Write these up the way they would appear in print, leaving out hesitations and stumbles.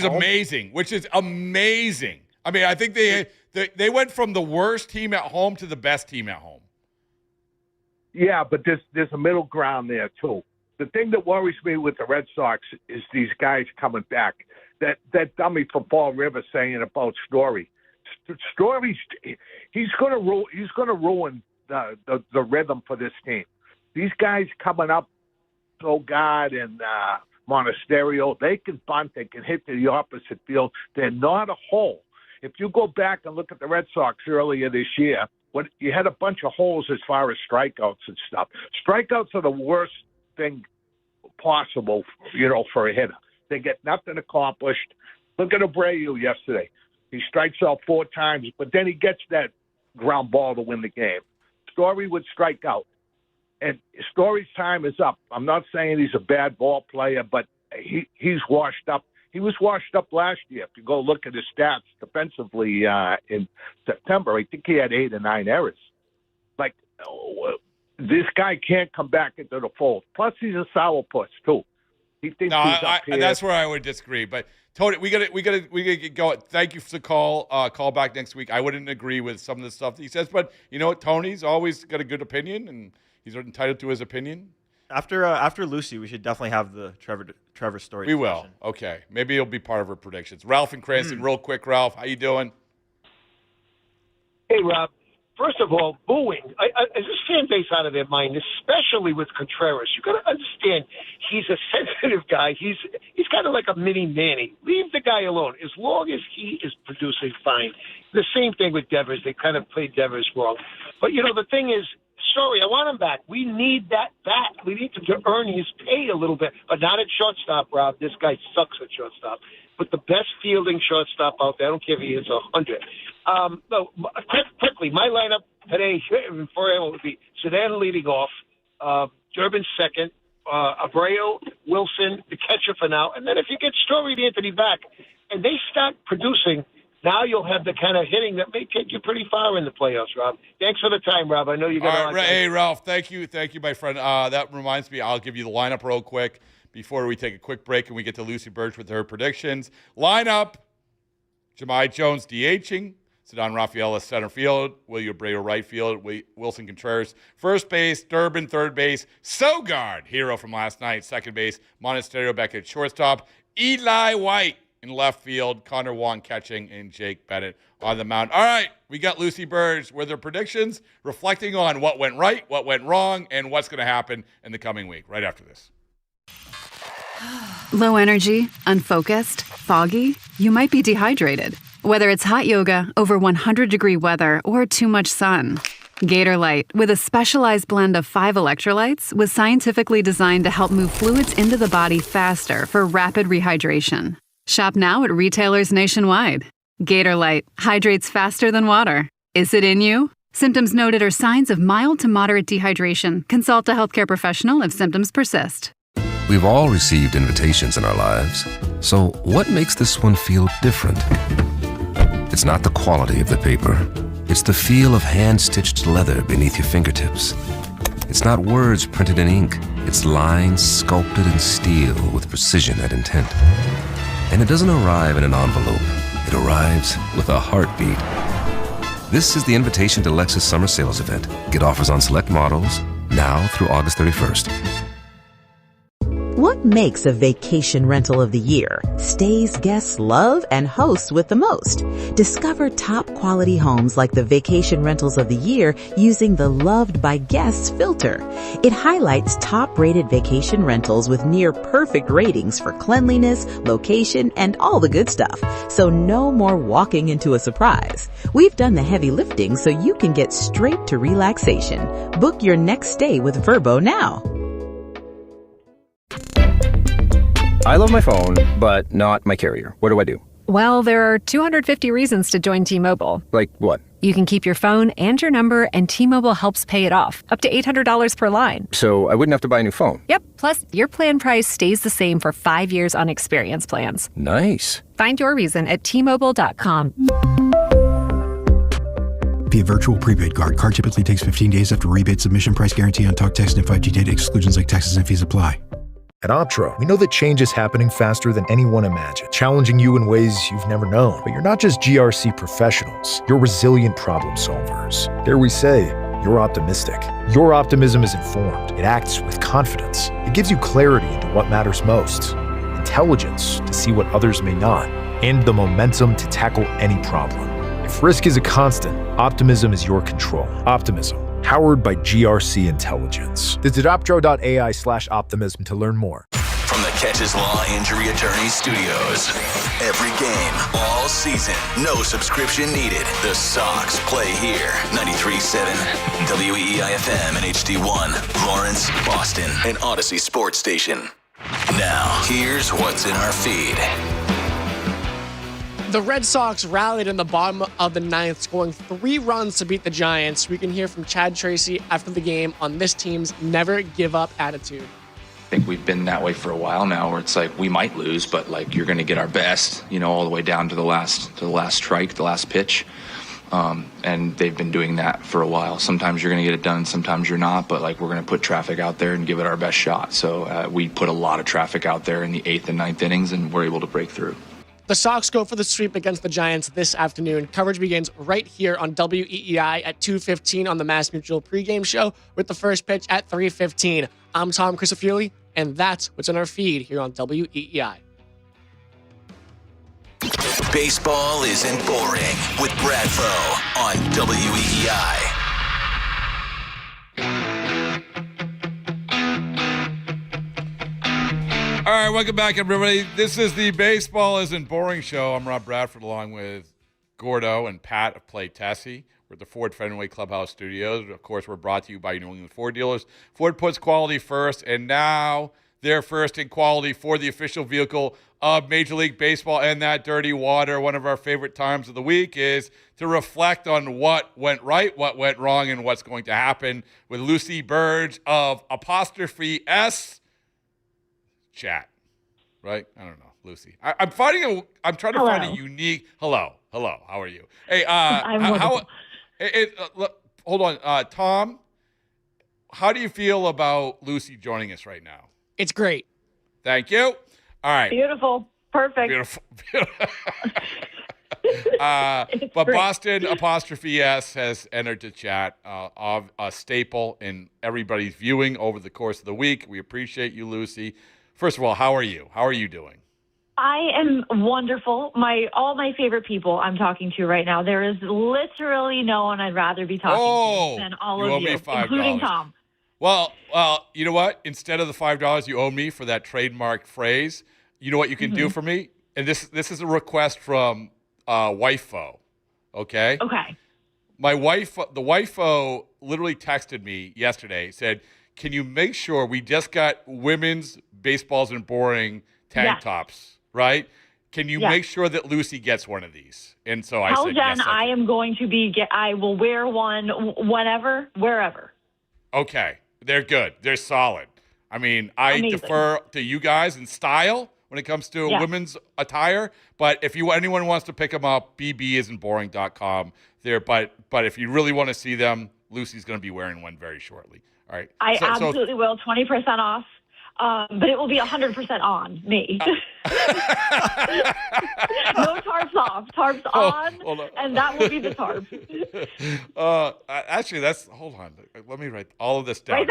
amazing. I mean, I think they went from the worst team at home to the best team at home. Yeah, but there's a middle ground there too. The thing that worries me with the Red Sox is these guys coming back. That dummy from Fall River saying about Story. Story's he's going to ruin the rhythm for this team. These guys coming up, Sogard and Monasterio, they can bunt, they can hit to the opposite field. They're not a hole. If you go back and look at the Red Sox earlier this year, when you had a bunch of holes as far as strikeouts and stuff. Strikeouts are the worst thing possible, for a hitter. They get nothing accomplished. Look at Abreu yesterday. He strikes out 4 times, but then he gets that ground ball to win the game. Story would strike out. And Story's time is up. I'm not saying he's a bad ball player, but he's washed up. He was washed up last year. If you go look at his stats defensively in September, I think he had 8 or 9 errors. This guy can't come back into the fold. Plus, he's a sourpuss too. He thinks he's up here. That's where I would disagree. But Tony, we got to get going. Thank you for the call. Call back next week. I wouldn't agree with some of the stuff that he says, but you know what? Tony's always got a good opinion, and he's entitled to his opinion. After Lucy, we should definitely have the Trevor Story. We will. Okay. Maybe it'll be part of her predictions. Ralph and Cranston, real quick. Ralph, how you doing? Hey, Rob. First of all, booing. Is this fan base out of their mind, especially with Contreras? You got to understand, he's a sensitive guy. He's kind of like a mini Manny. Leave the guy alone. As long as he is producing fine. The same thing with Devers. They kind of played Devers wrong. But, the thing is, Story, I want him back. We need that back. We need him to earn his pay a little bit, but not at shortstop, Rob. This guy sucks at shortstop. But the best fielding shortstop out there, I don't care if he is 100. Quickly, my lineup today would be Sedan leading off, Durbin second, Abreu, Wilson, the catcher for now. And then if you get Story and Anthony back, and they start producing, now you'll have the kind of hitting that may take you pretty far in the playoffs, Rob. Thanks for the time, Rob. I know you got to. Hey, Ralph, thank you, my friend. That reminds me, I'll give you the lineup real quick before we take a quick break and we get to Lucy Birch with her predictions. Lineup: Jahmai Jones DHing, Ceddanne Rafaela center field, William Abreu right field, Wilson Contreras first base, Durbin third base, Sogard, hero from last night, second base, Monasterio back at shortstop, Eli White in left field, Connor Wong catching, and Jake Bennett on the mound. All right, we got Lucy Birch with her predictions, reflecting on what went right, what went wrong, and what's going to happen in the coming week, right after this. Low energy, unfocused, foggy? You might be dehydrated. Whether it's hot yoga, over 100-degree weather, or too much sun. Gator Light, with a specialized blend of 5 electrolytes, was scientifically designed to help move fluids into the body faster for rapid rehydration. Shop now at retailers nationwide. Gator Light hydrates faster than water. Is it in you? Symptoms noted are signs of mild to moderate dehydration. Consult a healthcare professional if symptoms persist. We've all received invitations in our lives. So what makes this one feel different? It's not the quality of the paper. It's the feel of hand-stitched leather beneath your fingertips. It's not words printed in ink. It's lines sculpted in steel with precision and intent. And it doesn't arrive in an envelope. It arrives with a heartbeat. This is the invitation to Lexus Summer Sales Event. Get offers on select models now through August 31st. What makes a vacation rental of the year? Stays guests love and hosts with the most. Discover top quality homes like the vacation rentals of the year using the Loved by Guests filter. It highlights top-rated vacation rentals with near perfect ratings for cleanliness, location, and all the good stuff. So no more walking into a surprise. We've done the heavy lifting so you can get straight to relaxation. Book your next stay with Vrbo now. I love my phone, but not my carrier. What do I do? Well, there are 250 reasons to join T-Mobile. Like what? You can keep your phone and your number, and T-Mobile helps pay it off, up to $800 per line. So I wouldn't have to buy a new phone? Yep. Plus, your plan price stays the same for 5 years on experience plans. Nice. Find your reason at T-Mobile.com. Via virtual prepaid card. Card typically takes 15 days after rebate submission. Price guarantee on talk, text, and 5G data. Exclusions like taxes and fees apply. At Optro, we know that change is happening faster than anyone imagined, challenging you in ways you've never known. But you're not just GRC professionals, you're resilient problem solvers. Dare we say, you're optimistic. Your optimism is informed. It acts with confidence. It gives you clarity into what matters most, intelligence to see what others may not, and the momentum to tackle any problem. If risk is a constant, optimism is your control. Optimism, powered by GRC Intelligence. Visit optro.ai/optimism to learn more. From the Catches Law Injury Attorney Studios. Every game, all season, no subscription needed. The Sox play here. 93.7 WEEI-FM and HD1, Lawrence, Boston, and Odyssey Sports Station. Now, here's what's in our feed. The Red Sox rallied in the bottom of the ninth, scoring 3 runs to beat the Giants. We can hear from Chad Tracy after the game on this team's never give up attitude. I think we've been that way for a while now, where it's like we might lose, but like you're going to get our best, all the way down to the last strike, the last pitch. And they've been doing that for a while. Sometimes you're going to get it done, sometimes you're not, but like we're going to put traffic out there and give it our best shot. So we put a lot of traffic out there in the 8th and 9th innings, and we're able to break through. The Sox go for the sweep against the Giants this afternoon. Coverage begins right here on WEEI at 2:15 on the Mass Mutual pregame show with the first pitch at 3:15. I'm Tom Crisafulli, and that's what's in our feed here on WEEI. Baseball isn't boring with Bradfo on WEEI. All right, welcome back, everybody. This is the Baseball Isn't Boring show. I'm Rob Bradford, along with Gordo and Pat of Play Tessie. We're at the Ford Fenway Clubhouse Studios. Of course, we're brought to you by New England Ford dealers. Ford puts quality first, and now they're first in quality for the official vehicle of Major League Baseball and that dirty water. One of our favorite times of the week is to reflect on what went right, what went wrong, and what's going to happen with Lucy Burge of apostrophe S chat, right? I don't know, Lucy. I'm trying to find a unique. Hello. How are you? Hey, hold on, Tom. How do you feel about Lucy joining us right now? It's great. Thank you. All right. Beautiful. Perfect. Beautiful. But great. Boston apostrophe S has entered the chat, of a staple in everybody's viewing over the course of the week. We appreciate you, Lucy. First of all, how are you? How are you doing? I am wonderful. All my favorite people I'm talking to right now. There is literally no one I'd rather be talking to than all of you, including Tom. Well, you know what? Instead of the $5 you owe me for that trademark phrase, you know what you can do for me? And this is a request from Wifo, okay? Okay. My wife, the Wifo literally texted me yesterday, said, can you make sure we just got women's Baseballs and Boring tank tops, right? Can you make sure that Lucy gets one of these? And so I said, Jen, yes, I am going to I will wear one whenever, wherever. Okay. They're good. They're solid. I mean, I defer to you guys in style when it comes to women's attire. But if anyone wants to pick them up, bbisn'tboring.com. There, but if you really want to see them, Lucy's going to be wearing one very shortly. All right. I absolutely will. 20% off. But it will be 100% on me. No tarps off. Tarps on, and that will be the tarp. Actually, hold on. Let me write all of this down. Write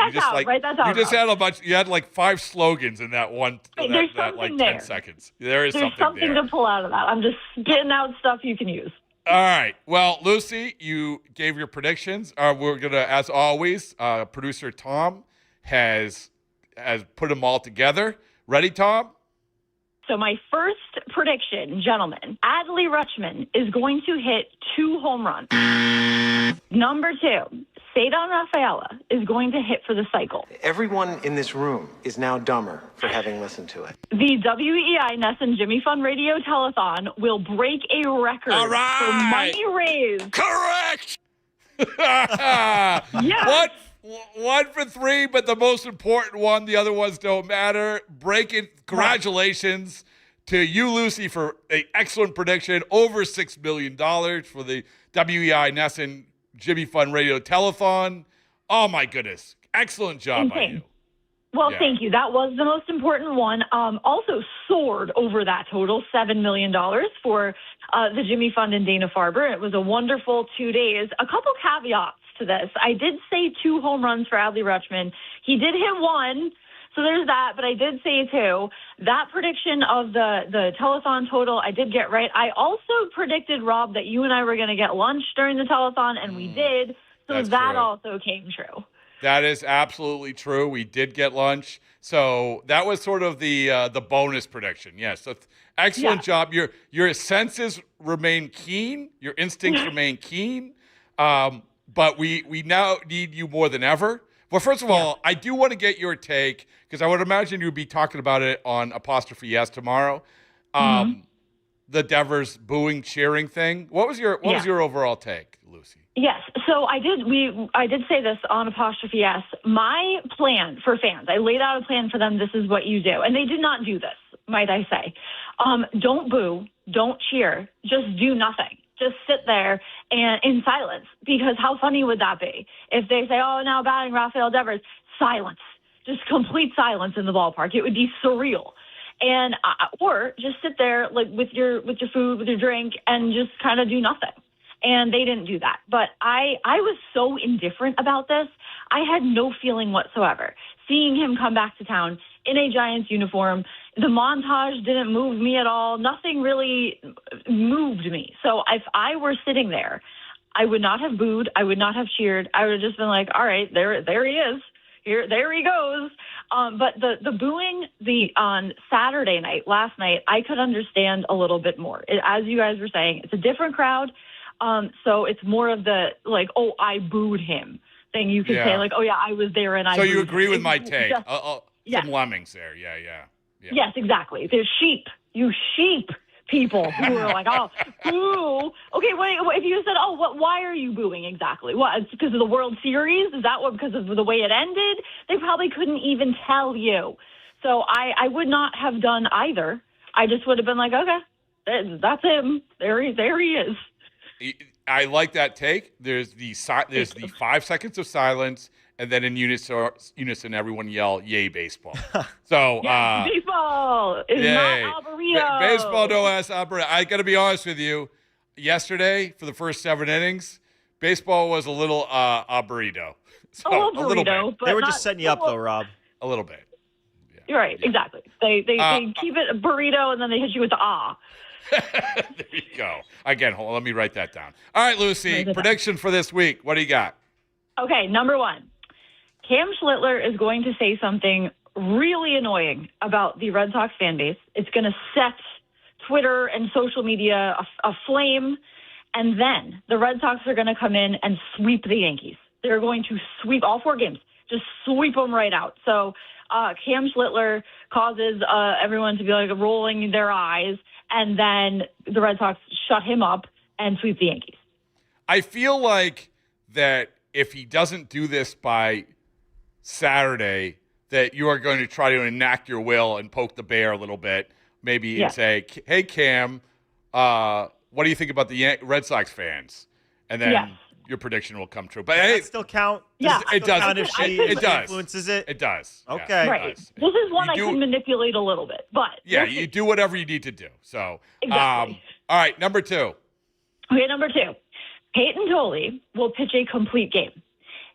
that down. You just had a bunch. You had like 5 slogans in that one. There's that like 10 there. seconds. There's something there. To pull out of that. I'm just getting out stuff you can use. All right. Well, Lucy, you gave your predictions. We're gonna, as always, producer Tom has put them all together. Ready, Tom? So my first prediction, gentlemen, Adley Rutschman is going to hit 2 home runs. Number 2, Cedar Rafaela is going to hit for the cycle. Everyone in this room is now dumber for having listened to it. The WEI Ness and Jimmy Fun Radio Telethon will break a record for money raised. Correct! Yes. 1 for 3, but the most important one, the other ones don't matter. Congratulations to you, Lucy, for an excellent prediction. Over $6 million for the WEI Ness and Jimmy Fun Radio Telethon. Oh, my goodness. Excellent job by you. Well, Yeah. thank you. That was the most important one. Also soared over that total, $7 million for the Jimmy Fund and Dana-Farber. It was a wonderful 2 days. A couple caveats to this. I did say 2 home runs for Adley Rutschman. He did hit 1, so there's that, but I did say 2. That prediction of the telethon total, I did get right. I also predicted, Rob, that you and I were going to get lunch during the telethon, and we did, so That's that true. also came true. That is absolutely true. We did get lunch. So that was sort of the bonus prediction. Yes. So excellent job. Your senses remain keen. Your instincts remain keen. But we now need you more than ever. Well, first of all, I do want to get your take, because I would imagine you'd be talking about it on Apostrophe S tomorrow. The Devers booing, cheering thing. What was your overall take, Lucy? Yes. So I did say this on Apostrophe S. My plan for fans, I laid out a plan for them. This is what you do. And they did not do this, might I say. Don't boo. Don't cheer. Just do nothing. Just sit there and in silence. Because how funny would that be? If they say, oh, now batting Rafael Devers, silence. Just complete silence in the ballpark. It would be surreal. And or just sit there like with your food, with your drink, and just kind of do nothing. And they didn't do that. But I was so indifferent about this. I had no feeling whatsoever. Seeing him come back to town in a Giants uniform, the montage didn't move me at all. Nothing really moved me. So if I were sitting there, I would not have booed. I would not have cheered. I would have just been like, all right, there he is. There he goes. But the booing on Saturday night, last night, I could understand a little bit more. As you guys were saying, it's a different crowd. So it's more of the, like, oh, I booed him thing. You could say, like, oh, yeah, I was there and I booed him. So you agree with my take. Yes. Some lemmings there. Yeah. Yes, exactly. There's sheep. You sheep people who are like, oh, boo. Okay, wait, if you said, oh, why are you booing exactly? What, it's because of the World Series? Is that what, because of the way it ended? They probably couldn't even tell you. So I would not have done either. I just would have been like, okay, that's him. There he is. I like that take. There's the 5 seconds of silence, and then in unison everyone yell, "Yay, baseball!" So baseball is not Alvarito. Baseball no ass Alvarito. I got to be honest with you. Yesterday, for the first 7 innings, baseball was a little Alvarito. So, a little bit. They were just setting you up, though, Rob. A little bit. You're right. Yeah. Exactly. They keep it a burrito, and then they hit you with the ah. There you go. Again, hold on, let me write that down. All right, Lucy, prediction for this week. What do you got? Okay, number 1. Cam Schlittler is going to say something really annoying about the Red Sox fan base. It's going to set Twitter and social media aflame, and then the Red Sox are going to come in and sweep the Yankees. They're going to sweep all 4 games, just sweep them right out. So Cam Schlittler causes everyone to be like rolling their eyes, and then the Red Sox shut him up and sweep the Yankees. I feel like that if he doesn't do this by Saturday, that you are going to try to enact your will and poke the bear a little bit, maybe and say, hey, Cam, what do you think about the Red Sox fans? And then your prediction will come true. But does hey, that still count? It does. Count if she it does. influences it? It does. Okay. Yeah, right. This is one I can manipulate a little bit, but you do whatever you need to do. So exactly. All right, number 2. Okay, number 2. Peyton Tolley will pitch a complete game.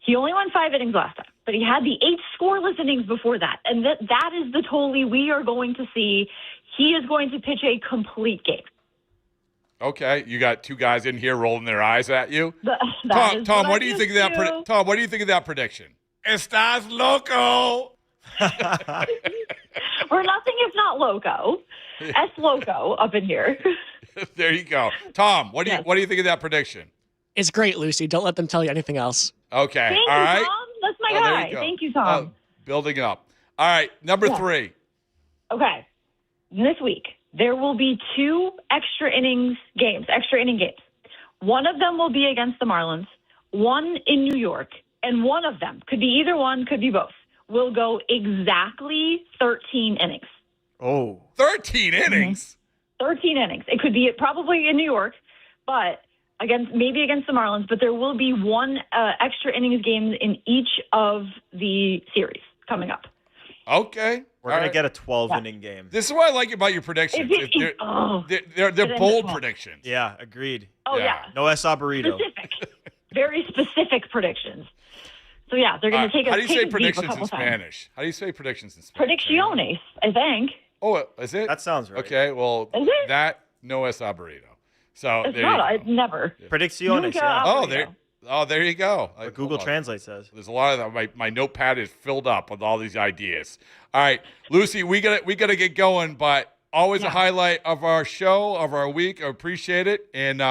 He only won 5 innings last time, but he had the 8 scoreless innings before that. And that is the Tolley we are going to see. He is going to pitch a complete game. Okay, you got 2 guys in here rolling their eyes at you. Tom, what do you think of that? Tom, what do you think of that prediction? Estás loco. We're nothing if not loco. Es loco up in here. There you go, Tom. What do you think of that prediction? It's great, Lucy. Don't let them tell you anything else. Okay, Thank all you, right. Tom. That's my guy. Thank you, Tom. Building up. All right, number 3. Okay, this week there will be 2 extra inning games. One of them will be against the Marlins, one in New York, and one of them, could be either one, could be both, will go exactly 13 innings. Oh. 13 innings? 13 innings. It could be probably in New York, but maybe against the Marlins, but there will be 1 extra innings game in each of the series coming up. Okay. We're going to get a 12-inning game. This is what I like about your predictions. They're bold predictions. Yeah, agreed. Oh, yeah. No esa burrito. Specific. Very specific predictions. So, yeah, they're going to take a How do you say take a deep a predictions in couple times. Spanish? How do you say predictions in Spanish? Predicciones, I think. Oh, is it? That sounds right. Okay, well, Is it? that no es burrito. So It's there not. you I go. never. Predicciones, Nunca yeah. burrito. There you go. What Google Translate says. There's a lot of that. My notepad is filled up with all these ideas. All right, Lucy, we gotta get going, but always a highlight of our show, of our week. I appreciate it. And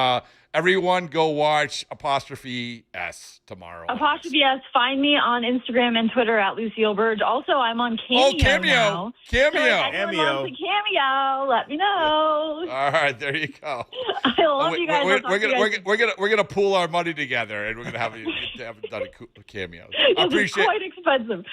everyone go watch Apostrophe S tomorrow. Apostrophe S. Find me on Instagram and Twitter at Lucille Burge. Also, I'm on Cameo now. Cameo. So if anyone wants a cameo, let me know. All right, there you go. I love you guys. We're gonna pool our money together, and we're gonna have done a cameo. It's quite expensive.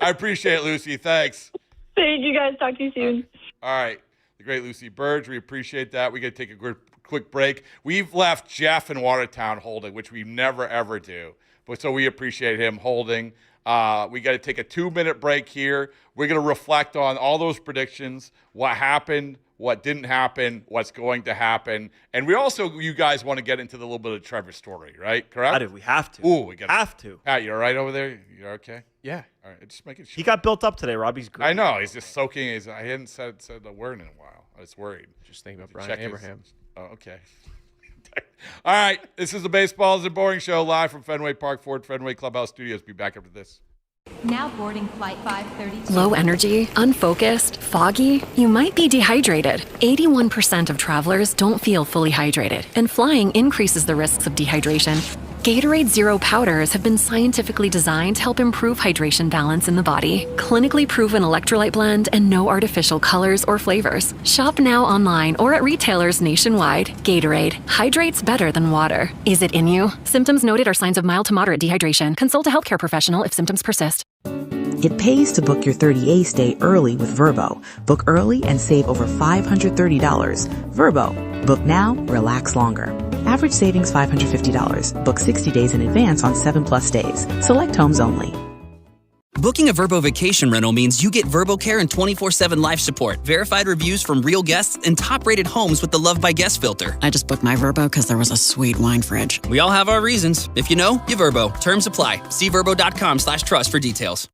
I appreciate it, Lucy. Thanks. Thank you guys. Talk to you soon. All right, the great Lucy Burge. We appreciate that. We got to take a quick break. We've left Jeff in Watertown holding, which we never ever do, but so we appreciate him holding. We got to take a 2-minute break here. We're going to reflect on all those predictions, what happened, what didn't happen, what's going to happen. And we also, you guys want to get into the little bit of Trevor's story, right? Correct? We have to. Ooh, we got to. Pat, you all right over there? You're okay? Yeah. All right, just making sure. He got built up today, Robbie's great. I know. He's just soaking. I hadn't said a word in a while. I was worried. Just thinking about Brian Abraham. Oh, okay. All right. This is the Baseballs and Boring Show live from Fenway Park, Ford Fenway Clubhouse Studios. Be back after this. Now boarding flight 532. Low energy, unfocused, foggy? You might be dehydrated. 81% of travelers don't feel fully hydrated, and flying increases the risks of dehydration. Gatorade Zero powders have been scientifically designed to help improve hydration balance in the body. Clinically proven electrolyte blend and no artificial colors or flavors. Shop now online or at retailers nationwide. Gatorade hydrates better than water. Is it in you? Symptoms noted are signs of mild to moderate dehydration. Consult a healthcare professional if symptoms persist. It pays to book your 30A stay early with Vrbo. Book early and save over $530. Vrbo. Book now, relax longer. Average savings $550. Book 60 days in advance on 7+ stays. Select homes only. Booking a Vrbo vacation rental means you get Vrbo Care and 24/7 life support, verified reviews from real guests, and top-rated homes with the Love by Guest filter. I just booked my Vrbo because there was a sweet wine fridge. We all have our reasons. If you know, you Vrbo. Terms apply. See Vrbo.com/trust for details.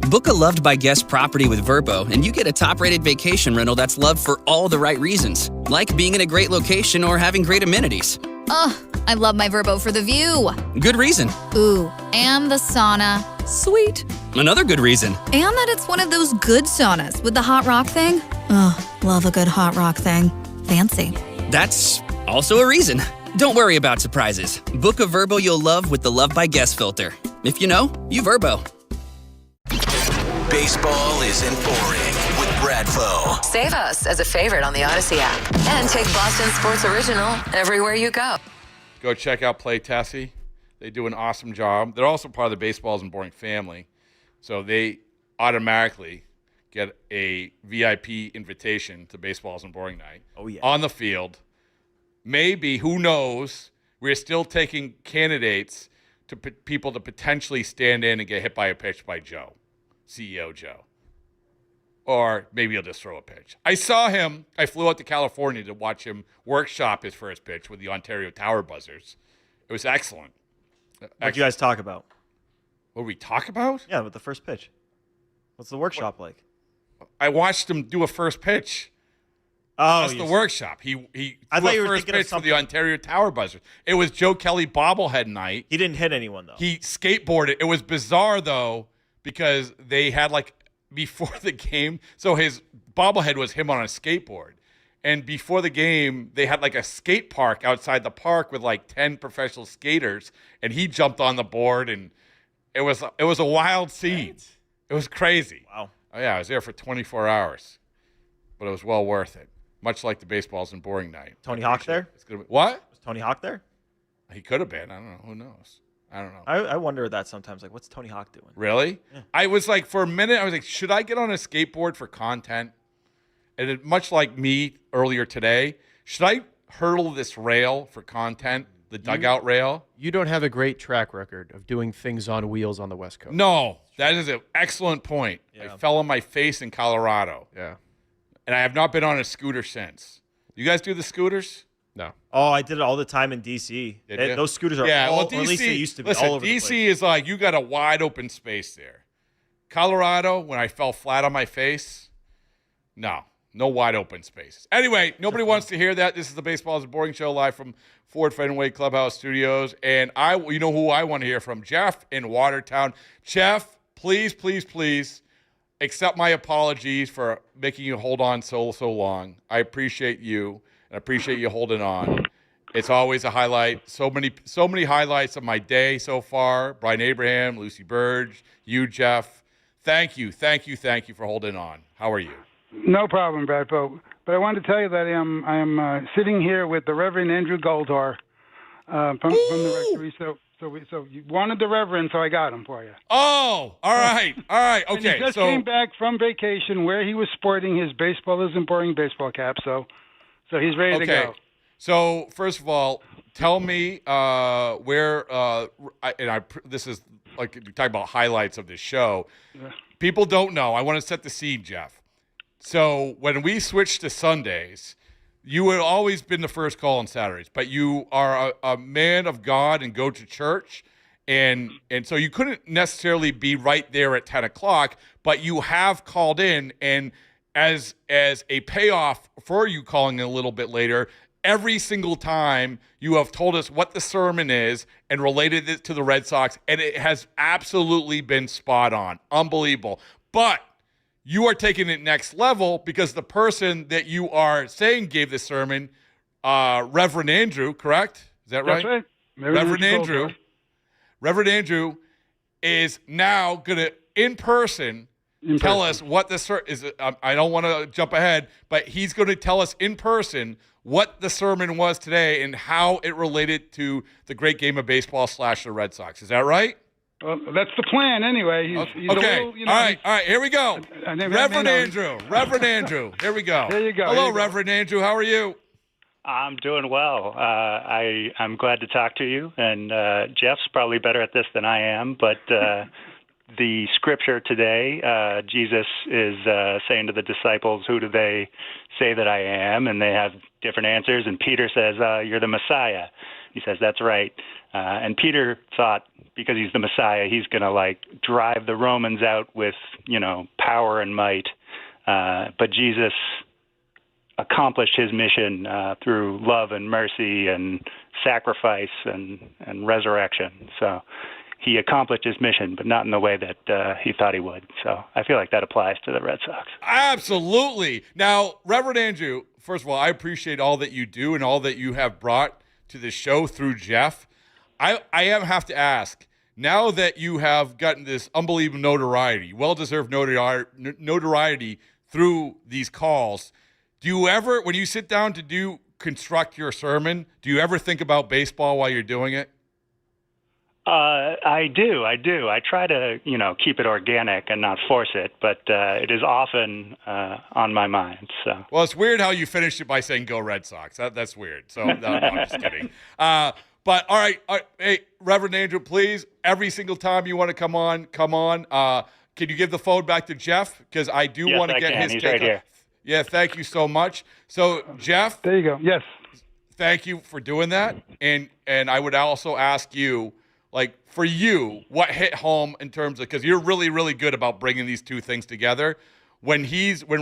Book a Loved by Guest property with Vrbo, and you get a top-rated vacation rental that's loved for all the right reasons, like being in a great location or having great amenities. I love my Vrbo for the view. Good reason. Ooh, and the sauna. Sweet. Another good reason. And that it's one of those good saunas with the hot rock thing. Love a good hot rock thing. Fancy. That's also a reason. Don't worry about surprises. Book a Vrbo you'll love with the Love by Guest filter. If you know, you Vrbo. Baseball isn't boring with Bradfo. Save us as a favorite on the Odyssey app. And take Boston Sports Original everywhere you go. Go check out Play Tessie. They do an awesome job. They're also part of the Baseballs and Boring family. So they automatically get a VIP invitation to Baseballs and Boring night. Oh, yeah. On the field. Maybe, who knows, we're still taking candidates to people to potentially stand in and get hit by a pitch by Joe, CEO Joe. Or maybe he'll just throw a pitch. I saw him. I flew out to California to watch him workshop his first pitch with the Ontario Tower Buzzers. It was excellent. What did you guys talk about? What did we talk about? Yeah, with the first pitch. What's the workshop like? I watched him do a first pitch. Oh, that's the workshop. He I threw thought you a were first thinking of pitch for the Ontario Tower Buzzers. It was Joe Kelly bobblehead night. He didn't hit anyone, though. He skateboarded. It was bizarre, though, because they had, like, before the game, so his bobblehead was him on a skateboard. And before the game, they had, like, a skate park outside the park with, like, 10 professional skaters. And he jumped on the board, and it was a wild scene. Right. It was crazy. Wow. Oh, yeah, I was there for 24 hours. But it was well worth it. Much like the Baseballs and Boring night. Tony Hawk there? It's gonna be, what? Was Tony Hawk there? He could have been. I don't know. Who knows? I don't know. I wonder that sometimes. Like, what's Tony Hawk doing? Really? Yeah. I was like, for a minute, I was like, should I get on a skateboard for content? And much like me earlier today, should I hurdle this rail for content the dugout rail. You don't have a great track record of doing things on wheels on the West Coast. No, that is an excellent point. Yeah. I fell on my face in Colorado. Yeah. And I have not been on a scooter since. You guys do the scooters? No. Oh, I did it all the time in D.C. Those scooters are or at least they used to be all over the place. D.C. is like, you got a wide open space there. Colorado, when I fell flat on my face, no wide open spaces. Anyway, nobody wants to hear that. This is the Baseball is Boring Show live from Ford Fenway Clubhouse Studios. And you know who I want to hear from? Jeff in Watertown. Jeff, please, please, please accept my apologies for making you hold on so long. I appreciate you, and I appreciate you holding on. It's always a highlight. So many highlights of my day so far. Brian Abraham, Lucy Burge, you, Jeff. Thank you for holding on. How are you? No problem, Brad. But I wanted to tell you that I am sitting here with the Reverend Andrew Goldhar from the rectory. So you wanted the Reverend, so I got him for you. Oh, all right. Okay. And he just came back from vacation where he was sporting his Baseball Isn't Boring baseball cap. So he's ready to go. So first of all, tell me where. This is like we talk about highlights of this show. Yeah. People don't know. I want to set the scene, Jeff. So when we switched to Sundays, you had always been the first call on Saturdays, but you are a man of God and go to church, and so you couldn't necessarily be right there at 10 o'clock, but you have called in, and as a payoff for you calling a little bit later, every single time you have told us what the sermon is and related it to the Red Sox, and it has absolutely been spot on. Unbelievable. But you are taking it next level because the person that you are saying gave the sermon, Reverend Andrew, correct? Is that right? That's right. Reverend Andrew is now going to, in person, tell us what the sermon is. I don't want to jump ahead, but he's going to tell us in person what the sermon was today and how it related to the great game of baseball / the Red Sox. Is that right? Well, that's the plan anyway. He's okay. A little, all right. Here we go. Reverend Andrew. Here we go. There you go. Hello, Reverend Andrew. How are you? I'm doing well. I'm glad to talk to you. And Jeff's probably better at this than I am. But the scripture today, Jesus is saying to the disciples, who do they say that I am? And they have different answers. And Peter says, you're the Messiah. He says, that's right. And Peter thought, because he's the Messiah, he's going to drive the Romans out with, power and might. But Jesus accomplished his mission through love and mercy and sacrifice and resurrection. So he accomplished his mission, but not in the way that he thought he would. So I feel like that applies to the Red Sox. Absolutely. Now, Reverend Andrew, first of all, I appreciate all that you do and all that you have brought to the show through Jeff. I have to ask, now that you have gotten this unbelievable notoriety, well-deserved notoriety through these calls, do you ever, when you sit down to construct your sermon, do you ever think about baseball while you're doing it? I do. I try to, keep it organic and not force it, but it is often on my mind. So. Well, it's weird how you finished it by saying "Go Red Sox." That's weird. So no, I'm just kidding. But all right, hey, Reverend Andrew, please, every single time you want to come on. Can you give the phone back to Jeff? Because I do want to get his He's take. Right here. Yeah, thank you so much. So, Jeff. There you go. Yes. Thank you for doing that. And I would also ask you, for you, what hit home in terms of, because you're really, really good about bringing these two things together. When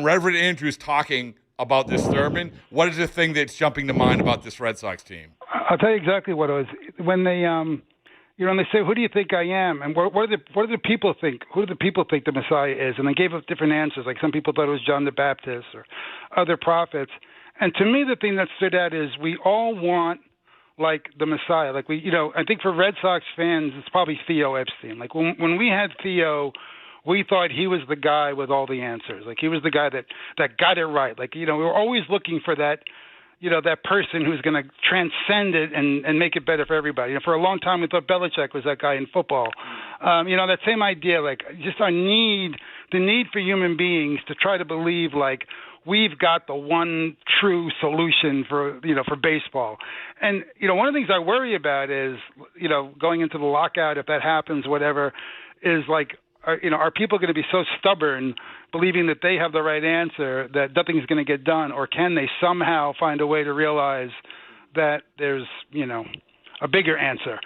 Reverend Andrew's talking about this sermon, what is the thing that's jumping to mind about this Red Sox team? I'll tell you exactly what it was. When they, when they say, "Who do you think I am?" and what do the people think? Who do the people think the Messiah is? And they gave up different answers. Like some people thought it was John the Baptist or other prophets. And to me, the thing that stood out is we all want the Messiah. I think for Red Sox fans, it's probably Theo Epstein. When we had Theo, we thought he was the guy with all the answers. He was the guy that got it right. We were always looking for that, that person who's going to transcend it and make it better for everybody. For a long time, we thought Belichick was that guy in football. That same idea, just the need for human beings to try to believe, we've got the one true solution for baseball. And, one of the things I worry about is, going into the lockout, if that happens, whatever, is like, are people going to be so stubborn, believing that they have the right answer, that nothing's going to get done? Or can they somehow find a way to realize that there's, a bigger answer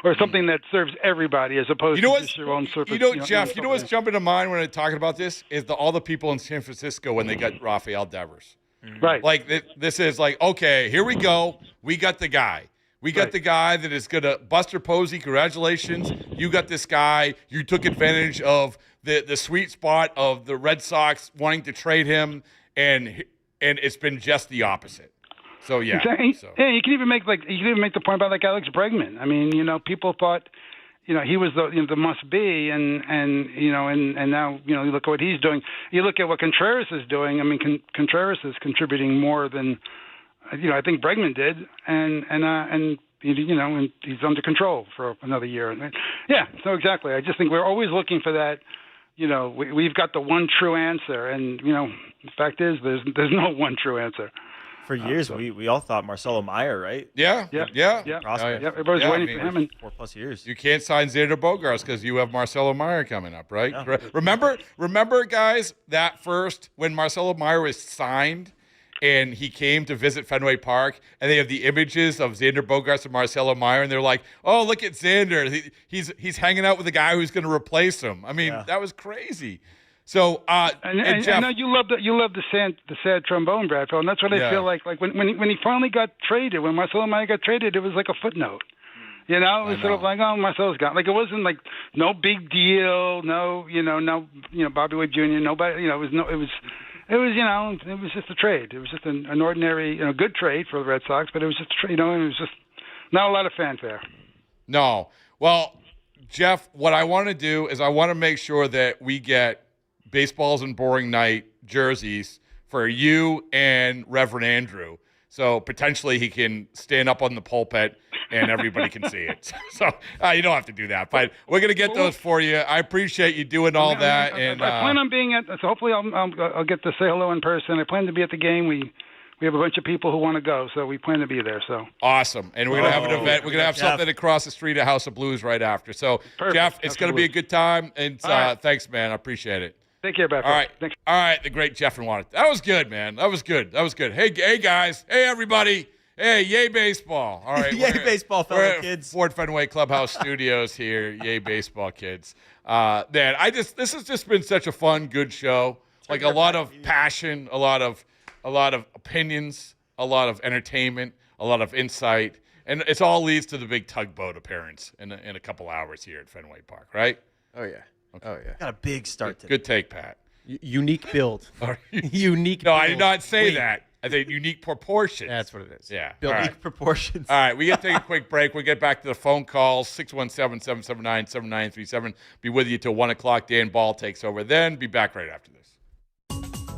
or something that serves everybody as opposed to just your own surface? Jeff, what's jumping to mind when I'm talking about this is all the people in San Francisco when they got Rafael Devers. Right. Like, this is like, okay, here we go. We got the guy. We got the guy that is going to – Buster Posey, congratulations. You got this guy. You took advantage of the sweet spot of the Red Sox wanting to trade him, and it's been just the opposite. So, yeah. Yeah, you can even make the point about like Alex Bregman. I mean, people thought – he was the must be, and now you look at what he's doing. You look at what Contreras is doing. I mean, Contreras is contributing more than I think Bregman did, and he's under control for another year. Yeah, so exactly. I just think we're always looking for that. We've got the one true answer, and the fact is there's no one true answer. For years, we all thought Marcelo Meyer, right? Yeah. Everybody's waiting for him in 4+ years. You can't sign Xander Bogaerts because you have Marcelo Meyer coming up, right? Yeah. Remember, guys, that first when Marcelo Meyer was signed and he came to visit Fenway Park, and they have the images of Xander Bogaerts and Marcelo Meyer, and they're like, "Oh, look at Xander! He's hanging out with the guy who's going to replace him." I mean, that was crazy. So, and Jeff, I know you love the sad trombone, Bradfield, and that's what I feel like. Like when he finally got traded, when Marcelo Meyer got traded, it was like a footnote. It was sort of like, oh, Marcelo's gone. Like it wasn't like no big deal, no Bobby Witt Jr. Nobody, it was just a trade. It was just an ordinary, good trade for the Red Sox, but it was just a trade. It was just not a lot of fanfare. No, well, Jeff, what I want to do is I want to make sure that we get Baseball's and Boring Night jerseys for you and Reverend Andrew. So potentially he can stand up on the pulpit and everybody can see it. So you don't have to do that, but we're going to get those for you. I appreciate you doing all that. And I plan on being at, so hopefully I'll get to say hello in person. I plan to be at the game. We have a bunch of people who want to go, so we plan to be there. So awesome. And we're going to have an event. We're going to have something across the street at House of Blues right after. So perfect. Jeff, it's going to be a good time. And thanks, man. I appreciate it. Take care, Beth. All right. Thanks. All right. The great Jeff and Water. That was good, man. That was good. Hey, guys. Hey, everybody. Hey, yay baseball. All right. Yay baseball, fellow kids. Ford Fenway Clubhouse Studios here. Yay baseball, kids. Man, this has just been such a fun, good show. Like a lot of passion, a lot of opinions, a lot of entertainment, a lot of insight, and it all leads to the big tugboat appearance in a couple hours here at Fenway Park, right? Oh yeah. Okay. Oh yeah. Got a big start today. Good take, Pat. Unique build. Unique. No, I did not say that. I think unique proportions. That's what it is. Yeah. Unique proportions. All right. We got to take a quick break. We'll get back to the phone calls. 617-779-7937. Be with you till 1 o'clock. Dan Ball takes over then. Be back right after this.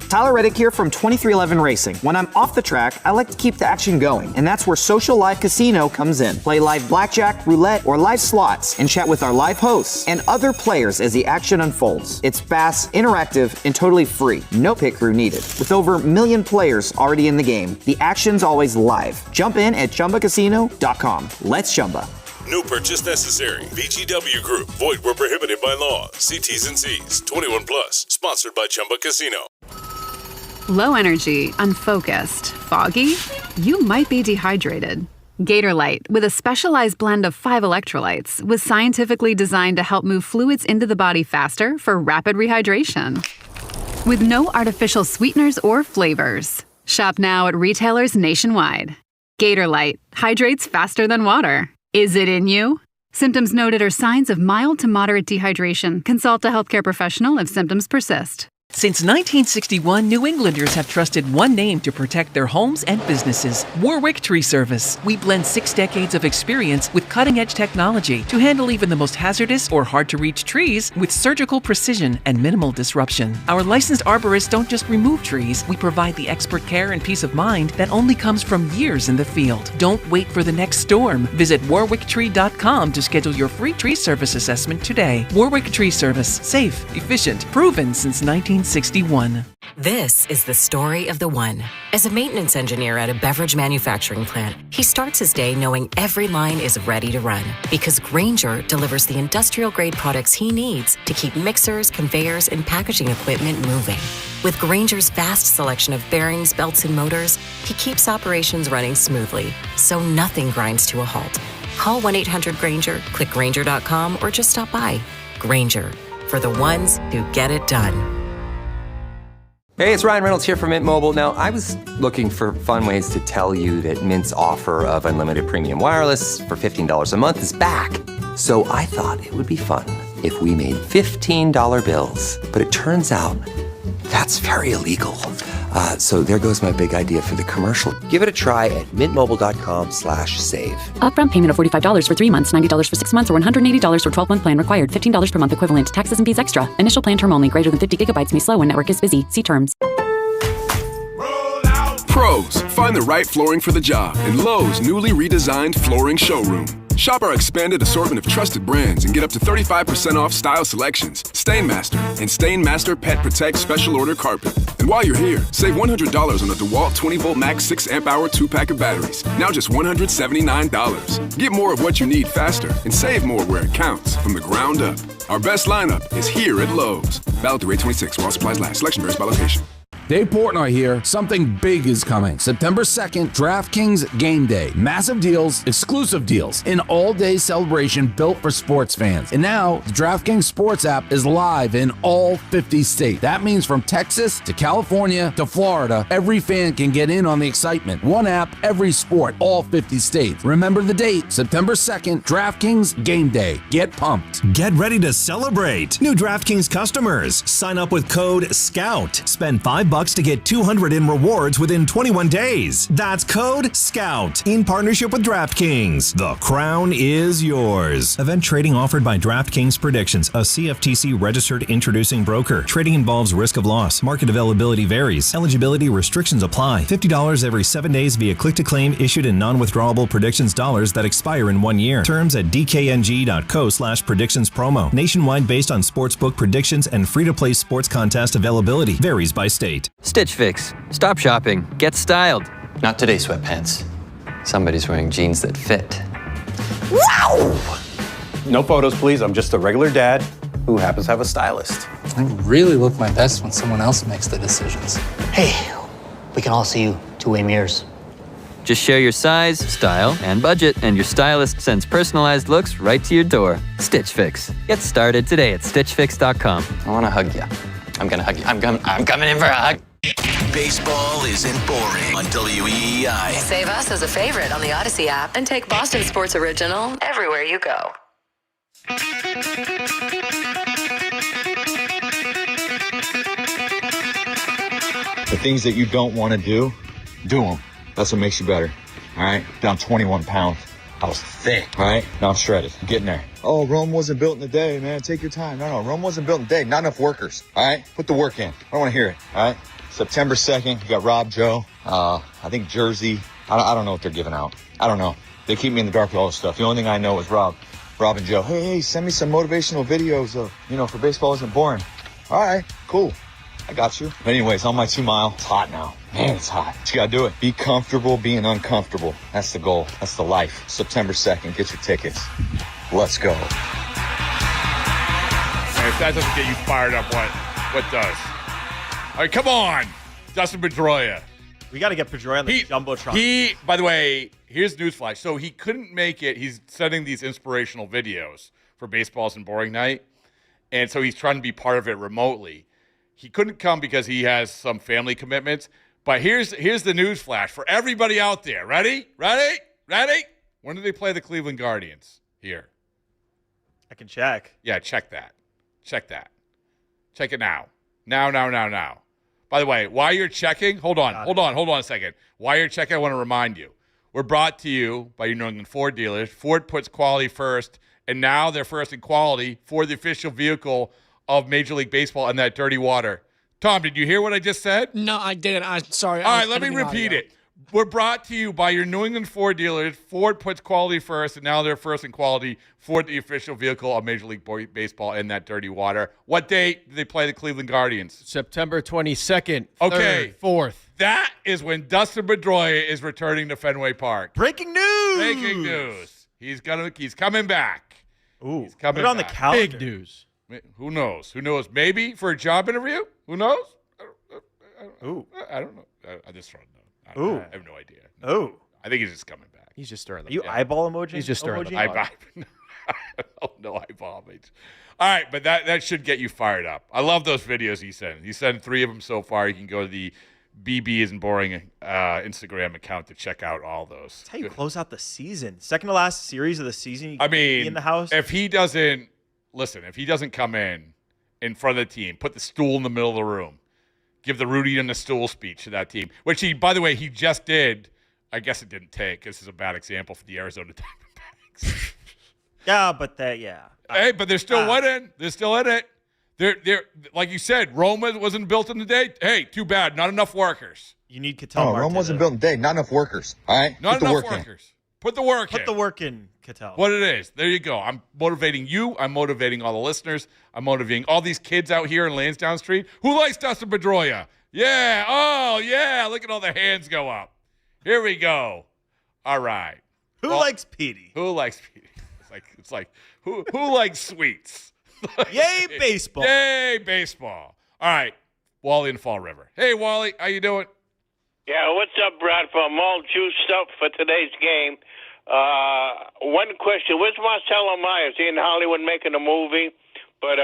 Tyler Reddick here from 2311 Racing. When I'm off the track, I like to keep the action going, and that's where Social Live Casino comes in. Play live blackjack, roulette, or live slots, and chat with our live hosts and other players as the action unfolds. It's fast, interactive, and totally free. No pit crew needed. With over 1 million players already in the game, the action's always live. Jump in at ChumbaCasino.com. Let's Chumba. No purchase necessary. VGW Group. Void where prohibited by law. See T's and C's. 21 plus. Sponsored by Chumba Casino. Low energy, unfocused, foggy? You might be dehydrated. Gatorlyte, with a specialized blend of 5 electrolytes, was scientifically designed to help move fluids into the body faster for rapid rehydration. With no artificial sweeteners or flavors. Shop now at retailers nationwide. Gatorlyte hydrates faster than water. Is it in you? Symptoms noted are signs of mild to moderate dehydration. Consult a healthcare professional if symptoms persist. Since 1961, New Englanders have trusted one name to protect their homes and businesses: Warwick Tree Service. We blend 6 decades of experience with cutting-edge technology to handle even the most hazardous or hard-to-reach trees with surgical precision and minimal disruption. Our licensed arborists don't just remove trees, we provide the expert care and peace of mind that only comes from years in the field. Don't wait for the next storm. Visit warwicktree.com to schedule your free tree service assessment today. Warwick Tree Service. Safe, efficient, proven since 1961. This is the story of the one. As a maintenance engineer at a beverage manufacturing plant, he starts his day knowing every line is ready to run because Grainger delivers the industrial-grade products he needs to keep mixers, conveyors, and packaging equipment moving. With Grainger's vast selection of bearings, belts, and motors, he keeps operations running smoothly, so nothing grinds to a halt. Call 1-800-GRAINGER, click Grainger.com, or just stop by. Grainger, for the ones who get it done. Hey, it's Ryan Reynolds here from Mint Mobile. Now, I was looking for fun ways to tell you that Mint's offer of unlimited premium wireless for $15 a month is back. So I thought it would be fun if we made $15 bills. But it turns out that's very illegal. So there goes my big idea for the commercial. Give it a try at mintmobile.com/save. Upfront payment of $45 for 3 months, $90 for 6 months, or $180 for 12-month plan required. $15 per month equivalent. Taxes and fees extra. Initial plan term only. Greater than 50 gigabytes may slow when network is busy. See terms. Pros, find the right flooring for the job in Lowe's newly redesigned flooring showroom. Shop our expanded assortment of trusted brands and get up to 35% off style selections, Stainmaster, and Stainmaster Pet Protect Special Order Carpet. And while you're here, save $100 on a DeWalt 20-volt max 6 amp hour 2-pack of batteries, now just $179. Get more of what you need faster and save more where it counts from the ground up. Our best lineup is here at Lowe's. Valid through 8/26 while supplies last. Selection varies by location. Dave Portnoy here. Something big is coming. September 2nd, DraftKings Game Day. Massive deals, exclusive deals, an all-day celebration built for sports fans. And now, the DraftKings Sports app is live in all 50 states. That means from Texas to California to Florida, every fan can get in on the excitement. One app, every sport, all 50 states. Remember the date, September 2nd, DraftKings Game Day. Get pumped. Get ready to celebrate. New DraftKings customers, sign up with code SCOUT. Spend $5 to get $200 in rewards within 21 days. That's code SCOUT in partnership with DraftKings. The crown is yours. Event trading offered by DraftKings Predictions, a CFTC registered introducing broker. Trading involves risk of loss. Market availability varies. Eligibility restrictions apply. $50 every 7 days via click-to-claim issued in non-withdrawable predictions dollars that expire in 1 year. Terms at dkng.co/predictions promo. Nationwide based on sportsbook predictions and free-to-play sports contest availability. Varies by state. Stitch Fix. Stop shopping. Get styled. Not today, sweatpants. Somebody's wearing jeans that fit. Wow! No photos, please. I'm just a regular dad who happens to have a stylist. I really look my best when someone else makes the decisions. Hey, we can all see you two-way mirrors. Just share your size, style, and budget, and your stylist sends personalized looks right to your door. Stitch Fix. Get started today at StitchFix.com. I want to hug you. I'm going to hug you. I'm coming in for a hug. Baseball isn't boring on WEEI. Save us as a favorite on the Odyssey app and take Boston Sports Original everywhere you go. The things that you don't want to do them. That's what makes you better. All right? Down 21 pounds. I was thick, all right? Now I'm shredded. I'm getting there. Oh, Rome wasn't built in a day, man. Take your time. No, Rome wasn't built in a day. Not enough workers, all right? Put the work in. I don't want to hear it, all right? September 2nd, you got Rob Joe. I think Jersey. I don't know what they're giving out. I don't know. They keep me in the dark with all this stuff. The only thing I know is Rob and Joe. Hey, send me some motivational videos of, for baseball isn't boring. All right, cool. I got you. But anyways, on my 2 mile, it's hot now. Man, it's hot. But you gotta do it. Be comfortable being uncomfortable. That's the goal. That's the life. September 2nd, get your tickets. Let's go. And if that doesn't get you fired up, what does? All right, come on, Dustin Pedroia. We got to get Pedroia on the Jumbotron. By the way, here's newsflash. So he couldn't make it. He's sending these inspirational videos for Baseball's and Boring Night. And so he's trying to be part of it remotely. He couldn't come because he has some family commitments. But here's the news flash for everybody out there. Ready? When do they play the Cleveland Guardians? Here. I can check. Yeah, check that. Check it now. Now. By the way, while you're checking, hold on a second. While you're checking, I want to remind you, we're brought to you by your New England Ford dealers. Ford puts quality first, and now they're first in quality for the official vehicle of Major League Baseball and that dirty water. Tom, did you hear what I just said? No, I didn't. I'm sorry. All right, let me repeat it. We're brought to you by your New England Ford dealers. Ford puts quality first, and now they're first in quality. Ford, the official vehicle of Major League Baseball in that dirty water. What date do they play the Cleveland Guardians? September 22nd, Okay. 3rd, 4th. That is when Dustin Pedroia is returning to Fenway Park. Breaking news! Breaking news. He's coming back. Ooh, He's coming put it on back. the calendar. Big news. Who knows? Who knows? Maybe for a job interview? Who knows? I don't know. I just don't know. I have no idea. Oh. I think he's just coming back. He's just stirring Are you eyeball emoji? He's just stirring the emoji? pot. No eyeball emoji. All right, but that should get you fired up. I love those videos he sent. He sent 3 of them so far. You can go to the BB Isn't Boring Instagram account to check out all those. That's how you close out the season. Second to last series of the season. You I can mean, be in the house. if he doesn't come in front of the team, put the stool in the middle of the room, give the Rudy and the stool speech to that team, which he, by the way, he just did. I guess it didn't take. This is a bad example for the Arizona Diamondbacks. Yeah, but Hey, but they're still winning. They're still in it. They're like you said, Roma wasn't built in the day. Hey, too bad. Not enough workers. You need Cattell. Rome wasn't built in a day. Not enough workers. All right? Not Put the enough work in. workers. Put the work in. Put the work in, Cattell. What it is. There you go. I'm motivating you. I'm motivating all the listeners. I'm motivating all these kids out here in Lansdowne Street. Who likes Dustin Pedroia? Yeah. Oh, yeah. Look at all the hands go up. Here we go. All right. Who likes Petey? Who likes Petey? It's like who likes sweets? Yay, baseball. Yay, baseball. All right. Wally in Fall River. Hey, Wally. How you doing? Yeah, what's up, Bradford? I'm all juiced up for today's game. One question. Where's Marcelo Myers? He in Hollywood making a movie. But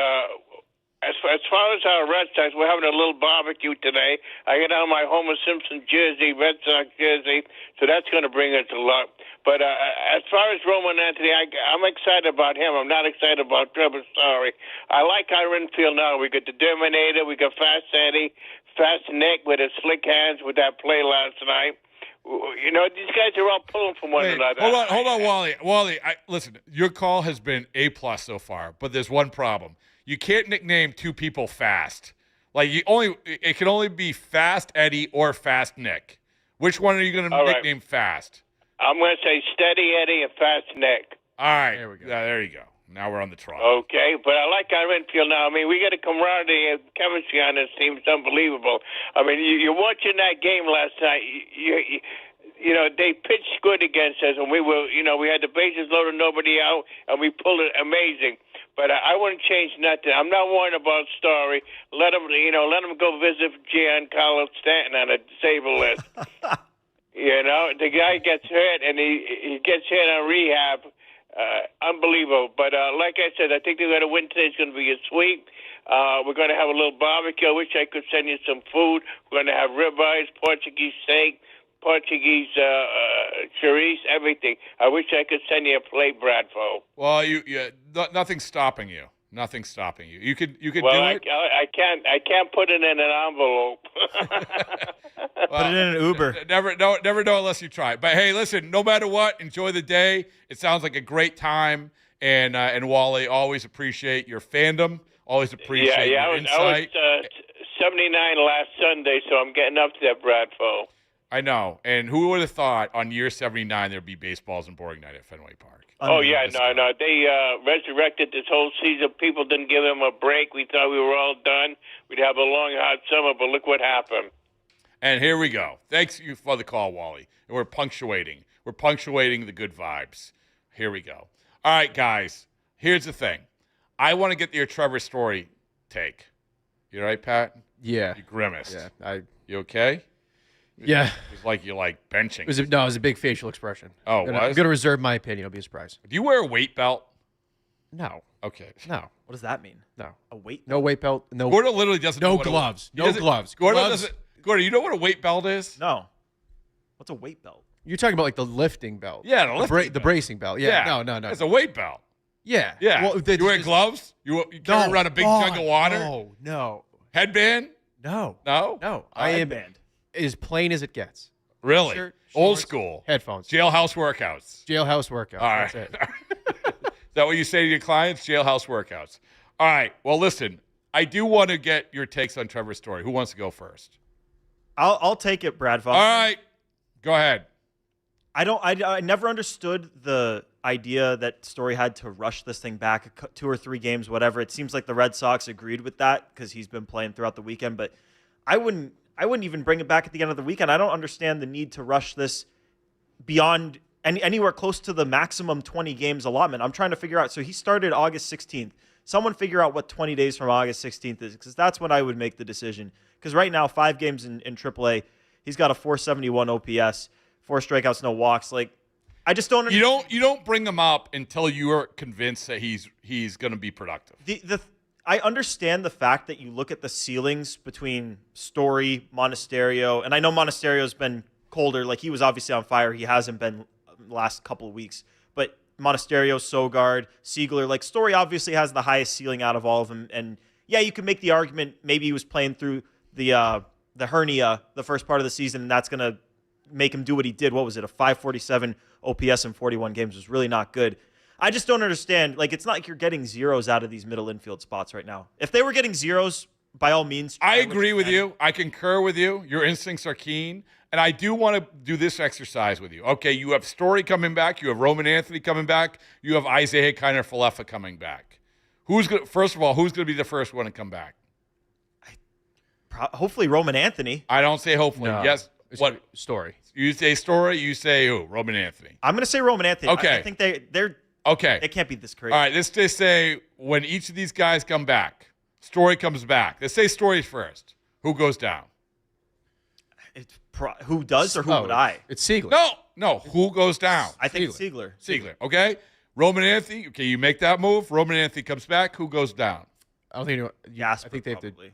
as far as our Red Sox, we're having a little barbecue today. I got on my Homer Simpson jersey, Red Sox jersey, so that's going to bring us a lot. But as far as Roman Anthony, I'm excited about him. I'm not excited about Trevor Story. I like our infield now. We got the Terminator. We got Fast Eddie, Fast Nick with his slick hands with that play last night. You know, these guys are all pulling from one another. Hold on, Wally. Wally, listen, your call has been A+ so far, but there's one problem. You can't nickname 2 people Fast. Like it can only be Fast Eddie or Fast Nick. Which one are you going to nickname Fast? I'm going to say Steady Eddie and Fast Nick. All right. There we go. There you go. Now we're on the trot. Okay, but I like our infield now. I mean, we got a camaraderie and chemistry on this team. It's unbelievable. I mean, you're watching that game last night. You know, they pitched good against us, and we had the bases loaded, nobody out, and we pulled it amazing. But I wouldn't change nothing. I'm not worrying about Story. Let him go visit Giancarlo Stanton on a disabled list. You know, the guy gets hurt, and he gets hit on rehab. Unbelievable. But like I said, I think they're going to win today. It's going to be a sweep. We're going to have a little barbecue. I wish I could send you some food. We're going to have ribeyes, Portuguese steak, Portuguese chorizo, everything. I wish I could send you a plate, Bradfo. Well, nothing's stopping you. Nothing's stopping you. You could do it. I can't put it in an envelope. Put it in an Uber. Never know unless you try. But hey, listen, no matter what, enjoy the day. It sounds like a great time. And Wally, always appreciate your fandom. Always appreciate your insight. I was 79 last Sunday, so I'm getting up to that, Bradfo. I know. And who would have thought on year 79 there'd be baseballs and boring night at Fenway Park? Oh, yeah, no. They resurrected this whole season. People didn't give them a break. We thought we were all done. We'd have a long, hot summer, but look what happened. And here we go. Thanks you for the call, Wally. And we're punctuating. We're punctuating the good vibes. Here we go. All right, guys. Here's the thing. I want to get your Trevor Story take. You all right, Pat? Yeah. You grimaced. Yeah. You okay? Yeah. It's like you're like benching. It was a big facial expression. Oh, I'm going to reserve my opinion. It'll be a surprise. Do you wear a weight belt? No. Okay. No. What does that mean? No. A weight belt? No weight belt. No. Gordon literally doesn't know what gloves. No gloves. Gordon, you know what a weight belt is? No. What's a weight belt? You're talking about like the lifting belt. Yeah, the bracing belt. Yeah. No. It's a weight belt. Yeah. Yeah. Well, you wear gloves? You carry around a big jug of water? No. Headband? No. No? I am as plain as it gets. Really? Shirt, old shorts, school. Headphones. Jailhouse workouts. Jailhouse workouts. All right. That's it. Is that what you say to your clients? Jailhouse workouts. All right. Well, listen, I do want to get your takes on Trevor's story. Who wants to go first? I'll take it, Brad. All right. Go ahead. I never understood the idea that Story had to rush this thing back 2 or 3 games, whatever. It seems like the Red Sox agreed with that because he's been playing throughout the weekend. But I wouldn't even bring it back at the end of the weekend. I don't understand the need to rush this beyond anywhere close to the maximum 20 games allotment. I'm trying to figure out. So he started August 16th. Someone figure out what 20 days from August 16th is, because that's when I would make the decision. Because right now, 5 games in AAA, he's got a 471 OPS, 4 strikeouts, no walks. Like, I just don't. You don't bring him up until you are convinced that he's going to be productive. I understand the fact that you look at the ceilings between Story, Monasterio, and I know Monasterio's been colder. Like, he was obviously on fire. He hasn't been the last couple of weeks. But Monasterio, Sogard, Siegler, like, Story obviously has the highest ceiling out of all of them. And yeah, you can make the argument maybe he was playing through the hernia the first part of the season, and that's going to make him do what he did. What was it? A 547 OPS in 41 games was really not good. I just don't understand. Like, it's not like you're getting zeros out of these middle infield spots right now. If they were getting zeros, by all means. I agree with you. I concur with you. Your instincts are keen. And I do want to do this exercise with you. Okay, you have Story coming back. You have Roman Anthony coming back. You have Isaiah Kiner-Falefa coming back. First of all, who's going to be the first one to come back? Hopefully Roman Anthony. I don't say hopefully. No. Yes. What? Story. You say Story, you say who? Roman Anthony. I'm going to say Roman Anthony. Okay. I think they're okay. They can't be this crazy. All right, let's just say when each of these guys come back, Story comes back. Let's say Story's first. Who goes down? Who does or who would I? It's Siegler. No. Who goes down? I think it's Siegler. Siegler. Okay. Roman Anthony. Okay, you make that move. Roman Anthony comes back. Who goes down? I don't think Gasper, I think they have probably. to.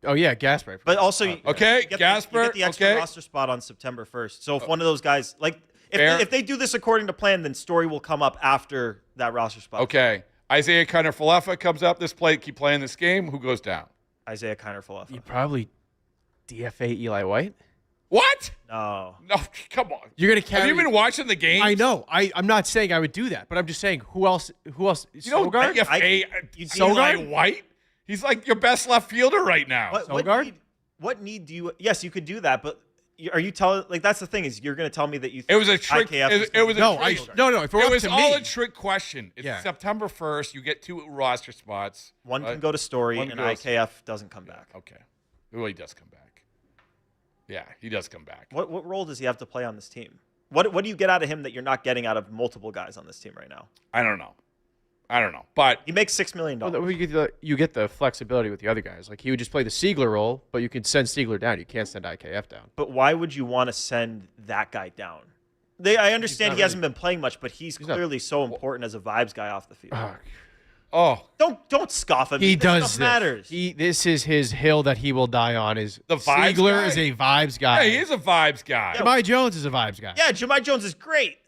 Oh yeah, Gasper. But also, okay, you get Gasper. the extra roster spot on September 1st. So if one of those guys, like, if they do this according to plan, then Story will come up after that roster spot. Okay. Isaiah Kiner-Falefa comes up. Keep playing this game. Who goes down? Isaiah Kiner-Falefa. You probably DFA Eli White. What? No, come on. You're gonna carry. Have you been watching the game? I know. I'm not saying I would do that, but I'm just saying who else? You Sogard? Eli White? He's like your best left fielder right now. What need do you? Yes, you could do that, but are you telling? Like, that's the thing, is you're going to tell me that you think it was a trick. IKF it was no, a trick. no. If it was all me, a trick question. It's September 1st. You get 2 roster spots. One can go to Story, and IKF doesn't come back. Okay. Well, he does come back. Yeah, he does come back. What role does he have to play on this team? What do you get out of him that you're not getting out of multiple guys on this team right now? I don't know. But he makes $6 million. Well, you get the flexibility with the other guys. Like, he would just play the Siegler role, but you can send Siegler down. You can't send IKF down. But why would you want to send that guy down? I understand he hasn't been playing much, but he's clearly so important as a vibes guy off the field. Don't scoff at me. He this does. Stuff matters. This is his hill that he will die on. Is the vibes Siegler guy? is a vibes guy. Yeah, he is a vibes guy. Jahmai Jones is a vibes guy. Yeah, Jahmai Jones is great.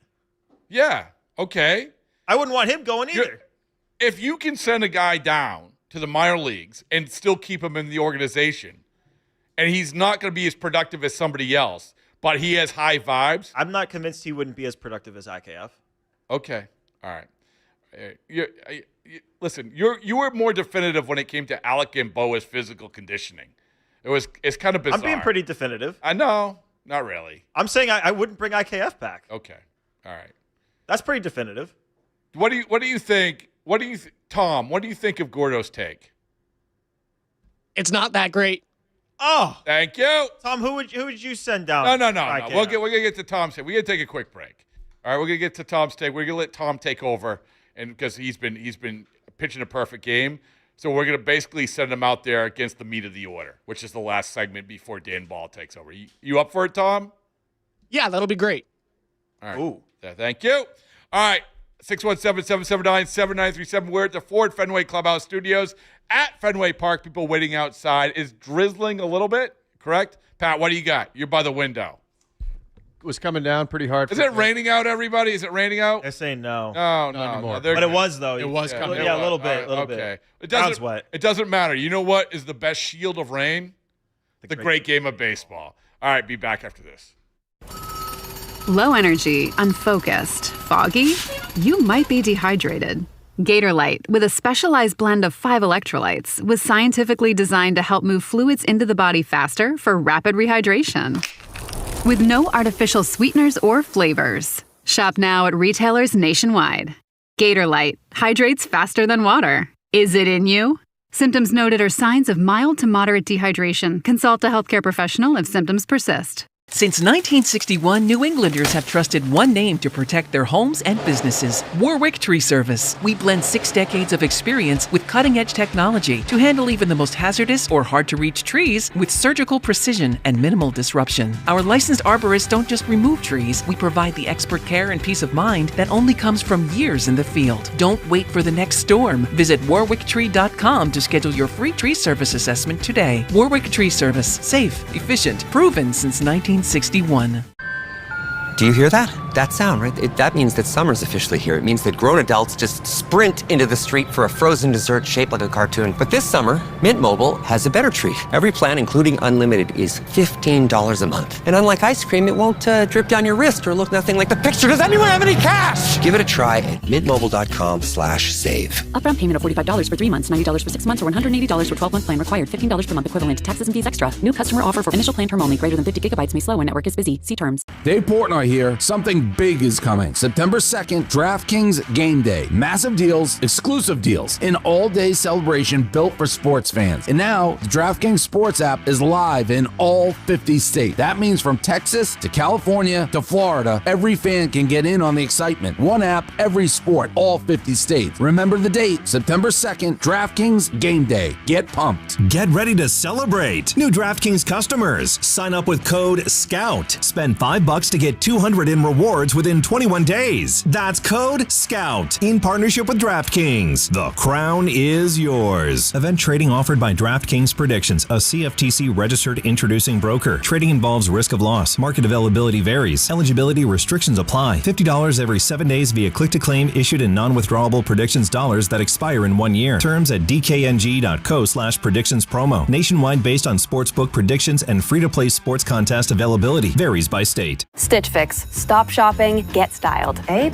Yeah. Okay. I wouldn't want him going either. If you can send a guy down to the minor leagues and still keep him in the organization, and he's not going to be as productive as somebody else, but he has high vibes. I'm not convinced he wouldn't be as productive as IKF. Okay. All right. Listen, you were more definitive when it came to Alec Gamboa's physical conditioning. It's kind of bizarre. I'm being pretty definitive. I know. Not really. I'm saying I wouldn't bring IKF back. Okay. All right. That's pretty definitive. What do you think? Tom, what do you think of Gordo's take? It's not that great. Oh, thank you, Tom. Who would you send down? No. We're gonna get to Tom's take. We gotta take a quick break. All right, we're gonna get to Tom's take. We're gonna let Tom take over, and because he's been pitching a perfect game, so we're gonna basically send him out there against the meat of the order, which is the last segment before Dan Ball takes over. You up for it, Tom? Yeah, that'll be great. All right. Ooh. Yeah, thank you. All right. 617-779-7937. We're at the Ford Fenway Clubhouse Studios at Fenway Park. People waiting outside. Is drizzling a little bit, correct? Pat, what do you got? You're by the window. It was coming down pretty hard. Is it raining out, everybody? Is it raining out? They're saying no. No, anymore. But it was, though. It was coming. Yeah, a little bit. Okay. It doesn't wet. It doesn't matter. You know what is the best shield of rain? The great game of baseball. All right, be back after this. Low energy, unfocused, foggy? You might be dehydrated. Gator Light, with a specialized blend of 5 electrolytes, was scientifically designed to help move fluids into the body faster for rapid rehydration. with no artificial sweeteners or flavors. Shop now at retailers nationwide. Gatorlight hydrates faster than water. Is it in you? Symptoms noted are signs of mild to moderate dehydration. Consult a healthcare professional if symptoms persist. Since 1961, New Englanders have trusted one name to protect their homes and businesses: Warwick Tree Service. We blend 6 decades of experience with cutting-edge technology to handle even the most hazardous or hard-to-reach trees with surgical precision and minimal disruption. Our licensed arborists don't just remove trees, we provide the expert care and peace of mind that only comes from years in the field. Don't wait for the next storm. Visit warwicktree.com to schedule your free tree service assessment today. Warwick Tree Service. Safe, efficient, proven since 1961. Do you hear that? That sound, right? That means that summer's officially here. It means that grown adults just sprint into the street for a frozen dessert shaped like a cartoon. But this summer, Mint Mobile has a better treat. Every plan, including unlimited, is $15 a month. And unlike ice cream, it won't drip down your wrist or look nothing like the picture. Does anyone have any cash? Give it a try at mintmobile.com/save. Upfront payment of $45 for 3 months, $90 for 6 months, or $180 for 12-month plan required. $15 per month equivalent. Taxes and fees extra. New customer offer for initial plan term only. Greater than 50 gigabytes may slow when network is busy. See terms. Dave Portnoy here. Something big is coming. September 2nd, DraftKings Game Day. Massive deals, exclusive deals, an all-day celebration built for sports fans. And now, the DraftKings Sports app is live in all 50 states. That means from Texas to California to Florida, every fan can get in on the excitement. One app, every sport, all 50 states. Remember the date, September 2nd, DraftKings Game Day. Get pumped. Get ready to celebrate. New DraftKings customers. Sign up with code SCOUT. Spend $5 to get $200 in rewards within 21 days. That's code SCOUT in partnership with DraftKings. The crown is yours. Event trading offered by DraftKings Predictions, a CFTC registered introducing broker. Trading involves risk of loss. Market availability varies. Eligibility restrictions apply. $50 every 7 days via click-to-claim issued in non-withdrawable predictions dollars that expire in 1 year. Terms at dkng.co/predictions promo. Nationwide based on sportsbook predictions and free-to-play sports contest availability. Varies by state. Stitch Fix. Stop shopping, get styled. A+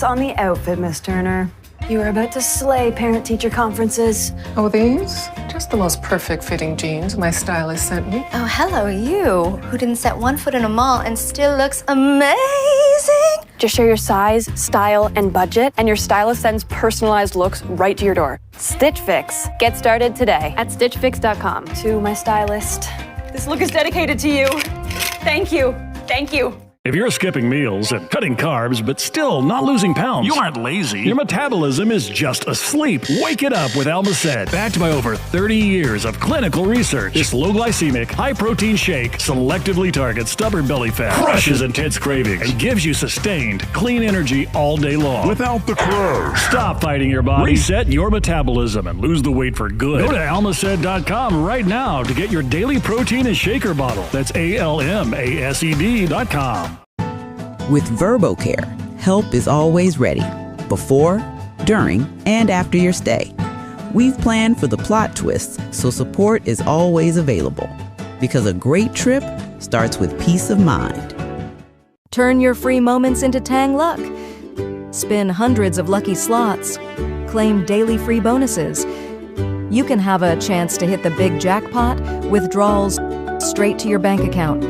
on the outfit, Miss Turner. You are about to slay parent-teacher conferences. Oh, these? Just the most perfect fitting jeans my stylist sent me. Oh, hello, you, who didn't set one foot in a mall and still looks amazing. Just share your size, style, and budget, and your stylist sends personalized looks right to your door. Stitch Fix. Get started today at stitchfix.com. To my stylist, this look is dedicated to you. Thank you. Thank you. If you're skipping meals and cutting carbs but still not losing pounds, you aren't lazy. Your metabolism is just asleep. Wake it up with Almacet. Backed by over 30 years of clinical research, this low-glycemic, high-protein shake selectively targets stubborn belly fat, crushes intense cravings, and gives you sustained, clean energy all day long. Without the crow. Stop fighting your body, reset your metabolism, and lose the weight for good. Go to almacet.com right now to get your daily protein and shaker bottle. That's ALMASED.com. With VerboCare, help is always ready, before, during, and after your stay. We've planned for the plot twists, so support is always available. Because a great trip starts with peace of mind. Turn your free moments into Tang Luck. Spin hundreds of lucky slots. Claim daily free bonuses. You can have a chance to hit the big jackpot, withdrawals straight to your bank account.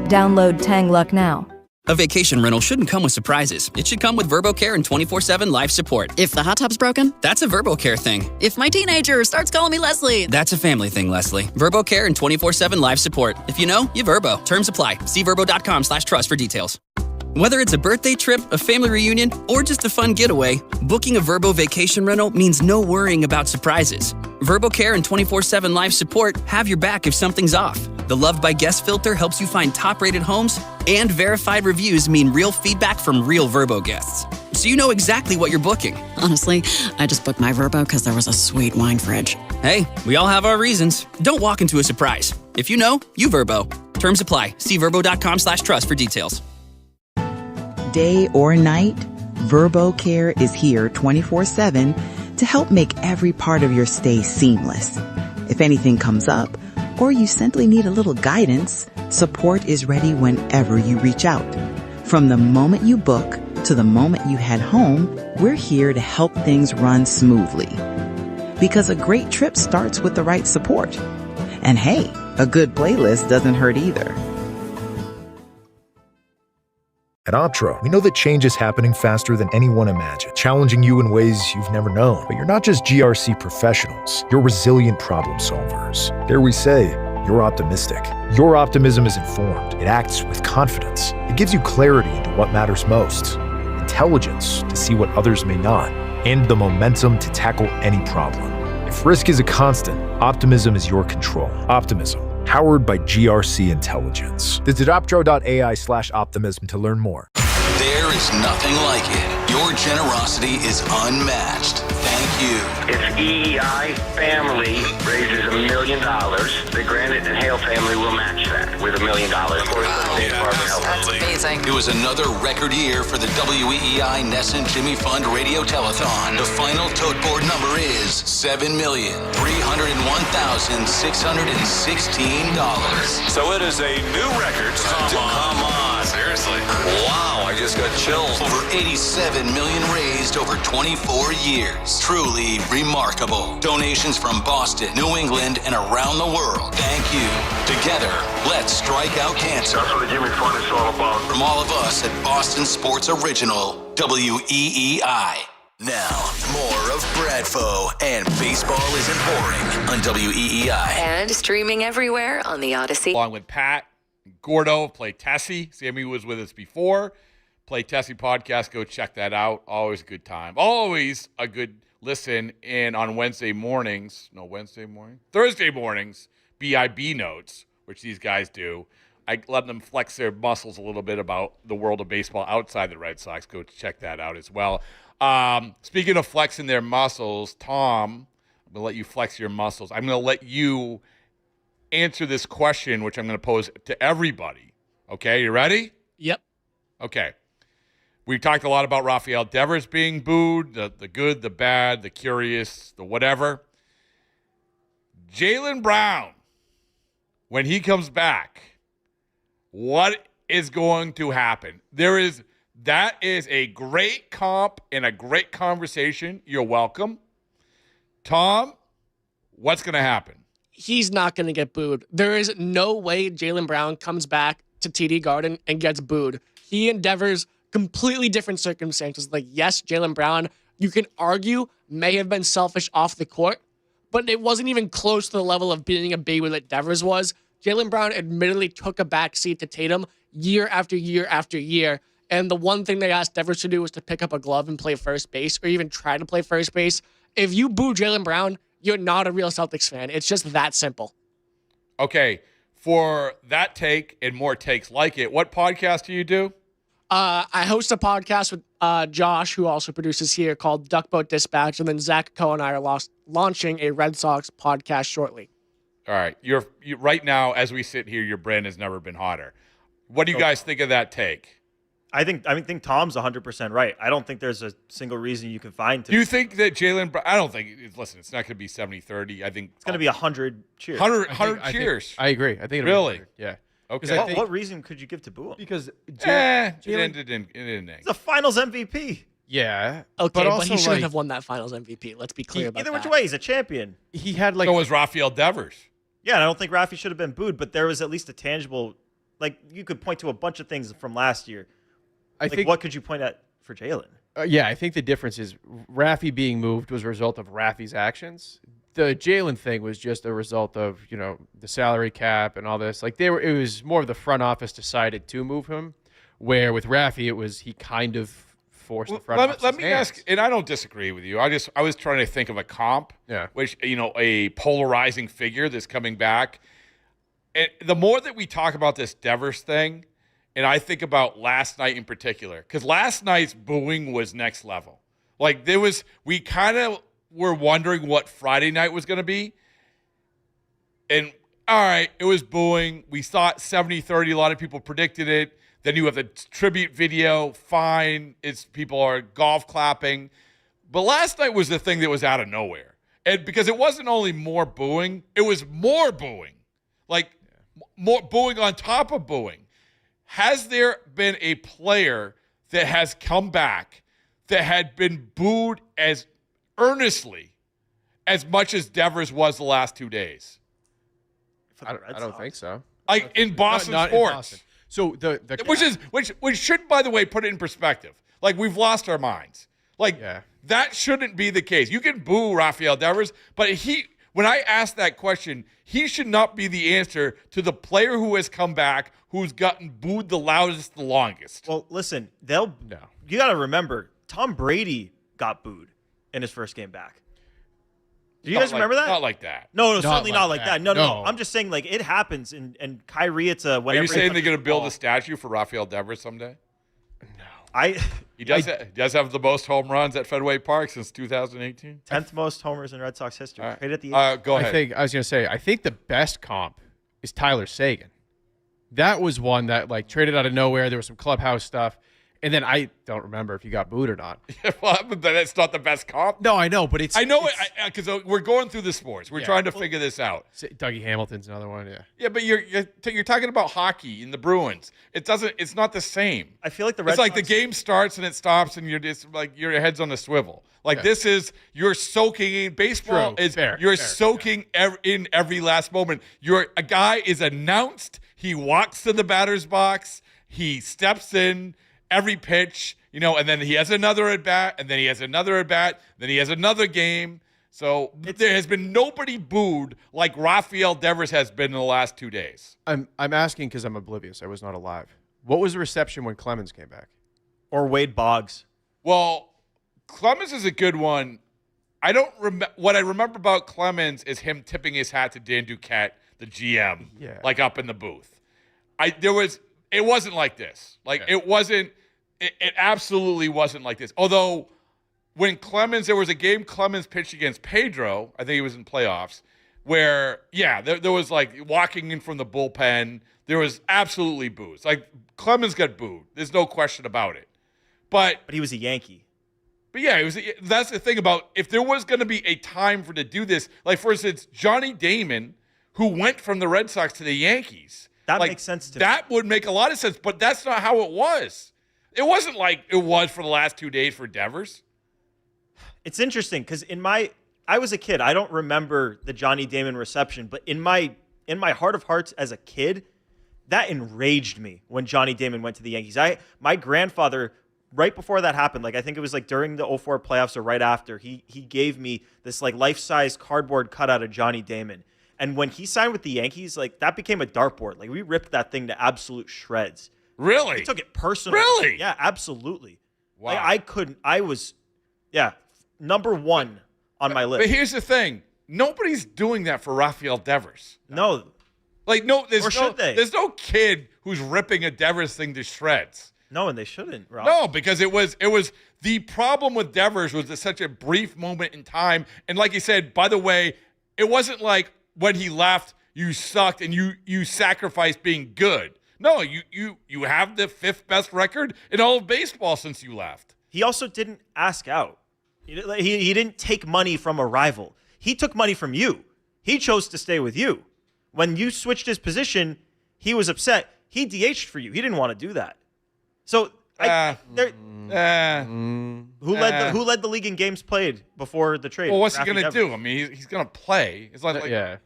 Download Tang Luck now. A vacation rental shouldn't come with surprises. It should come with VerboCare and 24/7 life support. If the hot tub's broken, that's a VerboCare thing. If my teenager starts calling me Leslie, that's a family thing, Leslie. VerboCare and 24/7 life support. If you know, you Verbo. Terms apply. See verbo.com/trust for details. Whether it's a birthday trip, a family reunion, or just a fun getaway, booking a Verbo vacation rental means no worrying about surprises. VerboCare and 24/7 life support have your back if something's off. The Loved by Guest filter helps you find top-rated homes, and verified reviews mean real feedback from real Verbo guests. So you know exactly what you're booking. Honestly, I just booked my Verbo because there was a sweet wine fridge. Hey, we all have our reasons. Don't walk into a surprise. If you know, you Verbo. Terms apply. See verbo.com/trust for details. Day or night, VerboCare is here 24/7 to help make every part of your stay seamless. If anything comes up, or you simply need a little guidance, support is ready whenever you reach out. From the moment you book to the moment you head home, we're here to help things run smoothly. Because a great trip starts with the right support. And hey, a good playlist doesn't hurt either. At Optro, we know that change is happening faster than anyone imagined, challenging you in ways you've never known. But you're not just GRC professionals, you're resilient problem solvers. Dare we say, you're optimistic. Your optimism is informed. It acts with confidence. It gives you clarity into what matters most, intelligence to see what others may not, and the momentum to tackle any problem. If risk is a constant, optimism is your control. Optimism, powered by GRC Intelligence. Visit optro.ai/optimism to learn more. There is nothing like it. Your generosity is unmatched. Thank you. If EEI family raises $1 million, the Granite and Hale family will match that with $1 million. Of course, the State Department helps. That's amazing. It was another record year for the WEEI Ness and Jimmy Fund Radio Telethon. The final tote board number is $7,301,616. So it is a new record. Come on. Seriously. Wow, I just got chills. Over $87 million raised over 24 years. Truly remarkable. Donations from Boston, New England, and around the world. Thank you. Together, let's strike out cancer. That's what the Jimmy Fund is all about. From all of us at Boston Sports Original, WEEI. Now, more of Bradfo and Baseball Isn't Boring on WEEI. And streaming everywhere on the Odyssey. Along with Pat, Gordo, Play Tessie. Sammy was with us before. Play Tessie podcast. Go check that out. Always a good time. Always a good listen in on Thursday mornings, BIB notes, which these guys do. I let them flex their muscles a little bit about the world of baseball outside the Red Sox. Go check that out as well. Speaking of flexing their muscles, Tom, I'm going to let you flex your muscles. I'm going to let you answer this question, which I'm going to pose to everybody. Okay, you ready? Yep. Okay. We talked a lot about Rafael Devers being booed, the good, the bad, the curious, the whatever. Jaylen Brown, when he comes back, what is going to happen? That is a great comp and a great conversation. You're welcome. Tom, what's going to happen? He's not going to get booed. There is no way Jaylen Brown comes back to TD Garden and gets booed. He and Devers, completely different circumstances. Like, yes, Jaylen Brown, you can argue, may have been selfish off the court, but it wasn't even close to the level of being a baby that Devers was. Jaylen Brown admittedly took a back seat to Tatum year after year after year. And the one thing they asked Devers to do was to pick up a glove and play first base, or even try to play first base. If you boo Jaylen Brown, you're not a real Celtics fan. It's just that simple. Okay, for that take and more takes like it, what podcast do you do? I host a podcast with Josh, who also produces here, called Duckboat Dispatch, and then Zach Coe and I are launching a Red Sox podcast shortly. All right, you right now, as we sit here, your brand has never been hotter. What do you guys think of that take? I think Tom's 100% right. I don't think there's a single reason you can find to. Do you think that Jaylen Brown, I don't think, listen, it's not going to be 70-30. I think it's going to be 100 cheers. 100 cheers. I agree. I think it'll really? Be yeah. Okay. What reason could you give to boo him? Because it didn't. He's a Finals MVP. Yeah. Okay, but he shouldn't have won that Finals MVP. Let's be clear about that. Either which way, he's a champion. He had So was Rafael Devers. Yeah, and I don't think Rafi should have been booed, but there was at least a tangible, like, you could point to a bunch of things from last year. I think, what could you point at for Jaylen? Yeah, I think the difference is Rafi being moved was a result of Rafi's actions. The Jaylen thing was just a result of, the salary cap and all this. Like, it was more of the front office decided to move him, where with Rafi, it was he kind of forced the front office. Let me ask, and I don't disagree with you. I was trying to think of a comp, which, a polarizing figure that's coming back. And the more that we talk about this Devers thing, and I think about last night in particular, because last night's booing was next level. Like, we kind of were wondering what Friday night was going to be. And, all right, it was booing. We thought 70-30. A lot of people predicted it. Then you have the tribute video. Fine. People are golf clapping. But last night was the thing that was out of nowhere. And because it wasn't only more booing, it was more booing. Like, more booing on top of booing. Has there been a player that has come back that had been booed as earnestly as much as Devers was the last 2 days? I don't think so. Like in Boston Not sports. in Boston. So which should, by the way, put it in perspective. Like, we've lost our minds. Like, that shouldn't be the case. You can boo Rafael Devers, but when I asked that question, he should not be the answer to the player who has come back, who's gotten booed the loudest, the longest. Well, listen, you got to remember, Tom Brady got booed in his first game back. Do you guys remember that? Not like that. No, certainly not like that. No. I'm just saying, like, it happens. And Kyrie, it's a whatever. Are you saying they're going to build a statue for Rafael Devers someday? He does have the most home runs at Fenway Park since 2018. 10th most homers in Red Sox history. Right. Right at the go ahead. I was going to say, I think the best comp is Tyler Sagan. That was one that, like, traded out of nowhere. There was some clubhouse stuff. And then I don't remember if he got booed or not. Well, but that's not the best comp. No, I know, but it's... I know it, because we're going through the sports. We're trying to figure this out. Dougie Hamilton's another one, yeah. Yeah, but you're talking about hockey in the Bruins. It's not the same. I feel like the Red It's like Sox, the game starts and it stops and you're just like your head's on a swivel. Like this is you're soaking in baseball. You're soaking in every last moment. A guy is announced. He walks to the batter's box. He steps in every pitch, and then he has another at bat, and then he has another at bat, then he has another game. So there has been nobody booed like Rafael Devers has been in the last 2 days. I'm asking because I'm oblivious. I was not alive. What was the reception when Clemens came back? Or Wade Boggs? Well, Clemens is a good one. I don't remember. What I remember about Clemens is him tipping his hat to Dan Duquette, the GM, like up in the booth. It wasn't like this. It wasn't. It absolutely wasn't like this. Although, when there was a game Clemens pitched against Pedro, I think he was in playoffs, where, there was like walking in from the bullpen. There was absolutely boos. Like, Clemens got booed. There's no question about it. But he was a Yankee. But that's the thing about, if there was going to be a time to do this, like, for instance, Johnny Damon, who went from the Red Sox to the Yankees. That makes sense to me. That would make a lot of sense, but that's not how it was. It wasn't like it was for the last 2 days for Devers. It's interesting because I was a kid. I don't remember the Johnny Damon reception, but in my heart of hearts as a kid, that enraged me when Johnny Damon went to the Yankees. My grandfather, right before that happened, like I think it was like during the 2004 playoffs or right after, he gave me this like life-size cardboard cutout of Johnny Damon. And when he signed with the Yankees, like that became a dartboard. Like we ripped that thing to absolute shreds. Really? He took it personally. Really? Yeah, absolutely. Wow. Like, I was number one on my list. But here's the thing. Nobody's doing that for Rafael Devers. No. Like, no, should they? There's no kid who's ripping a Devers thing to shreds. No, and they shouldn't, Rob. No, because it was the problem with Devers was it's such a brief moment in time. And like you said, by the way, it wasn't like when he left, you sucked and you sacrificed being good. No, you have the 5th best record in all of baseball since you left. He also didn't ask out. He didn't take money from a rival. He took money from you. He chose to stay with you. When you switched his position, he was upset. He DH'd for you. He didn't want to do that. So who led the league in games played before the trade? Well, what's he Rafi going to Devers. do? I mean, he's going to play. It's like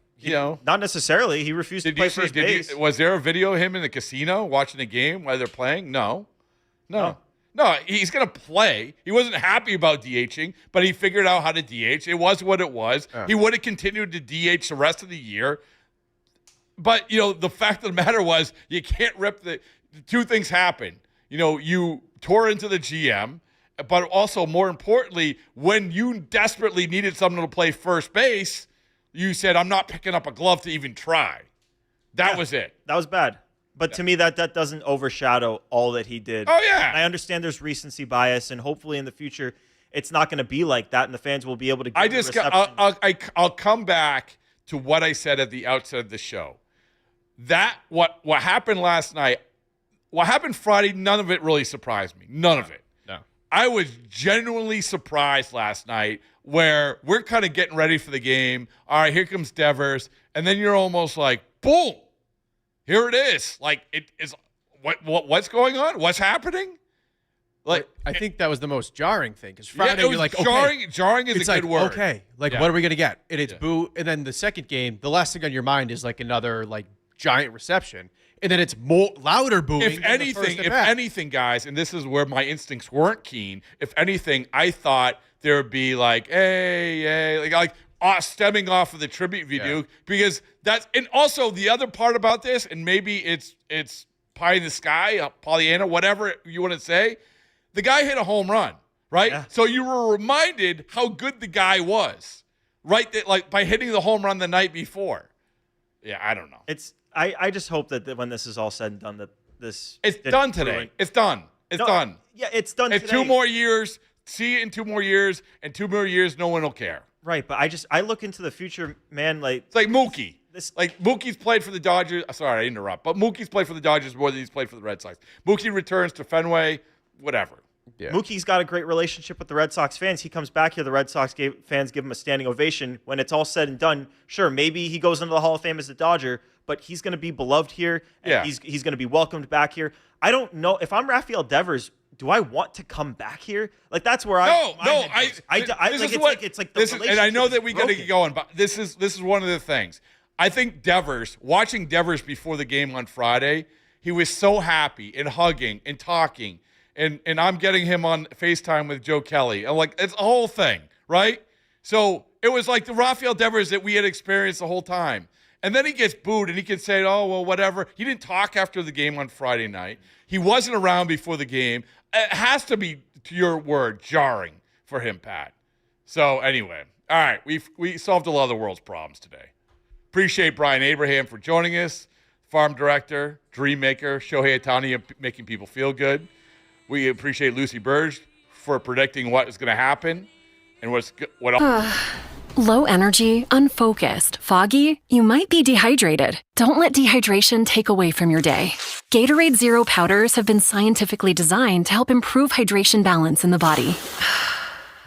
not necessarily. He refused to play first base. Was there a video of him in the casino watching the game while they're playing? No. He's going to play. He wasn't happy about DHing, but he figured out how to DH. It was what it was. He would have continued to DH the rest of the year. But, the fact of the matter was you can't rip the two things happen. You tore into the GM, but also more importantly, when you desperately needed someone to play first base, you said, I'm not picking up a glove to even try. That was it. That was bad. But to me, that doesn't overshadow all that he did. Oh, yeah. I understand there's recency bias, and hopefully in the future, it's not going to be like that, and the fans will be able to give reception. I'll come back to what I said at the outset of the show. What happened last night, what happened Friday, none of it really surprised me. None of it. No. I was genuinely surprised last night where we're kind of getting ready for the game. All right, here comes Devers. And then you're almost like, boom, here it is. Like, it is. What's going on? What's happening? Like, I think that was the most jarring thing because Friday you're like, jarring. Okay. Jarring is a good word. Okay, what are we gonna get? And it's boo. And then the second game, the last thing on your mind is like another like giant reception, and then it's more louder booing. If anything, guys, and this is where my instincts weren't keen. If anything, I thought there would be like, hey, like stemming off of the tribute video, because that's, and also the other part about this, and maybe it's pie in the sky, Pollyanna, whatever you want to say. The guy hit a home run, right? Yeah. So you were reminded how good the guy was, right? That, like, by hitting the home run the night before. Yeah, I don't know. I just hope that when this is all said and done, that it's done today. It's done. It's done. Yeah, it's done in today. 2 more years. See it in 2 more years. In 2 more years, no one will care. Right, but I look into the future, man. Like, it's like Mookie. Mookie's played for the Dodgers. Sorry, I interrupt. But Mookie's played for the Dodgers more than he's played for the Red Sox. Mookie returns to Fenway. Whatever. Yeah. Mookie's got a great relationship with the Red Sox fans. He comes back here. The Red Sox fans give him a standing ovation. When it's all said and done, sure, maybe he goes into the Hall of Fame as a Dodger, but he's going to be beloved here. And he's going to be welcomed back here. I don't know. If I'm Rafael Devers, do I want to come back here? Like, that's where it's like the and I know that we got to get going, but this is one of the things. I think watching Devers before the game on Friday, he was so happy and hugging and talking. And I'm getting him on FaceTime with Joe Kelly. And like, it's a whole thing, right? So it was like the Rafael Devers that we had experienced the whole time. And then he gets booed and he can say, oh, well, whatever. He didn't talk after the game on Friday night. He wasn't around before the game. It has to be, to your word, jarring for him, Pat. So anyway, all right, we solved a lot of the world's problems today. Appreciate Brian Abraham for joining us, farm director, dream maker, Shohei Ohtani, making people feel good. We appreciate Lucy Burge for predicting what is going to happen and what else. Low energy, unfocused, foggy? You might be dehydrated. Don't let dehydration take away from your day. Gatorade Zero powders have been scientifically designed to help improve hydration balance in the body.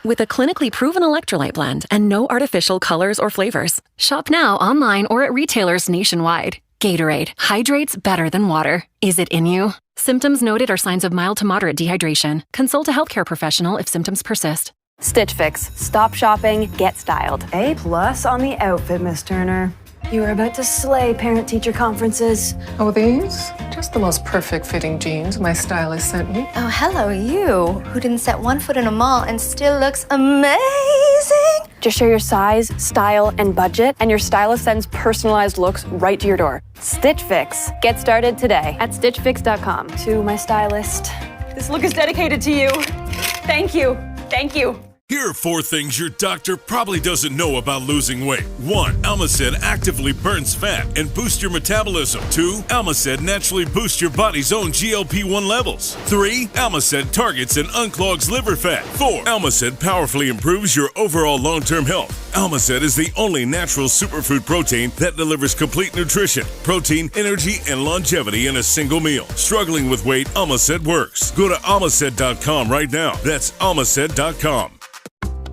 With a clinically proven electrolyte blend and no artificial colors or flavors. Shop now online or at retailers nationwide. Gatorade hydrates better than water. Is it in you? Symptoms noted are signs of mild to moderate dehydration. Consult a healthcare professional if symptoms persist. Stitch Fix. Stop shopping, get styled. A+ on the outfit, Miss Turner. You are about to slay parent-teacher conferences. Oh, these? Just the most perfect fitting jeans my stylist sent me. Oh, hello, you, who didn't set one foot in a mall and still looks amazing. Just share your size, style, and budget, and your stylist sends personalized looks right to your door. Stitch Fix. Get started today at StitchFix.com. To my stylist. This look is dedicated to you. Thank you. Thank you. Here are 4 things your doctor probably doesn't know about losing weight. 1. Almacid actively burns fat and boosts your metabolism. 2. Almacid naturally boosts your body's own GLP-1 levels. 3. Almacid targets and unclogs liver fat. 4. Almacid powerfully improves your overall long-term health. Almacid is the only natural superfood protein that delivers complete nutrition, protein, energy, and longevity in a single meal. Struggling with weight, Almacid works. Go to almacid.com right now. That's almacid.com.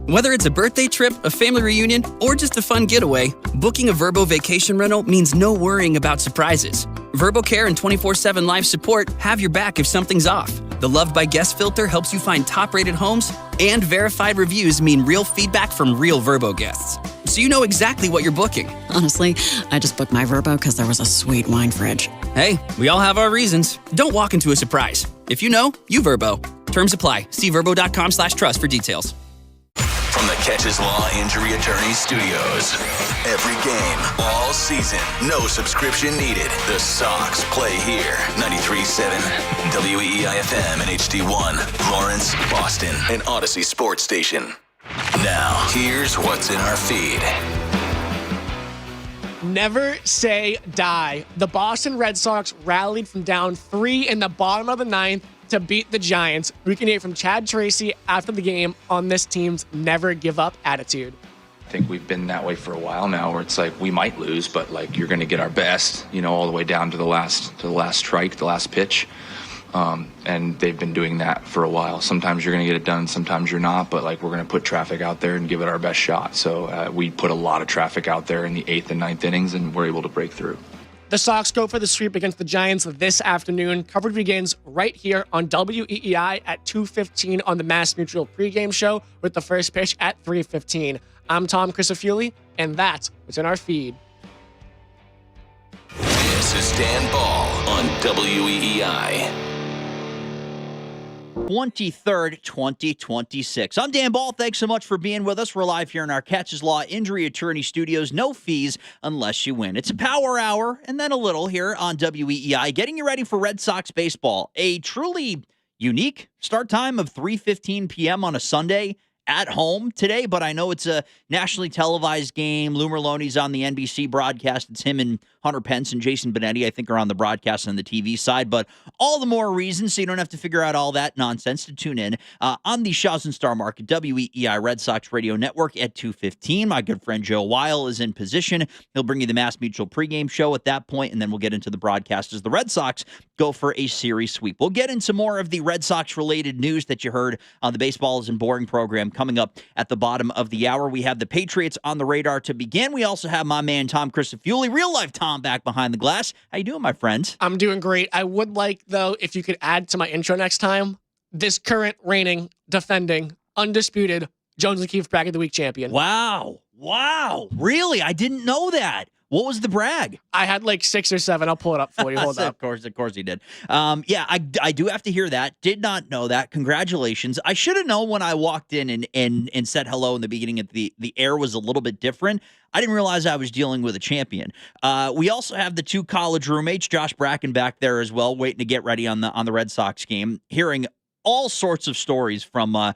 Whether it's a birthday trip, a family reunion, or just a fun getaway, booking a Vrbo vacation rental means no worrying about surprises. Vrbo Care and 24/7 live support have your back if something's off. The Loved by Guest filter helps you find top-rated homes, and verified reviews mean real feedback from real Vrbo guests. So you know exactly what you're booking. Honestly, I just booked my Vrbo because there was a sweet wine fridge. Hey, we all have our reasons. Don't walk into a surprise. If you know, you Vrbo. Terms apply. See Vrbo.com/trust for details. From the Catches Law Injury Attorney Studios. Every game, all season, no subscription needed. The Sox play here. 93.7 WEEI-FM and HD1, Lawrence, Boston, and Odyssey Sports Station. Now, here's what's in our feed. Never say die. The Boston Red Sox rallied from down 3 in the bottom of the 9th to beat the Giants. We can hear from Chad Tracy after the game on this team's never give up attitude. I think we've been that way for a while now, where it's like we might lose, but like you're going to get our best, all the way down to the last strike, the last pitch. And they've been doing that for a while. Sometimes you're going to get it done, sometimes you're not, but like we're going to put traffic out there and give it our best shot. So we put a lot of traffic out there in the 8th and 9th innings, and we're able to break through. The Sox go for the sweep against the Giants this afternoon. Coverage begins right here on WEEI at 2:15 on the Mass Mutual pregame show with the first pitch at 3:15. I'm Tom Crisafulli, and that's what's in our feed. This Dan Ball on WEEI. 23rd, 2026. I'm Dan Ball. Thanks so much for being with us. We're live here in our Catches Law Injury Attorney Studios. No fees unless you win. It's a power hour and then a little here on WEEI. Getting you ready for Red Sox baseball. A truly unique start time of 3:15 p.m. on a Sunday at home today, but I know it's a nationally televised game. Lou Merloni's on the NBC broadcast. It's him and Hunter Pence and Jason Benetti, I think, are on the broadcast on the TV side, but all the more reason so you don't have to figure out all that nonsense to tune in on the Shaw's and Star Market WEEI Red Sox Radio Network at 2:15. My good friend Joe Weil is in position. He'll bring you the Mass Mutual pregame show at that point, and then we'll get into the broadcast as the Red Sox go for a series sweep. We'll get into more of the Red Sox-related news that you heard on the Baseball Isn't Boring program coming up at the bottom of the hour. We have the Patriots on the radar to begin. We also have my man Tom Christofiuli, real-life Tom, back behind the glass. How you doing, my friend? I'm doing great. I would like, though, if you could add to my intro next time, this current reigning, defending, undisputed Jones and Keefe Brag of the Week champion. Wow. Really? I didn't know that. What was the brag? I had like 6 or 7. I'll pull it up for you. Hold up. Of course he did. Yeah, I do have to hear that. Did not know that. Congratulations. I should have known when I walked in and said hello in the beginning. The air was a little bit different. I didn't realize I was dealing with a champion. We also have the 2 college roommates, Josh Bracken back there as well, waiting to get ready on the Red Sox game, hearing all sorts of stories from an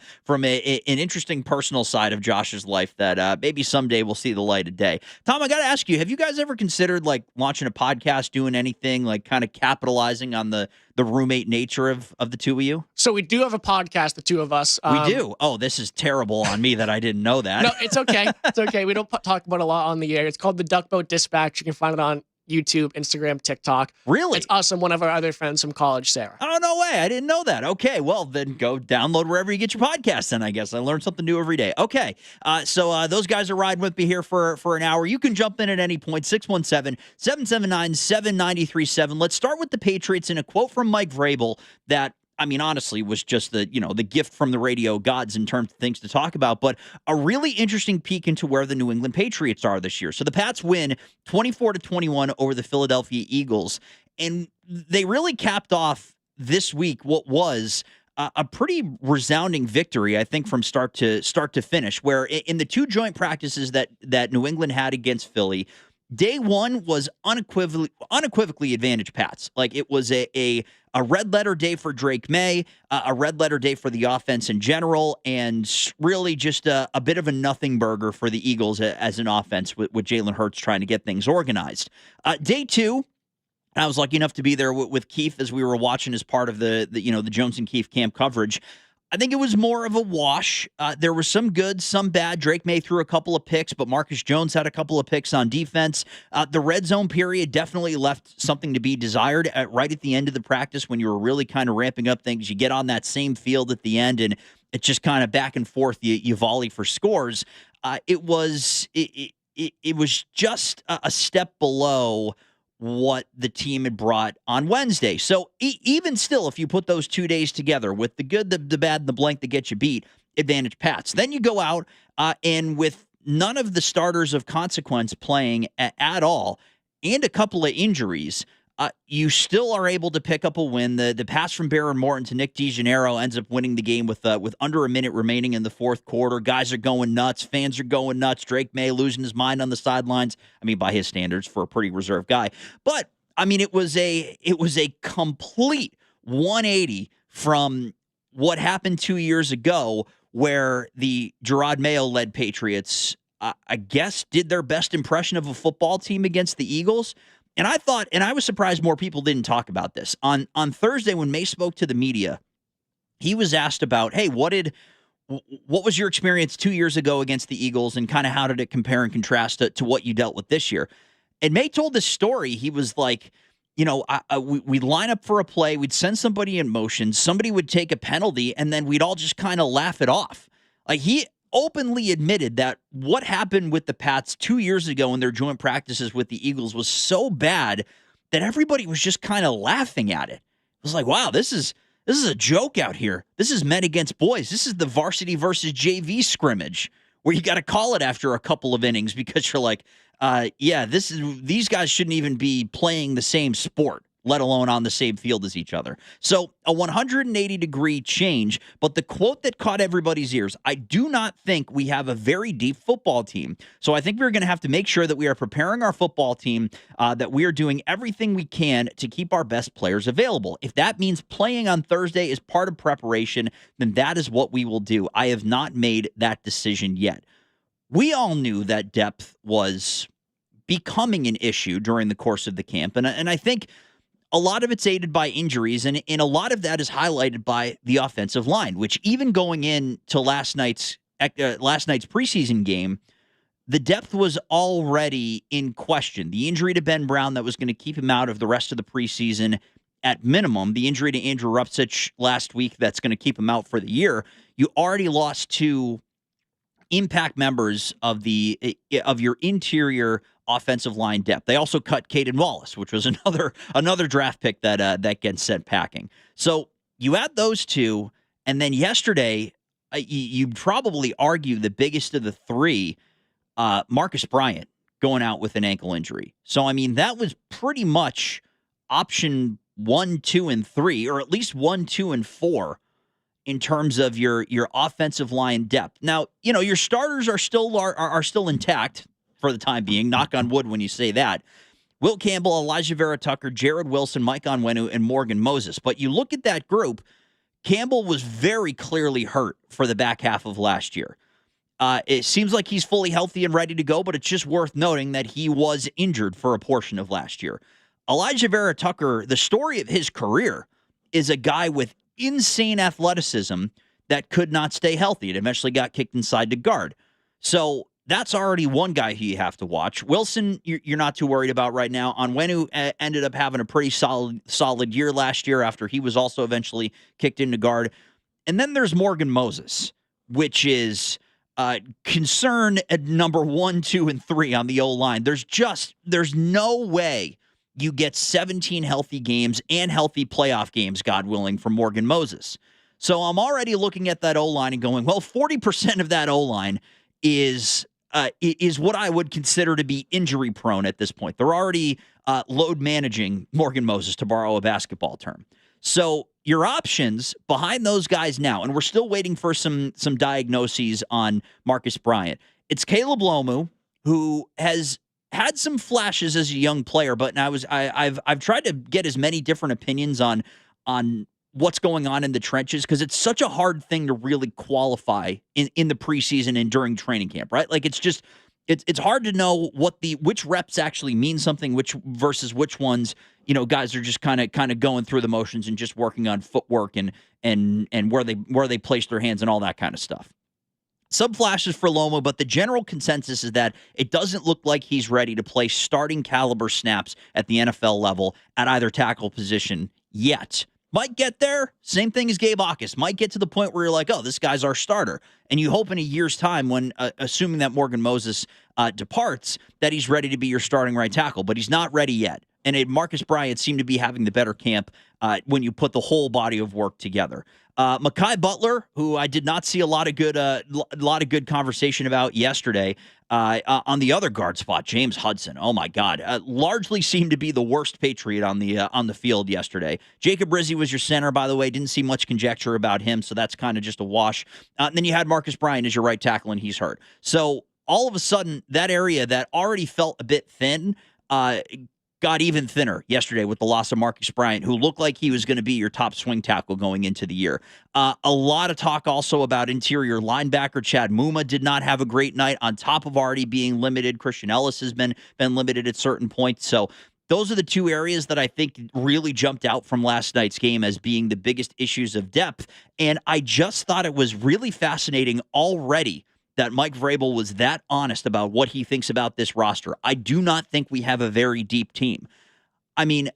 interesting personal side of Josh's life that maybe someday we'll see the light of day. Tom, I got to ask you, have you guys ever considered like launching a podcast, doing anything like kind of capitalizing on the roommate nature of the two of you? So we do have a podcast, the two of us. We do? Oh, this is terrible on me that I didn't know that. No, it's okay. It's okay. We don't talk about it a lot on the air. It's called the Duckboat Dispatch. You can find it on YouTube, Instagram, TikTok. Really? It's us and one of our other friends from college, Sarah. Oh, no way. I didn't know that. Okay, well, then go download wherever you get your podcasts then, I guess. I learn something new every day. Okay, so those guys are riding with me here for an hour. You can jump in at any point, 617-779-7937. Let's start with the Patriots and a quote from Mike Vrabel that, I mean, honestly, was just the gift from the radio gods in terms of things to talk about, but a really interesting peek into where the New England Patriots are this year. So the Pats win 24-21 over the Philadelphia Eagles, and they really capped off this week what was a pretty resounding victory, I think, from start to finish, where in the 2 joint practices that New England had against Philly, day one was unequivocally advantage Pats. Like, it was a red letter day for Drake May, a red letter day for the offense in general, and really just a bit of a nothing burger for the Eagles as an offense with Jalen Hurts trying to get things organized. Day two, I was lucky enough to be there with Keefe as we were watching as part of the Jones and Keefe camp coverage. I think it was more of a wash. There was some good, some bad. Drake May threw a couple of picks, but Marcus Jones had a couple of picks on defense. The red zone period definitely left something to be desired right at the end of the practice when you were really kind of ramping up things. You get on that same field at the end, and it's just kind of back and forth. You volley for scores. It was just a step below what the team had brought on Wednesday. So even still, if you put those 2 days together with the good, the bad, and the blank that get you beat, advantage Pats. Then you go out and with none of the starters of consequence playing at all and a couple of injuries, you still are able to pick up a win. The pass from Baron Morton to Nick DeGennaro ends up winning the game with under a minute remaining in the fourth quarter. Guys are going nuts. Fans are going nuts. Drake May losing his mind on the sidelines. I mean, by his standards, for a pretty reserved guy. But I mean, it was a complete 180 from what happened 2 years ago, where the Gerard Mayo-led Patriots, I guess, did their best impression of a football team against the Eagles. And I thought, and I was surprised more people didn't talk about this. On Thursday, when May spoke to the media, he was asked about, hey, what was your experience 2 years ago against the Eagles, and kind of how did it compare and contrast to what you dealt with this year? And May told this story. He was like, we'd line up for a play, we'd send somebody in motion, somebody would take a penalty, and then we'd all just kind of laugh it off. Like, he openly admitted that what happened with the Pats 2 years ago in their joint practices with the Eagles was so bad that everybody was just kind of laughing at it. It was like, wow, this is a joke out here. This is men against boys. This is the varsity versus JV scrimmage where you got to call it after a couple of innings because you're like, these guys shouldn't even be playing the same sport, let alone on the same field as each other. So a 180-degree change, but the quote that caught everybody's ears, I do not think we have a very deep football team. So I think we're going to have to make sure that we are preparing our football team, that we are doing everything we can to keep our best players available. If that means playing on Thursday is part of preparation, then that is what we will do. I have not made that decision yet. We all knew that depth was becoming an issue during the course of the camp, and I think a lot of it's aided by injuries, and a lot of that is highlighted by the offensive line, which even going into last night's preseason game, the depth was already in question. The injury to Ben Brown that was going to keep him out of the rest of the preseason at minimum, the injury to Andrew Rupcich last week that's going to keep him out for the year. You already lost two impact members of your interior offensive line depth. They also cut Caden Wallace, which was another draft pick that gets sent packing. So you add those two, and then yesterday, you'd probably argue the biggest of the three, Marcus Bryant, going out with an ankle injury. So, I mean, that was pretty much option 1, 2, and 3, or at least 1, 2, and 4 in terms of your offensive line depth. Now, your starters are still intact for the time being. Knock on wood when you say that. Will Campbell, Elijah Vera Tucker, Jared Wilson, Mike Onwenu, and Morgan Moses. But you look at that group, Campbell was very clearly hurt for the back half of last year. It seems like he's fully healthy and ready to go, but it's just worth noting that he was injured for a portion of last year. Elijah Vera Tucker, the story of his career is a guy with insane athleticism that could not stay healthy. It eventually got kicked inside to guard. So that's already one guy who you have to watch. Wilson, you're not too worried about right now. Onwenu ended up having a pretty solid year last year after he was also eventually kicked into guard. And then there's Morgan Moses, which is concern at number 1, 2, and 3 on the O-line. There's no way you get 17 healthy games and healthy playoff games, God willing, from Morgan Moses. So I'm already looking at that O-line and going, well, 40% of that O-line is what I would consider to be injury prone at this point. They're already load managing Morgan Moses, to borrow a basketball term. So your options behind those guys now, and we're still waiting for some diagnoses on Marcus Bryant. It's Caleb Lomu, who has had some flashes as a young player, but I've tried to get as many different opinions on what's going on in the trenches, because it's such a hard thing to really qualify in the preseason and during training camp, right? Like it's hard to know which reps actually mean something, versus which ones, guys are just kind of going through the motions and just working on footwork and where they place their hands and all that kind of stuff. Some flashes for Lomo, but the general consensus is that it doesn't look like he's ready to play starting caliber snaps at the NFL level at either tackle position yet. Might get there. Same thing as Gabe Akis. Might get to the point where you're like, oh, this guy's our starter. And you hope in a year's time, when assuming that Morgan Moses departs, that he's ready to be your starting right tackle. But he's not ready yet. And Marcus Bryant seemed to be having the better camp when you put the whole body of work together. Mekhi Butler, who I did not see a lot of good conversation about yesterday, on the other guard spot, James Hudson. Oh my God, largely seemed to be the worst Patriot on the field yesterday. Jacob Rizzi was your center, by the way. Didn't see much conjecture about him, so that's kind of just a wash. And then you had Marcus Bryant as your right tackle, and he's hurt. So all of a sudden, that area that already felt a bit thin got even thinner yesterday with the loss of Marcus Bryant, who looked like he was going to be your top swing tackle going into the year. A lot of talk also about interior linebacker. Chad Muma did not have a great night, on top of already being limited. Christian Ellis has been limited at certain points. So those are the two areas that I think really jumped out from last night's game as being the biggest issues of depth. And I just thought it was really fascinating already that Mike Vrabel was that honest about what he thinks about this roster. I do not think we have a very deep team. I mean,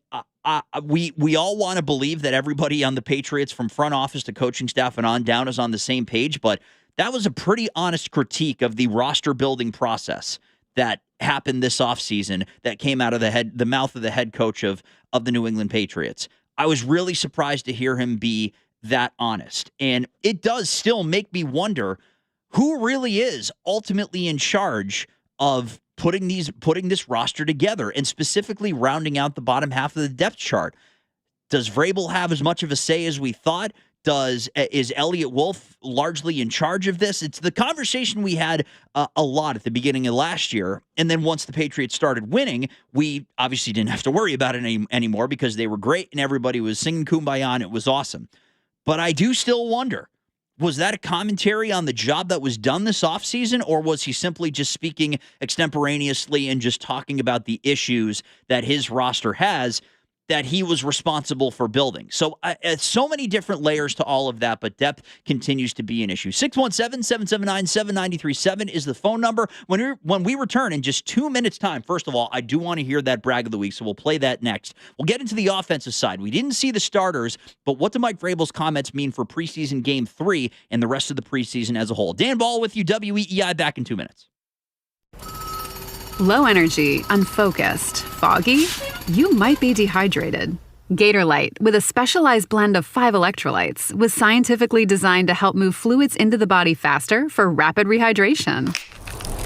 we all want to believe that everybody on the Patriots, from front office to coaching staff and on down, is on the same page, but that was a pretty honest critique of the roster building process that happened this offseason that came out of the mouth of the head coach of the New England Patriots. I was really surprised to hear him be that honest. And it does still make me wonder who really is ultimately in charge of putting this roster together and specifically rounding out the bottom half of the depth chart. Does Vrabel have as much of a say as we thought? Is Elliott Wolf largely in charge of this? It's the conversation we had a lot at the beginning of last year. And then once the Patriots started winning, we obviously didn't have to worry about it anymore because they were great and everybody was singing Kumbaya and it was awesome. But I do still wonder, was that a commentary on the job that was done this offseason, or was he simply just speaking extemporaneously and just talking about the issues that his roster has that he was responsible for building? So so many different layers to all of that, but depth continues to be an issue. 617-779-7937 is the phone number. When we return in just 2 minutes' time, first of all, I do want to hear that brag of the week, so we'll play that next. We'll get into the offensive side. We didn't see the starters, but what do Mike Vrabel's comments mean for preseason game 3 and the rest of the preseason as a whole? Dan Ball with you, WEEI, back in 2 minutes. Low energy, unfocused, foggy? You might be dehydrated. Gator Light, with a specialized blend of 5 electrolytes, was scientifically designed to help move fluids into the body faster for rapid rehydration.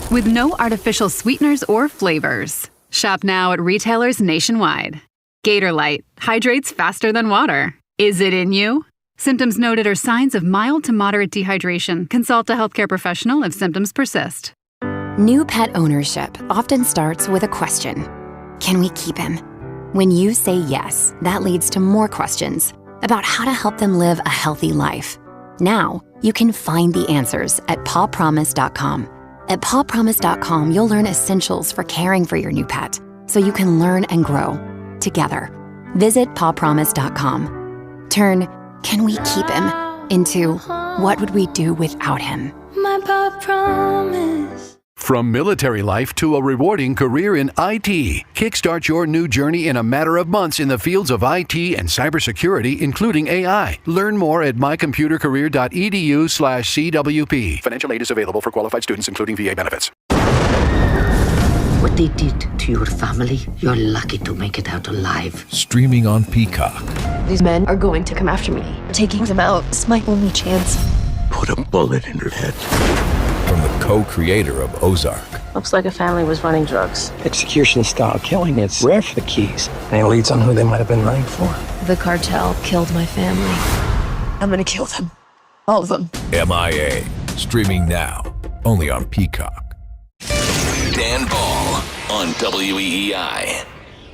With no artificial sweeteners or flavors. Shop now at retailers nationwide. Gator Light hydrates faster than water. Is it in you? Symptoms noted are signs of mild to moderate dehydration. Consult a healthcare professional if symptoms persist. New pet ownership often starts with a question. Can we keep him? When you say yes, that leads to more questions about how to help them live a healthy life. Now, you can find the answers at pawpromise.com. At pawpromise.com, you'll learn essentials for caring for your new pet, so you can learn and grow together. Visit pawpromise.com. Turn, can we keep him, into what would we do without him? My paw promise. From military life to a rewarding career in IT, kickstart your new journey in a matter of months in the fields of IT and cybersecurity, including AI. Learn more at mycomputercareer.edu/CWP. Financial aid is available for qualified students, including VA benefits. What they did to your family, you're lucky to make it out alive. Streaming on Peacock. These men are going to come after me. Taking them out is my only chance. Put a bullet in her head. From the co-creator of Ozark. Looks like a family was running drugs. Execution-style killing, it's rare for the Keys. Any leads on who they might have been running for? The cartel killed my family. I'm gonna kill them. All of them. MIA. Streaming now. Only on Peacock. Dan Ball on WEEI.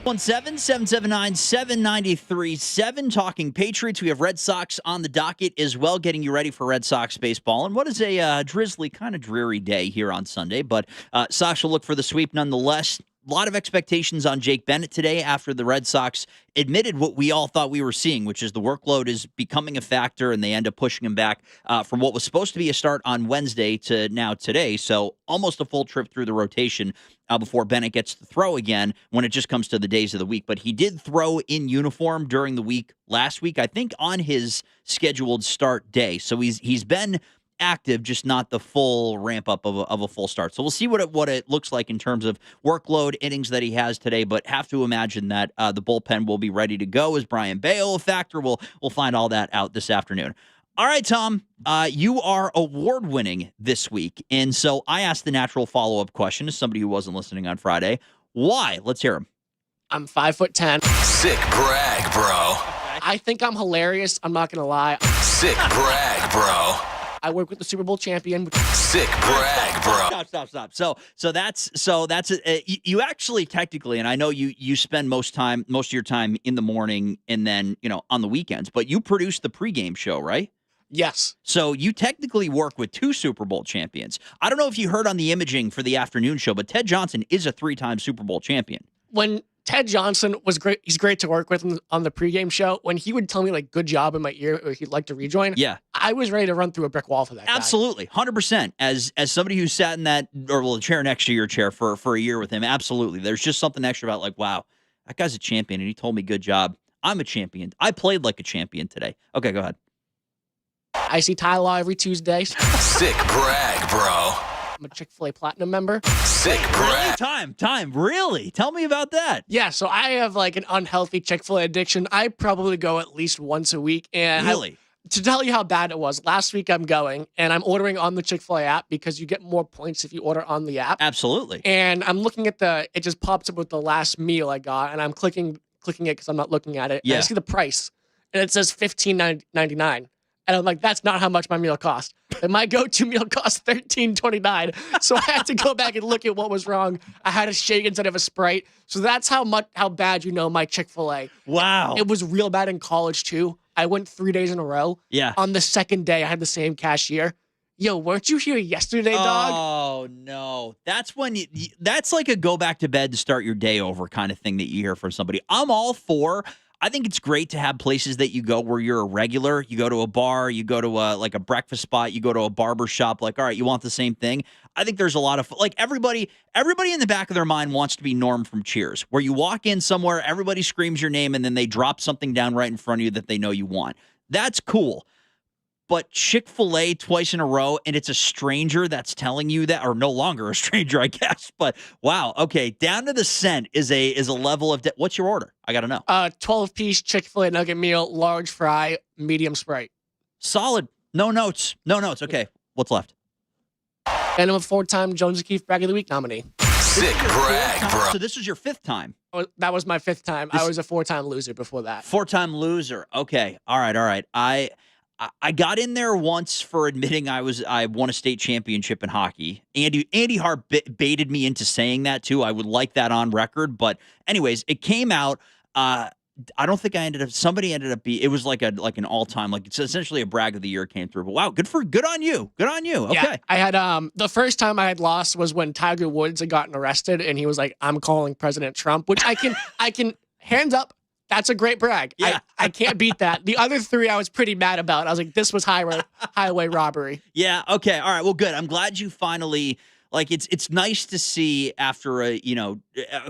1-7-779-7937, talking Patriots. We have Red Sox on the docket as well, getting you ready for Red Sox baseball. And what is a drizzly, kind of dreary day here on Sunday, but Sox will look for the sweep nonetheless. A lot of expectations on Jake Bennett today after the Red Sox admitted what we all thought we were seeing, which is the workload is becoming a factor, and they end up pushing him back from what was supposed to be a start on Wednesday to now today. So almost a full trip through the rotation before Bennett gets to throw again when it just comes to the days of the week. But he did throw in uniform during the week last week, I think on his scheduled start day. So he's been active, just not the full ramp up of a full start. So we'll see what it looks like in terms of workload, innings that he has today, but have to imagine that the bullpen will be ready to go. Is Brian Bayo a factor? We'll find all that out this afternoon. All right, Tom, you are award-winning this week, and so I asked the natural follow-up question as somebody who wasn't listening on Friday. Why? Let's hear him. I'm 5'10". Sick brag, bro. I think I'm hilarious. I'm not gonna lie. Sick brag, bro. I work with the Super Bowl champion. Sick brag, bro. Stop. So that's you actually technically, and I know you spend most of your time in the morning and then on the weekends, but you produce the pregame show, right? Yes. So you technically work with 2 Super Bowl champions. I don't know if you heard on the imaging for the afternoon show, but Ted Johnson is a 3-time Super Bowl champion. When Ted Johnson was great, he's great to work with on the pregame show. When he would tell me good job in my ear, or he'd like to rejoin. Yeah. I was ready to run through a brick wall for that guy. Absolutely. 100%. As somebody who sat in that, the chair next to your chair for a year with him, absolutely. There's just something extra about wow, that guy's a champion and he told me good job. I'm a champion. I played like a champion today. Okay, go ahead. I see Ty Law every Tuesday. Sick brag, bro. I'm a Chick-fil-A Platinum member. Sick brag. Time. Really? Tell me about that. Yeah, so I have an unhealthy Chick-fil-A addiction. I probably go at least once a week. And really? to tell you how bad it was, last week I'm going and I'm ordering on the Chick-fil-A app because you get more points if you order on the app. Absolutely. And I'm looking at it just pops up with the last meal I got, and I'm clicking it because I'm not looking at it. Yeah. And I see the price, and it says $15.99. And I'm like, that's not how much my meal cost. And my go-to meal cost $13.29. So I had to go back and look at what was wrong. I had a shake instead of a Sprite. So that's how bad my Chick-fil-A. Wow. It was real bad in college too. I went 3 days in a row. Yeah. On the second day, I had the same cashier. Yo, weren't you here yesterday, dog? Oh, no. That's when that's like a go back to bed to start your day over kind of thing that you hear from somebody. I'm all for. I think it's great to have places that you go where you're a regular. You go to a bar, you go to a breakfast spot, you go to a barber shop. Like, all right, you want the same thing? I think there's a lot of everybody in the back of their mind wants to be Norm from Cheers, where you walk in somewhere, everybody screams your name, and then they drop something down right in front of you that they know you want. That's cool. But Chick-fil-A twice in a row, and it's a stranger that's telling you that, or no longer a stranger, I guess. But wow, okay, down to the cent is a level of what's your order? I got to know. 12-piece Chick-fil-A nugget meal, large fry, medium Sprite. Solid. No notes. Okay, what's left? And I'm a 4-time Jones O'Keefe Brag of the Week nominee. Sick brag, bro. So this was your 5th time. That was my 5th time. I was a 4-time loser before that. 4-time loser. Okay. All right. I got in there once for admitting I won a state championship in hockey. Andy Hart baited me into saying that too. I would like that on record. But anyways, it came out. I don't think somebody ended up it was like an all-time, like it's essentially a brag of the year came through. But wow, good on you. Okay. Yeah, I had the first time I had lost was when Tiger Woods had gotten arrested and he was like, I'm calling President Trump, which I can hands up. That's a great brag. Yeah. I can't beat that. The other 3 I was pretty mad about. I was like, this was highway robbery. Yeah. Okay. All right. Well, good. I'm glad you finally it's nice to see after a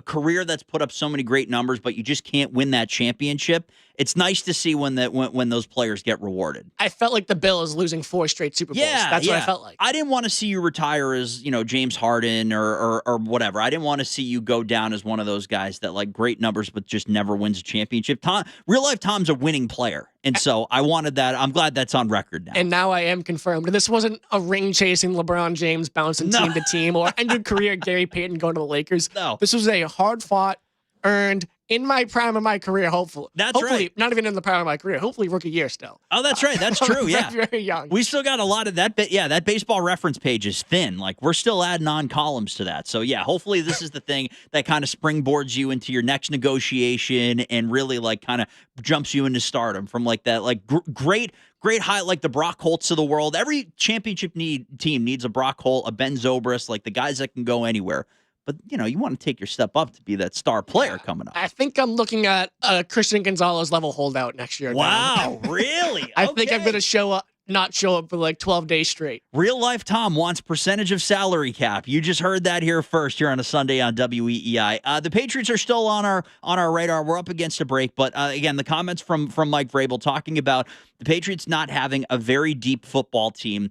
career that's put up so many great numbers, but you just can't win that championship. It's nice to see when those players get rewarded. I felt like the Bill is losing 4 straight Super Bowls. That's what I felt like. I didn't want to see you retire as, James Harden or whatever. I didn't want to see you go down as one of those guys that like great numbers but just never wins a championship. Real life Tom's a winning player. And so I wanted that. I'm glad that's on record now. And now I am confirmed. And this wasn't a ring-chasing LeBron James bouncing team to team or end of career Gary Payton going to the Lakers. No. This was a hard-fought, earned, in my prime of my career, hopefully. Hopefully, right. Not even in the prime of my career. Hopefully, rookie year still. Oh, that's right. That's true. Yeah. Very young. We still got a lot of that. That baseball reference page is thin. Like, we're still adding on columns to that. So, yeah, hopefully this is the thing that kind of springboards you into your next negotiation and really, like, kind of jumps you into stardom from, like, that, like, great high, like the Brock Holtz of the world. Every championship team needs a Brock Holt, a Ben Zobrist, like the guys that can go anywhere. But, you want to take your step up to be that star player coming up. I think I'm looking at a Christian Gonzalez level holdout next year. Wow, really? I think I'm going to not show up for like 12 days straight. Real life Tom wants percentage of salary cap. You just heard that here first here on a Sunday on WEEI. The Patriots are still on our radar. We're up against a break, but again, the comments from Mike Vrabel talking about the Patriots not having a very deep football team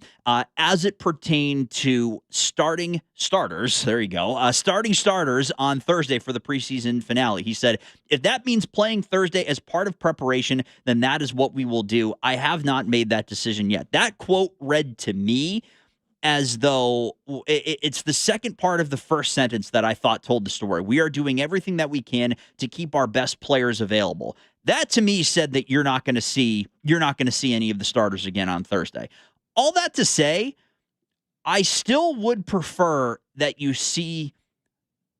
as it pertained to starting starters. There you go. Starting starters on Thursday for the preseason finale. He said, if that means playing Thursday as part of preparation, then that is what we will do. I have not made that decision yet. That quote read to me as though it's the second part of the first sentence that I thought told the story. We are doing everything that we can to keep our best players available. That to me said that you're not going to see any of the starters again on Thursday. All that to say, I still would prefer that you see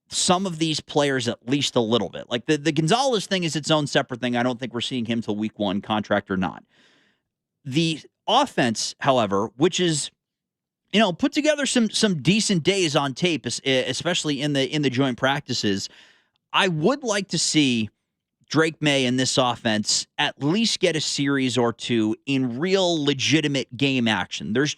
some of these players at least a little bit. Like the Gonzalez thing is its own separate thing. I don't think we're seeing him till week 1, contract or not. The offense, however, which is put together some decent days on tape, especially in the joint practices. I would like to see Drake May in this offense at least get a series or two in real legitimate game action. There's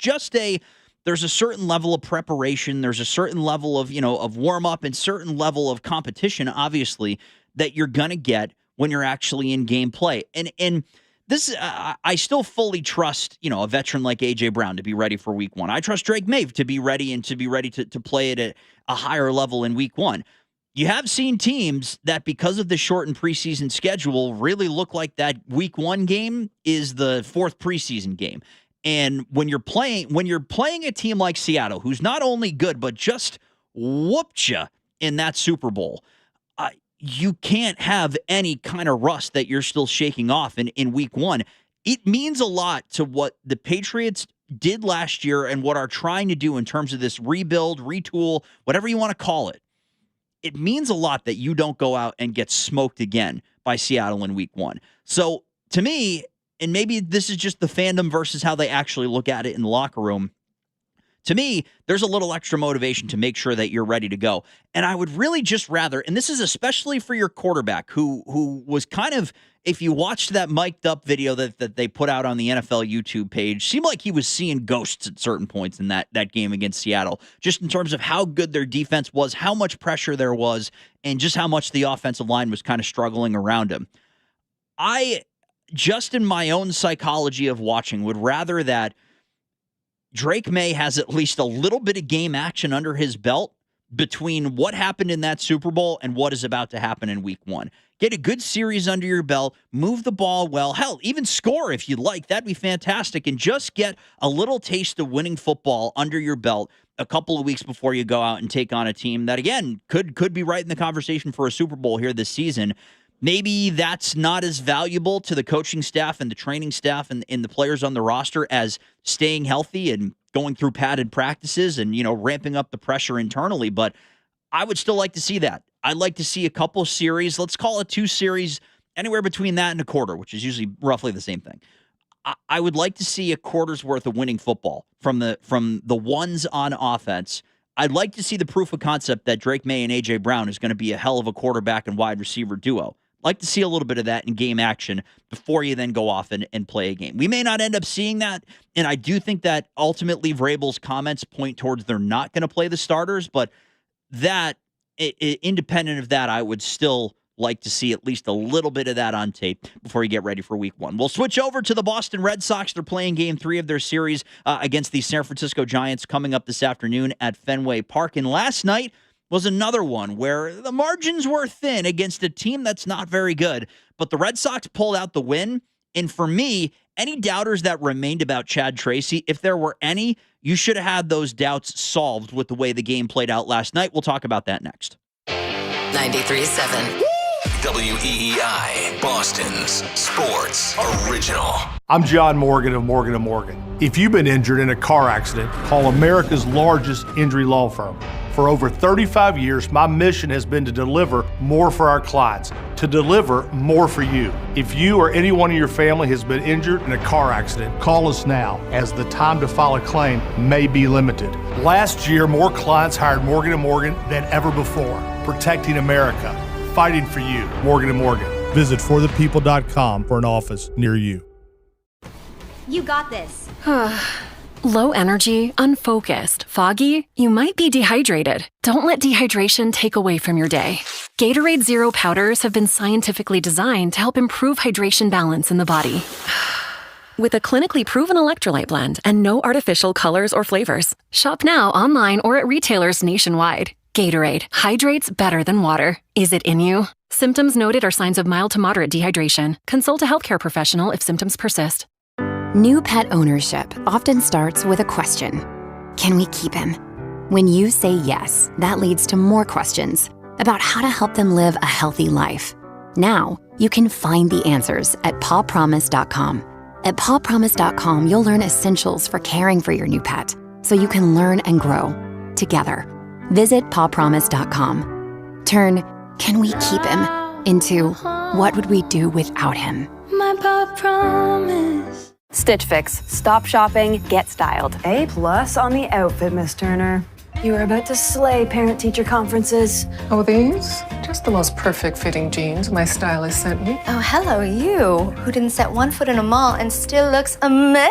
a certain level of preparation. There's a certain level of warm up and certain level of competition, obviously, that you're going to get when you're actually in game play. And this, I still fully trust, a veteran like A.J. Brown to be ready for week 1. I trust Drake May to be ready and to be ready to play it at a higher level in week 1. you have seen teams that, because of the shortened preseason schedule, really look like that week 1 game is the 4th preseason game. And when you're playing a team like Seattle, who's not only good, but just whooped you in that Super Bowl, you can't have any kind of rust that you're still shaking off in week 1. It means a lot to what the Patriots did last year and what are trying to do in terms of this rebuild, retool, whatever you want to call it. It means a lot that you don't go out and get smoked again by Seattle in week 1. So to me, and maybe this is just the fandom versus how they actually look at it in the locker room, to me, there's a little extra motivation to make sure that you're ready to go. And I would really just rather, and this is especially for your quarterback who was kind of, if you watched that mic'd up video that they put out on the NFL YouTube page, seemed like he was seeing ghosts at certain points in that game against Seattle, just in terms of how good their defense was, how much pressure there was, and just how much the offensive line was kind of struggling around him. I, just in my own psychology of watching, would rather that Drake May has at least a little bit of game action under his belt between what happened in that Super Bowl and what is about to happen in week 1. Get a good series under your belt, move the ball well, hell, even score if you'd like. That'd be fantastic. And just get a little taste of winning football under your belt a couple of weeks before you go out and take on a team that, again, could be right in the conversation for a Super Bowl here this season. Maybe that's not as valuable to the coaching staff and the training staff and the players on the roster as staying healthy and going through padded practices and, ramping up the pressure internally. But I would still like to see that. I'd like to see a couple series. Let's call it 2 series, anywhere between that and a quarter, which is usually roughly the same thing. I would like to see a quarter's worth of winning football from the ones on offense. I'd like to see the proof of concept that Drake May and A.J. Brown is going to be a hell of a quarterback and wide receiver duo. Like to see a little bit of that in game action before you then go off and play a game. We may not end up seeing that, and I do think that ultimately Vrabel's comments point towards they're not going to play the starters, but that, independent of that, I would still like to see at least a little bit of that on tape before you get ready for week 1. We'll switch over to the Boston Red Sox. They're playing game 3 of their series against the San Francisco Giants coming up this afternoon at Fenway Park. And last night was another one where the margins were thin against a team that's not very good, but the Red Sox pulled out the win. And for me, any doubters that remained about Chad Tracy, if there were any, you should have had those doubts solved with the way the game played out last night. We'll talk about that next. 93.7 WEEI, Boston's sports original. I'm John Morgan of Morgan & Morgan. If you've been injured in a car accident, call America's largest injury law firm. For over 35 years, my mission has been to deliver more for our clients, to deliver more for you. If you or anyone in your family has been injured in a car accident, call us now, as the time to file a claim may be limited. Last year, more clients hired Morgan & Morgan than ever before, protecting America, fighting for you. Morgan & Morgan. Visit forthepeople.com for an office near you. You got this. Low energy, unfocused, foggy? You might be dehydrated. Don't let dehydration take away from your day. Gatorade Zero powders have been scientifically designed to help improve hydration balance in the body. With a clinically proven electrolyte blend and no artificial colors or flavors. Shop now online or at retailers nationwide. Gatorade hydrates better than water. Is it in you? Symptoms noted are signs of mild to moderate dehydration. Consult a healthcare professional if symptoms persist. New pet ownership often starts with a question. Can we keep him? When you say yes, that leads to more questions about how to help them live a healthy life. Now, you can find the answers at pawpromise.com. At pawpromise.com, you'll learn essentials for caring for your new pet so you can learn and grow together. Visit pawpromise.com. Turn, can we keep him, into what would we do without him? My paw promise. Stitch Fix. Stop shopping, get styled. A+ on the outfit, Miss Turner. You are about to slay parent-teacher conferences. Oh, these? Just the most perfect fitting jeans my stylist sent me. Oh, hello, you, who didn't set 1 foot in a mall and still looks amazing.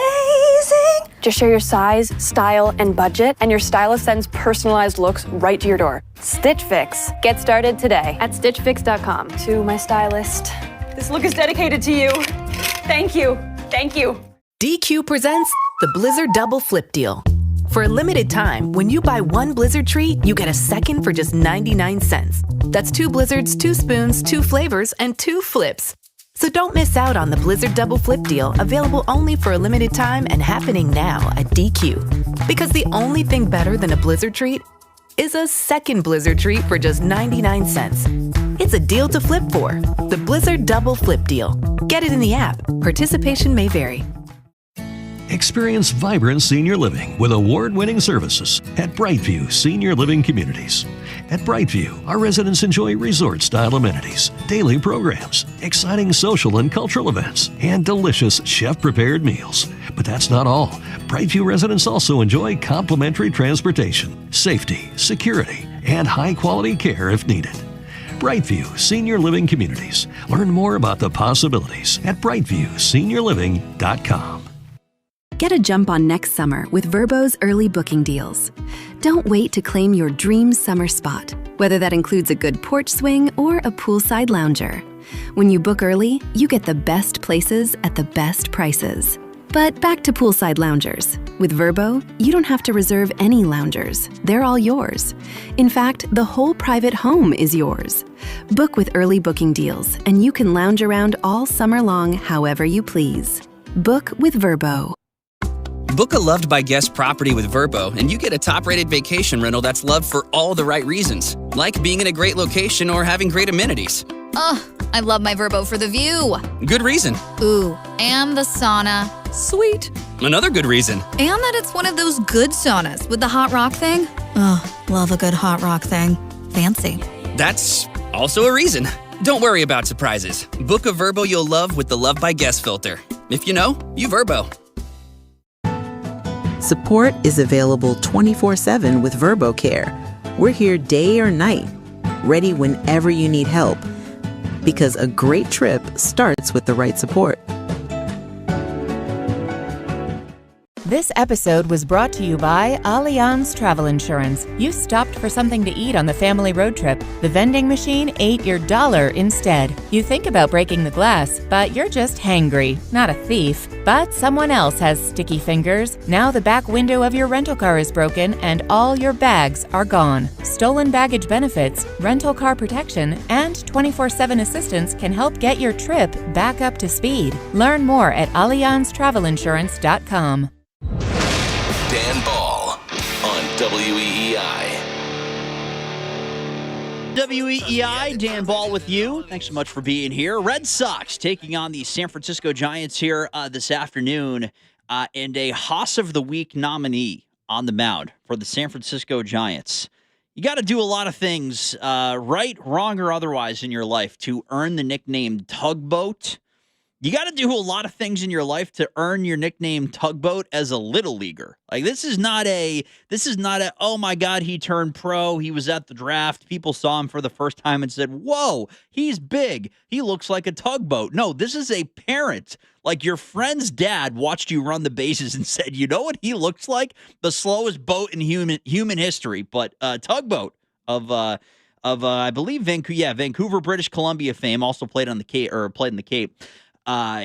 Just share your size, style, and budget, and your stylist sends personalized looks right to your door. Stitch Fix. Get started today at stitchfix.com. To my stylist. This look is dedicated to you. Thank you. Thank you. DQ presents the Blizzard Double Flip Deal. For a limited time, when you buy one Blizzard treat, you get a second for just 99 cents. That's 2 Blizzards, 2 spoons, 2 flavors, and 2 flips. So don't miss out on the Blizzard Double Flip deal, available only for a limited time and happening now at DQ. Because the only thing better than a Blizzard treat is a second Blizzard treat for just 99 cents. It's a deal to flip for. The Blizzard Double Flip deal. Get it in the app. Participation may vary. Experience vibrant senior living with award-winning services at Brightview Senior Living Communities. At Brightview, our residents enjoy resort-style amenities, daily programs, exciting social and cultural events, and delicious chef-prepared meals. But that's not all. Brightview residents also enjoy complimentary transportation, safety, security, and high-quality care if needed. Brightview Senior Living Communities. Learn more about the possibilities at brightviewseniorliving.com. Get a jump on next summer with Vrbo's early booking deals. Don't wait to claim your dream summer spot, whether that includes a good porch swing or a poolside lounger. When you book early, you get the best places at the best prices. But back to poolside loungers. With Vrbo, you don't have to reserve any loungers. They're all yours. In fact, the whole private home is yours. Book with early booking deals, and you can lounge around all summer long however you please. Book with Vrbo. Book a loved by guest property with Vrbo, and you get a top-rated vacation rental that's loved for all the right reasons, like being in a great location or having great amenities. Ugh, I love my Vrbo for the view. Good reason. Ooh, and the sauna. Sweet. Another good reason. And that it's one of those good saunas with the hot rock thing. Ugh, love a good hot rock thing. Fancy. That's also a reason. Don't worry about surprises. Book a Vrbo you'll love with the Love by Guest filter. If you know, you Vrbo. Support is available 24/7 with VrboCare. We're here day or night, ready whenever you need help. Because a great trip starts with the right support. This episode was brought to you by Allianz Travel Insurance. You stopped for something to eat on the family road trip. The vending machine ate your dollar instead. You think about breaking the glass, but you're just hangry, not a thief. But someone else has sticky fingers. Now the back window of your rental car is broken and all your bags are gone. Stolen baggage benefits, rental car protection, and 24/7 assistance can help get your trip back up to speed. Learn more at AllianzTravelInsurance.com. Dan Ball on WEEI. WEEI, Dan Ball with you. Thanks so much for being here. Red Sox taking on the San Francisco Giants here this afternoon, and a Haas of the Week nominee on the mound for the San Francisco Giants. You got to do a lot of things, right, wrong, or otherwise in your life to earn the nickname Tugboat. You got to do a lot of things in your life to earn your nickname Tugboat as a little leaguer. Like this is not a oh my God, he turned pro. He was at the draft. People saw him for the first time and said, "Whoa, he's big. He looks like a tugboat." No, this is a parent. Like your friend's dad watched you run the bases and said, "You know what he looks like? The slowest boat in human history." But Tugboat of I believe Vancouver, British Columbia fame, also played in the Cape.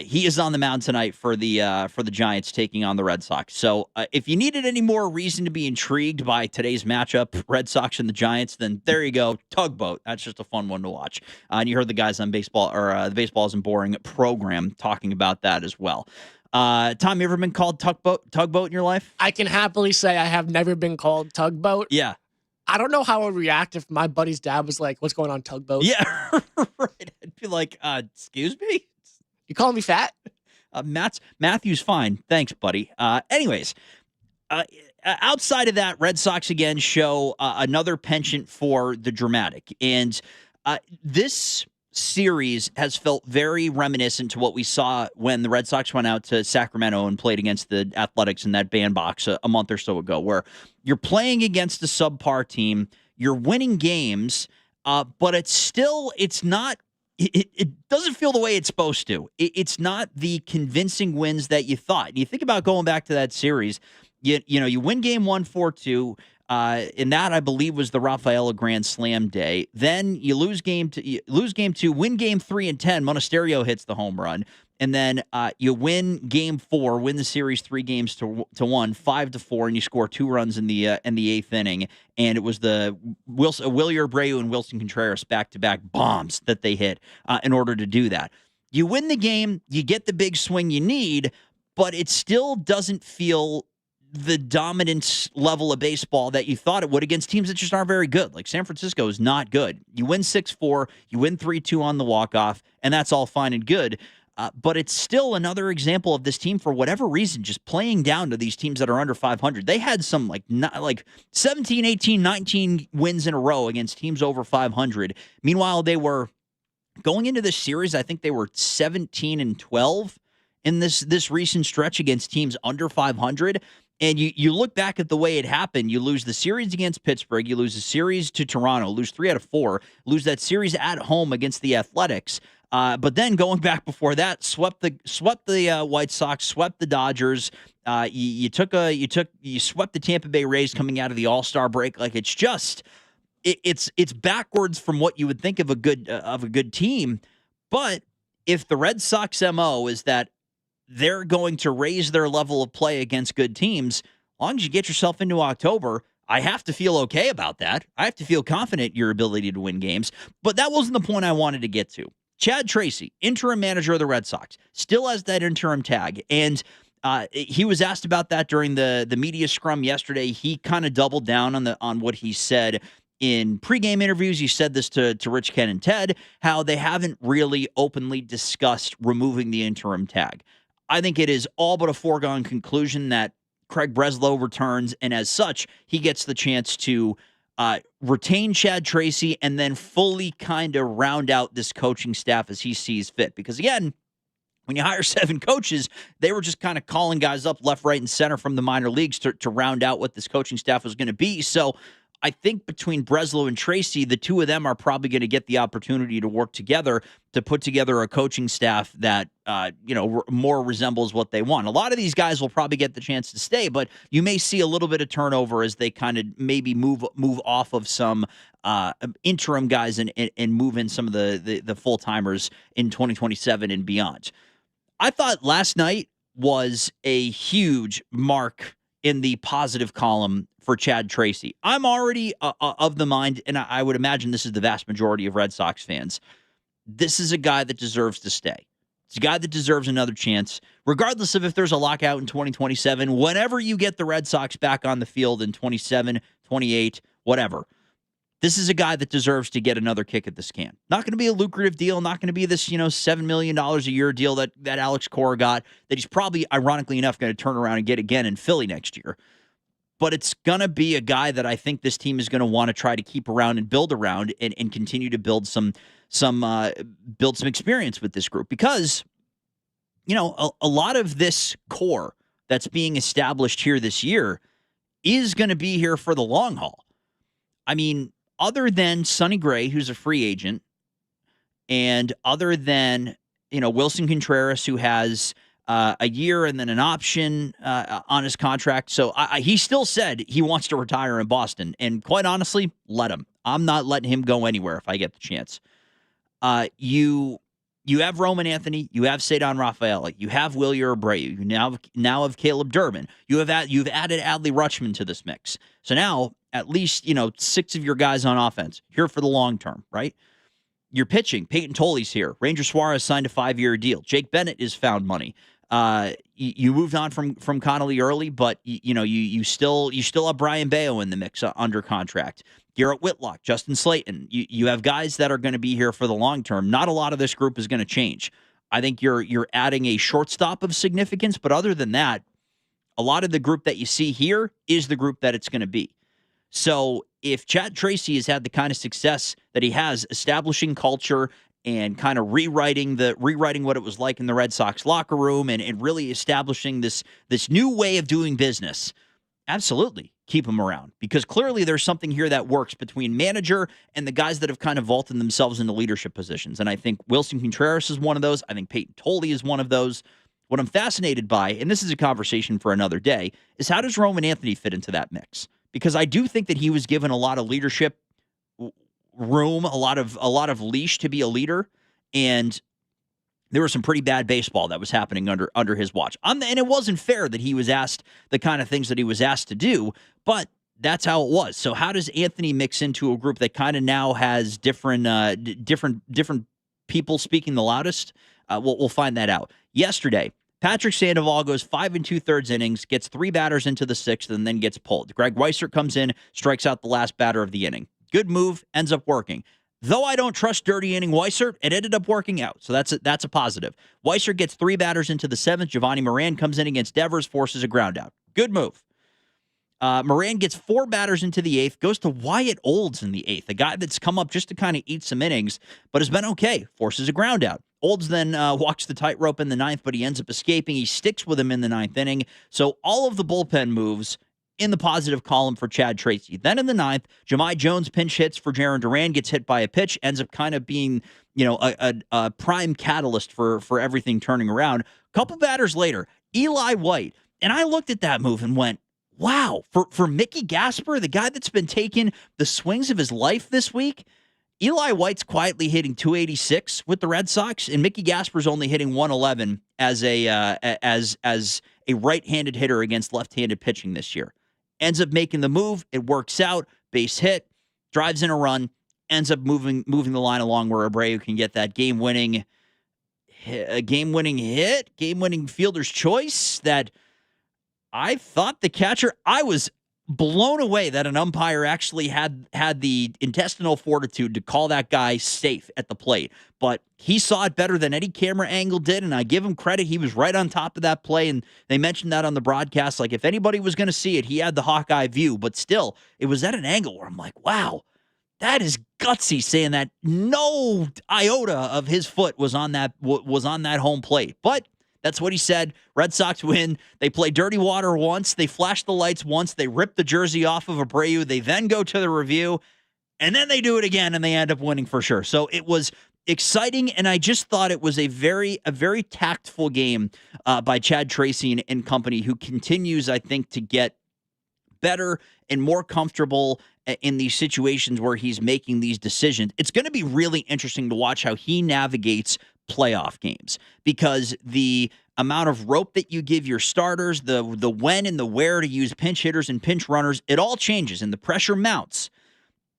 He is on the mound tonight for the Giants taking on the Red Sox. So if you needed any more reason to be intrigued by today's matchup, Red Sox and the Giants, then there you go, Tugboat. That's just a fun one to watch. And you heard the guys on baseball or the Baseball Isn't Boring program talking about that as well. Tom, you ever been called tugboat in your life? I can happily say I have never been called Tugboat. Yeah. I don't know how I would react if my buddy's dad was like, "What's going on, Tugboat?" Yeah, right. I'd be like, excuse me? You calling me fat? Matthew's fine. Thanks, buddy. Anyways, outside of that, Red Sox again show another penchant for the dramatic. And this series has felt very reminiscent to what we saw when the Red Sox went out to Sacramento and played against the Athletics in that bandbox a month or so ago, where you're playing against a subpar team, you're winning games, but it doesn't feel the way it's supposed to. It's not the convincing wins that you thought. And you think about going back to that series, you win game 1, 4-2. And that, I believe, was the Rafaela Grand Slam day. Then you lose game 2, win game 3 and 10. Monasterio hits the home run. And then you win Game 4, win the series 3-1, 5-4, and you score 2 runs in the 8th inning. And it was the Wilyer Abreu and Wilson Contreras back-to-back bombs that they hit in order to do that. You win the game, you get the big swing you need, but it still doesn't feel the dominance level of baseball that you thought it would against teams that just aren't very good. Like San Francisco is not good. You win 6-4, you win 3-2 on the walk-off, and that's all fine and good. But it's still another example of this team, for whatever reason, just playing down to these teams that are under 500. They had some like 17, 18, 19 wins in a row against teams over 500. Meanwhile, they were going into this series, I think they were 17-12 in this recent stretch against teams under 500. And you look back at the way it happened. You lose the series against Pittsburgh. You lose the series to Toronto. Lose 3 out of 4. Lose that series at home against the Athletics. But then going back before that, swept the White Sox, swept the Dodgers. You swept the Tampa Bay Rays coming out of the All-Star break. Like it's just it's backwards from what you would think of a good team. But if the Red Sox MO is that they're going to raise their level of play against good teams, as long as you get yourself into October, I have to feel okay about that. I have to feel confident in your ability to win games. But that wasn't the point I wanted to get to. Chad Tracy, interim manager of the Red Sox, still has that interim tag. And he was asked about that during the media scrum yesterday. He kind of doubled down on what he said in pregame interviews. He said this to Rich, Ken, and Ted, how they haven't really openly discussed removing the interim tag. I think it is all but a foregone conclusion that Craig Breslow returns, and as such, he gets the chance to retain Chad Tracy and then fully kind of round out this coaching staff as he sees fit. Because again, when you hire 7 coaches, they were just kind of calling guys up left, right, and center from the minor leagues to round out what this coaching staff was going to be. So I think between Breslow and Tracy, the two of them are probably going to get the opportunity to work together to put together a coaching staff that, more resembles what they want. A lot of these guys will probably get the chance to stay, but you may see a little bit of turnover as they kind of maybe move off of some interim guys and move in some of the full-timers in 2027 and beyond. I thought last night was a huge mark in the positive column for Chad Tracy. I'm already of the mind, and I would imagine this is the vast majority of Red Sox fans, this is a guy that deserves to stay. It's a guy that deserves another chance, regardless of if there's a lockout in 2027, whenever you get the Red Sox back on the field in 27, 28, whatever. This is a guy that deserves to get another kick at this can. Not going to be a lucrative deal, not going to be this, $7 million a year deal that Alex Cora got, that he's probably, ironically enough, going to turn around and get again in Philly next year. But it's going to be a guy that I think this team is going to want to try to keep around and build around and continue to build some experience with this group. Because, a lot of this core that's being established here this year is going to be here for the long haul. I mean, other than Sonny Gray, who's a free agent, and other than, Wilson Contreras, who has a year and then an option on his contract. So he still said he wants to retire in Boston. And quite honestly, let him. I'm not letting him go anywhere if I get the chance. You have Roman Anthony. You have Cedar Rafael. You have Wilyer Abreu. You now have Caleb Durbin. You've added Adley Rutschman to this mix. So now at least 6 of your guys on offense here for the long term, right? You're pitching. Peyton Toley's here. Ranger Suarez signed a 5-year deal. Jake Bennett is found money. You moved on from Connolly early, but you still have Brian Bayo in the mix under contract. Garrett Whitlock, Justin Slayton. You have guys that are going to be here for the long term. Not a lot of this group is going to change. I think you're adding a shortstop of significance, but other than that, a lot of the group that you see here is the group that it's going to be. So if Chad Tracy has had the kind of success that he has establishing culture and kind of rewriting what it was like in the Red Sox locker room and really establishing this new way of doing business, absolutely keep him around, because clearly there's something here that works between manager and the guys that have kind of vaulted themselves into leadership positions. And I think Wilson Contreras is one of those. I think Peyton Toley is one of those. What I'm fascinated by, and this is a conversation for another day, is how does Roman Anthony fit into that mix? Because I do think that he was given a lot of leadership room, a lot of leash to be a leader. And there was some pretty bad baseball that was happening under his watch. And it wasn't fair that he was asked the kind of things that he was asked to do, but that's how it was. So how does Anthony mix into a group that kind of now has different people speaking the loudest? We'll find that out. Yesterday, Patrick Sandoval goes 5 2/3 innings, gets 3 batters into the 6th, and then gets pulled. Greg Weissert comes in, strikes out the last batter of the inning. Good move, ends up working. Though I don't trust dirty inning Weissert, it ended up working out, so that's a positive. Weissert gets 3 batters into the 7th. Giovanni Moran comes in against Devers, forces a ground out. Good move. Moran gets 4 batters into the 8th, goes to Wyatt Olds in the 8th, a guy that's come up just to kind of eat some innings, but has been okay, forces a ground out. Olds then walks the tightrope in the 9th, but he ends up escaping. He sticks with him in the 9th inning. So all of the bullpen moves in the positive column for Chad Tracy. Then in the 9th, Jahmai Jones pinch hits for Jaron Duran, gets hit by a pitch, ends up kind of being, a prime catalyst for everything turning around. A couple batters later, Eli White. And I looked at that move and went, wow, for Mickey Gasper, the guy that's been taking the swings of his life this week, Eli White's quietly hitting 286 with the Red Sox, and Mickey Gasper's only hitting 111 as a right-handed hitter against left-handed pitching this year. Ends up making the move. It works out. Base hit. Drives in a run. Ends up moving the line along where Abreu can get that game-winning hit, game-winning fielder's choice that I thought the catcher, I was blown away that an umpire actually had the intestinal fortitude to call that guy safe at the plate. But he saw it better than any camera angle did, and I give him credit. He was right on top of that play, and they mentioned that on the broadcast. Like, if anybody was going to see it, he had the Hawkeye view. But still, it was at an angle where I'm like, wow, that is gutsy, saying that no iota of his foot was on that home plate. But that's what he said. Red Sox win. They play dirty water once. They flash the lights once. They rip the jersey off of Abreu. They then go to the review, and then they do it again, and they end up winning for sure. So it was exciting, and I just thought it was a very tactful game by Chad Tracy and company, who continues, I think, to get better and more comfortable in these situations where he's making these decisions. It's going to be really interesting to watch how he navigates playoff games, because the amount of rope that you give your starters, the when and the where to use pinch hitters and pinch runners, it all changes and the pressure mounts.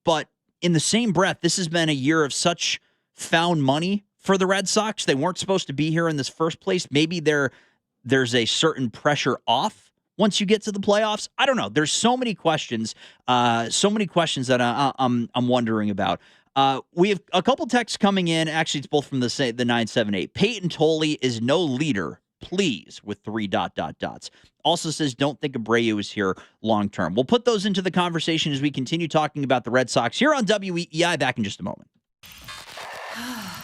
But in the same breath, this has been a year of such found money for the Red Sox. They weren't supposed to be here in this first place. Maybe there's a certain pressure off once you get to the playoffs. I don't know. There's so many questions that I'm wondering about. We have a couple texts coming in. Actually, it's both from the 978. Peyton Tolley is no leader, please, with 3 ... Also says, don't think Abreu is here long term. We'll put those into the conversation as we continue talking about the Red Sox here on WEEI. Back in just a moment.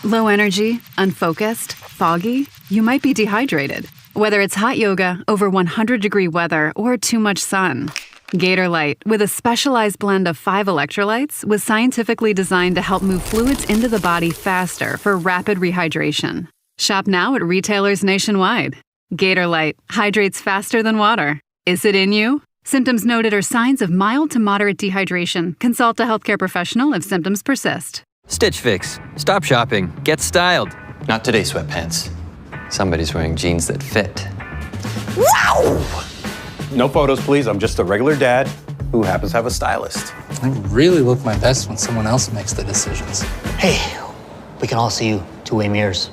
Low energy, unfocused, foggy? You might be dehydrated. Whether it's hot yoga, over 100-degree weather, or too much sun. Gatorlight, with a specialized blend of 5 electrolytes, was scientifically designed to help move fluids into the body faster for rapid rehydration. Shop now at retailers nationwide. Gatorlight hydrates faster than water. Is it in you? Symptoms noted are signs of mild to moderate dehydration. Consult a healthcare professional if symptoms persist. Stitch Fix. Stop shopping. Get styled. Not today, sweatpants. Somebody's wearing jeans that fit. Wow! No photos, please. I'm just a regular dad who happens to have a stylist. I really look my best when someone else makes the decisions. Hey, we can all see you two-way mirrors.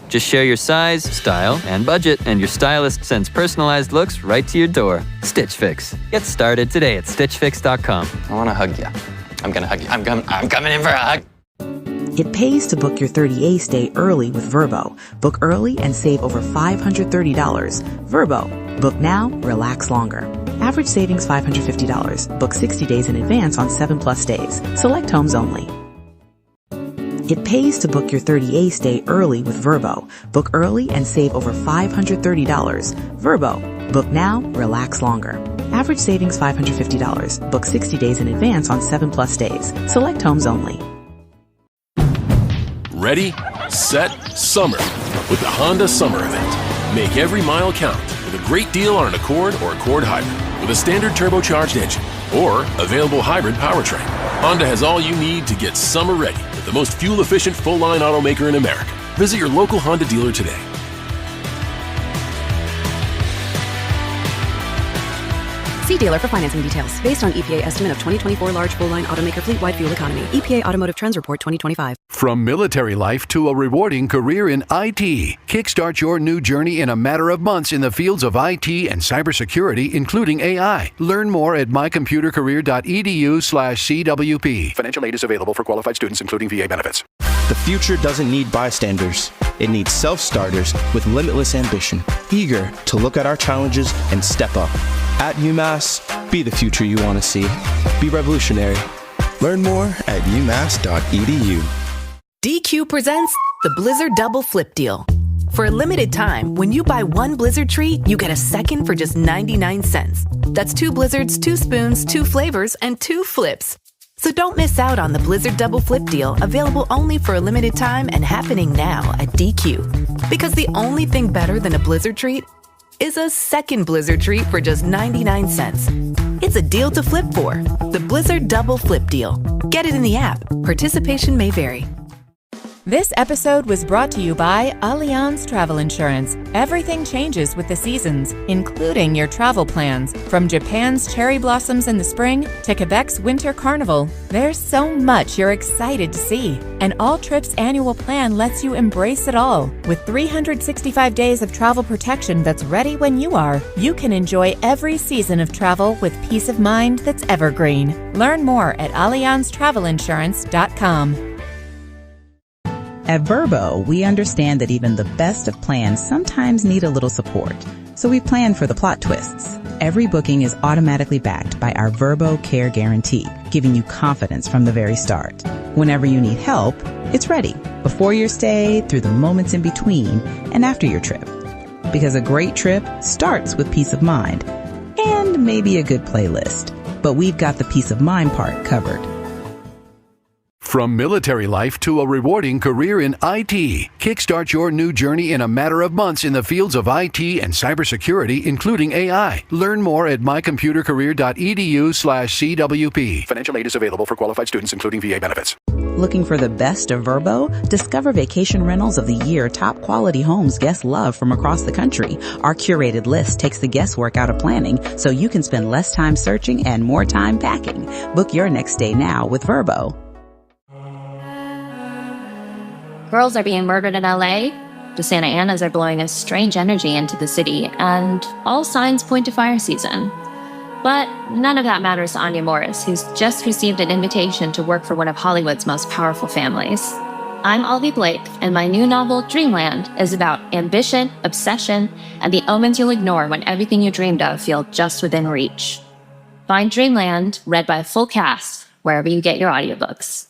Just share your size, style, and budget, and your stylist sends personalized looks right to your door. Stitch Fix. Get started today at StitchFix.com. I want to hug you. I'm going to hug you. I'm coming in for a hug. It pays to book your 30A stay early with Vrbo. Book early and save over $530. Vrbo. Book now, relax longer. Average savings $550. Book 60 days in advance on 7+ days. Select homes only. It pays to book your 30A stay early with Vrbo. Book early and save over $530. Vrbo. Book now, relax longer. Average savings $550. Book 60 days in advance on 7+ days. Select homes only. Ready, set, summer with the Honda Summer Event. Make every mile count with a great deal on an Accord or Accord Hybrid with a standard turbocharged engine or available hybrid powertrain. Honda has all you need to get summer ready with the most fuel-efficient full-line automaker in America. Visit your local Honda dealer today. See dealer for financing details. Based on EPA estimate of 2024 large full-line automaker fleet-wide fuel economy. EPA Automotive Trends Report 2025. From military life to a rewarding career in IT. Kickstart your new journey in a matter of months in the fields of IT and cybersecurity, including AI. Learn more at mycomputercareer.edu/CWP. Financial aid is available for qualified students, including VA benefits. The future doesn't need bystanders. It needs self-starters with limitless ambition, eager to look at our challenges and step up. At UMass, be the future you want to see. Be revolutionary. Learn more at umass.edu. DQ presents the Blizzard Double Flip Deal. For a limited time, when you buy one Blizzard treat, you get a second for just 99 cents. That's 2 Blizzards, 2 spoons, 2 flavors, and 2 flips. So don't miss out on the Blizzard Double Flip Deal, available only for a limited time and happening now at DQ. Because the only thing better than a Blizzard treat is a second Blizzard treat for just 99 cents. It's a deal to flip for. The Blizzard Double Flip Deal. Get it in the app. Participation may vary. This episode was brought to you by Allianz Travel Insurance. Everything changes with the seasons, including your travel plans. From Japan's cherry blossoms in the spring to Quebec's winter carnival, there's so much you're excited to see. And All Trips annual plan lets you embrace it all. With 365 days of travel protection that's ready when you are, you can enjoy every season of travel with peace of mind that's evergreen. Learn more at AllianzTravelInsurance.com. At Verbo, we understand that even the best of plans sometimes need a little support. So we plan for the plot twists. Every booking is automatically backed by our Verbo Care Guarantee, giving you confidence from the very start. Whenever you need help, it's ready. Before your stay, through the moments in between, and after your trip. Because a great trip starts with peace of mind. And maybe a good playlist. But we've got the peace of mind part covered. From military life to a rewarding career in IT. Kickstart your new journey in a matter of months in the fields of IT and cybersecurity, including AI. Learn more at mycomputercareer.edu/CWP. Financial aid is available for qualified students, including VA benefits. Looking for the best of Verbo? Discover vacation rentals of the year, top quality homes guests love from across the country. Our curated list takes the guesswork out of planning so you can spend less time searching and more time packing. Book your next stay now with Verbo. Girls are being murdered in LA. The Santa Anas are blowing a strange energy into the city, and all signs point to fire season. But none of that matters to Anya Morris, who's just received an invitation to work for one of Hollywood's most powerful families. I'm Alvy Blake, and my new novel, Dreamland, is about ambition, obsession, and the omens you'll ignore when everything you dreamed of feels just within reach. Find Dreamland, read by a full cast, wherever you get your audiobooks.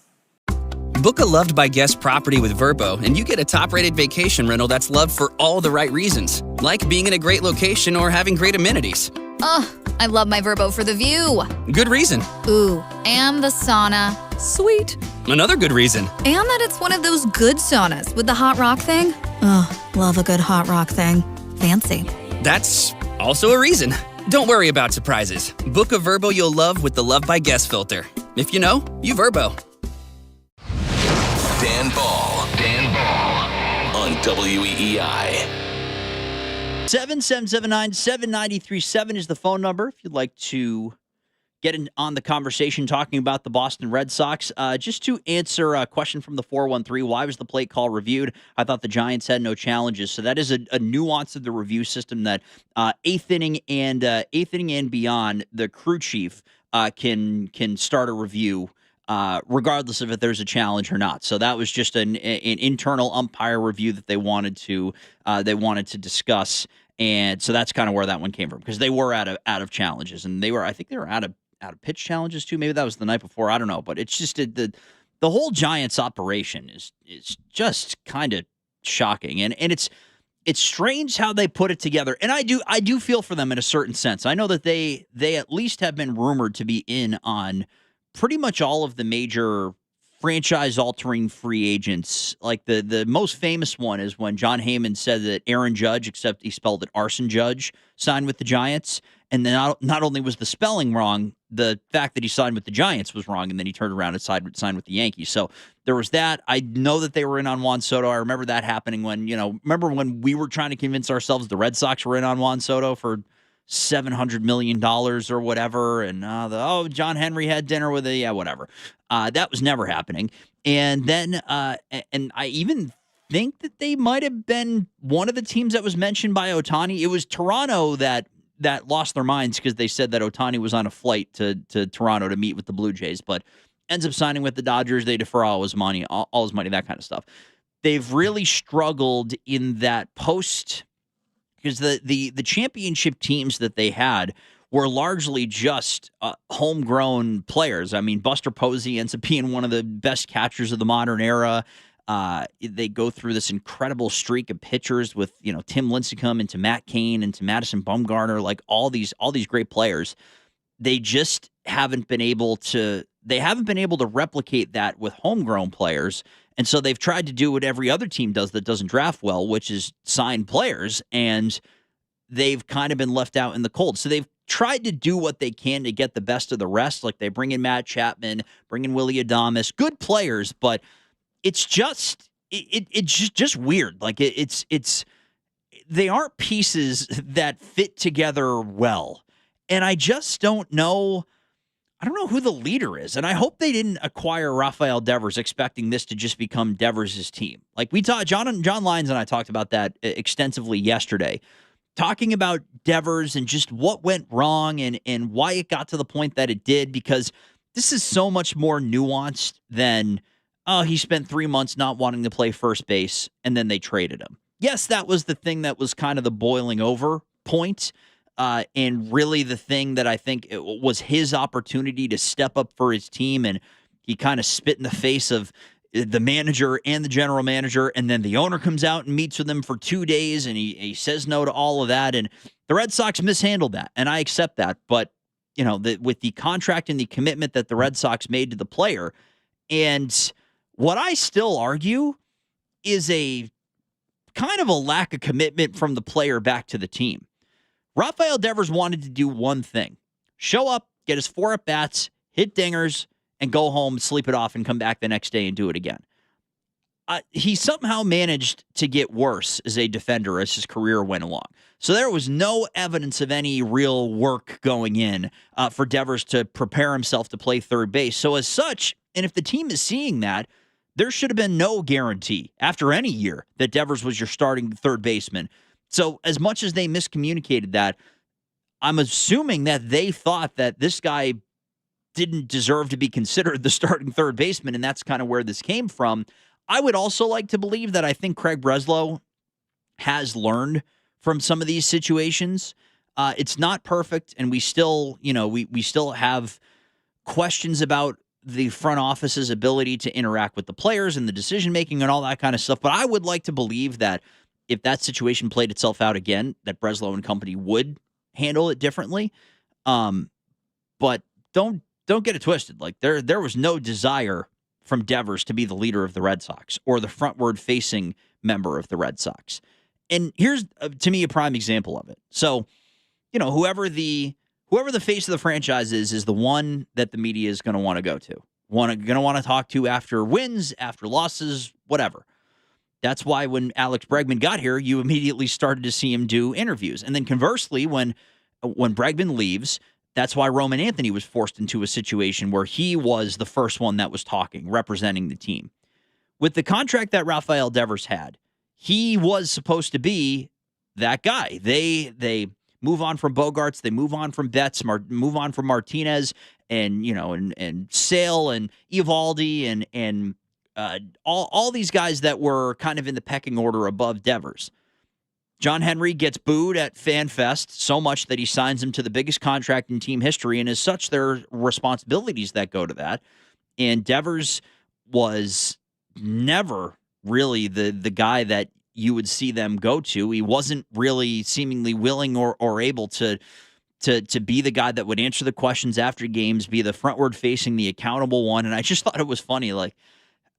Book a loved by guest property with Verbo, and you get a top-rated vacation rental that's loved for all the right reasons, like being in a great location or having great amenities. Ugh, I love my Verbo for the view. Good reason. Ooh, and the sauna. Sweet. Another good reason. And that it's one of those good saunas with the hot rock thing. Ugh, love a good hot rock thing. Fancy. That's also a reason. Don't worry about surprises. Book a Verbo you'll love with the Love by Guest filter. If you know, you Verbo. Dan Ball on WEEI. 777-979-3937 is the phone number if you'd like to get in on the conversation talking about the Boston Red Sox. Just to answer a question from the 413, why was the plate call reviewed? I thought the Giants had no challenges. So that is a nuance of the review system that eighth inning and beyond, the crew chief can start a review regardless of if there's a challenge or not. So that was just an internal umpire review that they wanted to discuss, and so that's kind of where that one came from, because they were out of challenges, and I think they were out of pitch challenges too. Maybe that was the night before. I don't know, but it's just the whole Giants operation is just kind of shocking, and it's strange how they put it together. And I do feel for them in a certain sense. I know that they at least have been rumored to be in on pretty much all of the major franchise-altering free agents. Like the most famous one is when John Heyman said that Aaron Judge, except he spelled it Arson Judge, signed with the Giants. And then not only was the spelling wrong, the fact that he signed with the Giants was wrong, and then he turned around and signed with the Yankees. So there was that. I know that they were in on Juan Soto. I remember that happening when, remember when we were trying to convince ourselves the Red Sox were in on Juan Soto for $700 million or whatever, and John Henry had dinner with whatever. That was never happening. And then, and I even think that they might have been one of the teams that was mentioned by Ohtani. It was Toronto that lost their minds because they said that Ohtani was on a flight to Toronto to meet with the Blue Jays, but ends up signing with the Dodgers. They defer all his money, that kind of stuff. They've really struggled in that post, because the championship teams that they had were largely just homegrown players. I mean, Buster Posey ends up being one of the best catchers of the modern era. They go through this incredible streak of pitchers with, Tim Lincecum into Matt Cain into Madison Bumgarner, like all these great players. They just haven't been able to replicate that with homegrown players. And so they've tried to do what every other team does that doesn't draft well, which is sign players, and they've kind of been left out in the cold. So they've tried to do what they can to get the best of the rest. Like they bring in Matt Chapman, bring in Willy Adames, good players, but it's just just weird. Like they aren't pieces that fit together well. And I just don't know. I don't know who the leader is. And I hope they didn't acquire Rafael Devers expecting this to just become Devers' team. Like we talked, John Lyons and I talked about that extensively yesterday, talking about Devers and just what went wrong and why it got to the point that it did, because this is so much more nuanced than, he spent 3 months not wanting to play first base and then they traded him. Yes, that was the thing that was kind of the boiling over point. And really the thing that I think it was his opportunity to step up for his team, and he kind of spit in the face of the manager and the general manager, and then the owner comes out and meets with him for 2 days, and he says no to all of that, and the Red Sox mishandled that, and I accept that. But, with the contract and the commitment that the Red Sox made to the player, and what I still argue is a kind of a lack of commitment from the player back to the team. Rafael Devers wanted to do one thing: show up, get his 4 at-bats, hit dingers, and go home, sleep it off, and come back the next day and do it again. He somehow managed to get worse as a defender as his career went along. So there was no evidence of any real work going in for Devers to prepare himself to play third base. So as such, and if the team is seeing that, there should have been no guarantee after any year that Devers was your starting third baseman. So as much as they miscommunicated that, I'm assuming that they thought that this guy didn't deserve to be considered the starting third baseman, and that's kind of where this came from. I would also like to believe that I think Craig Breslow has learned from some of these situations. It's not perfect, and we still, we still have questions about the front office's ability to interact with the players and the decision-making and all that kind of stuff. But I would like to believe that if that situation played itself out again, that Breslow and company would handle it differently. But don't get it twisted. Like there was no desire from Devers to be the leader of the Red Sox or the frontward-facing member of the Red Sox. And here's, to me, a prime example of it. So, whoever the face of the franchise is the one that the media is going to want to go to, going to want to talk to after wins, after losses, whatever. That's why when Alex Bregman got here, you immediately started to see him do interviews. And then conversely, when Bregman leaves, that's why Roman Anthony was forced into a situation where he was the first one that was talking, representing the team. With the contract that Rafael Devers had, he was supposed to be that guy. They move on from Bogarts, they move on from Betts, move on from Martinez, and and Sale and Eovaldi and all these guys that were kind of in the pecking order above Devers. John Henry gets booed at FanFest so much that he signs him to the biggest contract in team history, and as such, there are responsibilities that go to that. And Devers was never really the guy that you would see them go to. He wasn't really seemingly willing or able to be the guy that would answer the questions after games, be the frontward facing, the accountable one. And I just thought it was funny, like,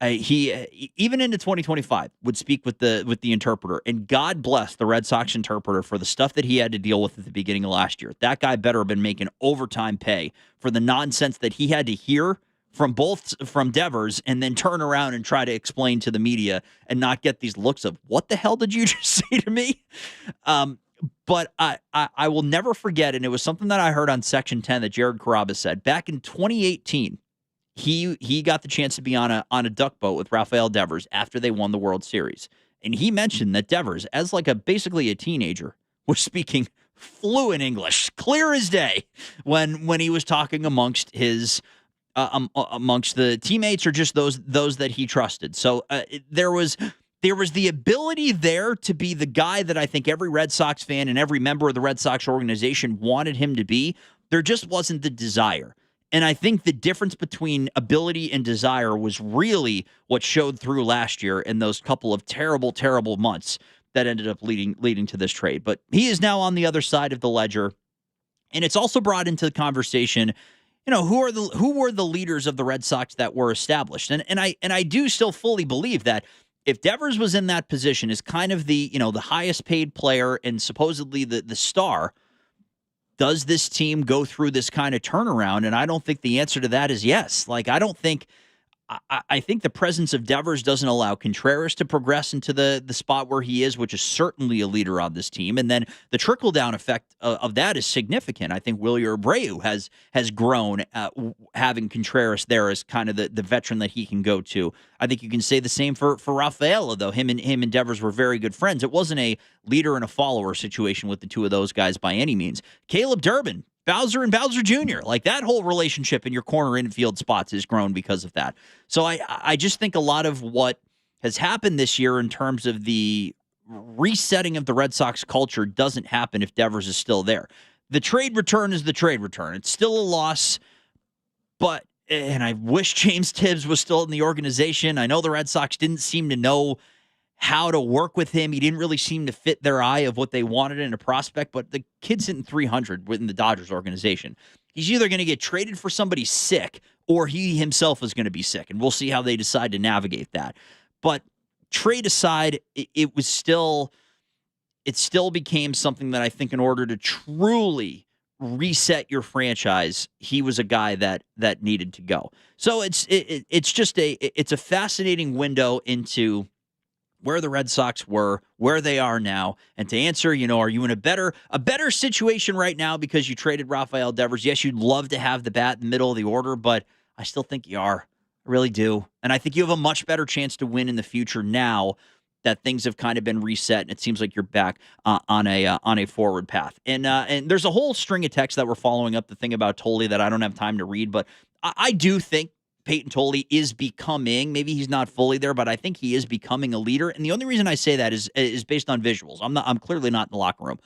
he even into 2025 would speak with the interpreter, and God bless the Red Sox interpreter for the stuff that he had to deal with at the beginning of last year. That guy better have been making overtime pay for the nonsense that he had to hear from Devers and then turn around and try to explain to the media and not get these looks of, what the hell did you just say to me? But I will never forget, and it was something that I heard on Section 10 that Jared Carrabba said back in 2018. He got the chance to be on a duck boat with Rafael Devers after they won the World Series, and he mentioned that Devers, as basically a teenager, was speaking fluent English, clear as day, when he was talking amongst his amongst the teammates or just those that he trusted. So there was the ability there to be the guy that I think every Red Sox fan and every member of the Red Sox organization wanted him to be. There just wasn't the desire. And I think the difference between ability and desire was really what showed through last year in those couple of terrible, terrible months that ended up leading to this trade. But he is now on the other side of the ledger. And it's also brought into the conversation, who were the leaders of the Red Sox that were established? And I do still fully believe that if Devers was in that position as kind of the highest paid player and supposedly the star, does this team go through this kind of turnaround? And I don't think the answer to that is yes. I think the presence of Devers doesn't allow Contreras to progress into the spot where he is, which is certainly a leader on this team. And then the trickle-down effect of that is significant. I think Willie Abreu has grown, having Contreras there as kind of the veteran that he can go to. I think you can say the same for Rafael, though. Him and Devers were very good friends. It wasn't a leader and a follower situation with the two of those guys by any means. Caleb Durbin, Bowser and Bowser Jr., that whole relationship in your corner infield spots has grown because of that. So I just think a lot of what has happened this year in terms of the resetting of the Red Sox culture doesn't happen if Devers is still there. The trade return is the trade return. It's still a loss, and I wish James Tibbs was still in the organization. I know the Red Sox didn't seem to know how to work with him. He didn't really seem to fit their eye of what they wanted in a prospect, but the kid's hitting 300 within the Dodgers organization. He's either going to get traded for somebody sick or he himself is going to be sick, and we'll see how they decide to navigate that. But trade aside, it still became something that I think in order to truly reset your franchise, he was a guy that needed to go. So it's a fascinating window into where the Red Sox were, where they are now, and to answer, are you in a better situation right now because you traded Rafael Devers? Yes, you'd love to have the bat in the middle of the order, but I still think you are. I really do. And I think you have a much better chance to win in the future now that things have kind of been reset, and it seems like you're back on a forward path. And there's a whole string of texts that we're following up the thing about Tolley that I don't have time to read, but I do think Peyton Tolley is becoming, maybe he's not fully there, but I think he is becoming a leader. And the only reason I say that is based on visuals. I'm clearly not in the locker room,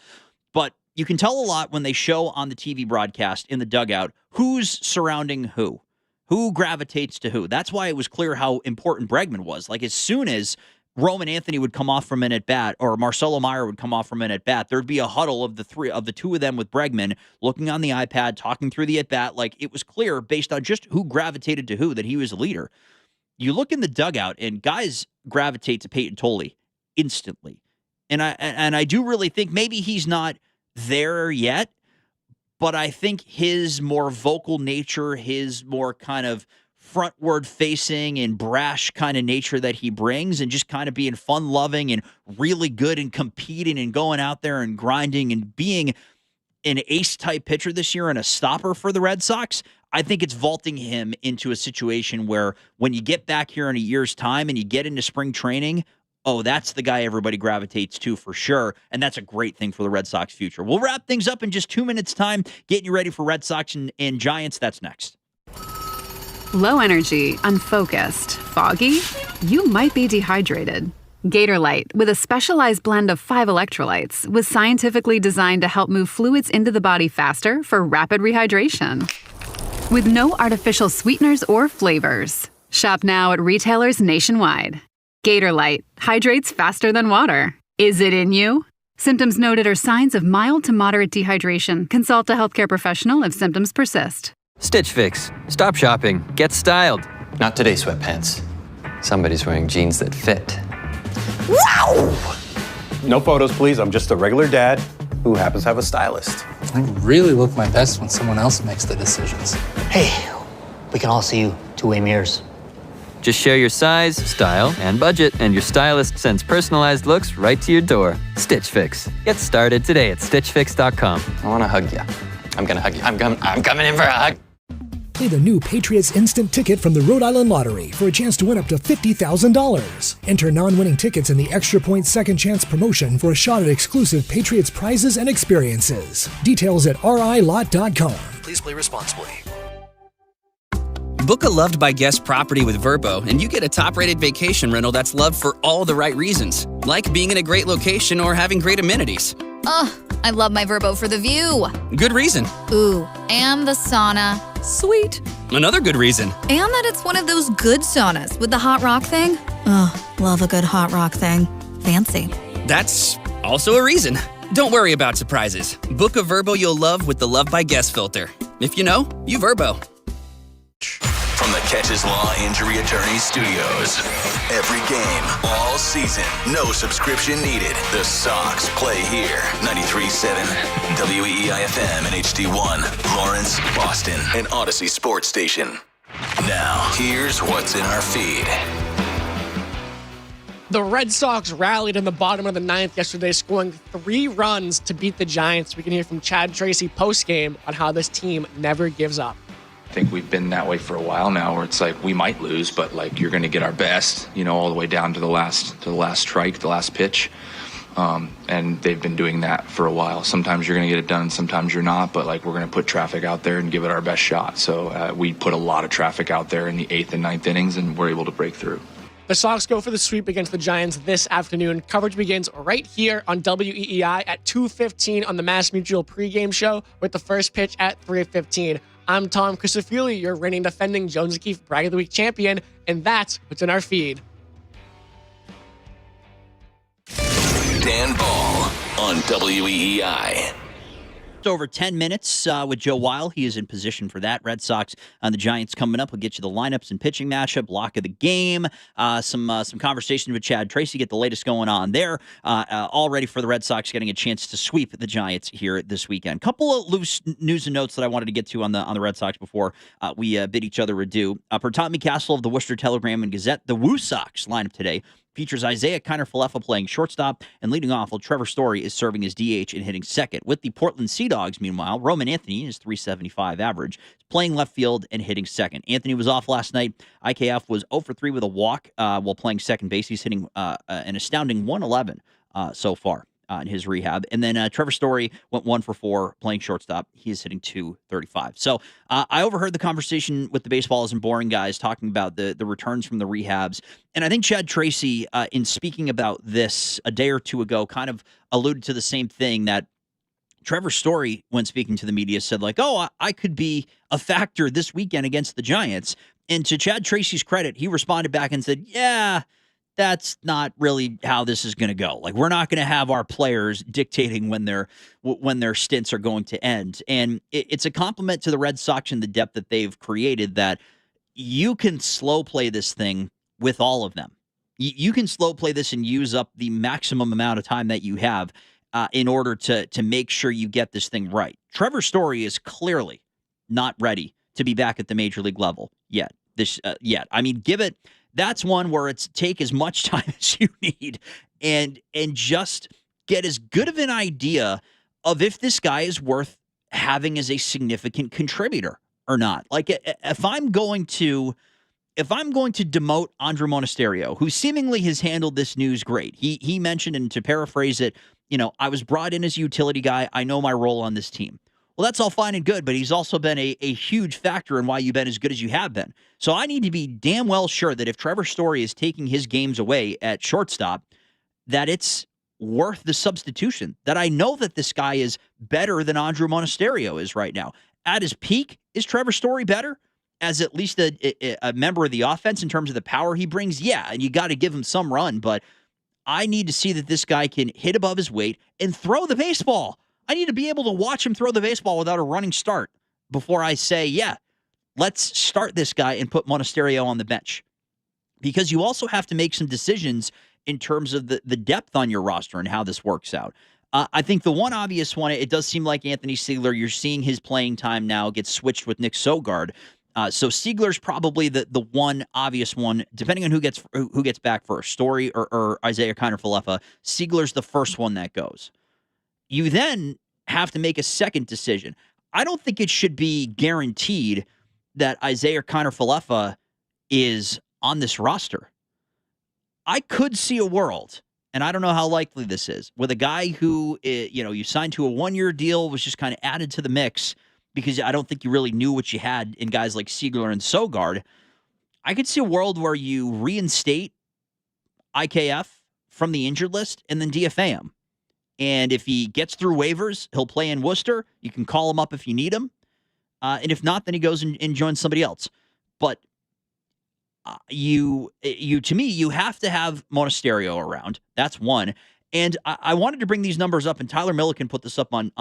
but you can tell a lot when they show on the TV broadcast in the dugout who's surrounding who gravitates to who. That's why it was clear how important Bregman was. As soon as Roman Anthony would come off from an at-bat, or Marcelo Meyer would come off from an at-bat, there'd be a huddle of the two of them with Bregman looking on the iPad, talking through the at-bat. It was clear based on just who gravitated to who that he was a leader. You look in the dugout, and guys gravitate to Peyton Tolley instantly. And I do really think maybe he's not there yet, but I think his more vocal nature, his more kind of frontward facing and brash kind of nature that he brings, and just kind of being fun loving and really good and competing and going out there and grinding and being an ace type pitcher this year and a stopper for the Red Sox, I think it's vaulting him into a situation where when you get back here in a year's time and you get into spring training, that's the guy everybody gravitates to for sure. And that's a great thing for the Red Sox future. We'll wrap things up in just 2 minutes time, getting you ready for Red Sox and Giants. That's next. Low energy, unfocused, foggy? You might be dehydrated. Gatorlyte, with a specialized blend of 5 electrolytes, was scientifically designed to help move fluids into the body faster for rapid rehydration. With no artificial sweeteners or flavors. Shop now at retailers nationwide. Gatorlyte hydrates faster than water. Is it in you? Symptoms noted are signs of mild to moderate dehydration. Consult a healthcare professional if symptoms persist. Stitch Fix. Stop shopping. Get styled. Not today, sweatpants. Somebody's wearing jeans that fit. Wow! No photos, please. I'm just a regular dad who happens to have a stylist. I really look my best when someone else makes the decisions. Hey, we can all see you two-way mirrors. Just share your size, style, and budget, and your stylist sends personalized looks right to your door. Stitch Fix. Get started today at StitchFix.com. I want to hug you. I'm going to hug you. I'm coming in for a hug. Play the new Patriots Instant Ticket from the Rhode Island Lottery for a chance to win up to $50,000. Enter non-winning tickets in the Extra Points Second Chance promotion for a shot at exclusive Patriots prizes and experiences. Details at rilot.com. Please play responsibly. Book a loved by guest property with Vrbo, and you get a top-rated vacation rental that's loved for all the right reasons, like being in a great location or having great amenities. I love my Vrbo for the view. Good reason. Ooh, and the sauna. Sweet. Another good reason. And that it's one of those good saunas with the hot rock thing. Love a good hot rock thing. Fancy. That's also a reason. Don't worry about surprises. Book a Vrbo you'll love with the Love by Guest filter. If you know, you Vrbo. From the Catches Law Injury Attorney Studios. Every game, all season, no subscription needed. The Sox play here. 93.7 WEEI-FM and HD1, Lawrence, Boston, and Odyssey Sports Station. Now, here's what's in our feed. The Red Sox rallied in the bottom of the ninth yesterday, scoring 3 runs to beat the Giants. We can hear from Chad Tracy post-game on how this team never gives up. I think we've been that way for a while now, where it's like we might lose, but like you're going to get our best, all the way down to the last strike, the last pitch. And they've been doing that for a while. Sometimes you're going to get it done, sometimes you're not, but like we're going to put traffic out there and give it our best shot. So we put a lot of traffic out there in the 8th and 9th innings, and we're able to break through. The Sox go for the sweep against the Giants this afternoon. Coverage begins right here on WEEI at 2:15 on the Mass Mutual pregame show with the first pitch at 3:15. I'm Tom Crisafulli, your reigning defending Jones O'Keefe Brag of the Week champion, and that's what's in our feed. Dan Ball on WEEI. Over 10 minutes with Joe Weil. He is in position for that. Red Sox and the Giants coming up. We'll get you the lineups and pitching matchup, lock of the game, some conversation with Chad Tracy, get the latest going on there. All ready for the Red Sox getting a chance to sweep the Giants here this weekend. Couple of loose news and notes that I wanted to get to on the Red Sox before we bid each other adieu. Per Tommy Castle of the Worcester Telegram and Gazette, the Woo Sox lineup today features Isaiah Kiner-Falefa playing shortstop, and leading off, while Trevor Story is serving as DH and hitting second. With the Portland Sea Dogs, meanwhile, Roman Anthony is .375 average, playing left field and hitting second. Anthony was off last night. IKF was 0 for 3 with a walk while playing second base. He's hitting an astounding 111 so far in his rehab. And then Trevor Story went 1 for 4 playing shortstop. He is hitting .235. So I overheard the conversation with the Baseball Isn't Boring guys talking about the returns from the rehabs. And I think Chad Tracy, in speaking about this a day or two ago, kind of alluded to the same thing, that Trevor Story, when speaking to the media, said like, I could be a factor this weekend against the Giants. And to Chad Tracy's credit, he responded back and said, yeah, that's not really how this is going to go. Like, we're not going to have our players dictating when their stints are going to end. And it's a compliment to the Red Sox and the depth that they've created, that you can slow play this thing with all of them. You can slow play this and use up the maximum amount of time that you have in order to make sure you get this thing right. Trevor Story is clearly not ready to be back at the major league level yet. I mean, give it. That's one where it's take as much time as you need and just get as good of an idea of if this guy is worth having as a significant contributor or not. Like, if I'm going to demote Andrew Monasterio, who seemingly has handled this news great. He mentioned, and to paraphrase it, I was brought in as a utility guy. I know my role on this team. Well, that's all fine and good, but he's also been a huge factor in why you've been as good as you have been. So I need to be damn well sure that if Trevor Story is taking his games away at shortstop, that it's worth the substitution, that I know that this guy is better than Andrew Monasterio is right now. At his peak, is Trevor Story better as at least a member of the offense in terms of the power he brings? Yeah, and you got to give him some run, but I need to see that this guy can hit above his weight and throw the baseball. I need to be able to watch him throw the baseball without a running start before I say, yeah, let's start this guy and put Monasterio on the bench. because you also have to make some decisions in terms of the depth on your roster and how this works out. I think the one obvious one, it does seem like Anthony Siegler, you're seeing his playing time now get switched with Nick Sogard. So Siegler's probably the one obvious one, depending on who gets back first, Story or Isaiah Kiner-Falefa. Siegler's the first one that goes. You then have to make a second decision. I don't think it should be guaranteed that Isaiah Kiner-Falefa is on this roster. I could see a world, and I don't know how likely this is, with a guy who, you signed to a one-year deal, was just kind of added to the mix because I don't think you really knew what you had in guys like Siegler and Sogard. I could see a world where you reinstate IKF from the injured list and then DFA him. And if he gets through waivers, he'll play in Worcester. You can call him up if you need him. And if not, then he goes and joins somebody else. But to me, you have to have Monasterio around. That's one. And I wanted to bring these numbers up, and Tyler Milliken put this up on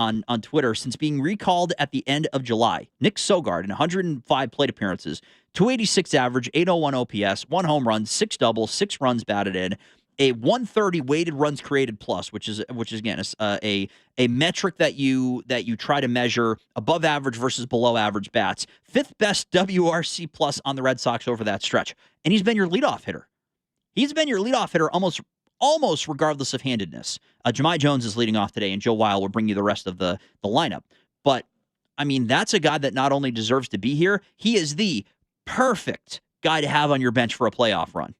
Twitter. Since being recalled at the end of July, Nick Sogard in 105 plate appearances, 286 average, 801 OPS, 1 home run, 6 doubles, 6 runs batted in, a 130 weighted runs created plus, which is again a metric that you try to measure above average versus below average bats. 5th best WRC plus on the Red Sox over that stretch, and he's been your leadoff hitter. He's been your leadoff hitter almost regardless of handedness. Jahmai Jones is leading off today, and Joe Weil will bring you the rest of the lineup. But I mean, that's a guy that not only deserves to be here, he is the perfect guy to have on your bench for a playoff run.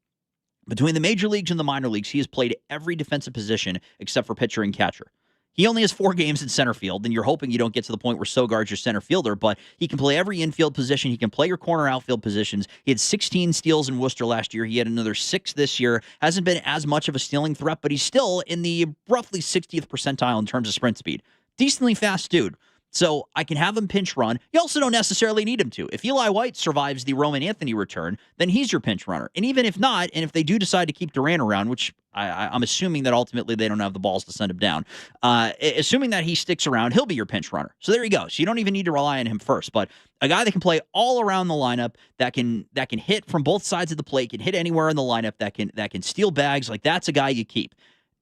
Between the major leagues and the minor leagues, he has played every defensive position except for pitcher and catcher. He only has 4 games in center field, and you're hoping you don't get to the point where Sogard's your center fielder, but he can play every infield position. He can play your corner outfield positions. He had 16 steals in Worcester last year. He had another 6 this year. Hasn't been as much of a stealing threat, but he's still in the roughly 60th percentile in terms of sprint speed. Decently fast dude. So I can have him pinch run. You also don't necessarily need him to. If Eli White survives the Roman Anthony return, then he's your pinch runner. And even if not, and if they do decide to keep Duran around, which I'm assuming that ultimately they don't have the balls to send him down, assuming that he sticks around, he'll be your pinch runner. So there you go. So you don't even need to rely on him first. But a guy that can play all around the lineup, that can hit from both sides of the plate, can hit anywhere in the lineup, that can steal bags, like that's a guy you keep.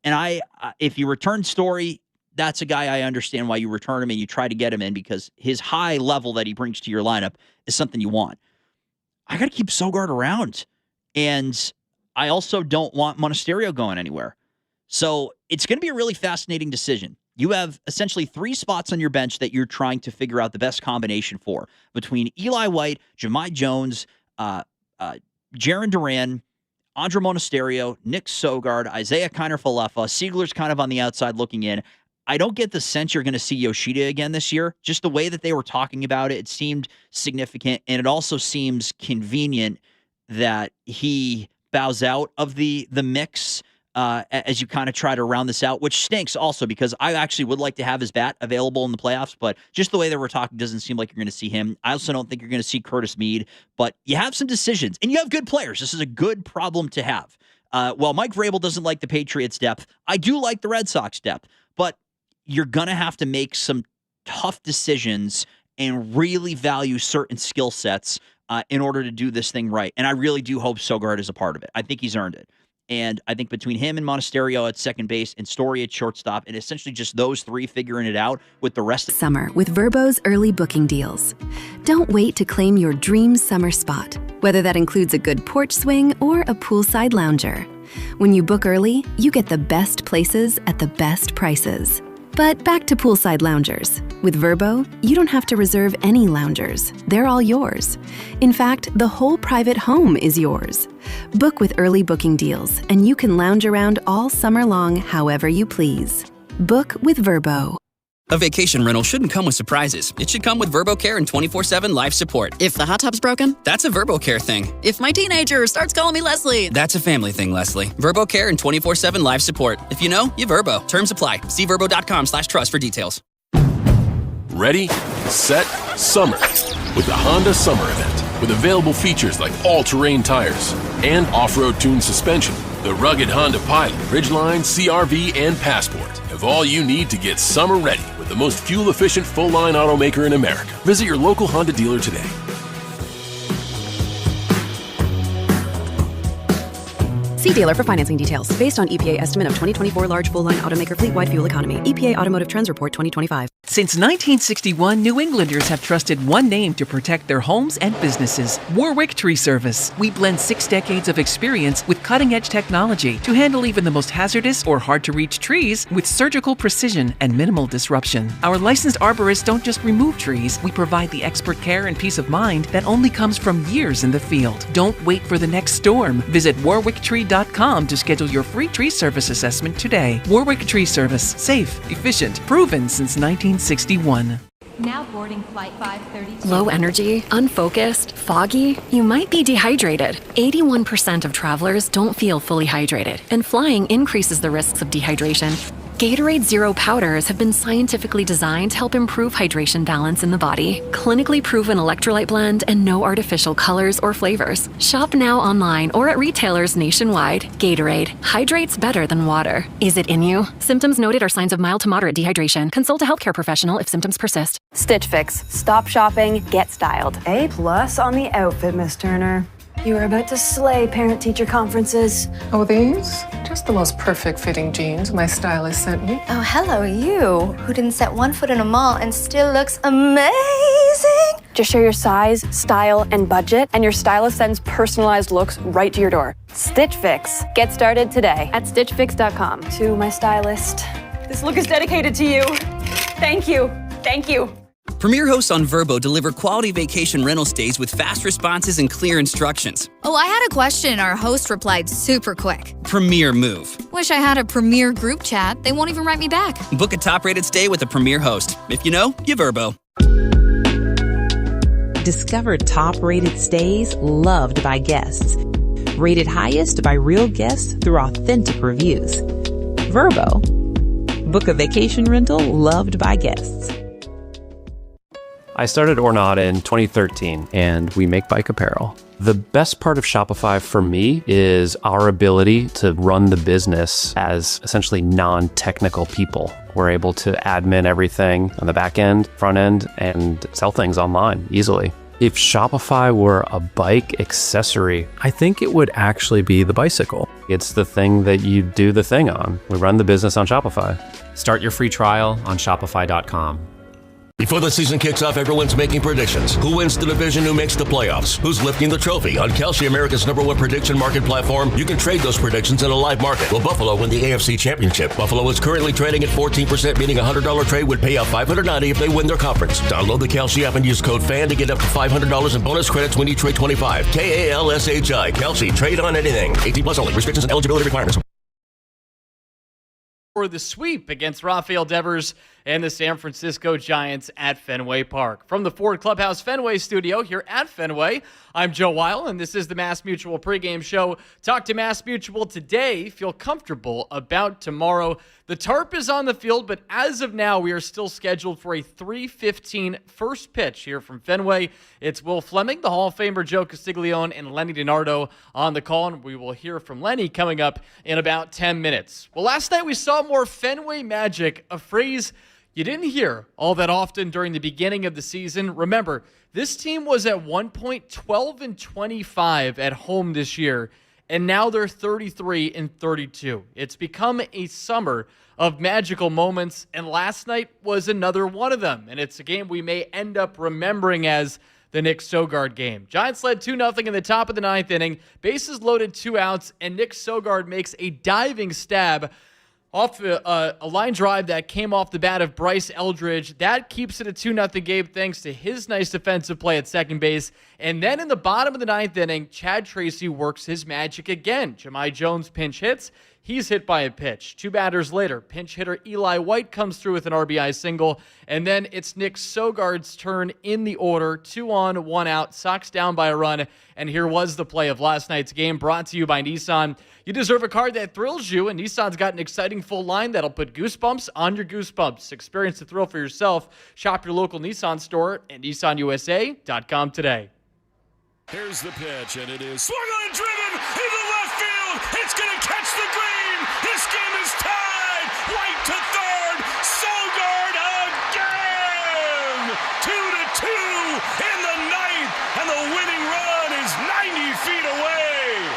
And if you return Story, that's a guy I understand why you return him and you try to get him in, because his high level that he brings to your lineup is something you want. I got to keep Sogard around. And I also don't want Monasterio going anywhere. So it's going to be a really fascinating decision. You have essentially 3 spots on your bench that you're trying to figure out the best combination for, between Eli White, Jahmai Jones, Jarren Duran, Andre Monasterio, Nick Sogard, Isaiah Kiner-Falefa. Siegler's kind of on the outside looking in. I don't get the sense you're going to see Yoshida again this year. Just the way that they were talking about it, it seemed significant, and it also seems convenient that he bows out of the mix as you kind of try to round this out, which stinks also because I actually would like to have his bat available in the playoffs, but just the way that we're talking doesn't seem like you're going to see him. I also don't think you're going to see Curtis Meade, but you have some decisions, and you have good players. This is a good problem to have. While Mike Vrabel doesn't like the Patriots' depth, I do like the Red Sox depth, but you're going to have to make some tough decisions and really value certain skill sets in order to do this thing right. And I really do hope Sogard is a part of it. I think he's earned it. And I think between him and Monasterio at second base and Story at shortstop, and essentially just those 3 figuring it out with the rest of summer with Vrbo's early booking deals. Don't wait to claim your dream summer spot, whether that includes a good porch swing or a poolside lounger. When you book early, you get the best places at the best prices. But back to poolside loungers. With Vrbo, you don't have to reserve any loungers. They're all yours. In fact, the whole private home is yours. Book with early booking deals, and you can lounge around all summer long however you please. Book with Vrbo. A vacation rental shouldn't come with surprises. It should come with VrboCare and 24/7 live support. If the hot tub's broken, that's a VrboCare thing. If my teenager starts calling me Leslie, that's a family thing, Leslie. VrboCare and 24/7 live support. If you know, you Vrbo. Terms apply. See Vrbo.com/trust for details. Ready, set, summer with the Honda Summer Event. With available features like all-terrain tires and off-road tuned suspension, the rugged Honda Pilot, Ridgeline, CR-V, and Passport have all you need to get summer ready with the most fuel-efficient full-line automaker in America. Visit your local Honda dealer today. See dealer for financing details. Based on EPA estimate of 2024 large full-line automaker fleet-wide fuel economy. EPA Automotive Trends Report 2025. Since 1961, New Englanders have trusted one name to protect their homes and businesses: Warwick Tree Service. We blend 6 decades of experience with cutting-edge technology to handle even the most hazardous or hard-to-reach trees with surgical precision and minimal disruption. Our licensed arborists don't just remove trees, we provide the expert care and peace of mind that only comes from years in the field. Don't wait for the next storm. Visit warwicktree.com to schedule your free tree service assessment today. Warwick Tree Service. Safe, efficient, proven since 1961. Now boarding flight 532. Low energy, unfocused, foggy? You might be dehydrated. 81% of travelers don't feel fully hydrated, and flying increases the risks of dehydration. Gatorade Zero powders have been scientifically designed to help improve hydration balance in the body. Clinically proven electrolyte blend and no artificial colors or flavors. Shop now online or at retailers nationwide. Gatorade. Hydrates better than water. Is it in you? Symptoms noted are signs of mild to moderate dehydration. Consult a healthcare professional if symptoms persist. Stitch Fix. Stop shopping, get styled. A+ on the outfit, Miss Turner. You are about to slay parent-teacher conferences. Oh, these? Just the most perfect fitting jeans my stylist sent me. Oh, hello, you, who didn't set one foot in a mall and still looks amazing. Just share your size, style, and budget, and your stylist sends personalized looks right to your door. Stitch Fix. Get started today at stitchfix.com. To my stylist, this look is dedicated to you. Thank you. Thank you. Premier hosts on Vrbo deliver quality vacation rental stays with fast responses and clear instructions. Oh, I had a question. Our host replied super quick. Premier move. Wish I had a Premier group chat. They won't even write me back. Book a top-rated stay with a Premier host. If you know, you Vrbo. Discover top-rated stays loved by guests. Rated highest by real guests through authentic reviews. Vrbo. Book a vacation rental loved by guests. I started Ornata in 2013, and we make bike apparel. The best part of Shopify for me is our ability to run the business as essentially non-technical people. We're able to admin everything on the back end, front end, and sell things online easily. If Shopify were a bike accessory, I think it would actually be the bicycle. It's the thing that you do the thing on. We run the business on Shopify. Start your free trial on shopify.com. Before the season kicks off, everyone's making predictions. Who wins the division? Who makes the playoffs? Who's lifting the trophy? On Kalshi, America's #1 prediction market platform, you can trade those predictions in a live market. Will Buffalo win the AFC Championship? Buffalo is currently trading at 14%, meaning a $100 trade would pay out $590 if they win their conference. Download the Kalshi app and use code FAN to get up to $500 in bonus credits when you trade 25. KALSHI. Kalshi. Trade on anything. 18+ only. Restrictions and eligibility requirements. For the sweep against Rafael Devers and the San Francisco Giants at Fenway Park. From the Ford Clubhouse Fenway studio here at Fenway, I'm Joe Weil, and this is the Mass Mutual pregame show. Talk to Mass Mutual today. Feel comfortable about tomorrow. The tarp is on the field, but as of now, we are still scheduled for a 3:15 first pitch here from Fenway. It's Will Fleming, the Hall of Famer Joe Castiglione, and Lenny DiNardo on the call, and we will hear from Lenny coming up in about 10 minutes. Well, last night we saw more Fenway magic, a phrase you didn't hear all that often during the beginning of the season. Remember, this team was at one point 12-25 at home this year, and now they're 33-32. It's become a summer of magical moments, and last night was another one of them. And it's a game we may end up remembering as the Nick Sogard game. Giants led 2-0 in the top of the 9th inning. Bases loaded, 2 outs, and Nick Sogard makes a diving stab off a line drive that came off the bat of Bryce Eldridge. That keeps it a 2-0 game thanks to his nice defensive play at second base. And then in the bottom of the 9th inning, Chad Tracy works his magic again. Jahmai Jones pinch hits. He's hit by a pitch. 2 batters later, pinch hitter Eli White comes through with an RBI single. And then it's Nick Sogard's turn in the order. 2 on, 1 out. Sox down by a run. And here was the play of last night's game, brought to you by Nissan. You deserve a car that thrills you, and Nissan's got an exciting full line that'll put goosebumps on your goosebumps. Experience the thrill for yourself. Shop your local Nissan store at nissanusa.com today. Here's the pitch, and it is swung on and driven into left field. It's going to catch the green. This game is tied. White to third. Sogard again. 2-2 in the 9th, and the winning run is 90 feet away.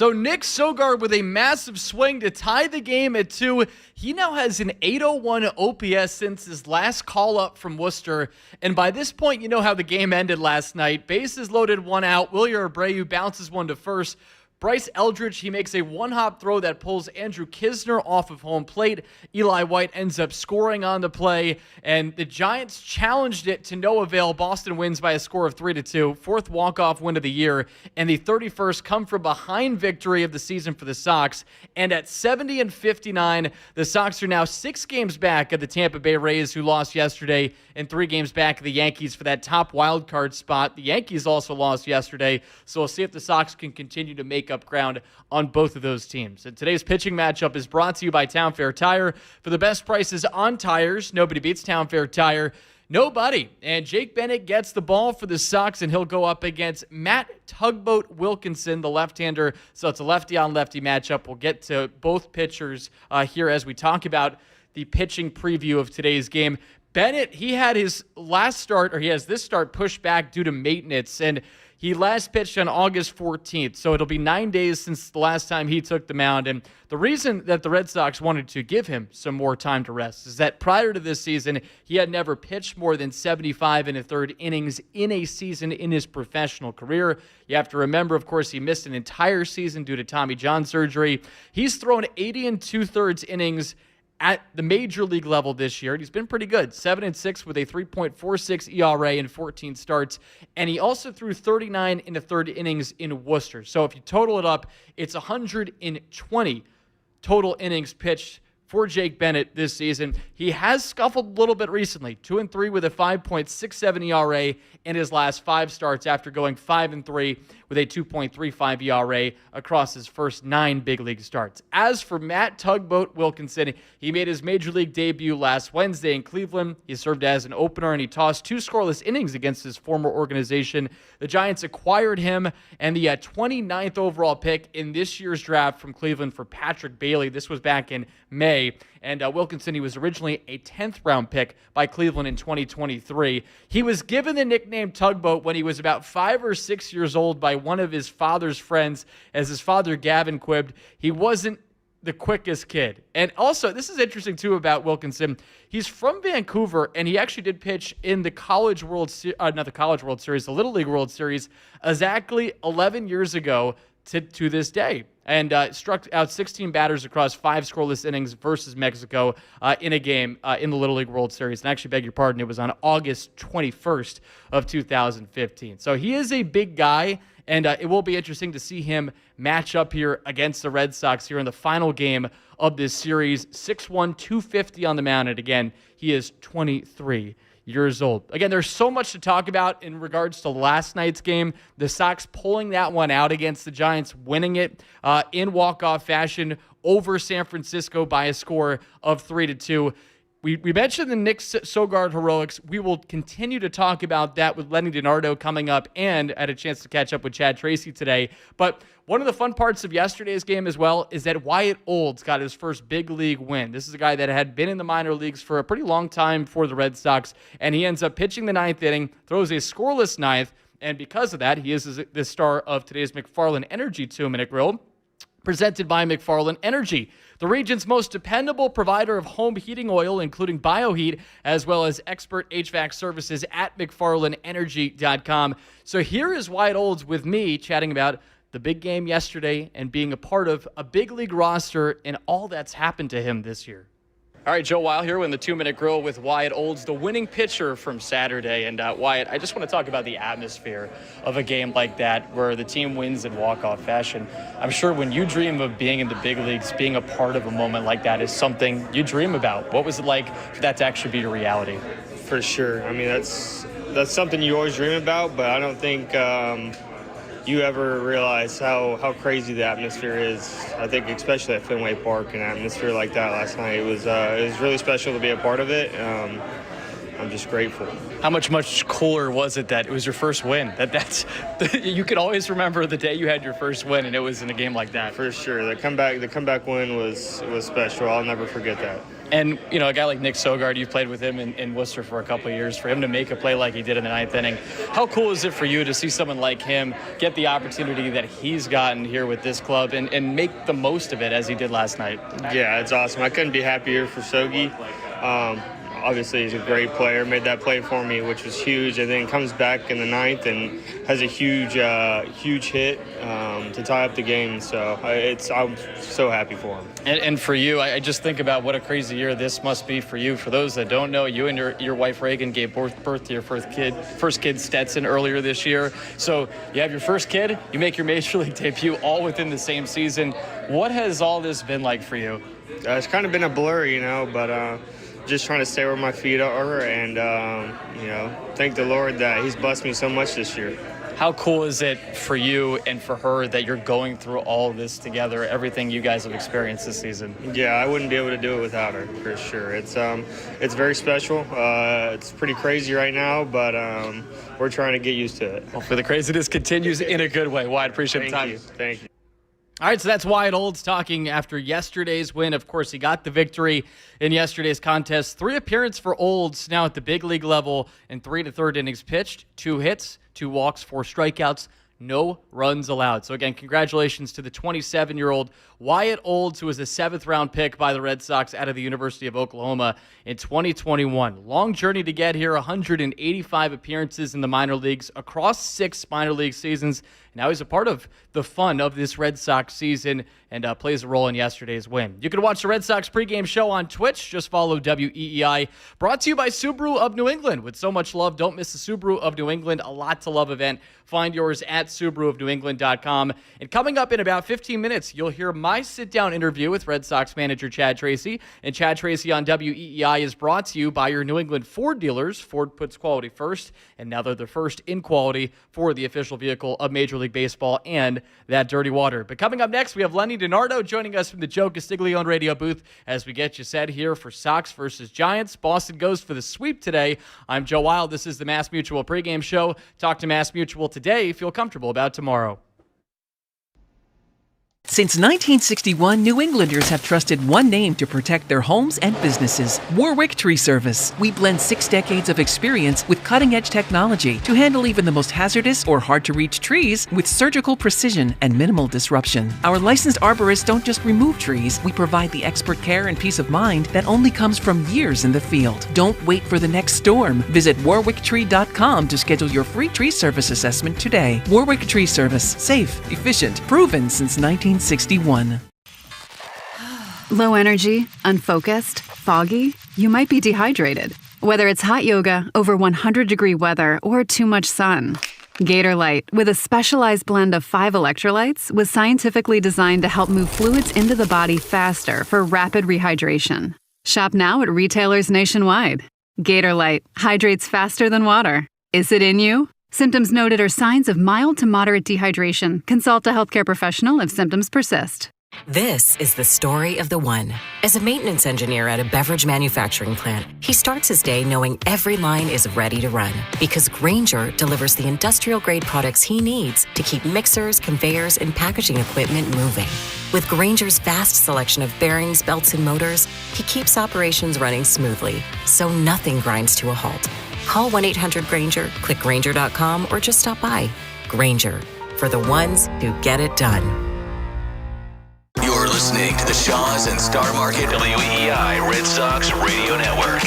So Nick Sogard with a massive swing to tie the game at 2. He now has an 801 OPS since his last call-up from Worcester. And by this point, you know how the game ended last night. Bases loaded, 1 out. Wilyer Abreu bounces one to first. Bryce Eldridge, he makes a one-hop throw that pulls Andrew Kisner off of home plate. Eli White ends up scoring on the play, and the Giants challenged it to no avail. Boston wins by a score of 3-2, fourth walk-off win of the year, and the 31st come-from-behind victory of the season for the Sox. And at 70-59, the Sox are now 6 games back of the Tampa Bay Rays, who lost yesterday, and 3 games back of the Yankees for that top wild card spot. The Yankees also lost yesterday, so we'll see if the Sox can continue to make up ground on both of those teams. And today's pitching matchup is brought to you by Town Fair Tire. For the best prices on tires, nobody beats Town Fair Tire. Nobody. And Jake Bennett gets the ball for the Sox, and he'll go up against Matt Tugboat Wilkinson, the left-hander. So it's a lefty-on-lefty matchup. We'll get to both pitchers here as we talk about the pitching preview of today's game. Bennett, he had his he has this start pushed back due to maintenance, and he last pitched on August 14th, so it'll be 9 days since the last time he took the mound. And the reason that the Red Sox wanted to give him some more time to rest is that prior to this season, he had never pitched more than 75 1/3 innings in a season in his professional career. You have to remember, of course, he missed an entire season due to Tommy John surgery. He's thrown 80 2/3 innings at the major league level this year. He's been pretty good, 7-6 with a 3.46 ERA in 14 starts, and he also threw 39 1/3 innings in Worcester. So if you total it up, it's 120 total innings pitched for Jake Bennett this season. He has scuffled a little bit recently, 2-3 with a 5.67 ERA in his last 5 starts after going 5-3 with a 2.35 ERA across his first 9 big league starts. As for Matt Tugboat Wilkinson, he made his major league debut last Wednesday in Cleveland. He served as an opener, and he tossed 2 scoreless innings against his former organization. The Giants acquired him and the 29th overall pick in this year's draft from Cleveland for Patrick Bailey. This was back in May. And Wilkinson, he was originally a 10th round pick by Cleveland in 2023. He was given the nickname Tugboat when he was about 5 or 6 years old by one of his father's friends. As his father, Gavin, quipped, he wasn't the quickest kid. And also, this is interesting too about Wilkinson. He's from Vancouver, and he actually did pitch in the College World Series, the Little League World Series, exactly 11 years ago to this day, and struck out 16 batters across 5 scoreless innings versus Mexico in a game in the Little League World Series. And actually, beg your pardon, it was on August 21st of 2015. So he is a big guy, and it will be interesting to see him match up here against the Red Sox here in the final game of this series. 6'1", 250 on the mound, and again, he is 23 years old. Again, there's so much to talk about in regards to last night's game. The Sox pulling that one out against the Giants, winning it in walk-off fashion over San Francisco by a score of 3-2. We mentioned the Nick Sogard heroics. We will continue to talk about that with Lenny DiNardo coming up, and I had a chance to catch up with Chad Tracy today. But one of the fun parts of yesterday's game as well is that Wyatt Olds got his first big league win. This is a guy that had been in the minor leagues for a pretty long time for the Red Sox, and he ends up pitching the 9th inning, throws a scoreless 9th, and because of that, he is the star of today's McFarland Energy 2-Minute Grill, presented by McFarland Energy, the region's most dependable provider of home heating oil, including BioHeat, as well as expert HVAC services at McFarlandEnergy.com. So here is Wyatt Olds with me chatting about the big game yesterday and being a part of a big league roster and all that's happened to him this year. All right, Joe Weil here in the 2-Minute Grill with Wyatt Olds, the winning pitcher from Saturday. And Wyatt, I just want to talk about the atmosphere of a game like that where the team wins in walk-off fashion. I'm sure when you dream of being in the big leagues, being a part of a moment like that is something you dream about. What was it like for that to actually be a reality? For sure. I mean, that's something you always dream about, but I don't think you ever realize how crazy the atmosphere is. I think especially at Fenway Park, an atmosphere like that last night, it was really special to be a part of it. I'm just grateful. How much cooler was it that it was your first win? That's you could always remember the day you had your first win, and it was in a game like that. For sure, the comeback win was special. I'll never forget that. And, you know, a guy like Nick Sogard, you've played with him in Worcester for a couple of years. For him to make a play like he did in the ninth inning, how cool is it for you to see someone like him get the opportunity that he's gotten here with this club and make the most of it as he did last night? Yeah, it's awesome. I couldn't be happier for Sogi. Obviously, he's a great player, made that play for me, which was huge, and then comes back in the ninth and has a huge hit to tie up the game. So I'm so happy for him. And for you, I just think about what a crazy year this must be for you. For those that don't know, you and your wife Reagan gave birth to your first kid Stetson earlier this year. So you have your first kid, you make your Major League debut all within the same season. What has all this been like for you? It's kind of been a blur, but just trying to stay where my feet are and, thank the Lord that he's blessed me so much this year. How cool is it for you and for her that you're going through all this together, everything you guys have experienced this season? Yeah, I wouldn't be able to do it without her, for sure. It's very special. It's pretty crazy right now, but we're trying to get used to it. Hopefully the craziness continues in a good way. Wyatt, appreciate the time. Thank you. All right, so that's Wyatt Olds talking after yesterday's win. Of course, he got the victory in yesterday's contest. 3 appearances for Olds now at the big league level and 3 1/3 innings pitched, 2 hits, 2 walks, 4 strikeouts, no runs allowed. So again, congratulations to the 27-year-old Wyatt Olds, who was a 7th-round pick by the Red Sox out of the University of Oklahoma in 2021. Long journey to get here, 185 appearances in the minor leagues across 6 minor league seasons. Now he's a part of the fun of this Red Sox season and plays a role in yesterday's win. You can watch the Red Sox pregame show on Twitch. Just follow WEEI. Brought to you by Subaru of New England. With so much love, don't miss the Subaru of New England A Lot to Love event. Find yours at SubaruofNewEngland.com. And coming up in about 15 minutes, you'll hear my sit-down interview with Red Sox manager Chad Tracy. And Chad Tracy on WEEI is brought to you by your New England Ford dealers. Ford puts quality first, and now they're the first in quality for the official vehicle of Major League Baseball and that dirty water. But coming up next, we have Lenny DiNardo joining us from the Joe Castiglione radio booth as we get you set here for Sox versus Giants. Boston goes for the sweep today. I'm Joe Wild. This is the Mass Mutual pregame show. Talk to Mass Mutual today. Feel comfortable about tomorrow. Since 1961, New Englanders have trusted one name to protect their homes and businesses: Warwick Tree Service. We blend 6 decades of experience with cutting-edge technology to handle even the most hazardous or hard-to-reach trees with surgical precision and minimal disruption. Our licensed arborists don't just remove trees, we provide the expert care and peace of mind that only comes from years in the field. Don't wait for the next storm. Visit warwicktree.com to schedule your free tree service assessment today. Warwick Tree Service. Safe, efficient, proven since 1961. Low energy, unfocused, foggy? You might be dehydrated. Whether it's hot yoga, over 100-degree weather, or too much sun. Gator Light, with a specialized blend of 5 electrolytes, was scientifically designed to help move fluids into the body faster for rapid rehydration. Shop now at retailers nationwide. Gator Light hydrates faster than water. Is it in you? Symptoms noted are signs of mild to moderate dehydration. Consult a healthcare professional if symptoms persist. This is the story of the one. As a maintenance engineer at a beverage manufacturing plant, he starts his day knowing every line is ready to run because Grainger delivers the industrial-grade products he needs to keep mixers, conveyors, and packaging equipment moving. With Grainger's vast selection of bearings, belts, and motors, he keeps operations running smoothly, so nothing grinds to a halt. Call 1-800-GRAINGER, click Grainger.com, or just stop by. Grainger, for the ones who get it done. You're listening to the Shaws and Star Market WEEI Red Sox Radio Network.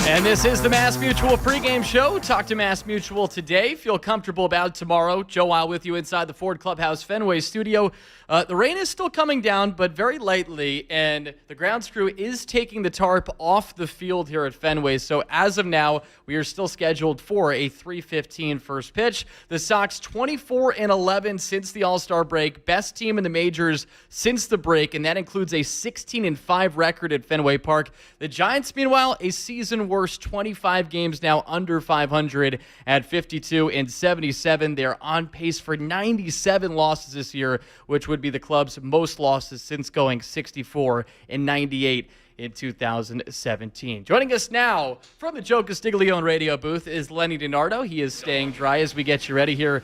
And this is the Mass Mutual pregame show. Talk to Mass Mutual today. Feel comfortable about tomorrow. Joe Wild with you inside the Ford Clubhouse Fenway studio. The rain is still coming down, but very lightly, and the grounds crew is taking the tarp off the field here at Fenway. So as of now, we are still scheduled for a 3:15 first pitch. The Sox 24-11 since the All-Star break, best team in the majors since the break, and that includes a 16-5 record at Fenway Park. The Giants, meanwhile, a season worst 25 games now under 500 at 52-77. They're on pace for 97 losses this year, which would be the club's most losses since going 64-98 in 2017. Joining us now from the Joe Castiglione radio booth is Lenny DiNardo. He is staying dry as we get you ready here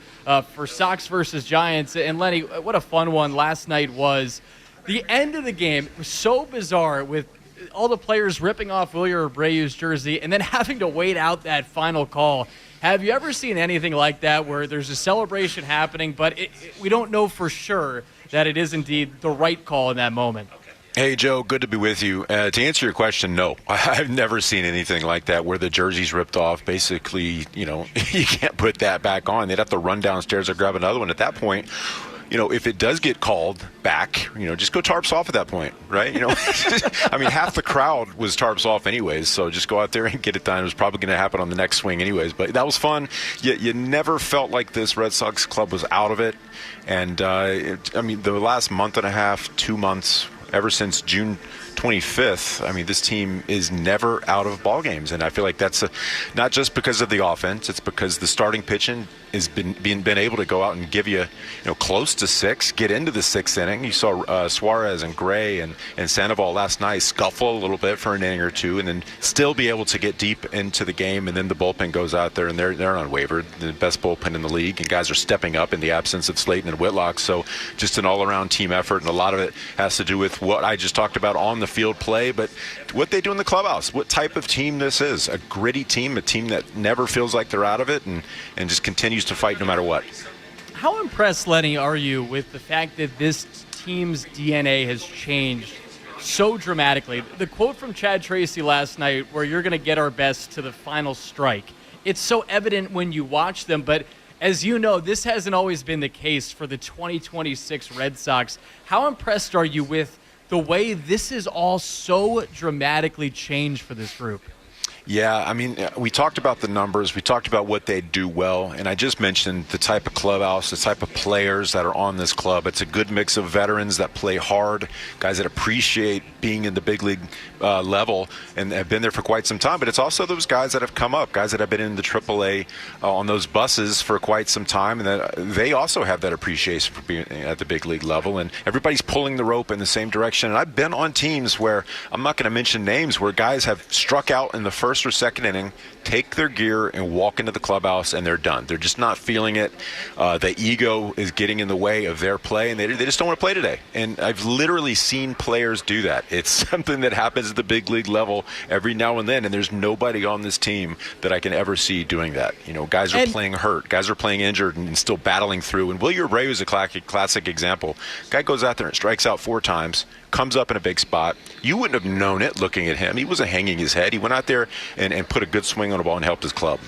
for Sox versus Giants. And Lenny, what a fun one last night was. The end of the game was so bizarre with all the players ripping off Wilyer Abreu's jersey and then having to wait out that final call. Have you ever seen anything like that where there's a celebration happening, but we don't know for sure that it is indeed the right call in that moment? Hey, Joe, good to be with you. To answer your question, no. I've never seen anything like that where the jersey's ripped off. Basically, you can't put that back on. They'd have to run downstairs or grab another one. At that point, if it does get called back, just go tarps off at that point, right? I mean, half the crowd was tarps off anyways, so just go out there and get it done. It was probably going to happen on the next swing anyways, but that was fun. You never felt like this Red Sox club was out of it. And, the last month and a half, 2 months, ever since June 25th, this team is never out of ball games, and I feel like that's not just because of the offense. It's because the starting pitching has been able to go out and give you, close to 6, get into the 6th inning. You saw Suarez and Gray and Sandoval last night scuffle a little bit for an inning or two, and then still be able to get deep into the game. And then the bullpen goes out there, and they're unwavered, the best bullpen in the league, and guys are stepping up in the absence of Slayton and Whitlock. So just an all-around team effort, and a lot of it has to do with what I just talked about on the field play, but what they do in the clubhouse, what type of team this is. A gritty team, a team that never feels like they're out of it and just continues to fight no matter what. How impressed, Lenny, are you with the fact that this team's DNA has changed so dramatically? The quote from Chad Tracy last night, where you're going to get our best to the final strike, it's so evident when you watch them, but as you know, this hasn't always been the case for the 2026 Red Sox. How impressed are you with the way this is all so dramatically changed for this group? Yeah, we talked about the numbers. We talked about what they do well. And I just mentioned the type of clubhouse, the type of players that are on this club. It's a good mix of veterans that play hard, guys that appreciate being in the big league level and have been there for quite some time. But it's also those guys that have come up, guys that have been in the AAA on those buses for quite some time. And that they also have that appreciation for being at the big league level. And everybody's pulling the rope in the same direction. And I've been on teams where, I'm not going to mention names, where guys have struck out in the first or second inning, take their gear and walk into the clubhouse, and they're done. They're just not feeling it. The ego is getting in the way of their play, and they just don't want to play today. And I've literally seen players do that. It's something that happens at the big league level every now and then, and there's nobody on this team that I can ever see doing that. Guys are playing hurt. Guys are playing injured and still battling through. And Wilyer Abreu is a classic example. Guy goes out there and strikes out 4 times, comes up in a big spot. You wouldn't have known it looking at him. He wasn't hanging his head. He went out there and put a good swing on a ball and helped his club.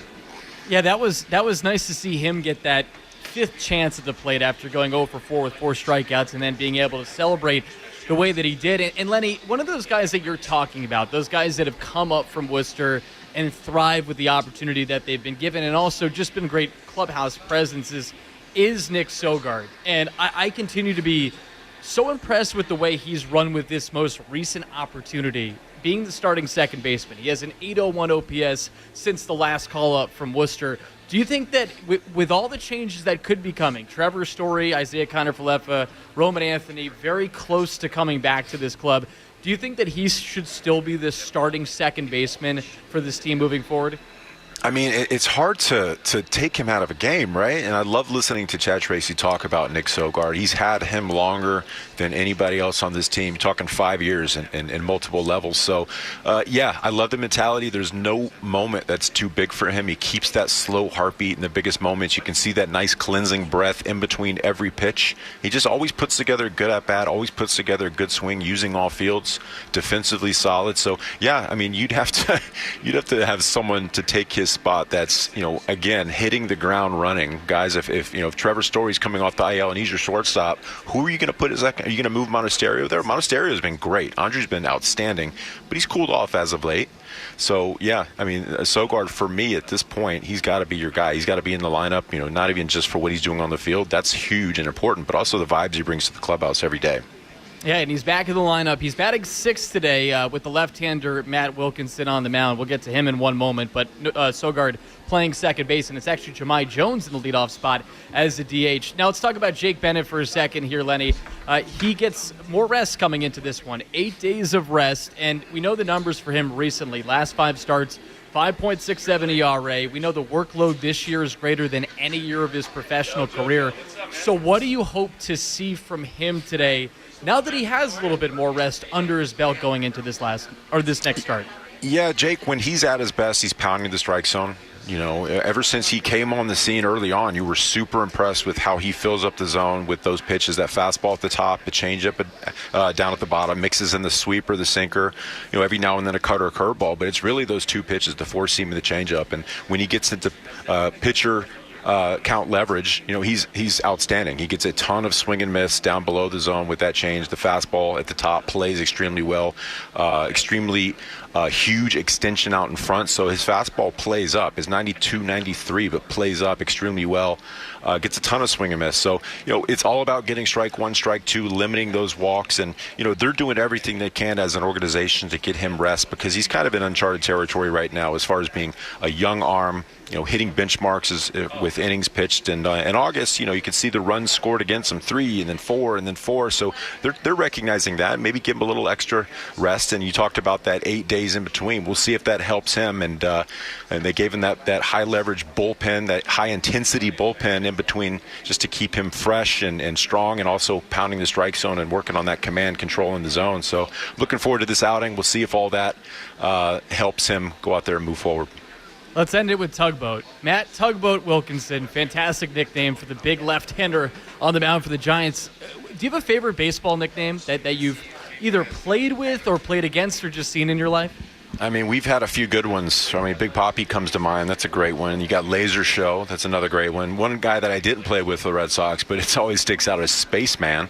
Yeah, that was nice to see him get that 5th chance at the plate after going 0 for 4 with 4 strikeouts and then being able to celebrate the way that he did. And Lenny, one of those guys that you're talking about, those guys that have come up from Worcester and thrive with the opportunity that they've been given and also just been great clubhouse presences, is Nick Sogard. And I continue to be so impressed with the way he's run with this most recent opportunity, being the starting second baseman. He has an 801 OPS since the last call-up from Worcester. Do you think that with all the changes that could be coming, Trevor Story, Isaiah Kiner-Falefa, Roman Anthony, very close to coming back to this club, do you think that he should still be the starting second baseman for this team moving forward? It's hard to take him out of a game, right? And I love listening to Chad Tracy talk about Nick Sogard. He's had him longer than anybody else on this team, talking 5 years and multiple levels. So, I love the mentality. There's no moment that's too big for him. He keeps that slow heartbeat in the biggest moments. You can see that nice cleansing breath in between every pitch. He just always puts together a good at-bat, always puts together a good swing, using all fields, defensively solid. So, you'd have to have someone to take his spot that's, again, hitting the ground running. Guys, if Trevor Story's coming off the IL and he's your shortstop, who are you going to put as that? Are you going to move Monasterio there? Monasterio's been great. Andre's been outstanding, but he's cooled off as of late. So, Sogard, for me at this point, he's got to be your guy. He's got to be in the lineup, not even just for what he's doing on the field. That's huge and important, but also the vibes he brings to the clubhouse every day. Yeah, and he's back in the lineup. He's batting sixth today with the left-hander Matt Wilkinson on the mound. We'll get to him in one moment, but Sogard playing second base, and it's actually Jahmai Jones in the leadoff spot as the DH. Now let's talk about Jake Bennett for a second here, Lenny. He gets more rest coming into this one, 8 days of rest, and we know the numbers for him recently. Last 5 starts, 5.67 ERA. We know the workload this year is greater than any year of his professional career. So what do you hope to see from him today, now that he has a little bit more rest under his belt going into this next start? Yeah, Jake, when he's at his best, he's pounding the strike zone. You know, ever since he came on the scene early on, you were super impressed with how he fills up the zone with those pitches, that fastball at the top, the changeup down at the bottom, mixes in the sweeper, the sinker, you know, every now and then a cutter or curveball. But it's really those 2 pitches, the four seam and the changeup. And when he gets into pitcher count leverage, you know, he's outstanding. He gets a ton of swing and miss down below the zone with that change. The fastball at the top plays extremely well, extremely huge extension out in front, so his fastball plays up. His 92, 93, but plays up extremely well. Gets a ton of swing and miss. So, you know, it's all about getting strike 1, strike 2, limiting those walks, and, you know, they're doing everything they can as an organization to get him rest, because he's kind of in uncharted territory right now as far as being a young arm, you know, hitting benchmarks with innings pitched. And in August, you know, you can see the runs scored against him, 3 and then 4 and then 4. So they're recognizing that, maybe give him a little extra rest. And you talked about that 8 days in between. We'll see if that helps him. And they gave him that high leverage bullpen, that high intensity bullpen in between, just to keep him fresh and strong, and also pounding the strike zone and working on that command control in the zone. So looking forward to this outing. We'll see if all that helps him go out there and move forward. Let's end it with Tugboat. Matt Tugboat Wilkinson, fantastic nickname for the big left-hander on the mound for the Giants. Do you have a favorite baseball nickname that you've either played with or played against or just seen in your life? I mean, we've had a few good ones. I mean, Big Papi comes to mind. That's a great one. You got Laser Show. That's another great one. One guy that I didn't play with the Red Sox, but it always sticks out as Spaceman.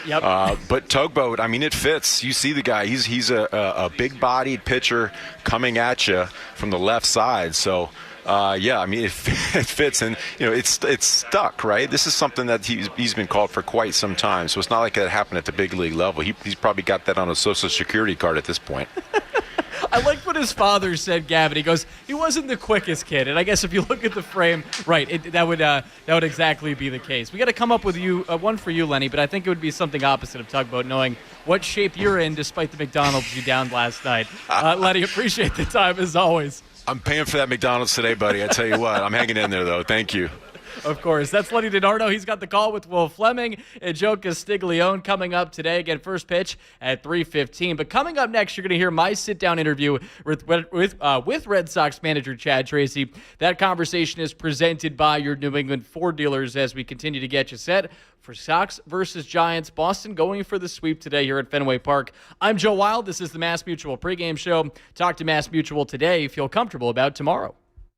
Yep. But Tugboat, I mean, it fits. You see the guy. He's a big-bodied pitcher coming at you from the left side. So, yeah, I mean, it fits. And, you know, it's stuck, right? This is something that he's been called for quite some time. So it's not like it happened at the big league level. He's probably got that on a Social Security card at this point. I like what his father said, Gavin. He goes, he wasn't the quickest kid. And I guess if you look at the frame, right, that would exactly be the case. We got to come up with one for you, Lenny, but I think it would be something opposite of Tugboat, knowing what shape you're in despite the McDonald's you downed last night. Lenny, appreciate the time as always. I'm paying for that McDonald's today, buddy. I tell you what, I'm hanging in there, though. Thank you. Of course. That's Lenny DiNardo. He's got the call with Will Fleming and Joe Castiglione coming up today. Again, first pitch at 3:15. But coming up next, you're going to hear my sit-down interview with Red Sox manager Chad Tracy. That conversation is presented by your New England Ford dealers as we continue to get you set for Sox versus Giants. Boston going for the sweep today here at Fenway Park. I'm Joe Wild. This is the Mass Mutual pregame show. Talk to Mass Mutual today. Feel comfortable about tomorrow.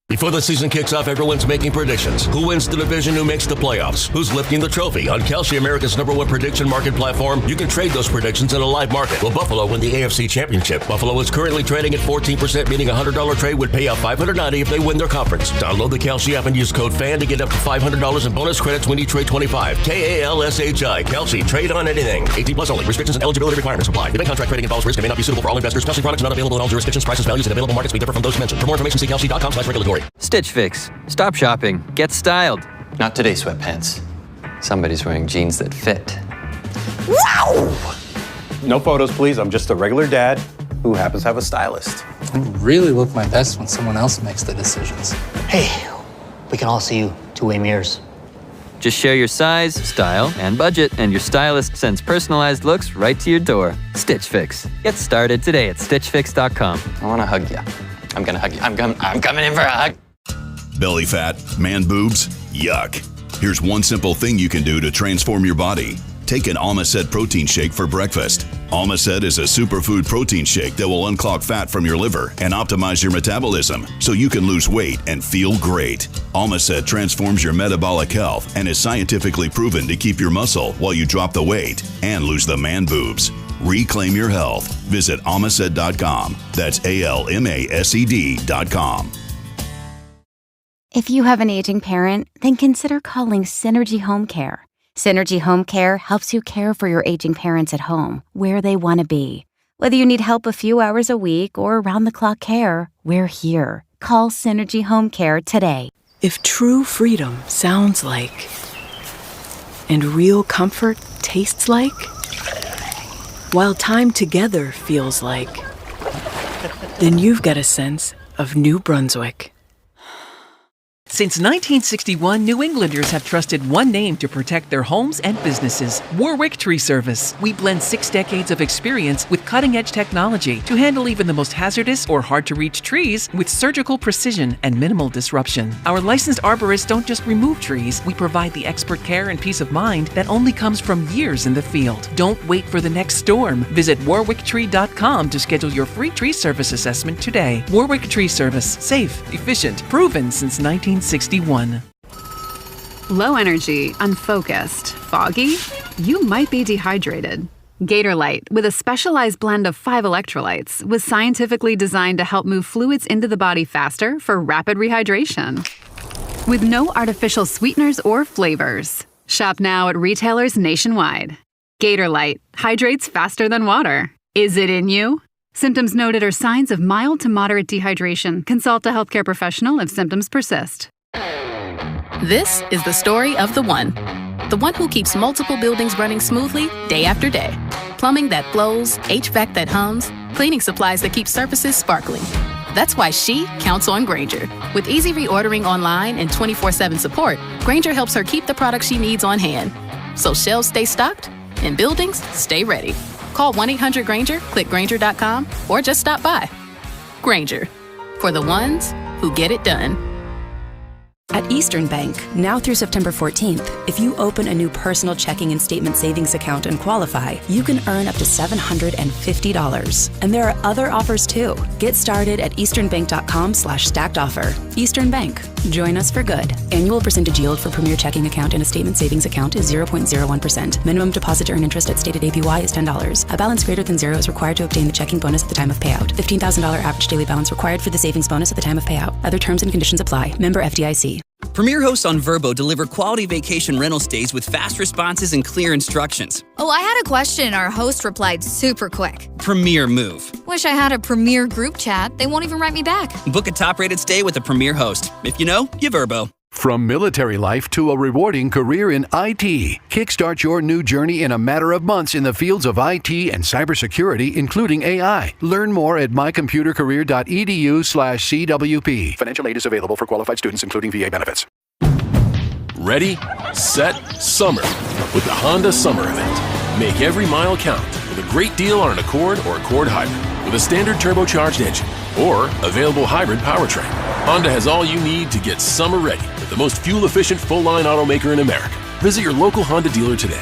Before the season kicks off, everyone's making predictions. Who wins the division? Who makes the playoffs? Who's lifting the trophy? On Kalshi, America's #1 prediction market platform, you can trade those predictions in a live market. Will Buffalo win the AFC Championship? Buffalo is currently trading at 14%, meaning a $100 trade would pay out $590 if they win their conference. Download the Kalshi app and use code FAN to get up to $500 in bonus credits when you trade 25. KALSHI. Kalshi. Trade on anything. 18 plus only. Restrictions and eligibility requirements apply. Event contract trading involves risk and may not be suitable for all investors. Kalshi products not available in all jurisdictions. Prices, values, and available markets may differ from those mentioned. For more information, see kalshi.com/regulatory. Stitch Fix. Stop shopping. Get styled. Not today, sweatpants. Somebody's wearing jeans that fit. Wow! No photos, please. I'm just a regular dad who happens to have a stylist. I really look my best when someone else makes the decisions. Hey, we can all see you two-way mirrors. Just share your size, style, and budget, and your stylist sends personalized looks right to your door. Stitch Fix. Get started today at StitchFix.com. I want to hug you. I'm going to hug you. I'm coming in for a hug. Belly fat, man boobs, yuck. Here's one simple thing you can do to transform your body. Take an Almacet protein shake for breakfast. Almacet is a superfood protein shake that will unclog fat from your liver and optimize your metabolism so you can lose weight and feel great. Almacet transforms your metabolic health and is scientifically proven to keep your muscle while you drop the weight and lose the man boobs. Reclaim your health. Visit Almacet.com. That's ALMASED.com. If you have an aging parent, then consider calling Synergy Home Care. Synergy Home Care helps you care for your aging parents at home, where they want to be. Whether you need help a few hours a week or around-the-clock care, we're here. Call Synergy Home Care today. If true freedom sounds like, and real comfort tastes like, while time together feels like, then you've got a sense of New Brunswick. Since 1961, New Englanders have trusted one name to protect their homes and businesses: Warwick Tree Service. We blend 6 decades of experience with cutting-edge technology to handle even the most hazardous or hard-to-reach trees with surgical precision and minimal disruption. Our licensed arborists don't just remove trees, we provide the expert care and peace of mind that only comes from years in the field. Don't wait for the next storm. Visit warwicktree.com to schedule your free tree service assessment today. Warwick Tree Service. Safe, efficient, proven since 1961. Low energy, unfocused, foggy? You might be dehydrated. Gatorlyte, with a specialized blend of 5 electrolytes, was scientifically designed to help move fluids into the body faster for rapid rehydration. With no artificial sweeteners or flavors. Shop now at retailers nationwide. Gatorlyte hydrates faster than water. Is it in you? Symptoms noted are signs of mild to moderate dehydration. Consult a healthcare professional if symptoms persist. This is the story of the one. The one who keeps multiple buildings running smoothly day after day. Plumbing that flows, HVAC that hums, cleaning supplies that keep surfaces sparkling. That's why she counts on Grainger. With easy reordering online and 24/7 support, Grainger helps her keep the products she needs on hand. So shelves stay stocked and buildings stay ready. Call 1-800-GRAINGER, click Grainger.com, or just stop by. Grainger, for the ones who get it done. At Eastern Bank, now through September 14th, if you open a new personal checking and statement savings account and qualify, you can earn up to $750. And there are other offers too. Get started at easternbank.com/stacked offer. Eastern Bank. Join us for good. Annual percentage yield for Premier Checking Account and a statement savings account is 0.01%. Minimum deposit to earn interest at stated APY is $10. A balance greater than 0 is required to obtain the checking bonus at the time of payout. $15,000 average daily balance required for the savings bonus at the time of payout. Other terms and conditions apply. Member FDIC. Premier hosts on Vrbo deliver quality vacation rental stays with fast responses and clear instructions. Oh, I had a question. Our host replied super quick. Premier move. Wish I had a Premier group chat. They won't even write me back. Book a top-rated stay with a Premier host. If you know, you Vrbo. From military life to a rewarding career in IT, kickstart your new journey in a matter of months in the fields of IT and cybersecurity, including AI. Learn more at mycomputercareer.edu/CWP. Financial aid is available for qualified students, including VA benefits. Ready, set, summer with the Honda Summer Event. Make every mile count with a great deal on an Accord or Accord Hybrid with a standard turbocharged engine or available hybrid powertrain. Honda has all you need to get summer ready with the most fuel-efficient full-line automaker in America. Visit your local Honda dealer today.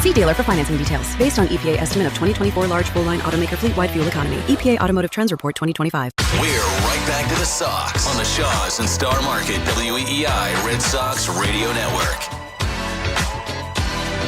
See dealer for financing details. Based on EPA estimate of 2024 large full-line automaker fleet-wide fuel economy. EPA Automotive Trends Report 2025. We're right back to the Sox on the Shaws and Star Market WEEI Red Sox Radio Network.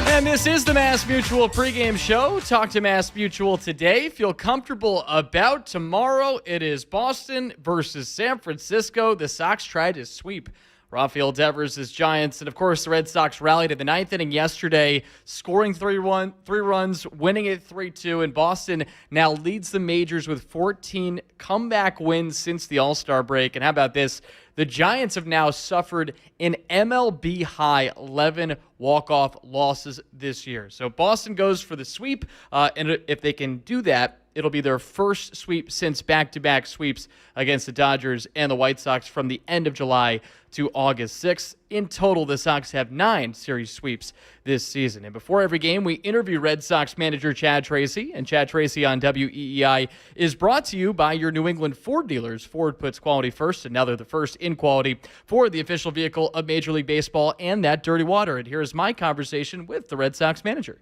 And this is the Mass Mutual pregame show. Talk to Mass Mutual today. Feel comfortable about tomorrow. It is Boston versus San Francisco. The Sox tried to sweep Rafael Devers' Giants. And, of course, the Red Sox rallied in the 9th inning yesterday, scoring 3 runs, winning it 3-2. And Boston now leads the majors with 14 comeback wins since the All-Star break. And how about this? The Giants have now suffered an MLB high 11 walk-off losses this year. So Boston goes for the sweep, and if they can do that, it'll be their first sweep since back-to-back sweeps against the Dodgers and the White Sox from the end of July to August 6th. In total, the Sox have 9 series sweeps this season. And before every game, we interview Red Sox manager Chad Tracy. And Chad Tracy on WEEI is brought to you by your New England Ford dealers. Ford puts quality first, and now they're the first in quality for the official vehicle of Major League Baseball and that dirty water. And here's my conversation with the Red Sox manager.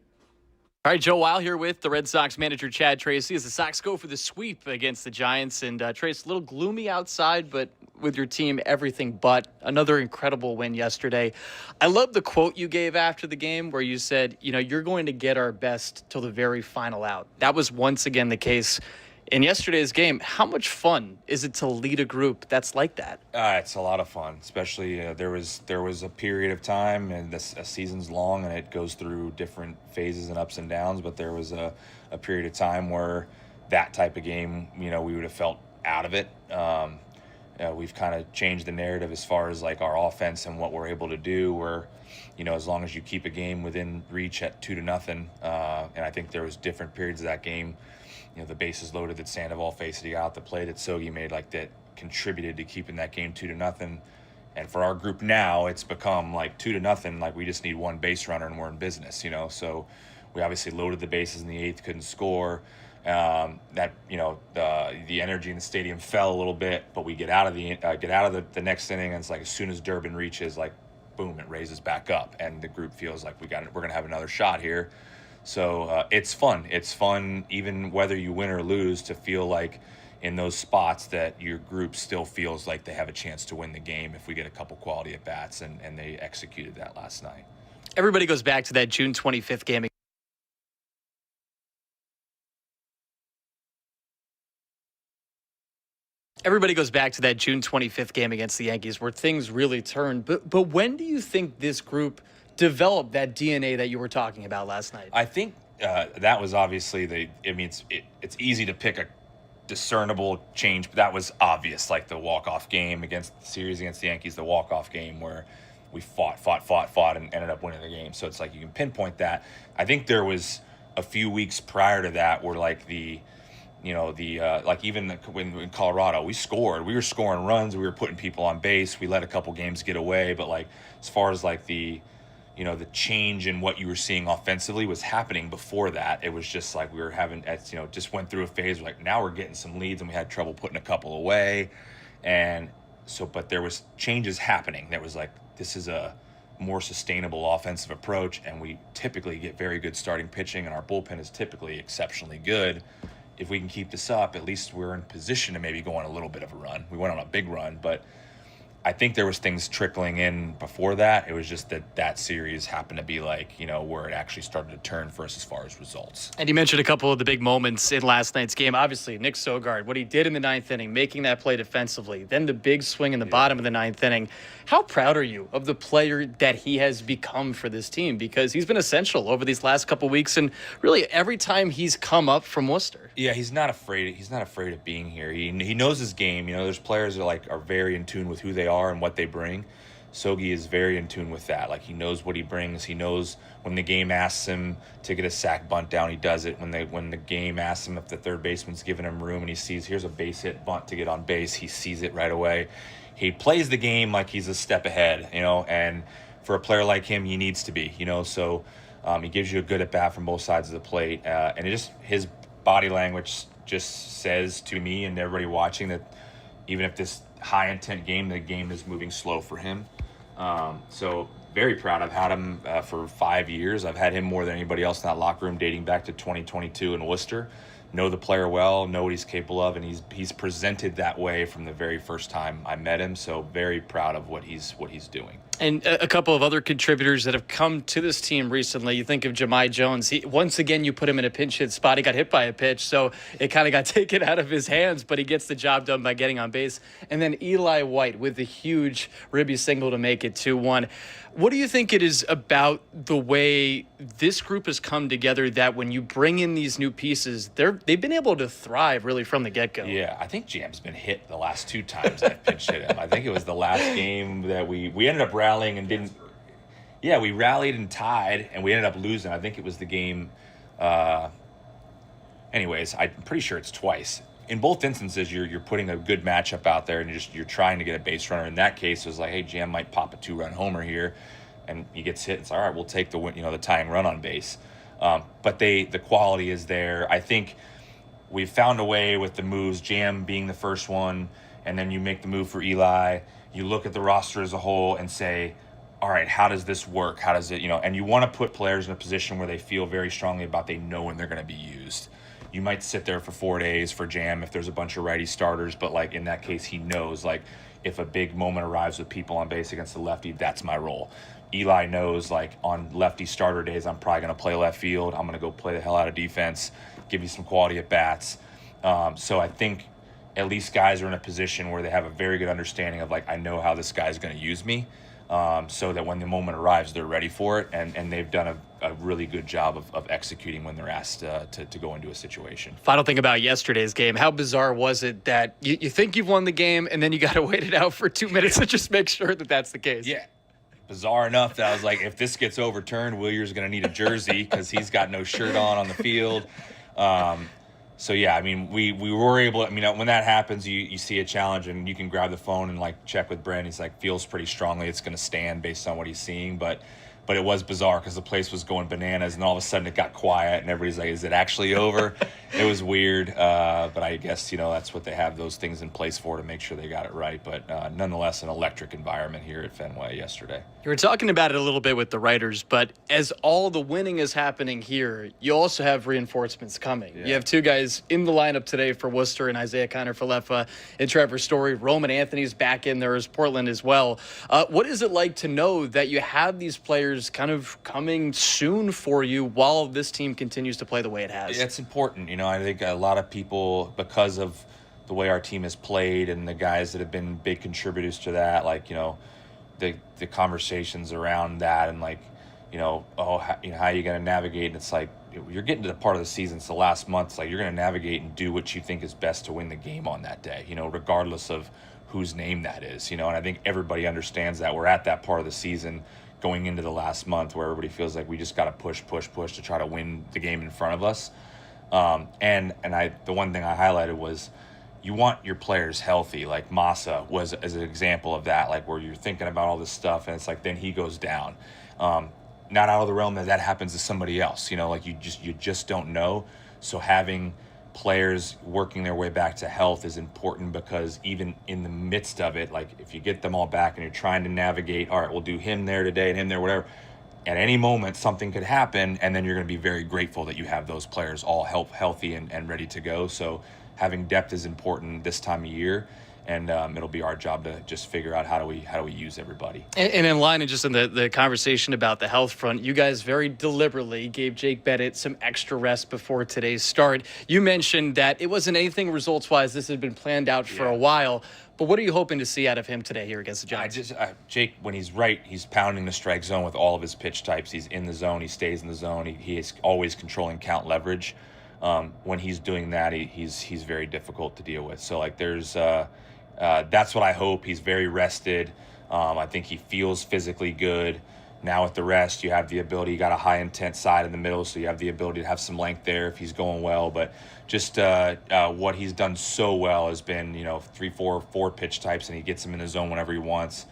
All right, Joe Weil here with the Red Sox manager Chad Tracy as the Sox go for the sweep against the Giants. And Trace, a little gloomy outside, but with your team, everything but. Another incredible win yesterday. I love the quote you gave after the game where you said, you're going to get our best till the very final out. That was once again the case In yesterday's game, how much fun is it to lead a group that's like that? It's a lot of fun, especially there was a period of time, and a season's long, and it goes through different phases and ups and downs, but there was a period of time where that type of game, we would have felt out of it. We've kind of changed the narrative as far as like our offense and what we're able to do, where, as long as you keep a game within reach at 2-0, and I think there was different periods of that game, the bases loaded that Sandoval faced, the out the play that Sogi made, like that contributed to keeping that game 2-0. And for our group now, it's become like 2-0, like we just need one base runner and we're in business, So we obviously loaded the bases in the 8th, couldn't score. The energy in the stadium fell a little bit, but we get out of the next inning, and it's like as soon as Durbin reaches, like boom, it raises back up, and the group feels like we're gonna have another shot here. So it's fun. It's fun, even whether you win or lose, to feel like in those spots that your group still feels like they have a chance to win the game if we get a couple quality at bats, and they executed that last night. Everybody goes back to that June 25th game. Everybody goes back to that June 25th game against the Yankees where things really turned. But when do you think this group developed that DNA that you were talking about last night? I think that was obviously it's easy to pick a discernible change, but that was obvious, like the walk-off game against the series against the Yankees, the walk-off game where we fought and ended up winning the game. So it's like you can pinpoint that. I think there was a few weeks prior to that where like like even when in Colorado, we were scoring runs, we were putting people on base, we let a couple games get away, but like as far as like the change in what you were seeing offensively was happening before that. It was just like we were having, just went through a phase where like now we're getting some leads and we had trouble putting a couple away. And so, but there was changes happening. That was like, this is a more sustainable offensive approach, and we typically get very good starting pitching, and our bullpen is typically exceptionally good. If we can keep this up, at least we're in position to maybe go on a little bit of a run. We went on a big run, but I think there was things trickling in before that. It was just that series happened to be like, where it actually started to turn for us as far as results. And you mentioned a couple of the big moments in last night's game. Obviously, Nick Sogard, what he did in the 9th inning, making that play defensively, then the big swing in the bottom of the 9th inning. How proud are you of the player that he has become for this team? Because he's been essential over these last couple weeks, and really every time he's come up from Worcester. Yeah, he's not afraid of being here. He knows his game. There's players that are very in tune with who they are and what they bring. Sogi is very in tune with that. Like, he knows what he brings. He knows when the game asks him to get a sac bunt down, he does it. When the game asks him if the third baseman's giving him room and he sees here's a base hit bunt to get on base, he sees it right away. He plays the game like he's a step ahead, and for a player like him, he needs to be, so he gives you a good at bat from both sides of the plate. And his body language just says to me and everybody watching that even if this high intent game, the game is moving slow for him. So very proud. I've had him for 5 years. I've had him more than anybody else in that locker room dating back to 2022 in Worcester. Know the player well, know what he's capable of, and he's presented that way from the very first time I met him. So very proud of what he's doing. And a couple of other contributors that have come to this team recently. You think of Jahmai Jones. Once again, you put him in a pinch hit spot. He got hit by a pitch, so it kind of got taken out of his hands, but he gets the job done by getting on base. And then Eli White with the huge ribby single to make it 2-1. What do you think it is about the way this group has come together that when you bring in these new pieces, they've been able to thrive really from the get-go? Yeah, I think Jam's been hit the last 2 times I've pinch hit him. I think it was the last game that we ended up rallying and didn't. Yeah, we rallied and tied, and we ended up losing. I think it was the game. Anyways, I'm pretty sure it's twice. In both instances, you're putting a good matchup out there, and you're trying to get a base runner. In that case, it was like, hey, Jam might pop a 2-run homer here, and he gets hit. It's all right. We'll take the tying run on base. But the quality is there. I think we've found a way with the moves. Jam being the first one, and then you make the move for Eli. You look at the roster as a whole and say, all right, how does this work? How does it, and you want to put players in a position where they feel very strongly about they know when they're going to be used. You might sit there for 4 days for Jam if there's a bunch of righty starters, but like in that case, he knows like if a big moment arrives with people on base against the lefty, that's my role. Eli knows like on lefty starter days, I'm probably going to play left field. I'm going to go play the hell out of defense, give you some quality at bats. So I think at least guys are in a position where they have a very good understanding of, like, I know how this guy's going to use me, so that when the moment arrives, they're ready for it. And they've done a really good job of executing when they're asked to go into a situation. Final thing about yesterday's game, how bizarre was it that you think you've won the game and then you got to wait it out for 2 minutes to just make sure that that's the case? Yeah. Bizarre enough that I was like, if this gets overturned, Willier's going to need a jersey because he's got no shirt on the field. So, yeah, I mean, we were able to, when that happens, you see a challenge and you can grab the phone and, like, check with Brent. He's like, feels pretty strongly it's going to stand based on what he's seeing. But it was bizarre because the place was going bananas, and all of a sudden it got quiet and everybody's like, is it actually over? It was weird, but I guess, that's what they have those things in place for, to make sure they got it right. But nonetheless, an electric environment here at Fenway yesterday. You were talking about it a little bit with the writers, but as all the winning is happening here, you also have reinforcements coming. Yeah. You have two guys in the lineup today for Worcester, and Isaiah Kiner-Falefa and Trevor Story. Roman Anthony's back in there as Portland as well. What is it like to know that you have these players kind of coming soon for you while this team continues to play the way it has? It's important. I think a lot of people, because of the way our team has played and the guys that have been big contributors to that, like, the conversations around that and, like, how are you going to navigate? And it's like, you're getting to the part of the season, it's the last month, it's like you're going to navigate and do what you think is best to win the game on that day, regardless of whose name that is, and I think everybody understands that. We're at that part of the season going into the last month where everybody feels like we just got to push to try to win the game in front of us. The one thing I highlighted was you want your players healthy. Like Massa was as an example of that, like where you're thinking about all this stuff and it's like then he goes down. Not out of the realm that happens to somebody else. Like you just don't know. So having players working their way back to health is important, because even in the midst of it, like if you get them all back and you're trying to navigate, all right, we'll do him there today and him there, whatever. At any moment, something could happen, and then you're going to be very grateful that you have those players all healthy and ready to go. So having depth is important this time of year, and it'll be our job to just figure out how do we use everybody. And in line, and just in the conversation about the health front, you guys very deliberately gave Jake Bennett some extra rest before today's start. You mentioned that it wasn't anything results-wise. This had been planned out for a while. But what are you hoping to see out of him today here against the Giants? Jake, when he's right, he's pounding the strike zone with all of his pitch types. He's in the zone. He stays in the zone. He is always controlling count leverage. When he's doing that, he's very difficult to deal with. So, like, there's that's what I hope. He's very rested. I think he feels physically good. Now with the rest, you have the ability. You got a high intent side in the middle, so you have the ability to have some length there if he's going well. But just what he's done so well has been 3, 4 pitch types, and he gets them in the zone whenever he wants.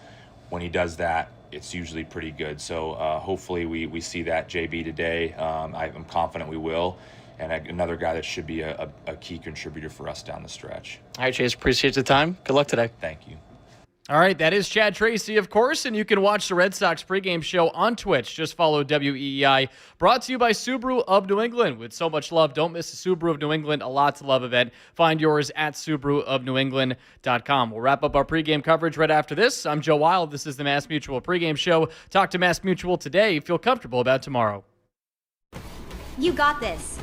When he does that, it's usually pretty good. So hopefully we see that JB today. I'm confident we will. And another guy that should be a key contributor for us down the stretch. All right, Chase, appreciate the time. Good luck today. Thank you. All right, that is Chad Tracy, of course, and you can watch the Red Sox pregame show on Twitch. Just follow WEEI. Brought to you by Subaru of New England. With so much love, don't miss the Subaru of New England, a lot to love event. Find yours at SubaruofNewEngland.com. We'll wrap up our pregame coverage right after this. I'm Joe Wild. This is the Mass Mutual pregame show. Talk to Mass Mutual today. Feel comfortable about tomorrow. You got this.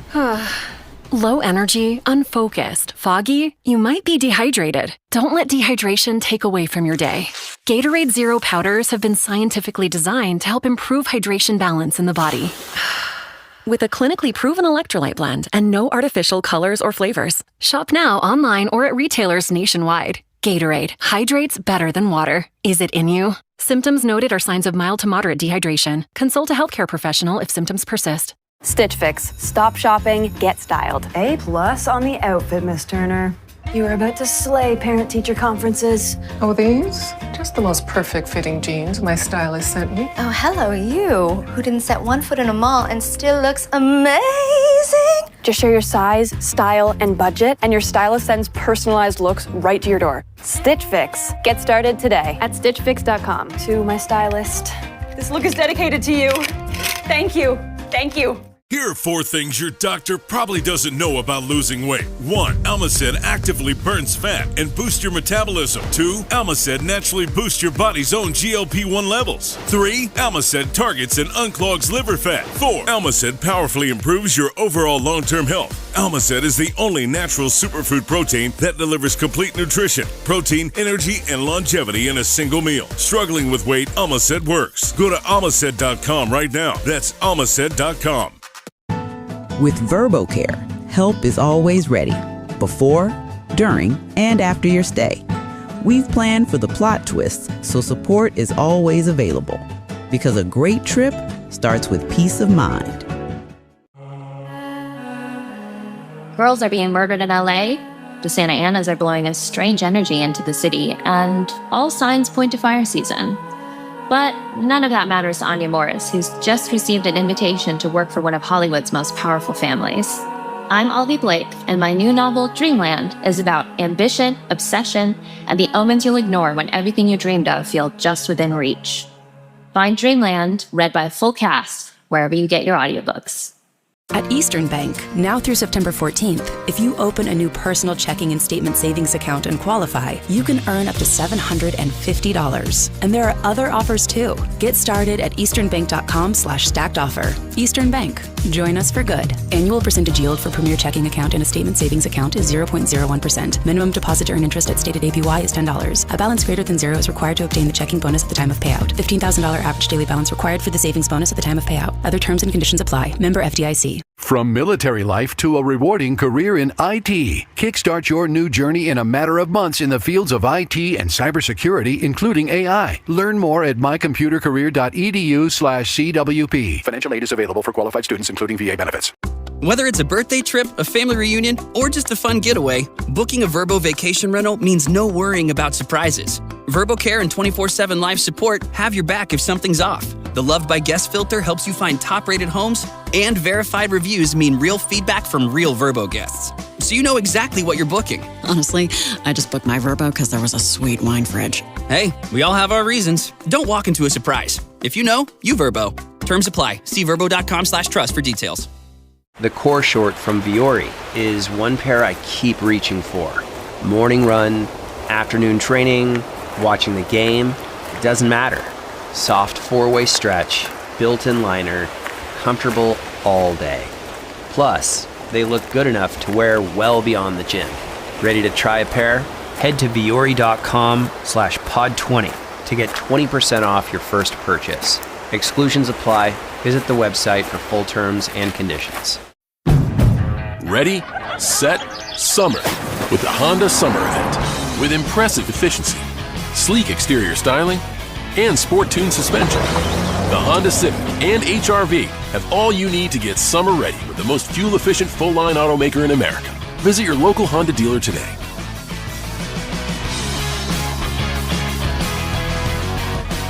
Low energy, unfocused, foggy? You might be dehydrated. Don't let dehydration take away from your day. Gatorade Zero powders have been scientifically designed to help improve hydration balance in the body. With a clinically proven electrolyte blend and no artificial colors or flavors. Shop now online or at retailers nationwide. Gatorade, hydrates better than water. Is it in you? Symptoms noted are signs of mild to moderate dehydration. Consult a healthcare professional if symptoms persist. Stitch Fix. Stop shopping, get styled. A+ on the outfit, Miss Turner. You were about to slay parent-teacher conferences. Oh, these? Just the most perfect fitting jeans my stylist sent me. Oh, hello, you, who didn't set one foot in a mall and still looks amazing. Just share your size, style, and budget, and your stylist sends personalized looks right to your door. Stitch Fix. Get started today at StitchFix.com. To my stylist. This look is dedicated to you. Thank you. Thank you. Here are 4 things your doctor probably doesn't know about losing weight. 1. Almacet actively burns fat and boosts your metabolism. 2. Almacet naturally boosts your body's own GLP-1 levels. 3. Almacet targets and unclogs liver fat. 4. Almacet powerfully improves your overall long-term health. Almacet is the only natural superfood protein that delivers complete nutrition, protein, energy, and longevity in a single meal. Struggling with weight, Almacet works. Go to almacet.com right now. That's almacet.com. With VerboCare, help is always ready, before, during, and after your stay. We've planned for the plot twists, so support is always available. Because a great trip starts with peace of mind. Girls are being murdered in LA. The Santa Anas are blowing a strange energy into the city, and all signs point to fire season. But none of that matters to Anya Morris, who's just received an invitation to work for one of Hollywood's most powerful families. I'm Alvy Blake, and my new novel, Dreamland, is about ambition, obsession, and the omens you'll ignore when everything you dreamed of feels just within reach. Find Dreamland, read by a full cast, wherever you get your audiobooks. At Eastern Bank, now through September 14th, if you open a new personal checking and statement savings account and qualify, you can earn up to $750. And there are other offers too. Get started at easternbank.com/stacked offer. Eastern Bank. Join us for good. Annual percentage yield for premier checking account and a statement savings account is 0.01%. Minimum deposit to earn interest at stated APY is $10. A balance greater than 0 is required to obtain the checking bonus at the time of payout. $15,000 average daily balance required for the savings bonus at the time of payout. Other terms and conditions apply. Member FDIC. From military life to a rewarding career in IT, kickstart your new journey in a matter of months in the fields of IT and cybersecurity, including AI. Learn more at mycomputercareer.edu/CWP. Financial aid is available for qualified students, including VA benefits. Whether it's a birthday trip, a family reunion, or just a fun getaway, booking a Vrbo vacation rental means no worrying about surprises. VerboCare and 24/7 live support have your back if something's off. The Loved by Guest filter helps you find top-rated homes, and verified reviews mean real feedback from real Vrbo guests. So you know exactly what you're booking. Honestly, I just booked my Vrbo because there was a sweet wine fridge. Hey, we all have our reasons. Don't walk into a surprise. If you know, you Vrbo. Terms apply. See vrbo.com/trust for details. The core short from Viore is one pair I keep reaching for. Morning run, afternoon training, watching the game, it doesn't matter. Soft 4-way stretch, built-in liner, comfortable all day. Plus, they look good enough to wear well beyond the gym. Ready to try a pair? Head to viore.com/pod20 to get 20% off your first purchase. Exclusions apply. Visit the website for full terms and conditions. Ready, set, summer with the Honda Summer Event. With impressive efficiency, sleek exterior styling, and sport-tuned suspension, the Honda Civic and HR-V have all you need to get summer ready with the most fuel-efficient full-line automaker in America. Visit your local Honda dealer today.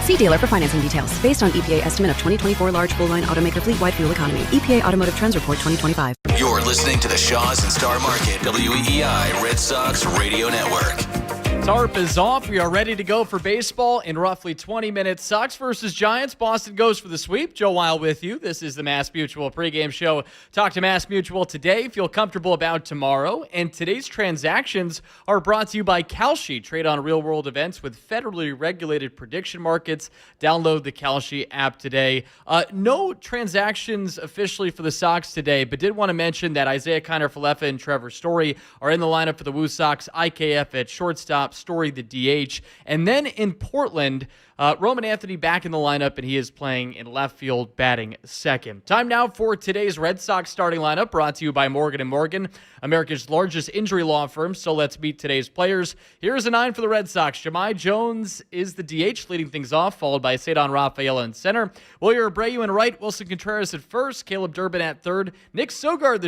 See dealer for financing details. Based on EPA estimate of 2024 large full-line automaker fleet-wide fuel economy. EPA Automotive Trends Report 2025. You're listening to the Shaws and Star Market WEEI Red Sox Radio Network. Tarp is off. We are ready to go for baseball in roughly 20 minutes. Sox versus Giants. Boston goes for the sweep. Joe Weil with you. This is the Mass Mutual pregame show. Talk to Mass Mutual today. Feel comfortable about tomorrow. And today's transactions are brought to you by Kalshi. Trade on real-world events with federally regulated prediction markets. Download the Kalshi app today. No transactions officially for the Sox today, but did want to mention that Isaiah Kiner-Falefa and Trevor Story are in the lineup for the Woo Sox. IKF at shortstop. Story the DH. And then in Portland, Roman Anthony back in the lineup, and he is playing in left field, batting second. Time now for today's Red Sox starting lineup, brought to you by Morgan & Morgan, America's largest injury law firm. So let's meet today's players. Here's a 9 for the Red Sox. Jahmai Jones is the DH, leading things off, followed by Cedon Rafaela in center. Wilyer Abreu in right, Wilson Contreras at first, Caleb Durbin at third, Nick Sogard, the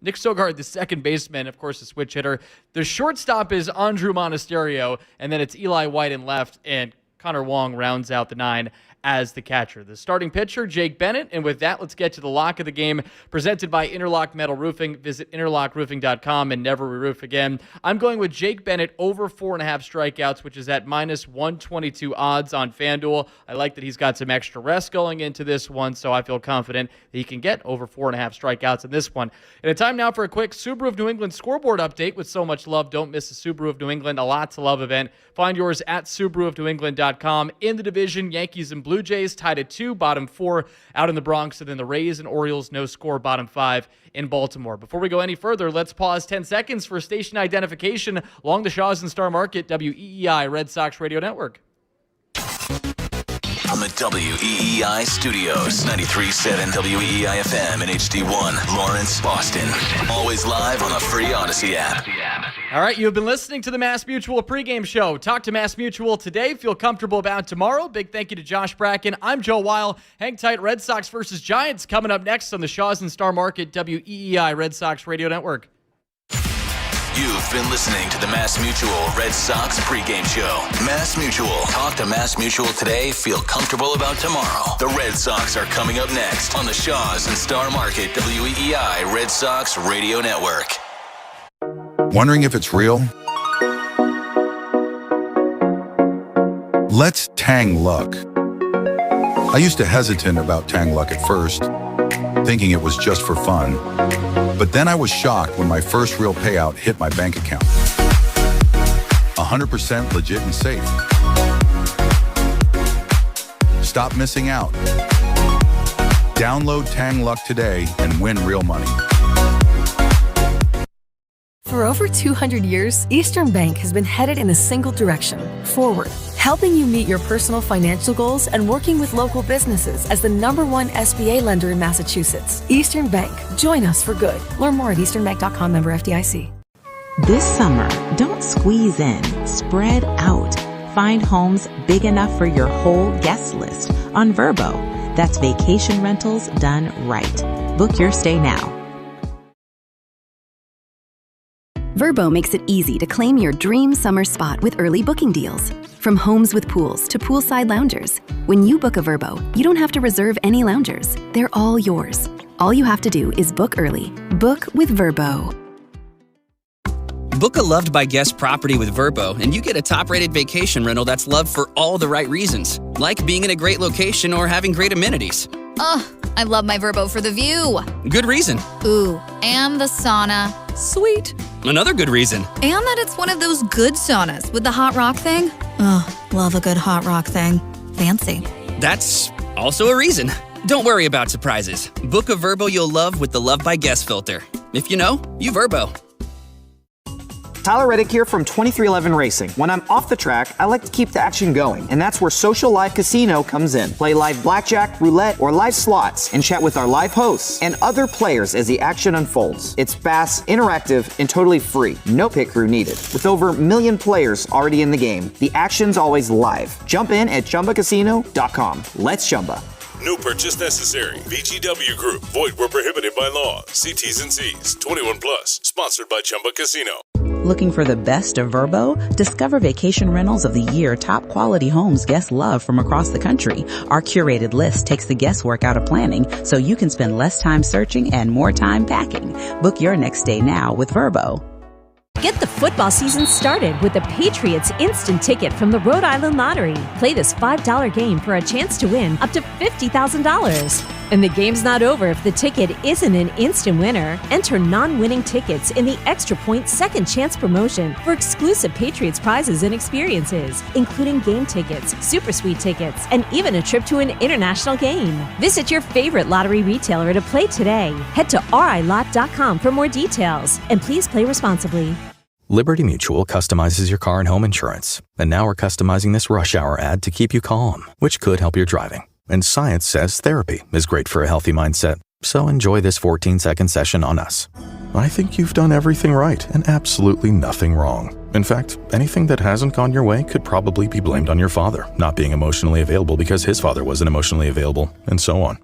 Nick Sogard, the second baseman, of course, the switch hitter. The shortstop is Andrew Monasterio, and then it's Eli White in left, and Connor Wong rounds out the 9 as the catcher. The starting pitcher, Jake Bennett. And with that, let's get to the lock of the game, presented by Interlock Metal Roofing. Visit interlockroofing.com and never re-roof again. I'm going with Jake Bennett over 4.5 strikeouts, which is at minus 122 odds on FanDuel. I like that he's got some extra rest going into this one, so I feel confident that he can get over 4.5 strikeouts in this one. And it's time now for a quick Subaru of New England scoreboard update. With so much love, don't miss the Subaru of New England A Lot to Love event. Find yours at SubaruofNewEngland.com. In the division, Yankees and Blue Jays tied at 2, bottom 4 out in the Bronx, and then the Rays and Orioles, no score, bottom 5 in Baltimore. Before we go any further, let's pause 10 seconds for station identification along the Shaw's and Star Market, WEEI Red Sox Radio Network. From the WEEI studios, 93.7 WEEI FM and HD1, Lawrence, Boston. Always live on the free Odyssey app. All right, you've been listening to the Mass Mutual pregame show. Talk to Mass Mutual today. Feel comfortable about tomorrow. Big thank you to Josh Bracken. I'm Joe Weil. Hang tight. Red Sox versus Giants coming up next on the Shaw's and Star Market, WEEI Red Sox Radio Network. You've been listening to the Mass Mutual Red Sox pregame show. Mass Mutual. Talk to Mass Mutual today. Feel comfortable about tomorrow. The Red Sox are coming up next on the Shaw's and Star Market, WEEI Red Sox Radio Network. Wondering if it's real? Let's Tang Luck. I used to hesitate about Tang Luck at first, thinking it was just for fun. But then I was shocked when my first real payout hit my bank account. 100% legit and safe. Stop missing out. Download Tang Luck today and win real money. For over 200 years, Eastern Bank has been headed in a single direction, forward, helping you meet your personal financial goals and working with local businesses as the #1 SBA lender in Massachusetts. Eastern Bank. Join us for good. Learn more at easternbank.com, member FDIC. This summer, don't squeeze in, spread out. Find homes big enough for your whole guest list on Vrbo. That's vacation rentals done right. Book your stay now. Vrbo makes it easy to claim your dream summer spot with early booking deals. From homes with pools to poolside loungers. When you book a Vrbo, you don't have to reserve any loungers. They're all yours. All you have to do is book early. Book with Vrbo. Book a loved by guest property with Vrbo, and you get a top-rated vacation rental that's loved for all the right reasons, like being in a great location or having great amenities. Ugh, I love my Vrbo for the view. Good reason. Ooh, and the sauna. Sweet. Another good reason. And that it's one of those good saunas with the hot rock thing. Ugh, love a good hot rock thing. Fancy. That's also a reason. Don't worry about surprises. Book a Vrbo you'll love with the Love by Guest filter. If you know, you Vrbo. Tyler Reddick here from 2311 Racing. When I'm off the track, I like to keep the action going, and that's where Social Live Casino comes in. Play live blackjack, roulette, or live slots, and chat with our live hosts and other players as the action unfolds. It's fast, interactive, and totally free. No pit crew needed. With over 1 million players already in the game, the action's always live. Jump in at ChumbaCasino.com. Let's Chumba. No purchase necessary. VGW Group. Void where prohibited by law. See T's and C's. 21 plus. Sponsored by Chumba Casino. Looking for the best of Vrbo? Discover vacation rentals of the year, top quality homes guests love from across the country. Our curated list takes the guesswork out of planning so you can spend less time searching and more time packing. Book your next stay now with Vrbo. Get the football season started with the Patriots Instant Ticket from the Rhode Island Lottery. Play this $5 game for a chance to win up to $50,000. And the game's not over if the ticket isn't an instant winner. Enter non-winning tickets in the Extra Point Second Chance promotion for exclusive Patriots prizes and experiences, including game tickets, Super Suite tickets, and even a trip to an international game. Visit your favorite lottery retailer to play today. Head to RILot.com for more details. And please play responsibly. Liberty Mutual customizes your car and home insurance. And now we're customizing this rush hour ad to keep you calm, which could help your driving. And science says therapy is great for a healthy mindset. So enjoy this 14-second session on us. I think you've done everything right and absolutely nothing wrong. In fact, anything that hasn't gone your way could probably be blamed on your father not being emotionally available because his father wasn't emotionally available, and so on.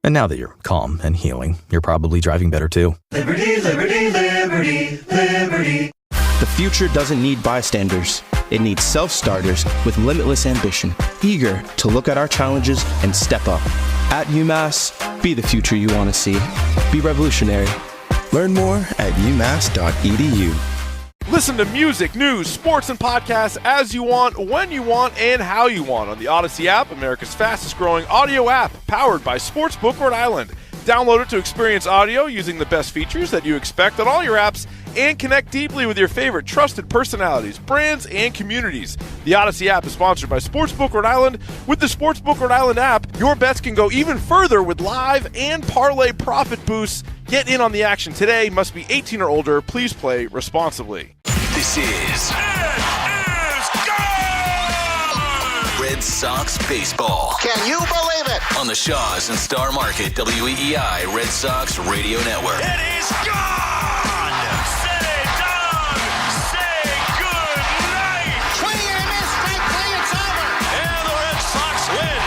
And now that you're calm and healing, you're probably driving better too. Liberty, liberty, liberty, liberty. The future doesn't need bystanders. It needs self-starters with limitless ambition, eager to look at our challenges and step up. At UMass, be the future you want to see. Be revolutionary. Learn more at umass.edu. Listen to music, news, sports, and podcasts as you want, when you want, and how you want on the Odyssey app, America's fastest-growing audio app, powered by Sportsbook Rhode Island. Download it to experience audio using the best features that you expect on all your apps and connect deeply with your favorite trusted personalities, brands, and communities. The Odyssey app is sponsored by Sportsbook Rhode Island. With the Sportsbook Rhode Island app, your bets can go even further with live and parlay profit boosts. Get in on the action today. Must be 18 or older. Please play responsibly. This is Red Sox baseball. Can you believe it? On the Shaws and Star Market WEEI Red Sox Radio Network. It is gone! Say Don! Say good night! Swing and a miss, strike three, it's over! And the Red Sox win!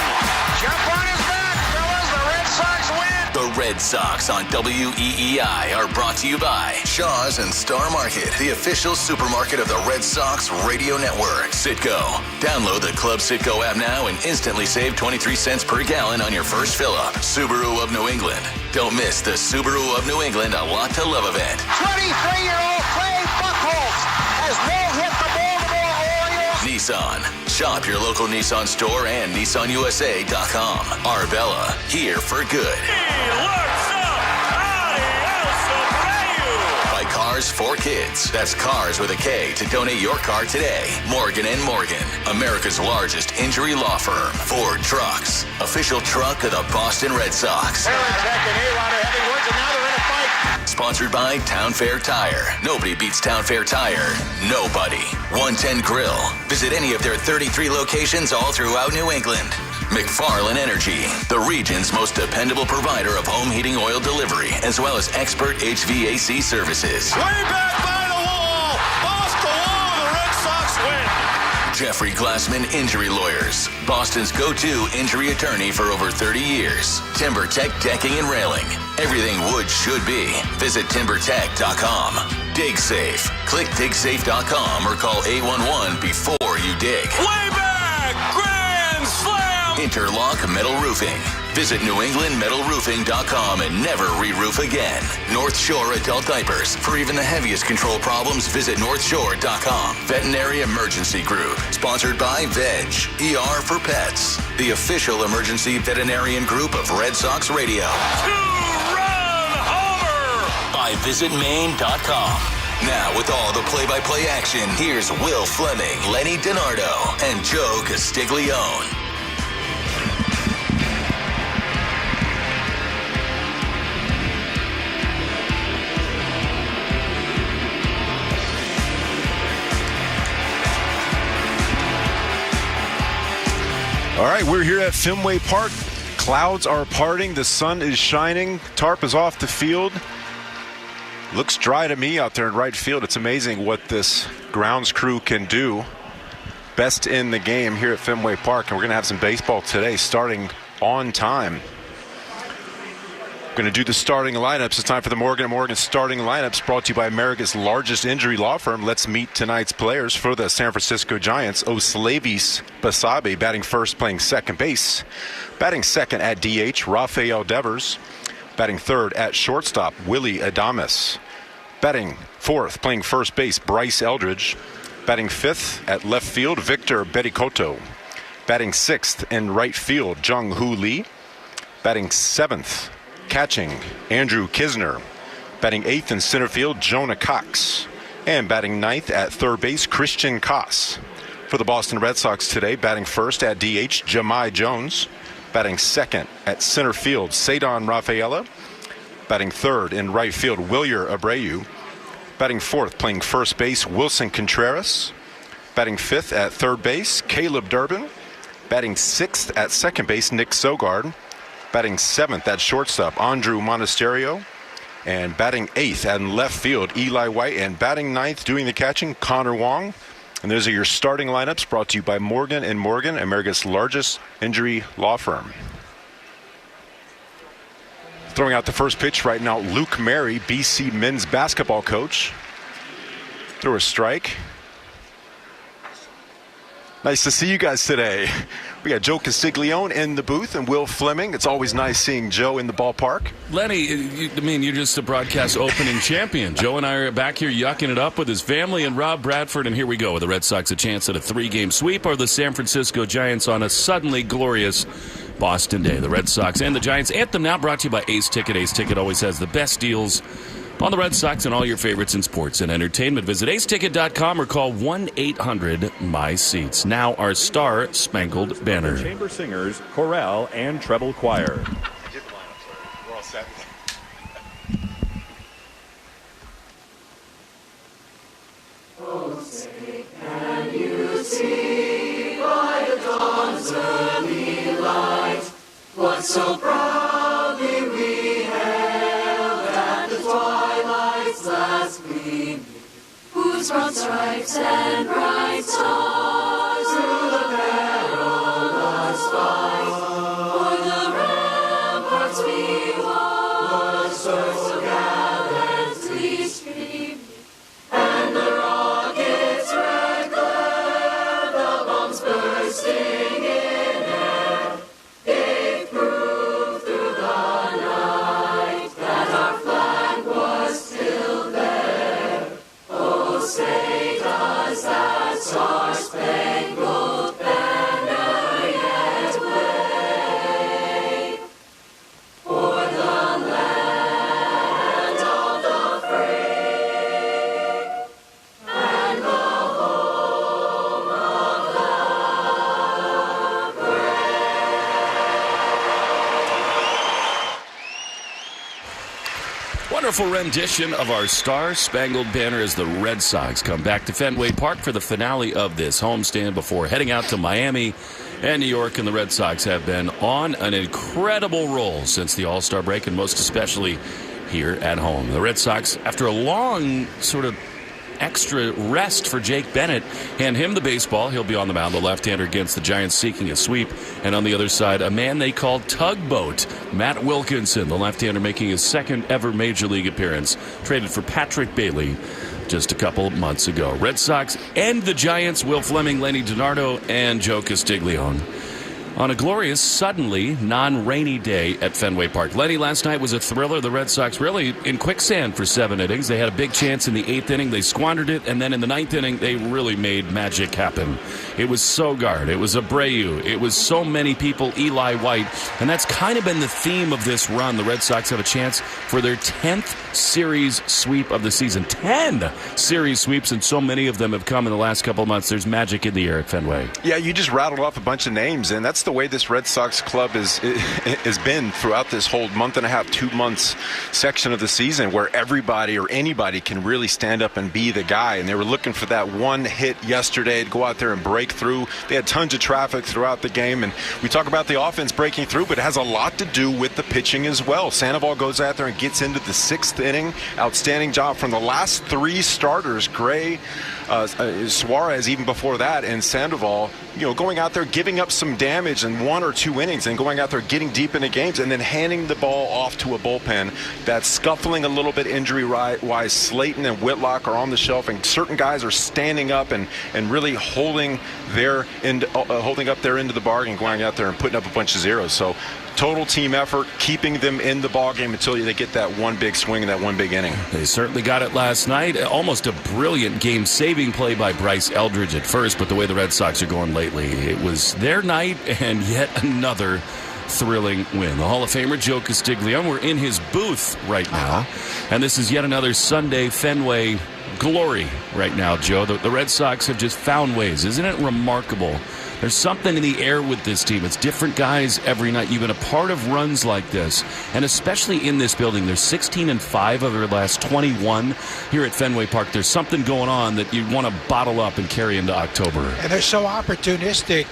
Jump on his back, fellas, the Red Sox win! The Red Sox on WEEI are brought to you by Shaws and Star Market, the official supermarket of the Red Sox Radio Network. Citgo. Download the Club Citgo app now and instantly save 23 cents per gallon on your first fill-up. Subaru of New England. Don't miss the Subaru of New England A Lot to Love event. 23-year-old Clay Buchholz has no-hit the Baltimore Orioles. Nissan. Shop your local Nissan store and NissanUSA.com. Arbella. Here for good. By Cars for Kids. That's Cars with a K to donate your car today. Morgan & Morgan. America's largest injury law firm. Ford Trucks. Official truck of the Boston Red Sox. Sponsored by Town Fair Tire. Nobody beats Town Fair Tire. Nobody. 110 Grill. Visit any of their 33 locations all throughout New England. McFarland Energy, the region's most dependable provider of home heating oil delivery, as well as expert HVAC services. Way back by the wall! Off the wall, the Red Sox win! Jeffrey Glassman Injury Lawyers, Boston's go-to injury attorney for over 30 years. TimberTech Decking and Railing. Everything wood should be. Visit timbertech.com. Dig Safe. Click digsafe.com or call 811 before you dig. Way back! Grand Slam! Interlock Metal Roofing. Visit NewEnglandMetalRoofing.com and never re-roof again. North Shore Adult Diapers. For even the heaviest control problems, visit NorthShore.com. Veterinary Emergency Group. Sponsored by Veg. ER for Pets. The official emergency veterinarian group of Red Sox Radio. Two-run homer! By VisitMaine.com. Now, with all the play-by-play action, here's Will Fleming, Lenny DiNardo, and Joe Castiglione. All right, we're here at Fenway Park. Clouds are parting. The sun is shining. Tarp is off the field. Looks dry to me out there in right field. It's amazing what this grounds crew can do. Best in the game here at Fenway Park. And we're going to have some baseball today starting on time. We're going to do the starting lineups. It's time for the Morgan & Morgan starting lineups, brought to you by America's largest injury law firm. Let's meet tonight's players. For the San Francisco Giants, Oslavis Basabe batting first, playing second base. Batting second at DH, Rafael Devers. Batting third at shortstop, Willie Adames. Batting fourth, playing first base, Bryce Eldridge. Batting fifth at left field, Victor Bedicoto. Batting sixth in right field, Jung-Hoo Lee. Batting seventh, catching, Andrew Kisner. Batting eighth in center field, Jonah Cox. And batting ninth at third base, Christian Koss. For the Boston Red Sox today, batting first at DH, Jahmai Jones. Batting second at center field, Cedon Rafaela. Batting third in right field, Wilyer Abreu. Batting fourth, playing first base, Wilson Contreras. Batting fifth at third base, Caleb Durbin. Batting sixth at second base, Nick Sogard. Batting seventh at shortstop, Andrew Monasterio. And batting eighth at left field, Eli White. And batting ninth, doing the catching, Connor Wong. And those are your starting lineups, brought to you by Morgan & Morgan, America's largest injury law firm. Throwing out the first pitch right now, Luke Mary, BC men's basketball coach. Through a strike. Nice to see you guys today. We got Joe Castiglione in the booth and Will Fleming. It's always nice seeing Joe in the ballpark. Lenny, you're just the broadcast opening champion. Joe and I are back here yucking it up with his family and Rob Bradford, and here we go with the Red Sox a chance at a 3-game sweep or the San Francisco Giants on a suddenly glorious Boston day. The Red Sox and the Giants anthem now brought to you by Ace Ticket. Ace Ticket always has the best deals on the Red Sox and all your favorites in sports and entertainment. Visit aceticket.com or call 1-800-MY-SEATS. Now our star-spangled banner. Chamber singers, chorale, and treble choir. We're all set. Oh, say, can you see by the dawn's early light what so proudly we hailed at the twilight's last gleam, whose broad stripes and bright stars through the perilous fight o'er the ramparts we watched so gallantly stream, and the rockets' red glare, the bombs bursting in air, gave proof through the night that our flag was still there. Oh, say does that star-spangled banner yet wave o'er the land of the free and the home of the Wonderful rendition of our Star-Spangled Banner as the Red Sox come back to Fenway Park for the finale of this homestand before heading out to Miami and New York. And the Red Sox have been on an incredible roll since the All-Star break, and most especially here at home. The Red Sox, after a long sort of extra rest for Jake Bennett, hand him the baseball. He'll be on the mound, the left-hander against the Giants seeking a sweep. And on the other side, a man they call Tugboat, Matt Wilkinson, the left-hander making his second ever Major League appearance, traded for Patrick Bailey just a couple of months ago. Red Sox and the Giants, Will Fleming, Lenny DiNardo, and Joe Castiglione on a glorious, suddenly non-rainy day at Fenway Park. Lenny, last night was a thriller. The Red Sox really in quicksand for 7 innings. They had a big chance in the 8th inning. They squandered it. And then in the 9th inning, they really made magic happen. It was Sogard. It was Abreu. It was so many people, Eli White. And that's kind of been the theme of this run. The Red Sox have a chance for their 10th series sweep of the season. 10 series sweeps, and so many of them have come in the last couple of months. There's magic in the air at Fenway. Yeah, you just rattled off a bunch of names, and that's the way this Red Sox club has been throughout this whole month and a half, 2 months section of the season, where everybody or anybody can really stand up and be the guy. And they were looking for that one hit yesterday to go out there and break through. They had tons of traffic throughout the game, and we talk about the offense breaking through, but it has a lot to do with the pitching as well. Sandoval goes out there and gets into the 6th inning. Outstanding job from the last 3 starters, Gray, Suarez even before that, and Sandoval, going out there giving up some damage in 1 or 2 innings and going out there getting deep into games and then handing the ball off to a bullpen that's scuffling a little bit injury-wise. Slayton and Whitlock are on the shelf, and certain guys are standing up and really holding up their end of the bargain, going out there and putting up a bunch of zeros. So total team effort, keeping them in the ballgame until they get that one big swing and that one big inning. They certainly got it last night. Almost a brilliant game-saving play by Bryce Eldridge at first, but the way the Red Sox are going lately, it was their night and yet another thrilling win. The Hall of Famer Joe Castiglione, we're in his booth right now, and this is yet another Sunday Fenway glory right now, Joe. The Red Sox have just found ways. Isn't it remarkable? There's something in the air with this team. It's different guys every night. You've been a part of runs like this, and especially in this building. They're 16-5 of their last 21 here at Fenway Park. There's something going on that you want to bottle up and carry into October. And they're so opportunistic.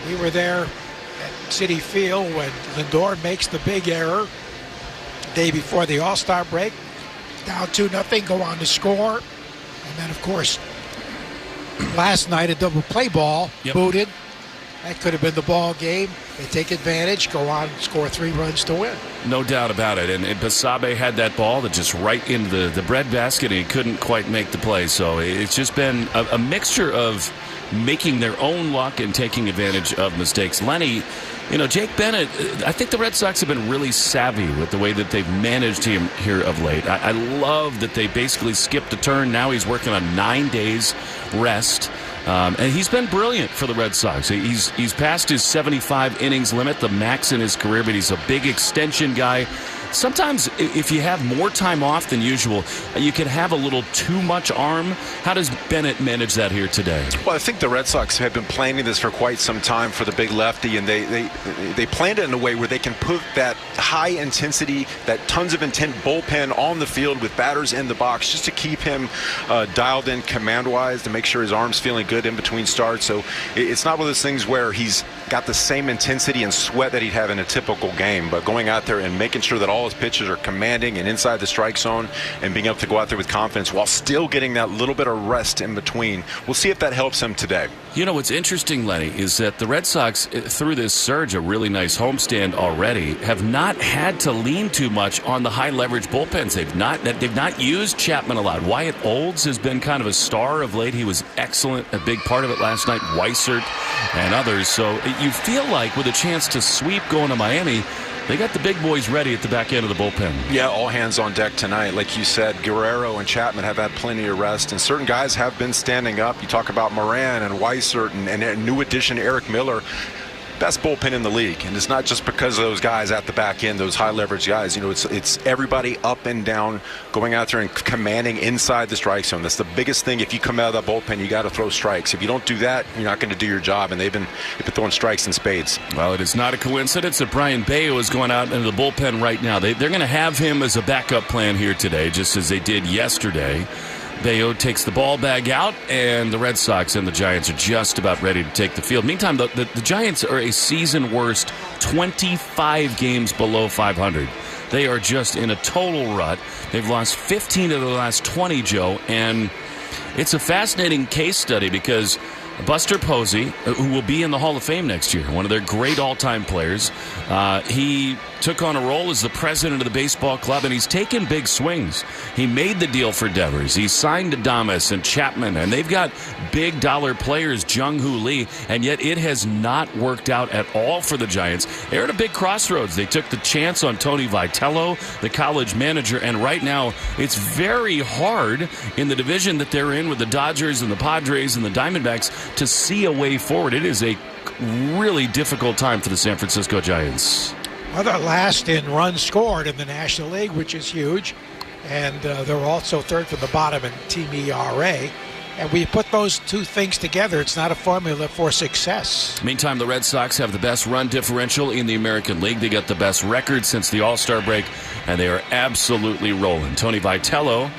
We were there at Citi Field when Lindor makes the big error the day before the All-Star break. Down 2-0, go on to score. And then, of course, last night a double play ball, booted. That could have been the ball game. They take advantage, go on, score 3 runs to win. No doubt about it. And Basabe had that ball that just right into the breadbasket, and he couldn't quite make the play. So it's just been a mixture of making their own luck and taking advantage of mistakes. Lenny, Jake Bennett, I think the Red Sox have been really savvy with the way that they've managed him here of late. I love that they basically skipped a turn. Now he's working on 9 days rest. And he's been brilliant for the Red Sox. He's passed his 75 innings limit, the max in his career, but he's a big extension guy. Sometimes if you have more time off than usual, you can have a little too much arm. How does Bennett manage that here today? Well, I think the Red Sox have been planning this for quite some time for the big lefty, and they planned it in a way where they can put that high intensity, that tons of intent bullpen on the field with batters in the box just to keep him dialed in command-wise, to make sure his arm's feeling good in between starts. So it's not one of those things where he's got the same intensity and sweat that he'd have in a typical game, but going out there and making sure that all his pitches are commanding and inside the strike zone and being able to go out there with confidence while still getting that little bit of rest in between. We'll see if that helps him today. What's interesting, Lenny, is that the Red Sox, through this surge, a really nice homestand already, have not had to lean too much on the high-leverage bullpens. They've not used Chapman a lot. Wyatt Olds has been kind of a star of late. He was excellent, a big part of it last night, Weissert and others. So you feel like with a chance to sweep going to Miami, they got the big boys ready at the back end of the bullpen. Yeah, all hands on deck tonight. Like you said, Guerrero and Chapman have had plenty of rest, and certain guys have been standing up. You talk about Moran and Weissert and a new addition, Eric Miller. Best bullpen in the league, and it's not just because of those guys at the back end, those high leverage guys. It's everybody up and down, going out there and commanding inside the strike zone. That's the biggest thing. If you come out of that bullpen, you got to throw strikes. If you don't do that, you're not going to do your job. And they've been throwing strikes in spades. Well, it is not a coincidence that Brian Bayo is going out into the bullpen right now. They're going to have him as a backup plan here today, just as they did yesterday. Bayo takes the ball bag out, and the Red Sox and the Giants are just about ready to take the field. Meantime, the Giants are a season worst 25 games below 500. They are just in a total rut. They've lost 15 of the last 20, Joe, and it's a fascinating case study because Buster Posey, who will be in the Hall of Fame next year, one of their great all-time players, he took on a role as the president of the baseball club, and he's taken big swings. He made the deal for Devers. He signed Adames and Chapman, and they've got big dollar players, Jung-Hoo Lee, and yet it has not worked out at all for the Giants. They're at a big crossroads. They took the chance on Tony Vitello, the college manager, and right now it's very hard in the division that they're in with the Dodgers and the Padres and the Diamondbacks to see a way forward. It is a really difficult time for the San Francisco Giants. Well, they're last in runs scored in the National League, which is huge. And they're also third from the bottom in team ERA. And we put those two things together, it's not a formula for success. Meantime, the Red Sox have the best run differential in the American League. They got the best record since the All-Star break, and they are absolutely rolling. Tony Vitello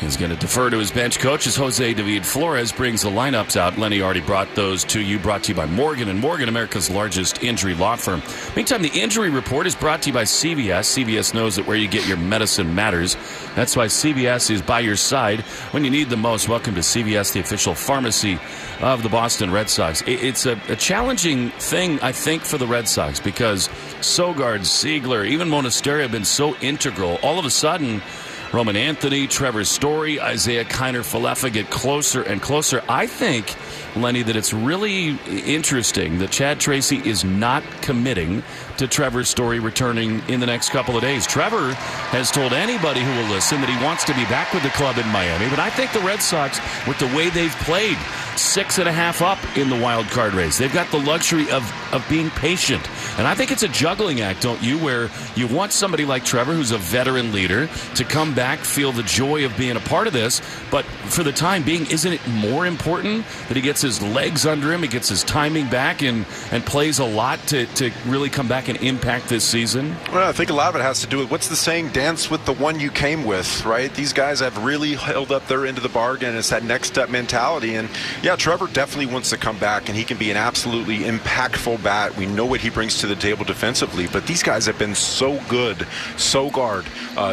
is going to defer to his bench coach as Jose David Flores brings the lineups out. Lenny already brought those to you, brought to you by Morgan & Morgan, America's largest injury law firm. Meantime, the injury report is brought to you by CVS. CVS knows that where you get your medicine matters. That's why CVS is by your side when you need them most. Welcome to CVS, the official pharmacy of the Boston Red Sox. It's a challenging thing, I think, for the Red Sox because Sogard, Ziegler, even Monasterio have been so integral. All of a sudden, Roman Anthony, Trevor Story, Isaiah Kiner-Falefa get closer and closer. I think, Lenny, that it's really interesting that Chad Tracy is not committing to Trevor Story returning in the next couple of days. Trevor has told anybody who will listen that he wants to be back with the club in Miami, but I think the Red Sox, with the way they've played, 6.5 up in the wild card race, they've got the luxury of being patient. And I think it's a juggling act, don't you, where you want somebody like Trevor, who's a veteran leader, to come back, feel the joy of being a part of this, but for the time being, isn't it more important that he gets his legs under him, he gets his timing back, and plays a lot to really come back and impact this season? Well, I think a lot of it has to do with, what's the saying, dance with the one you came with, right? These guys have really held up their end of the bargain. It's that next step mentality. And yeah, Trevor definitely wants to come back, and he can be an absolutely impactful bat. We know what he brings to the table defensively, but these guys have been so good. Sogard,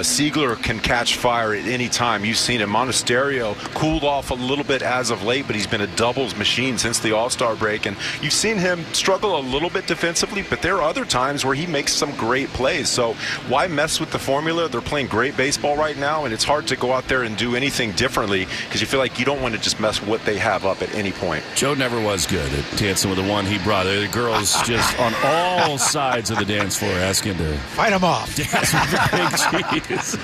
Siegler can catch fire at any time. You've seen him. Monasterio cooled off a little bit as of late, but he's been a doubles machine since the All-Star break, and you've seen him struggle a little bit defensively, but there are other times where he makes some great plays. So why mess with the formula? They're playing great baseball right now, and it's hard to go out there and do anything differently because you feel like you don't want to just mess what they have up at any point. Joe never was good at dancing with the one he brought. The girls just on all sides of the dance floor asking to fight him off. Dance with the big cheese.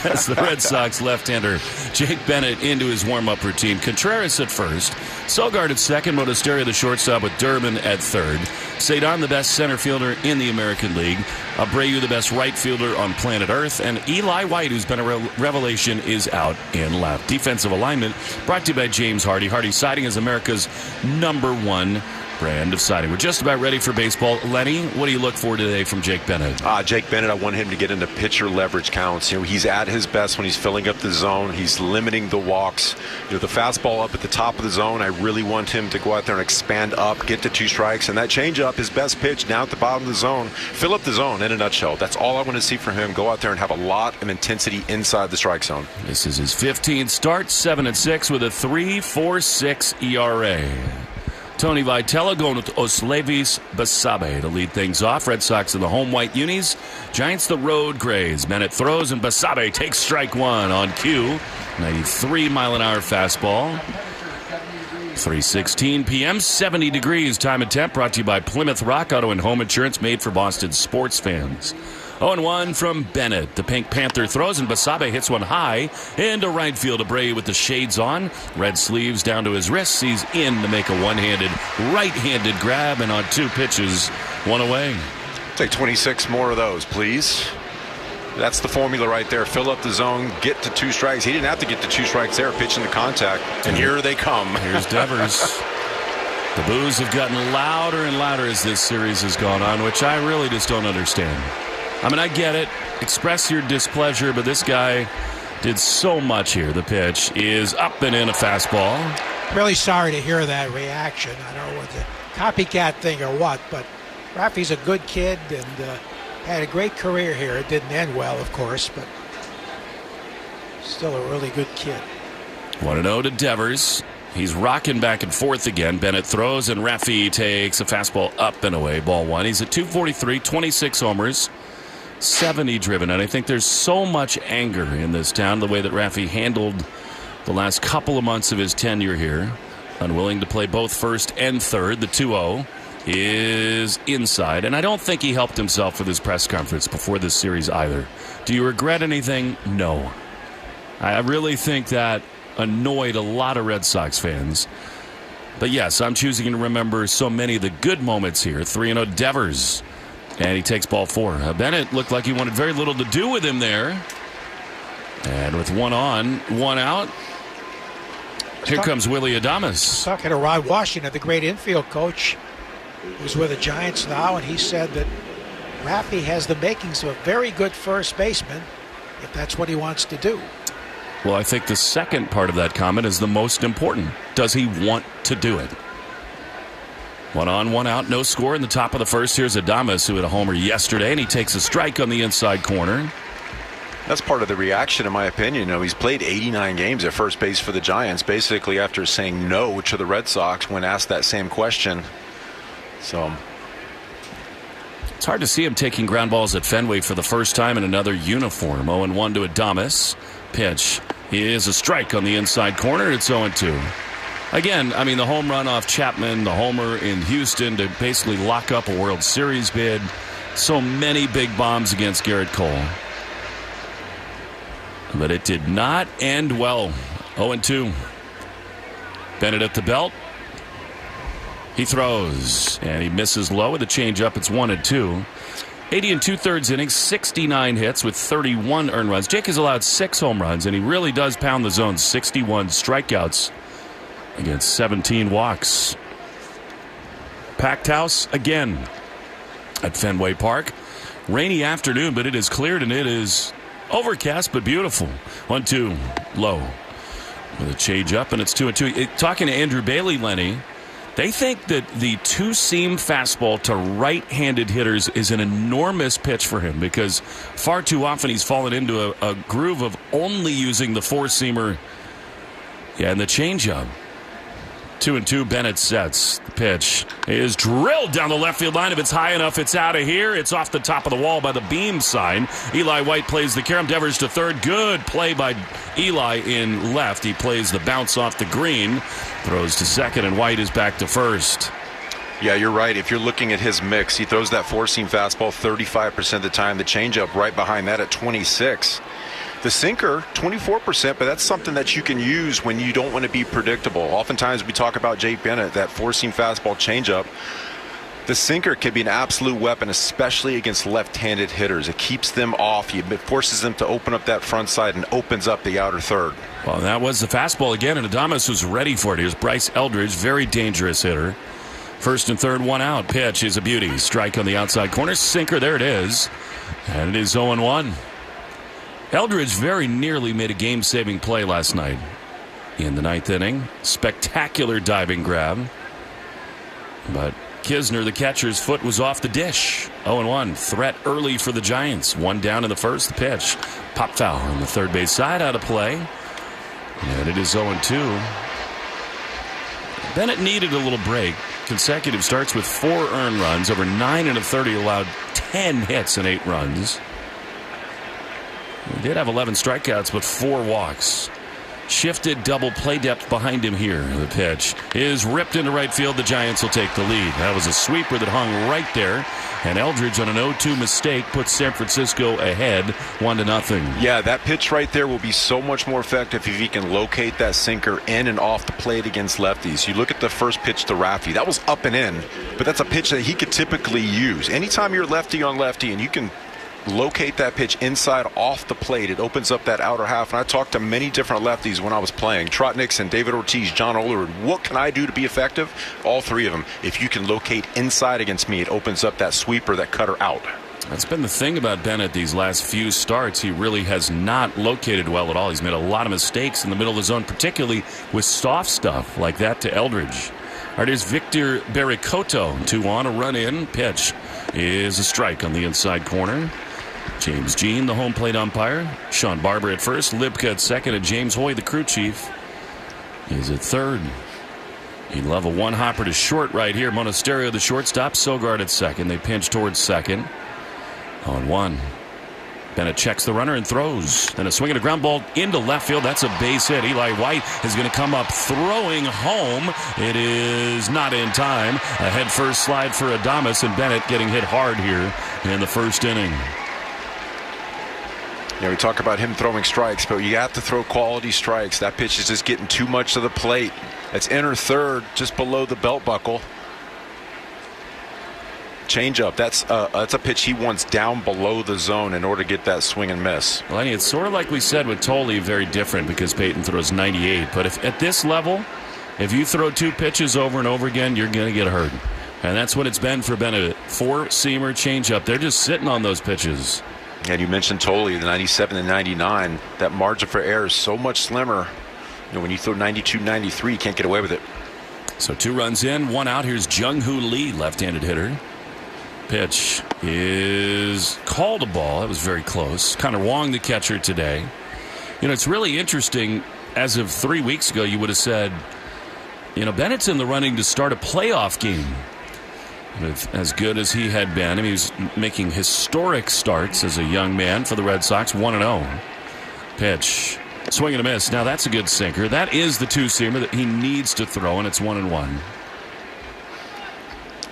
That's the Red Sox left-hander Jake Bennett into his warm-up routine. Contreras at first, Sogard at second, Monasterio the shortstop with Durbin at third, Cedon the best center fielder in the American League, Abreu the best right fielder on planet Earth, and Eli White, who's been a revelation, is out in left. Defensive alignment brought to you by James Hardy. Hardy Siding is America's #1 brand of siding. We're just about ready for baseball. Lenny, what do you look for today from Jake Bennett? Jake Bennett, I want him to get into pitcher leverage counts. He's at his best when he's filling up the zone. He's limiting the walks. The fastball up at the top of the zone, I really want him to go out there and expand up, get to 2 strikes, and that changeup, his best pitch down at the bottom of the zone. Fill up the zone in a nutshell. That's all I want to see from him. Go out there and have a lot of intensity inside the strike zone. This is his 15th start, 7-6 with a 3.46 ERA. Tony Vitello going with Oslevis Basabe to lead things off. Red Sox in the home white unis. Giants the road grays. Bennett throws and Basabe takes strike one on cue. 93-mile-an-hour fastball. 3:16 p.m., 70 degrees. Time and temp brought to you by Plymouth Rock Auto and Home Insurance, made for Boston sports fans. 0-1 from Bennett. The Pink Panther throws, and Basabe hits one high into right field. Abreu with the shades on. Red sleeves down to his wrists. He's in to make a one-handed, right-handed grab, and on 2 pitches, 1 away. Take 26 more of those, please. That's the formula right there. Fill up the zone, get to 2 strikes. He didn't have to get to 2 strikes there, pitching the contact, and here they come. Here's Devers. The boos have gotten louder and louder as this series has gone on, which I really just don't understand. I mean, I get it. Express your displeasure, but this guy did so much here. The pitch is up and in, a fastball. Really sorry to hear that reaction. I don't know what's a copycat thing or what, but Rafi's a good kid and had a great career here. It didn't end well, of course, but still a really good kid. 1-0 to Devers. He's rocking back and forth again. Bennett throws, and Rafi takes a fastball up and away. Ball 1. He's at 243, 26 homers, 70 driven. And I think there's so much anger in this town, the way that Rafi handled the last couple of months of his tenure here. Unwilling to play both first and third. The 2-0 is inside. And I don't think he helped himself with his press conference before this series either. Do you regret anything? No. I really think that annoyed a lot of Red Sox fans. But yes, I'm choosing to remember so many of the good moments here. 3-0 Devers. And he takes ball 4. Bennett looked like he wanted very little to do with him there. And with 1 on, 1 out, here comes Willie Adames. Talking to Rod Washington, the great infield coach, who's with the Giants now, and he said that Rafi has the makings of a very good first baseman if that's what he wants to do. Well, I think the second part of that comment is the most important. Does he want to do it? 1 on, 1 out, no score in the top of the first. Here's Adames, who had a homer yesterday, and he takes a strike on the inside corner. That's part of the reaction, in my opinion. He's played 89 games at first base for the Giants, basically after saying no to the Red Sox when asked that same question. So it's hard to see him taking ground balls at Fenway for the first time in another uniform. 0-1 to Adames. Pitch is a strike on the inside corner. It's 0-2. Again, I mean, the home run off Chapman, the homer in Houston to basically lock up a World Series bid. So many big bombs against Garrett Cole. But it did not end well. 0-2. Bennett at the belt. He throws, and he misses low with a changeup. It's 1-2. 80 2/3 innings, 69 hits with 31 earned runs. Jake has allowed 6 home runs, and he really does pound the zone. 61 strikeouts against 17 walks. Packed house again at Fenway Park. Rainy afternoon, but it is cleared, and it is overcast but beautiful. 1-2 low with a change up, and it's 2-2. Talking to Andrew Bailey, Lenny, They think that the two-seam fastball to right-handed hitters is an enormous pitch for him because far too often he's fallen into a groove of only using the four-seamer and the changeup. 2-2, Bennett sets. The pitch is drilled down the left field line. If it's high enough, it's out of here. It's off the top of the wall by the beam sign. Eli White plays the carom. Devers to third. Good play by Eli in left. He plays the bounce off the green. Throws to second, and White is back to first. Yeah, you're right. If you're looking at his mix, he throws that four-seam fastball 35% of the time. The changeup right behind that at 26%. The sinker, 24%, but that's something that you can use when you don't want to be predictable. Oftentimes we talk about Jake Bennett, that four-seam fastball changeup. The sinker can be an absolute weapon, especially against left-handed hitters. It keeps them off. It forces them to open up that front side and opens up the outer third. Well, that was the fastball again, and Adames was ready for it. Here's Bryce Eldridge, very dangerous hitter. First and third, one out. Pitch is a beauty. Strike on the outside corner. Sinker, there it is. And it is 0-1. Eldridge very nearly made a game-saving play last night in the ninth inning. Spectacular diving grab. But Kisner, the catcher's foot was off the dish. 0-1. Threat early for the Giants. One down in the first. The pitch. Pop foul on the third base side. Out of play. And it is 0-2. Bennett needed a little break. Consecutive starts with 4 earned runs. Over 9 and a third. He allowed 10 hits and 8 runs. He did have 11 strikeouts, but 4 walks. Shifted double play depth behind him here. The pitch is ripped into right field. The Giants will take the lead. That was a sweeper that hung right there. And Eldridge on an 0-2 mistake puts San Francisco ahead 1-0. Yeah, that pitch right there will be so much more effective if he can locate that sinker in and off the plate against lefties. You look at the first pitch to Raffy. That was up and in, but that's a pitch that he could typically use. Anytime you're lefty on lefty and you can locate that pitch inside off the plate, it opens up that outer half. And I talked to many different lefties when I was playing. Trot Nixon, David Ortiz, John Olerud. What can I do to be effective? All 3 of them. If you can locate inside against me, it opens up that sweeper, that cutter out. That's been the thing about Bennett these last few starts. He really has not located well at all. He's made a lot of mistakes in the middle of the zone, particularly with soft stuff like that to Eldridge. All right, here's Victor Bericotto. 2-1, a run in. Pitch is a strike on the inside corner. James Jean, the home plate umpire. Sean Barber at first. Libka at second. And James Hoy, the crew chief, is at third. You'd love a one-hopper to short right here. Monasterio, the shortstop. Sogard at second. They pinch towards second. On 1. Bennett checks the runner and throws. Then a swing and a ground ball into left field. That's a base hit. Eli White is going to come up throwing home. It is not in time. A head-first slide for Adames, and Bennett getting hit hard here in the first inning. We talk about him throwing strikes, but you have to throw quality strikes. That pitch is just getting too much to the plate. That's inner third, just below the belt buckle. Changeup. That's a pitch he wants down below the zone in order to get that swing and miss. Lenny, it's sort of like we said with Tolley, very different because Peyton throws 98. But if at this level, if you throw 2 pitches over and over again, you're going to get hurt. And that's what it's been for Bennett. 4-seamer changeup. They're just sitting on those pitches. And you mentioned Tolley, the 97 and 99. That margin for error is so much slimmer. When you throw 92, 93, you can't get away with it. So 2 runs in, 1 out. Here's Jung-Hoo Lee, left-handed hitter. Pitch is called a ball. That was very close. Connor Wong, the catcher today. It's really interesting. As of 3 weeks ago, you would have said, Bennett's in the running to start a playoff game. With as good as he had been. He was making historic starts as a young man for the Red Sox. 1-0. Pitch. Swing and a miss. Now that's a good sinker. That is the 2-seamer that he needs to throw, and it's 1-1.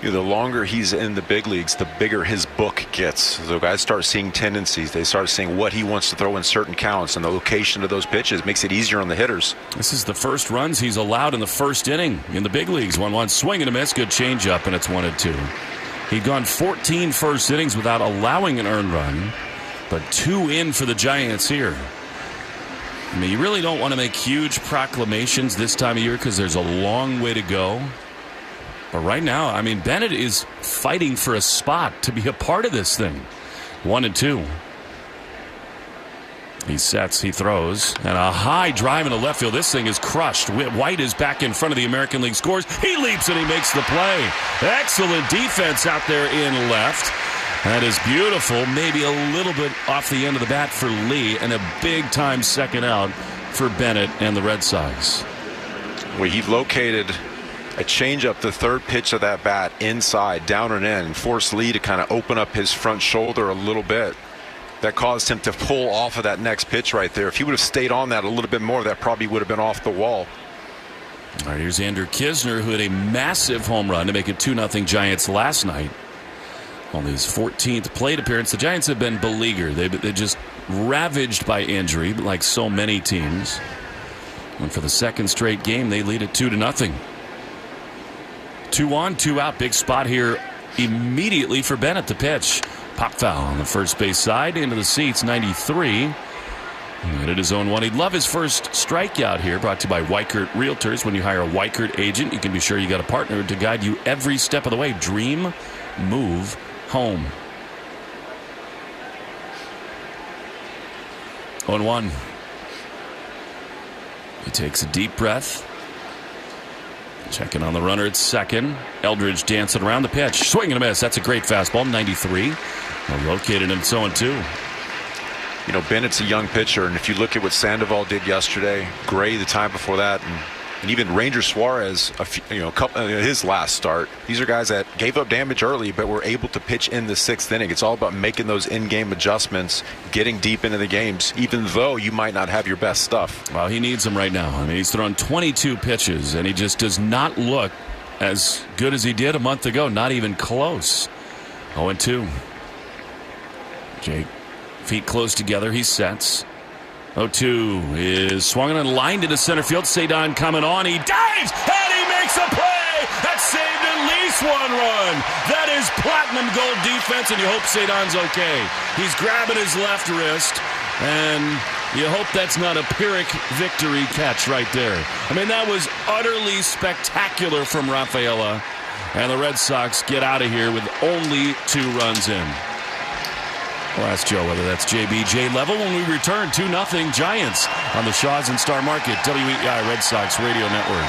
The longer he's in the big leagues, the bigger his book gets. So guys start seeing tendencies. They start seeing what he wants to throw in certain counts, and the location of those pitches makes it easier on the hitters. This is the first runs he's allowed in the first inning in the big leagues. 1-1, swing and a miss, good changeup, and it's 1-2. He'd gone 14 first innings without allowing an earned run, but 2 in for the Giants here. You really don't want to make huge proclamations this time of year because there's a long way to go. But right now, Bennett is fighting for a spot to be a part of this thing. 1-2. He sets, he throws, and a high drive into left field. This thing is crushed. White is back in front of the American League scores. He leaps and he makes the play. Excellent defense out there in left. That is beautiful. Maybe a little bit off the end of the bat for Lee, and a big-time second out for Bennett and the Red Sox. Well, he located a changeup, the third pitch of that bat, inside, down and in, and forced Lee to kind of open up his front shoulder a little bit. That caused him to pull off of that next pitch right there. If he would have stayed on that a little bit more, that probably would have been off the wall. All right, here's Andrew Kisner, who had a massive home run to make it 2-0 Giants last night. Only his 14th plate appearance. The Giants have been beleaguered. They're just ravaged by injury, like so many teams. And for the second straight game, they lead it 2-0. 2 on, 2 out. Big spot here immediately for Bennett to pitch. Pop foul on the first base side into the seats, 93. And at his own one. He'd love his first strikeout here, brought to you by Weichert Realtors. When you hire a Weichert agent, you can be sure you got a partner to guide you every step of the way. Dream, move, home. 0-1. He takes a deep breath. Checking on the runner at second. Eldridge dancing around the pitch. Swing and a miss. That's a great fastball. 93. Well, located in 0-2. You know, Bennett's a young pitcher, and if you look at what Sandoval did yesterday, Gray the time before that, and even Ranger Suarez, his last start, these are guys that gave up damage early but were able to pitch in the 6th inning. It's all about making those in-game adjustments, getting deep into the games, even though you might not have your best stuff. Well, he needs them right now. I mean, he's thrown 22 pitches, and he just does not look as good as he did a month ago. Not even close. 0-2. Jake, feet close together. He sets. 0-2 is swung and lined into center field. Cedon coming on. He dives and he makes a play. That saved at least 1 run. That is platinum gold defense, and you hope Cedon's okay. He's grabbing his left wrist, and you hope that's not a Pyrrhic victory catch right there. I mean, that was utterly spectacular from Rafaela, and the Red Sox get out of here with only 2 runs in. We'll ask Joe whether that's JBJ level when we return. 2-0 Giants on the Shaws and Star Market, WEI Red Sox Radio Network.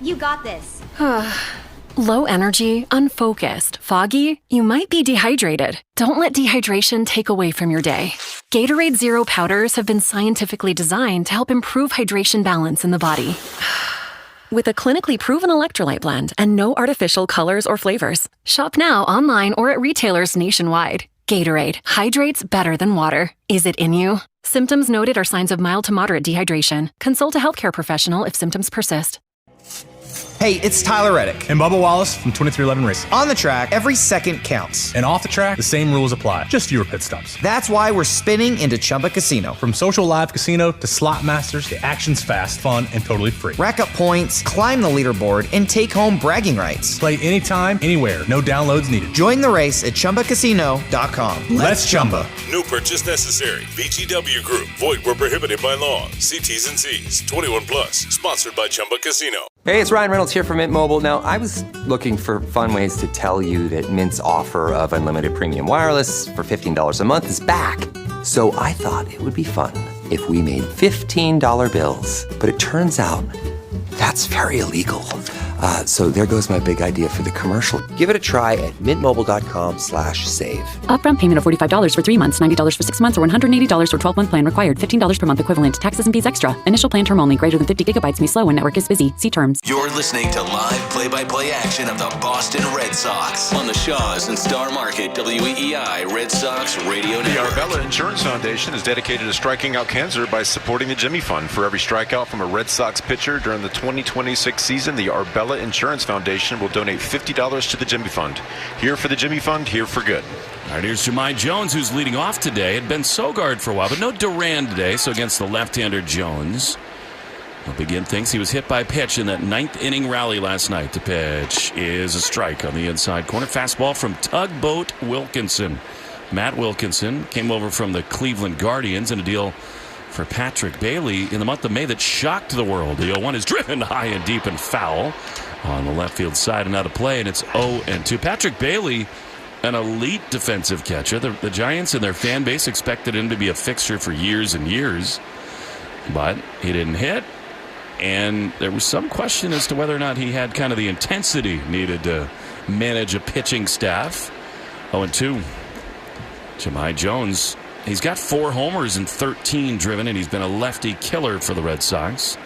You got this. Low energy, unfocused, foggy. You might be dehydrated. Don't let dehydration take away from your day. Gatorade Zero powders have been scientifically designed to help improve hydration balance in the body. With a clinically proven electrolyte blend and no artificial colors or flavors. Shop now online or at retailers nationwide. Gatorade, hydrates better than water. Is it in you? Symptoms noted are signs of mild to moderate dehydration. Consult a healthcare professional if symptoms persist. Hey, it's Tyler Reddick. And Bubba Wallace from 2311 Racing. On the track, every second counts. And off the track, the same rules apply. Just fewer pit stops. That's why we're spinning into Chumba Casino. From social live casino to slot masters, the action's fast, fun, and totally free. Rack up points, climb the leaderboard, and take home bragging rights. Play anytime, anywhere. No downloads needed. Join the race at ChumbaCasino.com. Let's Chumba. No purchase necessary. VGW Group. Void where prohibited by law. See T's and C's. 21 plus. Sponsored by Chumba Casino. Hey, it's Ryan Reynolds here from Mint Mobile. Now, I was looking for fun ways to tell you that Mint's offer of unlimited premium wireless for $15 a month is back. So I thought it would be fun if we made $15 bills. But it turns out that's very illegal. So there goes my big idea for the commercial. Give it a try at mintmobile.com/save. Upfront payment of $45 for 3 months, $90 for 6 months, or $180 for 12-month plan required. $15 per month equivalent. Taxes and fees extra. Initial plan term only. Greater than 50 gigabytes may slow when network is busy. See terms. You're listening to live play-by-play action of the Boston Red Sox on the Shaws and Star Market, WEI Red Sox Radio The Network. Arbella Insurance Foundation is dedicated to striking out cancer by supporting the Jimmy Fund. For every strikeout from a Red Sox pitcher during the 2026 season, the Arbella Insurance Foundation will donate $50 to the Jimmy Fund. Here for the Jimmy Fund, here for good. All right, here's Jahmai Jones, who's leading off today. Had been Sogard for a while, but no Duran today, so against the left-hander Jones. We'll begin things. He was hit by a pitch in that 9th inning rally last night. The pitch is a strike on the inside corner. Fastball from Tugboat Wilkinson. Matt Wilkinson came over from the Cleveland Guardians in a deal for Patrick Bailey in the month of May that shocked the world. The 0-1 is driven high and deep and foul on the left field side and out of play, and it's 0-2. Patrick Bailey an elite defensive catcher. The Giants and their fan base expected him to be a fixture for years and years, but he didn't hit, and there was some question as to whether or not he had kind of the intensity needed to manage a pitching staff. 0-2. Jahmai Jones, he's got 4 homers and 13 driven, and he's been a lefty killer for the Red Sox.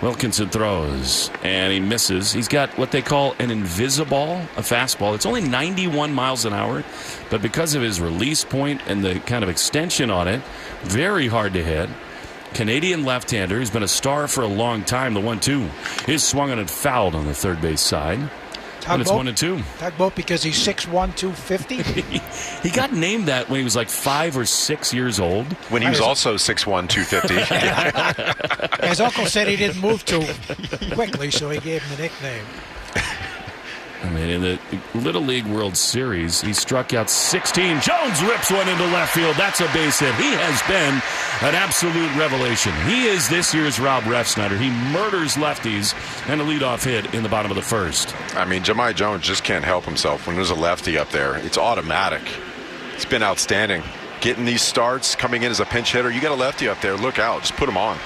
Wilkinson throws, and he misses. He's got what they call an invisiball, a fastball. It's only 91 miles an hour, but because of his release point and the kind of extension on it, very hard to hit. Canadian left-hander who's been a star for a long time. The 1-2 is swung on and fouled on the third base side. And it's 1-2. Tugboat because he's 6'1", 250. He got named that when he was like 5 or 6 years old. When he was also 6'1", 250. His uncle said he didn't move too quickly, so he gave him the nickname. I mean, in the Little League World Series, he struck out 16. Jones rips one into left field. That's a base hit. He has been an absolute revelation. He is this year's Rob Refsnyder. He murders lefties and a leadoff hit in the bottom of the first. I mean, Jahmai Jones just can't help himself. When there's a lefty up there, it's automatic. It's been outstanding. Getting these starts, coming in as a pinch hitter. You got a lefty up there, look out. Just put him on.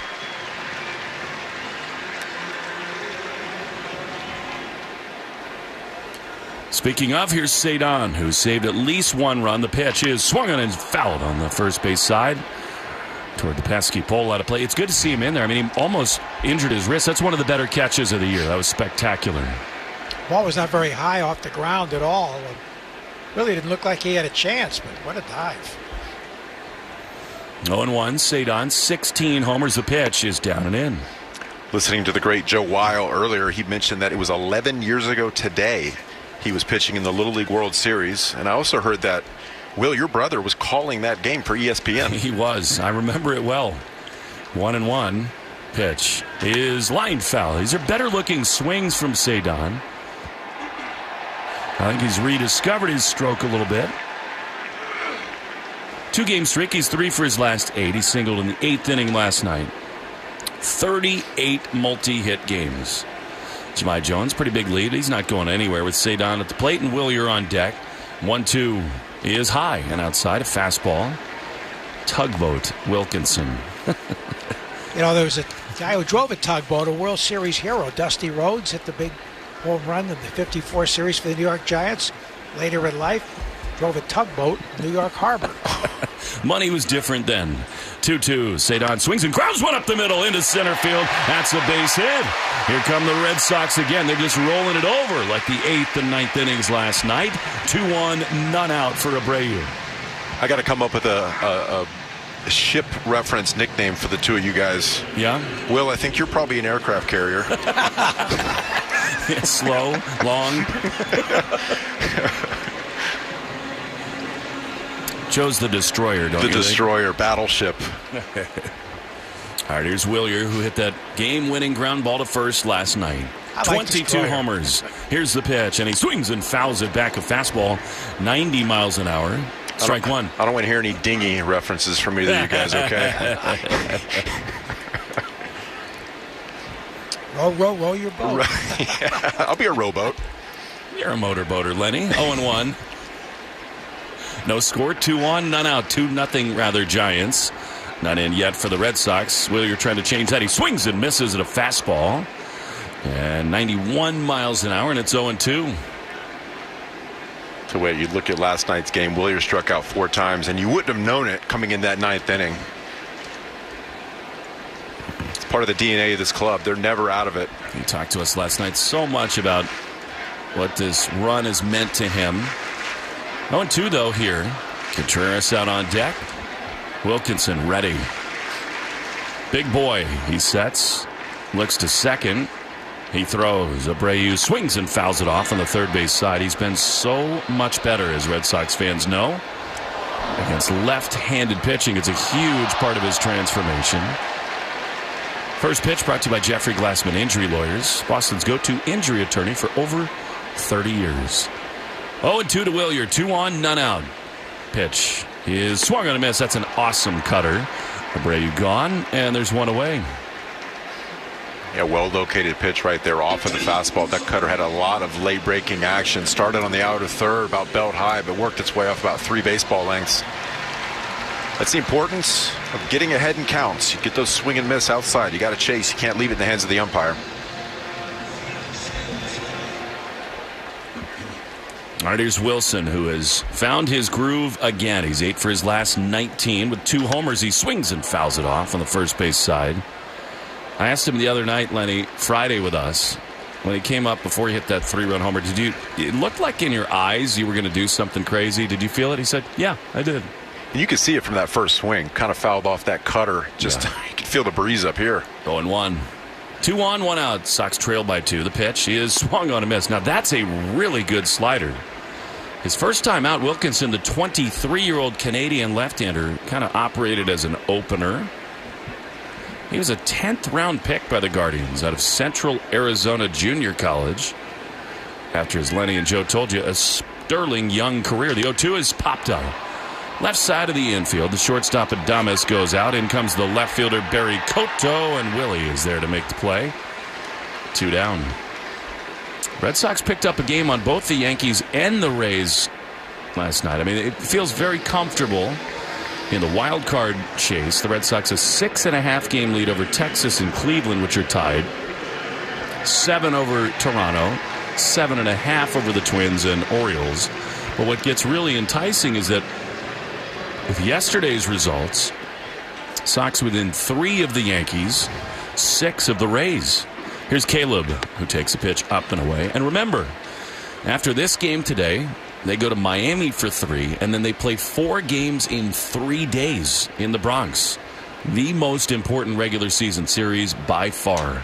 Speaking of, here's Cedon, who saved at least one run. The pitch is swung on and fouled on the first base side toward the pesky pole out of play. It's good to see him in there. I mean, he almost injured his wrist. That's one of the better catches of the year. That was spectacular. Ball was not very high off the ground at all. It really didn't look like he had a chance, but what a dive. 0-1, Cedon, 16 homers. The pitch is down and in. Listening to the great Joe Weil earlier, he mentioned that it was 11 years ago today he was pitching in the Little League World Series. And I also heard that, Will, your brother was calling that game for ESPN. He was. I remember it well. 1-1. Pitch is line foul. These are better looking swings from Cedon. I think he's rediscovered his stroke a little bit. 2-game streak. He's 3 for his last 8. He singled in the 8th inning last night. 38 multi-hit games. Jahmai Jones, pretty big lead. He's not going anywhere with Cedon at the plate, and Willier on deck. 1-2 is high and outside. A fastball. Tugboat Wilkinson. You know, there was a guy who drove a tugboat, a World Series hero, Dusty Rhodes, hit the big home run in the 54 series for the New York Giants. Later in life, drove a tugboat in New York Harbor. Money was different then. 2-2. Cedon swings and crowds one up the middle into center field. That's a base hit. Here come the Red Sox again. They're just rolling it over like the 8th and 9th innings last night. 2-1, none out for Abreu. I got to come up with a ship reference nickname for the two of you guys. Yeah? Will, I think you're probably an aircraft carrier. Slow, long. Chose the Destroyer, don't you? The Destroyer, battleship. All right, here's Willier, who hit that game-winning ground ball to first last night. 22 homers. Here's the pitch, and he swings and fouls it back. A fastball, 90 miles an hour. Strike one. I don't want to hear any dinghy references from either of you guys, okay? Row your boat. Yeah, I'll be a rowboat. You're a motorboater, Lenny. 0-1. No score, 2-1, none out. 2-0 rather Giants. Not in yet for the Red Sox. Willier trying to change that. He swings and misses at a fastball. And 91 miles an hour, and it's 0-2. The way you look at last night's game, Willier struck out 4 times, and you wouldn't have known it coming in that 9th inning. It's part of the DNA of this club. They're never out of it. He talked to us last night so much about what this run has meant to him. 0-2 though here. Contreras out on deck. Wilkinson ready. Big boy. He sets. Looks to second. He throws. Abreu swings and fouls it off on the third base side. He's been so much better, as Red Sox fans know. Against left-handed pitching, it's a huge part of his transformation. First pitch brought to you by Jeffrey Glassman Injury Lawyers, Boston's go-to injury attorney for over 30 years. 0-2 to Willier. 2-on, none out. Pitch is swung on a miss. That's an awesome cutter. Abreu gone, and there's one away. Yeah, well-located pitch right there off of the fastball. That cutter had a lot of late-breaking action. Started on the outer third, about belt high, but worked its way off about 3 baseball lengths. That's the importance of getting ahead in counts. You get those swing and miss outside. You got to chase. You can't leave it in the hands of the umpire. All right, here's Wilson, who has found his groove again. He's 8 for his last 19 with 2 homers. He swings and fouls it off on the first base side. I asked him the other night, Lenny, Friday with us, when he came up before he hit that 3-run homer, it looked like in your eyes you were going to do something crazy. Did you feel it? He said, yeah, I did. You could see it from that first swing. Kind of fouled off that cutter. Just you could feel the breeze up here. 0-1. 2 on, 1 out. Sox trail by 2. The pitch is swung on a miss. Now that's a really good slider. His first time out, Wilkinson, the 23-year-old Canadian left-hander, kind of operated as an opener. He was a 10th round pick by the Guardians out of Central Arizona Junior College. After, as Lenny and Joe told you, a sterling young career. The 0-2 is popped out. Left side of the infield, the shortstop Adames goes out. In comes the left fielder Barry Cotto, and Willie is there to make the play. 2 down. Red Sox picked up a game on both the Yankees and the Rays last night. I mean, it feels very comfortable in the wild card chase. The Red Sox a 6.5 game lead over Texas and Cleveland, which are tied. 7 over Toronto. 7.5 over the Twins and Orioles. But what gets really enticing is that with yesterday's results, Sox within 3 of the Yankees, 6 of the Rays. Here's Caleb, who takes a pitch up and away. And remember, after this game today, they go to Miami for 3, and then they play 4 games in 3 days in the Bronx. The most important regular season series by far.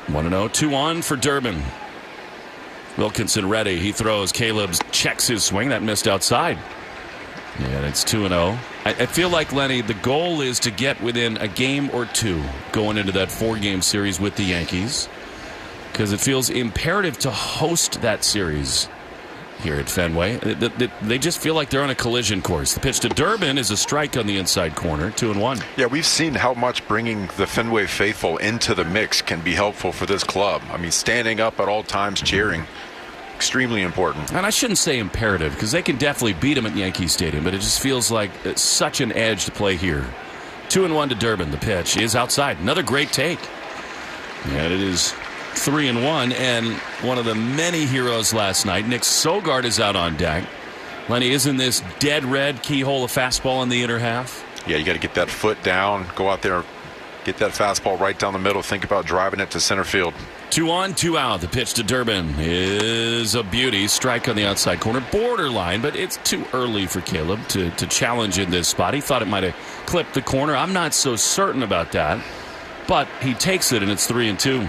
1-0, 2 on for Durbin. Wilkinson ready. He throws. Caleb checks his swing. That missed outside. Yeah, it's 2-0. I feel like, Lenny, the goal is to get within a game or 2 going into that 4-game series with the Yankees, because it feels imperative to host that series here at Fenway. They just feel like they're on a collision course. The pitch to Durbin is a strike on the inside corner, 2-1. Yeah, we've seen how much bringing the Fenway faithful into the mix can be helpful for this club. I mean, standing up at all times, cheering. Extremely important. And I shouldn't say imperative, because they can definitely beat them at Yankee Stadium, but it just feels like it's such an edge to play here. 2-1 to Durbin. The pitch is outside. Another great take. And it is 3-1, and one of the many heroes last night, Nick Sogard, is out on deck. Lenny, isn't this dead red keyhole a fastball in the inner half? Yeah, you got to get that foot down, go out there, get that fastball right down the middle, think about driving it to center field. 2 on, 2 out. The pitch to Durbin is a beauty. Strike on the outside corner. Borderline, but it's too early for Caleb to challenge in this spot. He thought it might have clipped the corner. I'm not so certain about that. But he takes it, and it's 3-2.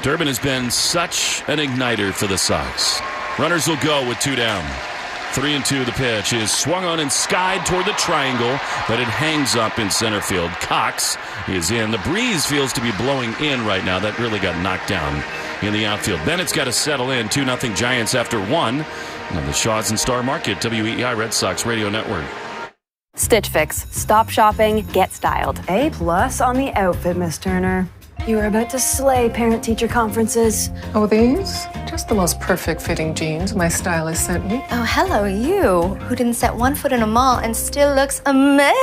Durbin has been such an igniter for the Sox. Runners will go with 2 down. 3-2. The pitch is swung on and skied toward the triangle, but it hangs up in center field. Cox is in. The breeze feels to be blowing in right now. That really got knocked down in the outfield. Bennett's got to settle in. 2-0 Giants after 1 on the Shaw's and Star Market, WEEI Red Sox Radio Network. Stitch Fix. Stop shopping, get styled. A+ on the outfit, Miss Turner. You are about to slay parent-teacher conferences. Oh, these? Just the most perfect fitting jeans my stylist sent me. Oh, hello, you, who didn't set one foot in a mall and still looks amazing.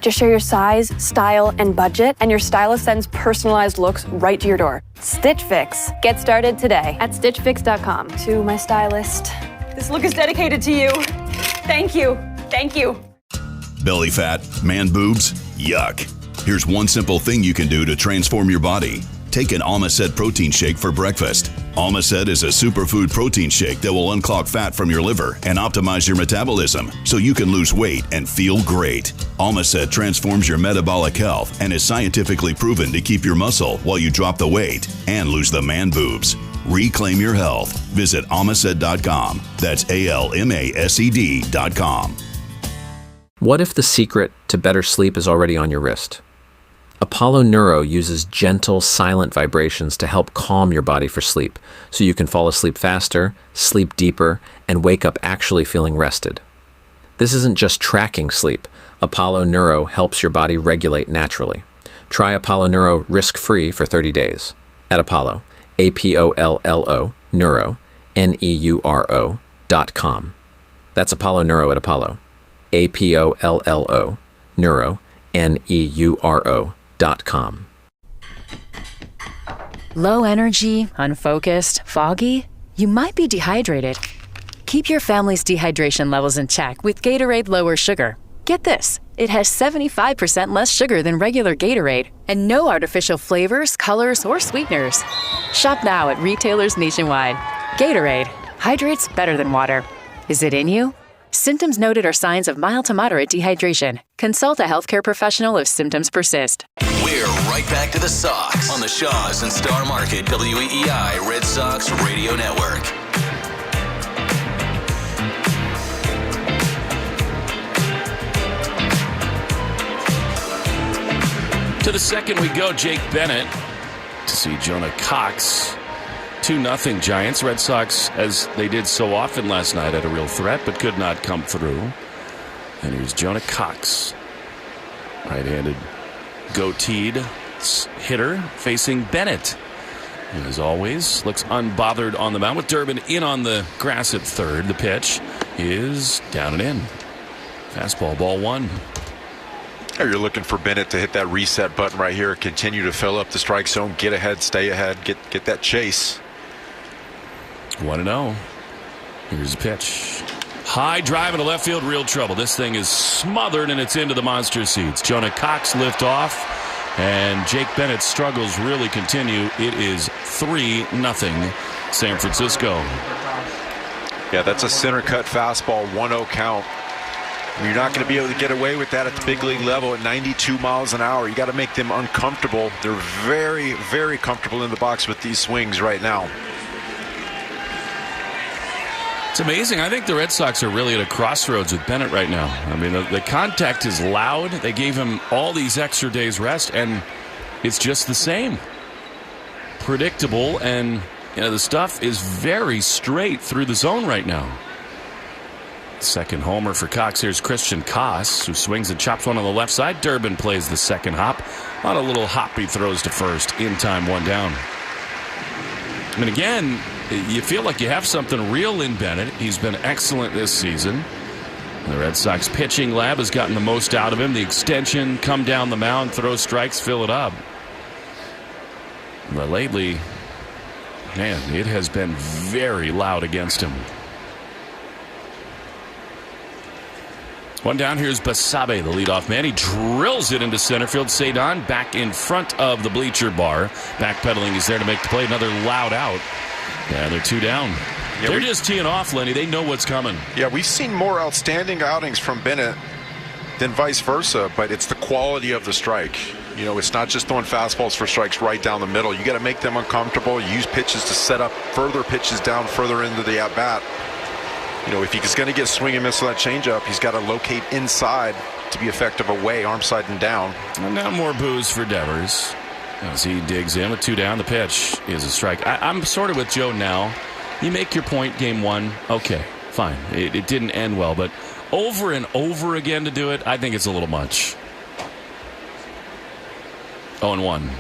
Just share your size, style, and budget, and your stylist sends personalized looks right to your door. Stitch Fix. Get started today at StitchFix.com. To my stylist, this look is dedicated to you. Thank you. Thank you. Belly fat, man boobs, yuck. Here's one simple thing you can do to transform your body. Take an Almacet protein shake for breakfast. Almacet is a superfood protein shake that will unclog fat from your liver and optimize your metabolism so you can lose weight and feel great. Almacet transforms your metabolic health and is scientifically proven to keep your muscle while you drop the weight and lose the man boobs. Reclaim your health. Visit Almacet.com. That's ALMASED.com. What if the secret to better sleep is already on your wrist? Apollo Neuro uses gentle, silent vibrations to help calm your body for sleep, so you can fall asleep faster, sleep deeper, and wake up actually feeling rested. This isn't just tracking sleep. Apollo Neuro helps your body regulate naturally. Try Apollo Neuro risk-free for 30 days at Apollo, APOLLO, Neuro, NEURO.com. That's Apollo Neuro at Apollo, APOLLO, Neuro, NEURO.com. Low energy, unfocused, foggy? You might be dehydrated. Keep your family's dehydration levels in check with Gatorade Lower Sugar. Get this, it has 75% less sugar than regular Gatorade and no artificial flavors, colors, or sweeteners. Shop now at retailers nationwide. Gatorade, hydrates better than water. Is it in you? Symptoms noted are signs of mild to moderate dehydration. Consult a healthcare professional if symptoms persist. We're right back to the Sox on the Shaws and Star Market WEEI Red Sox Radio Network. To the second we go, Jake Bennett to see Jonah Cox. 2-0 Giants. Red Sox, as they did so often last night, had a real threat but could not come through. And here's Jonah Cox, right-handed, goateed hitter facing Bennett. And as always, looks unbothered on the mound with Durbin in on the grass at third. The pitch is down and in. Fastball, ball one. You're looking for Bennett to hit that reset button right here, continue to fill up the strike zone, get ahead, stay ahead, get that chase. 1-0. Here's the pitch. High drive into left field, real trouble. This thing is smothered and it's into the monster seats. Jonah Cox lift off, and Jake Bennett's struggles really continue. It is 3-0 San Francisco. Yeah, that's a center cut fastball, 1-0 count. You're not going to be able to get away with that at the big league level at 92 miles an hour. You got to make them uncomfortable. They're very, very comfortable in the box with these swings right now. It's amazing. I think the Red Sox are really at a crossroads with Bennett right now. I mean, the contact is loud. They gave him all these extra days rest, and it's just the same. Predictable, and the stuff is very straight through the zone right now. Second homer for Cox. Here's Christian Koss, who swings and chops one on the left side. Durbin plays the second hop. On a little hop, he throws to first. In time, one down. I mean, again, you feel like you have something real in Bennett. He's been excellent this season. The Red Sox pitching lab has gotten the most out of him. The extension, come down the mound, throw strikes, fill it up. But lately, man, it has been very loud against him. One down, here's Basabe, the leadoff man. He drills it into center field. Cedon back in front of the bleacher bar. Backpedaling, he's there to make the play. Another loud out. Yeah, they're 2 down. Yeah, they're just teeing off, Lenny. They know what's coming. Yeah, we've seen more outstanding outings from Bennett than vice versa, but it's the quality of the strike. It's not just throwing fastballs for strikes right down the middle. You got to make them uncomfortable. Use pitches to set up further pitches down further into the at-bat. If he's going to get swing and miss with that changeup, he's got to locate inside to be effective away, arm side and down. And now more boos for Devers as he digs in with 2 down. The pitch is a strike. I'm sort of with Joe now. You make your point game one. Okay, fine. It didn't end well, but over and over again to do it, I think it's a little much. 0-1.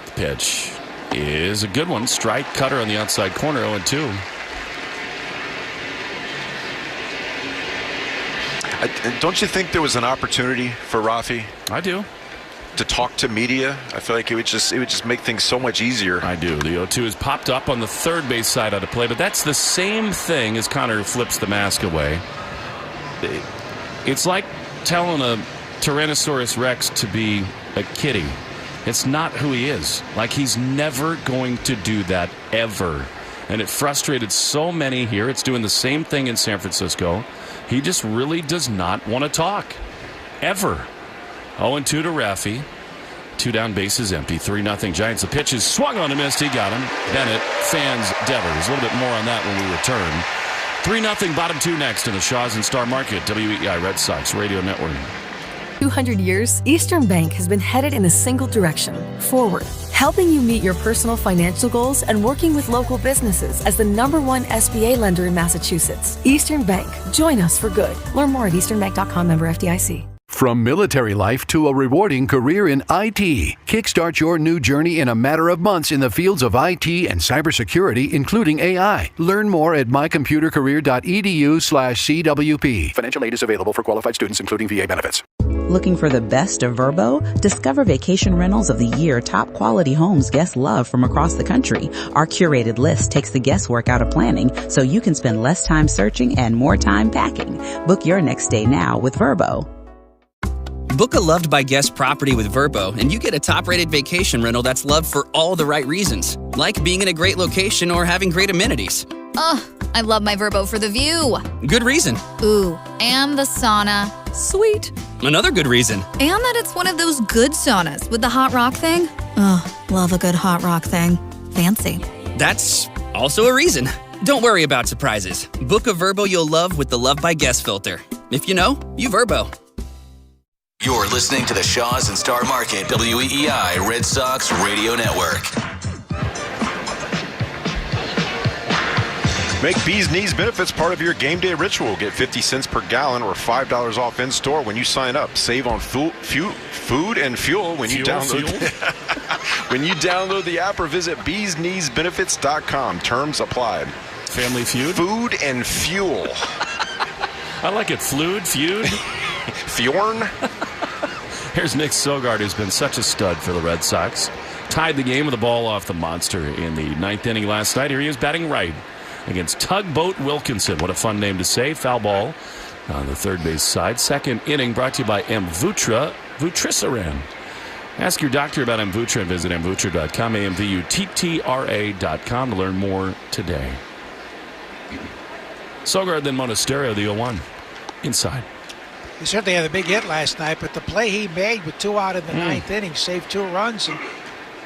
The pitch is a good one. Strike, cutter on the outside corner, 0-2. Don't you think there was an opportunity for Rafi? I do. To talk to media? I feel like it would just make things so much easier. I do. The 0-2 is popped up on the third base side out of play, but that's the same thing as Connor flips the mask away. It's like telling a Tyrannosaurus Rex to be a kitty. It's not who he is. Like, he's never going to do that, ever. And it frustrated so many here. It's doing the same thing in San Francisco. He just really does not want to talk. Ever. 0-2 to Rafi. 2 down, bases empty. 3-0 Giants. The pitch is swung on and missed. He got him. Bennett fans Devers. A little bit more on that when we return. 3-0, bottom 2 next in the Shaws and Star Market. WEEI Red Sox Radio Network. 200 years, Eastern Bank has been headed in a single direction, forward, helping you meet your personal financial goals and working with local businesses as the #1 SBA lender in Massachusetts. Eastern Bank. Join us for good. Learn more at easternbank.com, member FDIC. From military life to a rewarding career in IT, kickstart your new journey in a matter of months in the fields of IT and cybersecurity, including AI. Learn more at mycomputercareer.edu/CWP. Financial aid is available for qualified students, including VA benefits. Looking for the best of Vrbo? Discover vacation rentals of the year, top quality homes guests love from across the country. Our curated list takes the guesswork out of planning so you can spend less time searching and more time packing. Book your next stay now with Vrbo. Book a loved by guest property with Vrbo, and you get a top-rated vacation rental that's loved for all the right reasons, like being in a great location or having great amenities. I love my Vrbo for the view. Good reason. Ooh, and the sauna. Sweet. Another good reason. And that it's one of those good saunas with the hot rock thing. Love a good hot rock thing. Fancy. That's also a reason. Don't worry about surprises. Book a Vrbo you'll love with the Love by Guest filter. If you know, you Vrbo. You're listening to the Shaws and Star Market WEEI Red Sox Radio Network. Make Bees Knees benefits part of your game day ritual. Get 50 cents per gallon or $5 off in store when you sign up. Save on food and fuel when you download when you download the app or visit beeskneesbenefits.com. Terms applied. Family Feud? Food and fuel. I like it. Feud? Fjorn? Here's Nick Sogard, who's been such a stud for the Red Sox. Tied the game with a ball off the monster in the ninth inning last night. Here he is batting right against Tugboat Wilkinson. What a fun name to say. Foul ball on the third base side. Second inning brought to you by Vutrisiran. Ask your doctor about Mvutra and visit mvutra.com, amvuttra.com to learn more today. Sogard, then Monasterio, the 0-1. Inside. He certainly had a big hit last night, but the play he made with 2 out in the ninth inning saved 2 runs and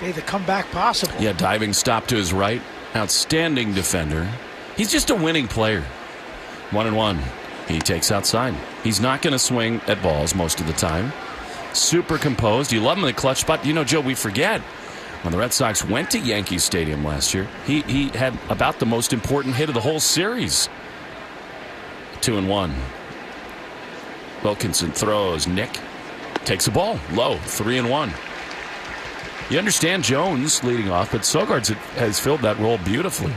made the comeback possible. Yeah, diving stop to his right. Outstanding defender. He's just a winning player. 1-1. He takes outside. He's not going to swing at balls most of the time. Super composed. You love him in the clutch spot. You know, Joe, we forget. When the Red Sox went to Yankee Stadium last year, he had about the most important hit of the whole series. 2-1. Wilkinson throws. Nick takes a ball. Low. 3-1. You understand Jones leading off, but Sogard has filled that role beautifully.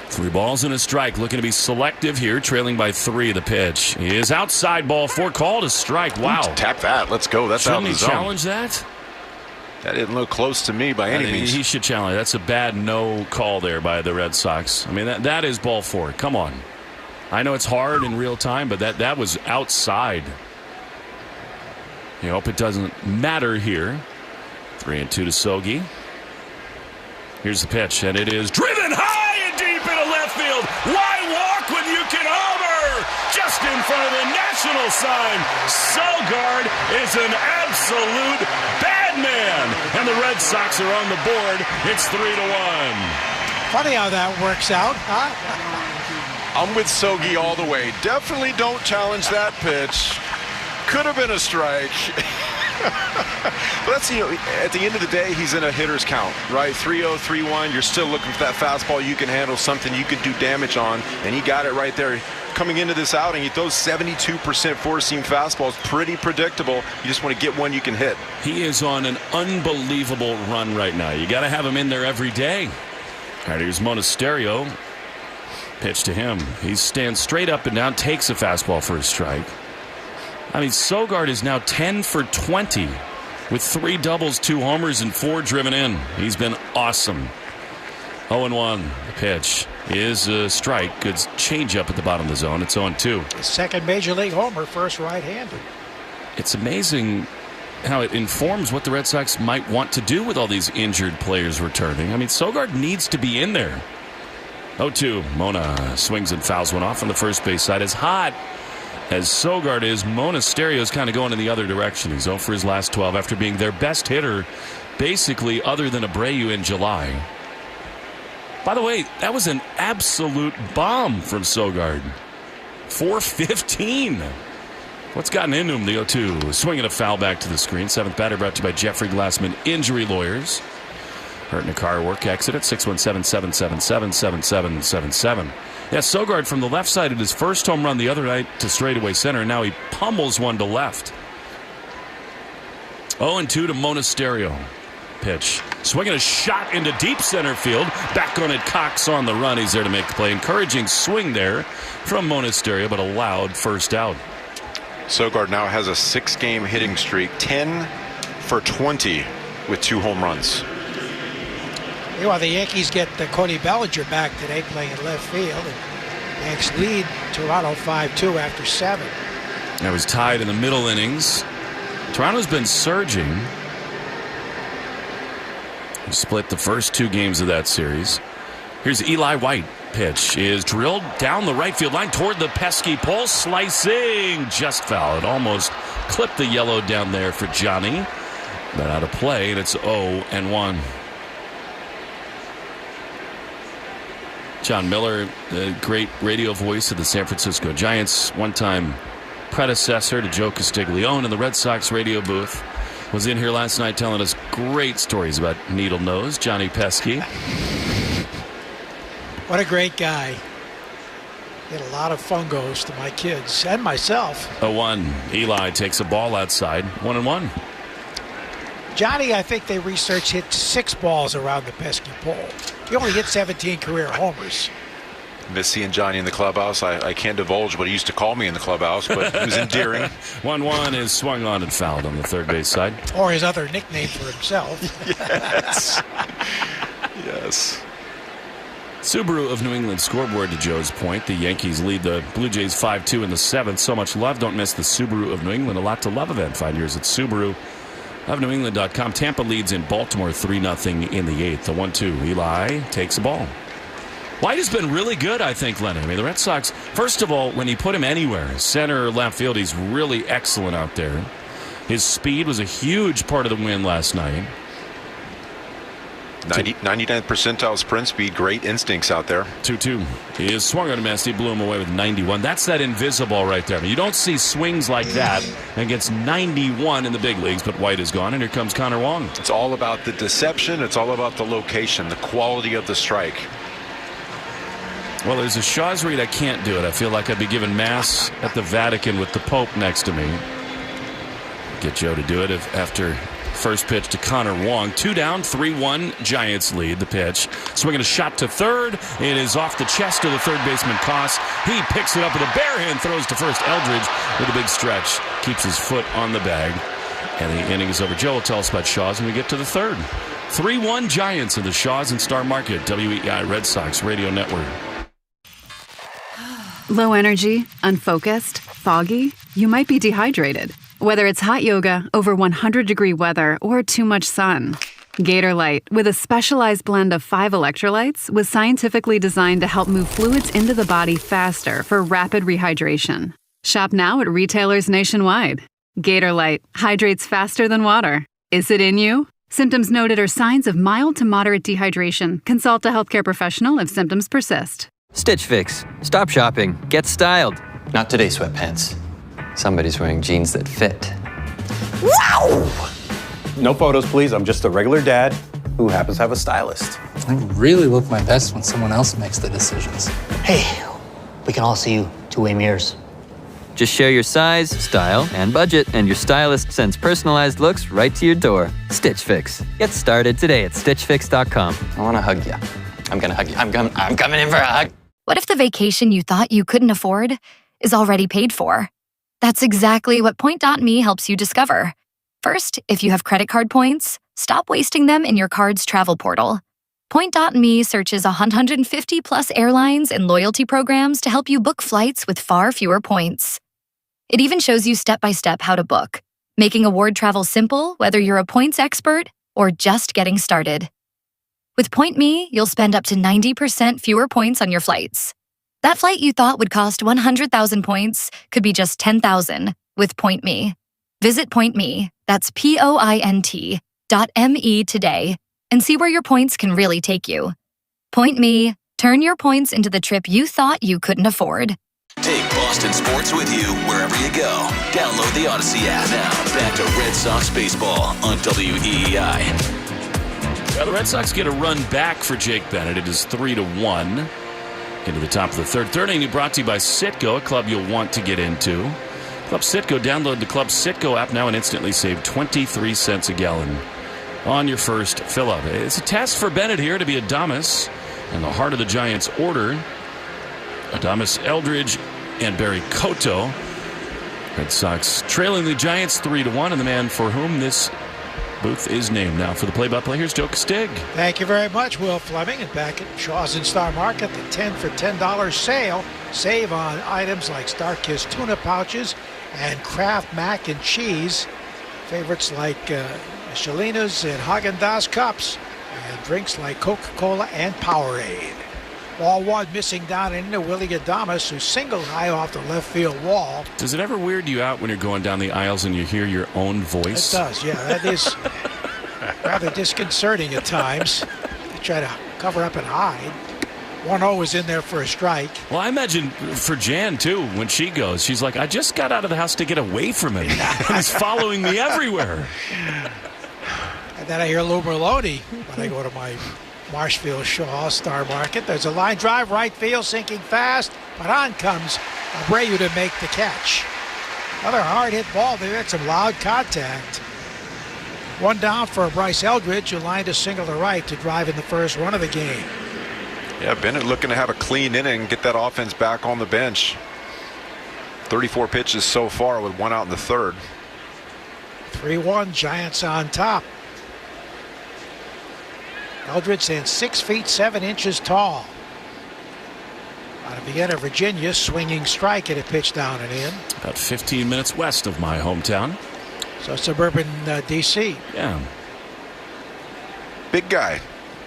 Three balls and a strike. Looking to be selective here, trailing by 3. The pitch is outside, ball 4, called a strike. Wow. Tap that. Let's go. That's out of the zone. Shouldn't he challenge that? That didn't look close to me by any means. He should challenge. That's a bad no call there by the Red Sox. I mean, that is ball 4. Come on. I know it's hard in real time, but that was outside. You hope it doesn't matter here. 3-2 to Sogi. Here's the pitch, and it is driven high and deep into left field. Why walk when you can homer? Just in front of the national sign. Sogard is an absolute bad man, and the Red Sox are on the board. It's 3-1. Funny how that works out, huh? I'm with Sogi all the way. Definitely don't challenge that pitch. Could have been a strike. But that's, at the end of the day, he's in a hitter's count, right? 3-0, 3-1. You're still looking for that fastball you can handle, something you can do damage on, and he got it right there. Coming into this outing, he throws 72% four-seam fastballs. Pretty predictable. You just want to get one you can hit. He is on an unbelievable run right now. You got to have him in there every day. All right, here's Monasterio. Pitch to him. He stands straight up and down, takes a fastball for a strike. I mean, Sogard is now 10 for 20 with 3 doubles, 2 homers, and 4 driven in. He's been awesome. 0-1. The pitch is a strike. Good changeup at the bottom of the zone. It's 0-2. His second major league homer, first right-handed. It's amazing how it informs what the Red Sox might want to do with all these injured players returning. I mean, Sogard needs to be in there. 0-2. Mona swings and fouls one off on the first base side. As hot as Sogard is, Monasterio is kind of going in the other direction. He's 0 for his last 12 after being their best hitter, basically, other than Abreu in July. By the way, that was an absolute bomb from Sogard. 415. What's gotten into him? The 0-2. Swinging a foul back to the screen. 7th batter brought to you by Jeffrey Glassman Injury Lawyers. Hurt in a car work accident. 617-777-7777. Yeah, Sogard from the left side at his first home run the other night to straightaway center, and now he pummels one to left. 0-2 to Monasterio. Pitch. Swinging a shot into deep center field. Back on it, Cox on the run. He's there to make the play. Encouraging swing there from Monasterio, but a loud first out. Sogard now has a 6-game hitting streak, 10 for 20 with 2 home runs. Well, the Yankees get Cody Bellinger back today playing in left field. And Yanks lead Toronto 5-2 after 7. That was tied in the middle innings. Toronto's been surging. He split the first 2 games of that series. Here's Eli White. Pitch is drilled down the right field line toward the pesky pole. Slicing. Just foul. It almost clipped the yellow down there for Johnny. But out of play, and it's 0-1. John Miller, the great radio voice of the San Francisco Giants, one-time predecessor to Joe Castiglione in the Red Sox radio booth, was in here last night telling us great stories about Needle Nose, Johnny Pesky. What a great guy. He had a lot of fungos to my kids and myself. 0-1. Eli takes a ball outside. 1-1. Johnny, I think they researched, hit 6 balls around the pesky pole. He only hit 17 career homers. Miss seeing Johnny in the clubhouse. I can't divulge what he used to call me in the clubhouse, but it was endearing. 1-1 is swung on and fouled on the third base side. Or his other nickname for himself. Yes. Yes. Subaru of New England scoreboard to Joe's point. The Yankees lead the Blue Jays 5-2 in the 7th. So much love. Don't miss the Subaru of New England. A lot to love event. 5 years at Subaru. Of NewEngland.com. Tampa leads in Baltimore 3-0 in the 8th. The 1-2. Eli takes the ball. White has been really good, I think, Lennon. I mean, the Red Sox, first of all, when you put him anywhere, center or left field, he's really excellent out there. His speed was a huge part of the win last night. 99th percentile sprint speed, great instincts out there. 2-2. He is swung on a miss. He blew him away with 91. That's that invisible right there. I mean, you don't see swings like that against 91 in the big leagues, but White is gone, and here comes Connor Wong. It's all about the deception. It's all about the location, the quality of the strike. Well, there's a Shaw's read. I can't do it. I feel like I'd be giving Mass at the Vatican with the Pope next to me. Get Joe to do it after first pitch to Connor Wong. 2 down, 3-1. Giants lead the pitch. Swinging a shot to third. It is off the chest of the third baseman, Koss. He picks it up with a bare hand, throws to first. Eldridge with a big stretch. Keeps his foot on the bag. And the inning is over. Joe will tell us about Shaw's when we get to the third. 3-1 Giants in the Shaw's and Star Market. WEEI Red Sox Radio Network. Low energy, unfocused, foggy? You might be dehydrated. Whether it's hot yoga, over 100-degree weather, or too much sun. Gator Light, with a specialized blend of 5 electrolytes, was scientifically designed to help move fluids into the body faster for rapid rehydration. Shop now at retailers nationwide. Gator Light hydrates faster than water. Is it in you? Symptoms noted are signs of mild to moderate dehydration. Consult a healthcare professional if symptoms persist. Stitch Fix. Stop shopping. Get styled. Not today, sweatpants. Somebody's wearing jeans that fit. Wow! No photos, please. I'm just a regular dad who happens to have a stylist. I really look my best when someone else makes the decisions. Hey, we can all see you two-way mirrors. Just share your size, style, and budget, and your stylist sends personalized looks right to your door. Stitch Fix. Get started today at StitchFix.com. I want to hug you. I'm going to hug you. I'm coming in for a hug. What if the vacation you thought you couldn't afford is already paid for? That's exactly what Point.me helps you discover. First, if you have credit card points, stop wasting them in your card's travel portal. Point.me searches 150-plus airlines and loyalty programs to help you book flights with far fewer points. It even shows you step-by-step how to book, making award travel simple whether you're a points expert or just getting started. With Point.me, you'll spend up to 90% fewer points on your flights. That flight you thought would cost 100,000 points could be just 10,000 with Point.me. Visit Point.me, that's POINT.me today, and see where your points can really take you. Point.me, turn your points into the trip you thought you couldn't afford. Take Boston sports with you wherever you go. Download the Odyssey app now. Back to Red Sox baseball on WEEI. Well, the Red Sox get a run back for Jake Bennett. It is 3-1. Into the top of the third inning, brought to you by Citgo, a club you'll want to get into. Club Citgo. Download the Club Citgo app now and instantly save 23 cents a gallon on your first fill-up. It's a test for Bennett here to be Adames in the heart of the Giants' order. Adames, Eldridge, and Barry Cotto. Red Sox trailing the Giants 3-1, and the man for whom this booth is named. Now for the play-by-play, here's Joe Castig. Thank you very much, Will Fleming. And back at Shaw's and Star Market, the 10 for $10 sale. Save on items like Starkist tuna pouches and Kraft mac and cheese. Favorites like Michelinas and Haagen-Dazs cups. And drinks like Coca-Cola and Powerade. Ball one missing down into Willie Adames, who singled high off the left field wall. Does it ever weird you out when you're going down the aisles and you hear your own voice? It does, yeah. That is rather disconcerting at times. They try to cover up and hide. 1-0 is in there for a strike. Well, I imagine for Jan, too, when she goes, she's like, I just got out of the house to get away from him. And he's following me everywhere. And then I hear Lou Merloni when I go to my Marshfield Shaw Star Market. There's a line drive, right field, sinking fast, but on comes Abreu to make the catch. Another hard hit ball. They had some loud contact. One down for Bryce Eldridge, who lined a single to right to drive in the first run of the game. Yeah, Bennett looking to have a clean inning, get that offense back on the bench. 34 pitches so far with one out in the third. 3-1, Giants on top. Eldridge stands 6 feet 7 inches tall. Out of Vienna, Virginia, swinging strike at a pitch down and in. About 15 minutes west of my hometown. So suburban D.C. Yeah. Big guy.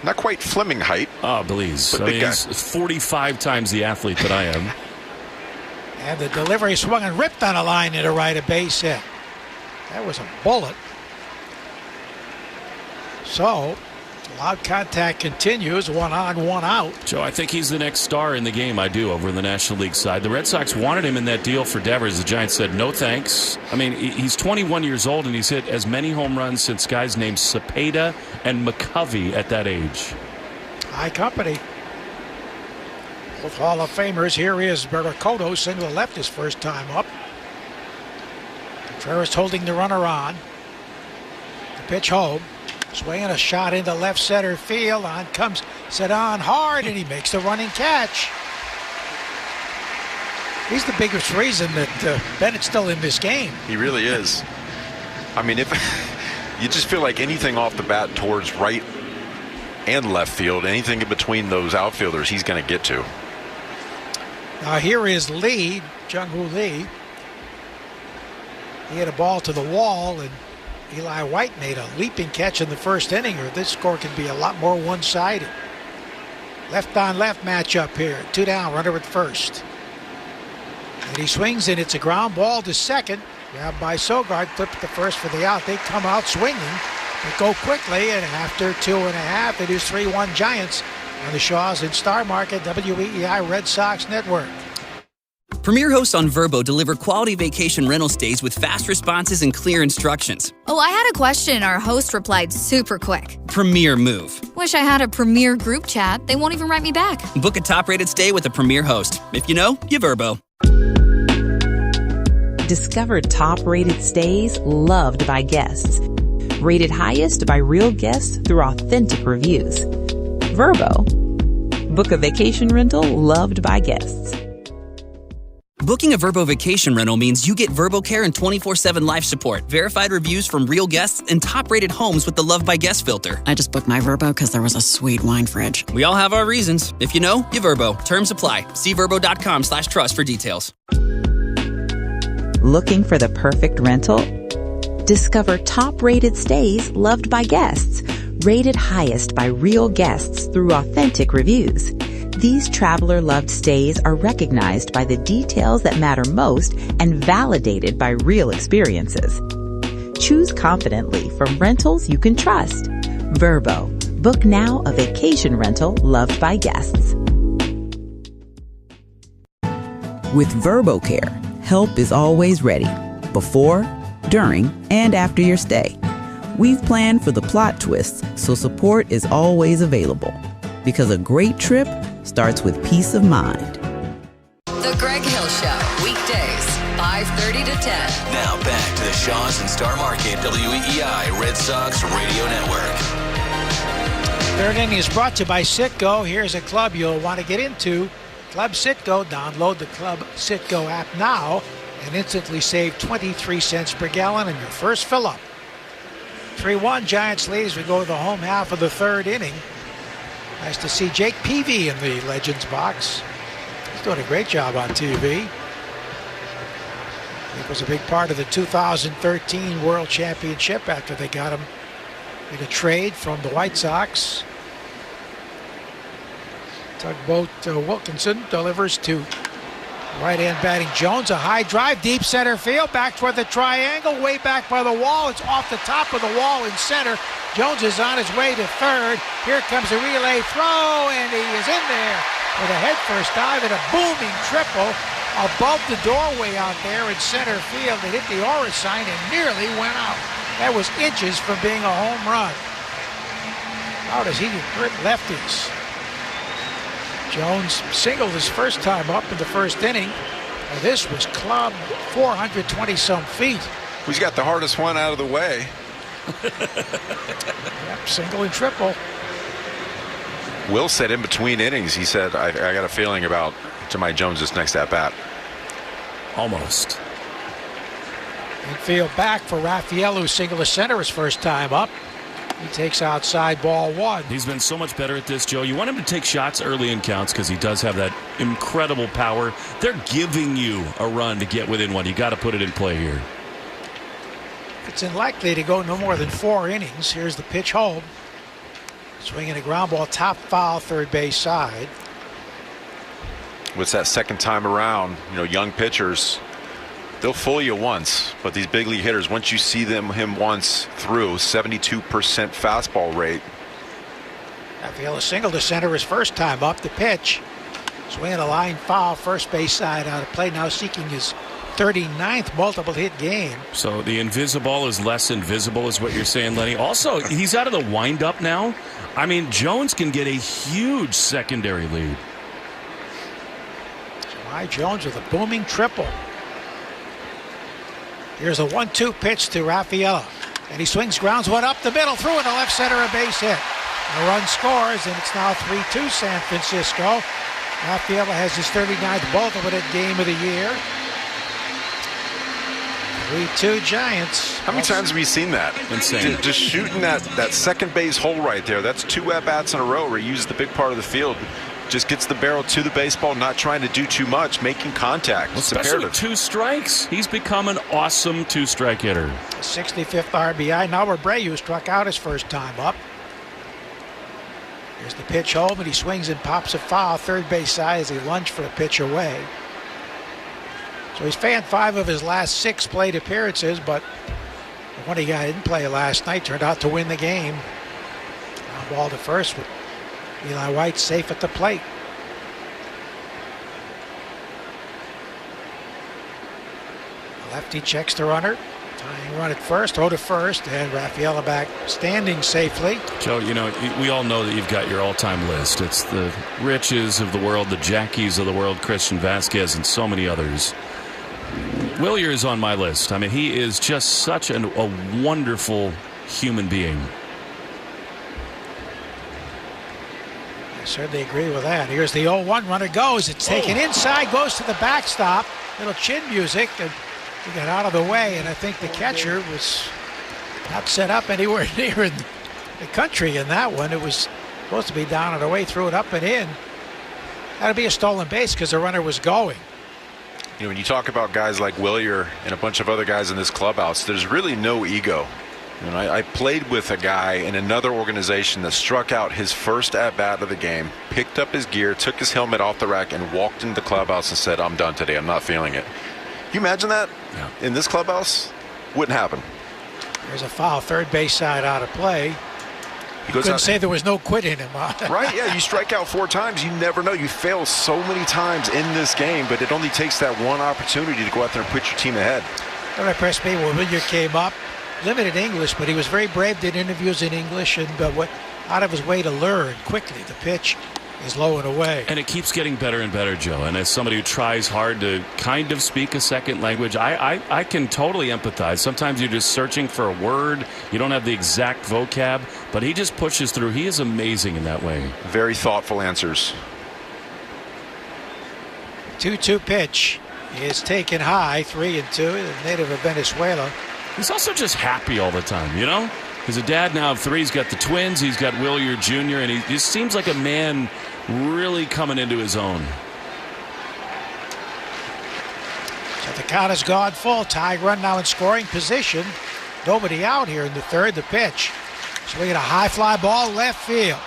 Not quite Fleming height. Oh, please. But big guy. He's 45 times the athlete that I am. And the delivery swung and ripped on a line into right, a base hit. That was a bullet. So, loud contact continues, 1 on, 1 out. Joe, I think he's the next star in the game. I do, over in the National League side. The Red Sox wanted him in that deal for Devers. The Giants said, no thanks. I mean, he's 21 years old, and he's hit as many home runs since guys named Cepeda and McCovey at that age. High company. Both Hall of Famers. Here is Barracoto, single left his first time up. Contreras holding the runner on. The pitch home. Swinging a shot into left center field. On comes Cedon hard, and he makes the running catch. He's the biggest reason that Bennett's still in this game. He really is. I mean, if you just feel like anything off the bat towards right and left field, anything in between those outfielders, he's going to get to. Now here is Lee, Jung-Hoo Lee. He hit a ball to the wall, and Eli White made a leaping catch in the first inning, or this score can be a lot more one-sided. Left on left matchup here. 2 down, runner at first. And he swings, and it's a ground ball to second. Grabbed by Sogard, flipped the first for the out. They come out swinging, but go quickly, and after 2.5, it is 3-1 Giants on the Shaws and Star Market, WEEI Red Sox Network. Premier hosts on Vrbo deliver quality vacation rental stays with fast responses and clear instructions. Oh, I had a question. Our host replied super quick. Premier move. Wish I had a Premier group chat. They won't even write me back. Book a top-rated stay with a Premier host. If you know, you Vrbo. Discover top-rated stays loved by guests. Rated highest by real guests through authentic reviews. Vrbo. Book a vacation rental loved by guests. Booking a Vrbo vacation rental means you get Vrbo Care and 24/7 life support, verified reviews from real guests, and top-rated homes with the Love by Guest filter. I just booked my Vrbo because there was a sweet wine fridge. We all have our reasons. If you know, you Vrbo. Terms apply. See Vrbo.com/trust for details. Looking for the perfect rental? Discover top-rated stays loved by guests, rated highest by real guests through authentic reviews. These traveler-loved stays are recognized by the details that matter most and validated by real experiences. Choose confidently from rentals you can trust. Vrbo. Book now a vacation rental loved by guests. With Vrbo Care, help is always ready, before, during, and after your stay. We've planned for the plot twists, so support is always available. Because a great trip starts with peace of mind. The Greg Hill Show, weekdays, 5:30 to 10. Now back to the Shaws and Star Market WEEI Red Sox Radio Network. Third inning is brought to you by Citgo. Here's a club you'll want to get into. Club Citgo. Download the Club Citgo app now and instantly save 23 cents per gallon in your first fill-up. 3-1 Giants lead as we go to the home half of the third inning. Nice to see Jake Peavy in the Legends box. He's doing a great job on TV. It was a big part of the 2013 World Championship after they got him in a trade from the White Sox. Tugboat Wilkinson delivers to right-hand batting Jones. A high drive, deep center field, back toward the triangle, way back by the wall. It's off the top of the wall in center. Jones is on his way to third. Here comes a relay throw, and he is in there with a headfirst dive and a booming triple above the doorway out there in center field. It hit the aura sign and nearly went out. That was inches from being a home run. How does he hurt lefties? Jones singled his first time up in the first inning. And this was clubbed 420-some feet. He's got the hardest one out of the way. Yep, single and triple. Will said in between innings, he said, I got a feeling about Jahmai Jones' next at-bat. Almost. Infield back for Raphael, who singled to center his first time up. He takes outside ball one. He's been so much better at this, Joe. You want him to take shots early in counts because he does have that incredible power. They're giving you a run to get within one. You got to put it in play here. It's unlikely to go no more than 4 innings. Here's the pitch home. Swinging a ground ball, top foul, third base side. What's that second time around? You know, young pitchers, they'll fool you once, but these big league hitters, once you see him once through, 72% fastball rate. Rafaela single to center his first time up. The pitch, swinging a line foul, first base side out of play. Now seeking his 39th multiple hit game. So the invisible is less invisible, is what you're saying, Lenny. Also, he's out of the windup now. I mean, Jones can get a huge secondary lead. Jahmai Jones with a booming triple. Here's a 1-2 pitch to Rafaela. And he swings, grounds one up the middle, through into left center, a base hit. A run scores, and it's now 3-2 San Francisco. Rafaela has his 39th multiple hit game of the year. 3-2 Giants. How many times have we seen that? Insane. Just shooting that second base hole right there. That's 2 at-bats in a row where he uses the big part of the field. Just gets the barrel to the baseball, not trying to do too much, making contact. Well, especially with 2 strikes. He's become an awesome 2-strike hitter. 65th RBI. Now Abreu struck out his first time up. Here's the pitch home, and he swings and pops a foul. Third base side as he lunged for a pitch away. So he's fanned 5 of his last 6 plate appearances, but the one he didn't play last night turned out to win the game. Now ball to first with Eli White safe at the plate. Lefty checks the runner. Tying run at first, throw to first, and Rafaela back standing safely. Joe, you know, we all know that you've got your all-time list. It's the Riches of the world, the Jackies of the world, Christian Vasquez, and so many others. Wilyer is on my list. I mean, he is just such a wonderful human being. I certainly agree with that. Here's the 0-1 runner goes. It's taken inside, goes to the backstop. Little chin music, and he got out of the way, and I think the catcher was not set up anywhere near in the country in that one. It was supposed to be down and away, threw it up and in. That'd be a stolen base because the runner was going. You know, when you talk about guys like Wilyer and a bunch of other guys in this clubhouse, there's really no ego. You know, I played with a guy in another organization that struck out his first at-bat of the game, picked up his gear, took his helmet off the rack, and walked into the clubhouse and said, "I'm done today. I'm not feeling it." Can you imagine that? Yeah. In this clubhouse? Wouldn't happen. There's a foul, third base side out of play. You couldn't say there was no quit in him. Right, yeah, you strike out 4 times, you never know. You fail so many times in this game, but it only takes that one opportunity to go out there and put your team ahead. Don't impress me when Wilyer came up. Limited English, but he was very brave, did interviews in English, and went out of his way to learn quickly. The pitch is low and away. And it keeps getting better and better, Joe. And as somebody who tries hard to kind of speak a second language, I can totally empathize. Sometimes you're just searching for a word. You don't have the exact vocab, but he just pushes through. He is amazing in that way. Very thoughtful answers. 2-2 pitch is taken high, 3-2, the native of Venezuela. He's also just happy all the time, you know? He's a dad now of 3. He's got the twins. He's got Willier Jr., and he just seems like a man really coming into his own. So the count has gone full. Tie run now in scoring position. Nobody out here in the third. The pitch. Swinging a high fly ball left field.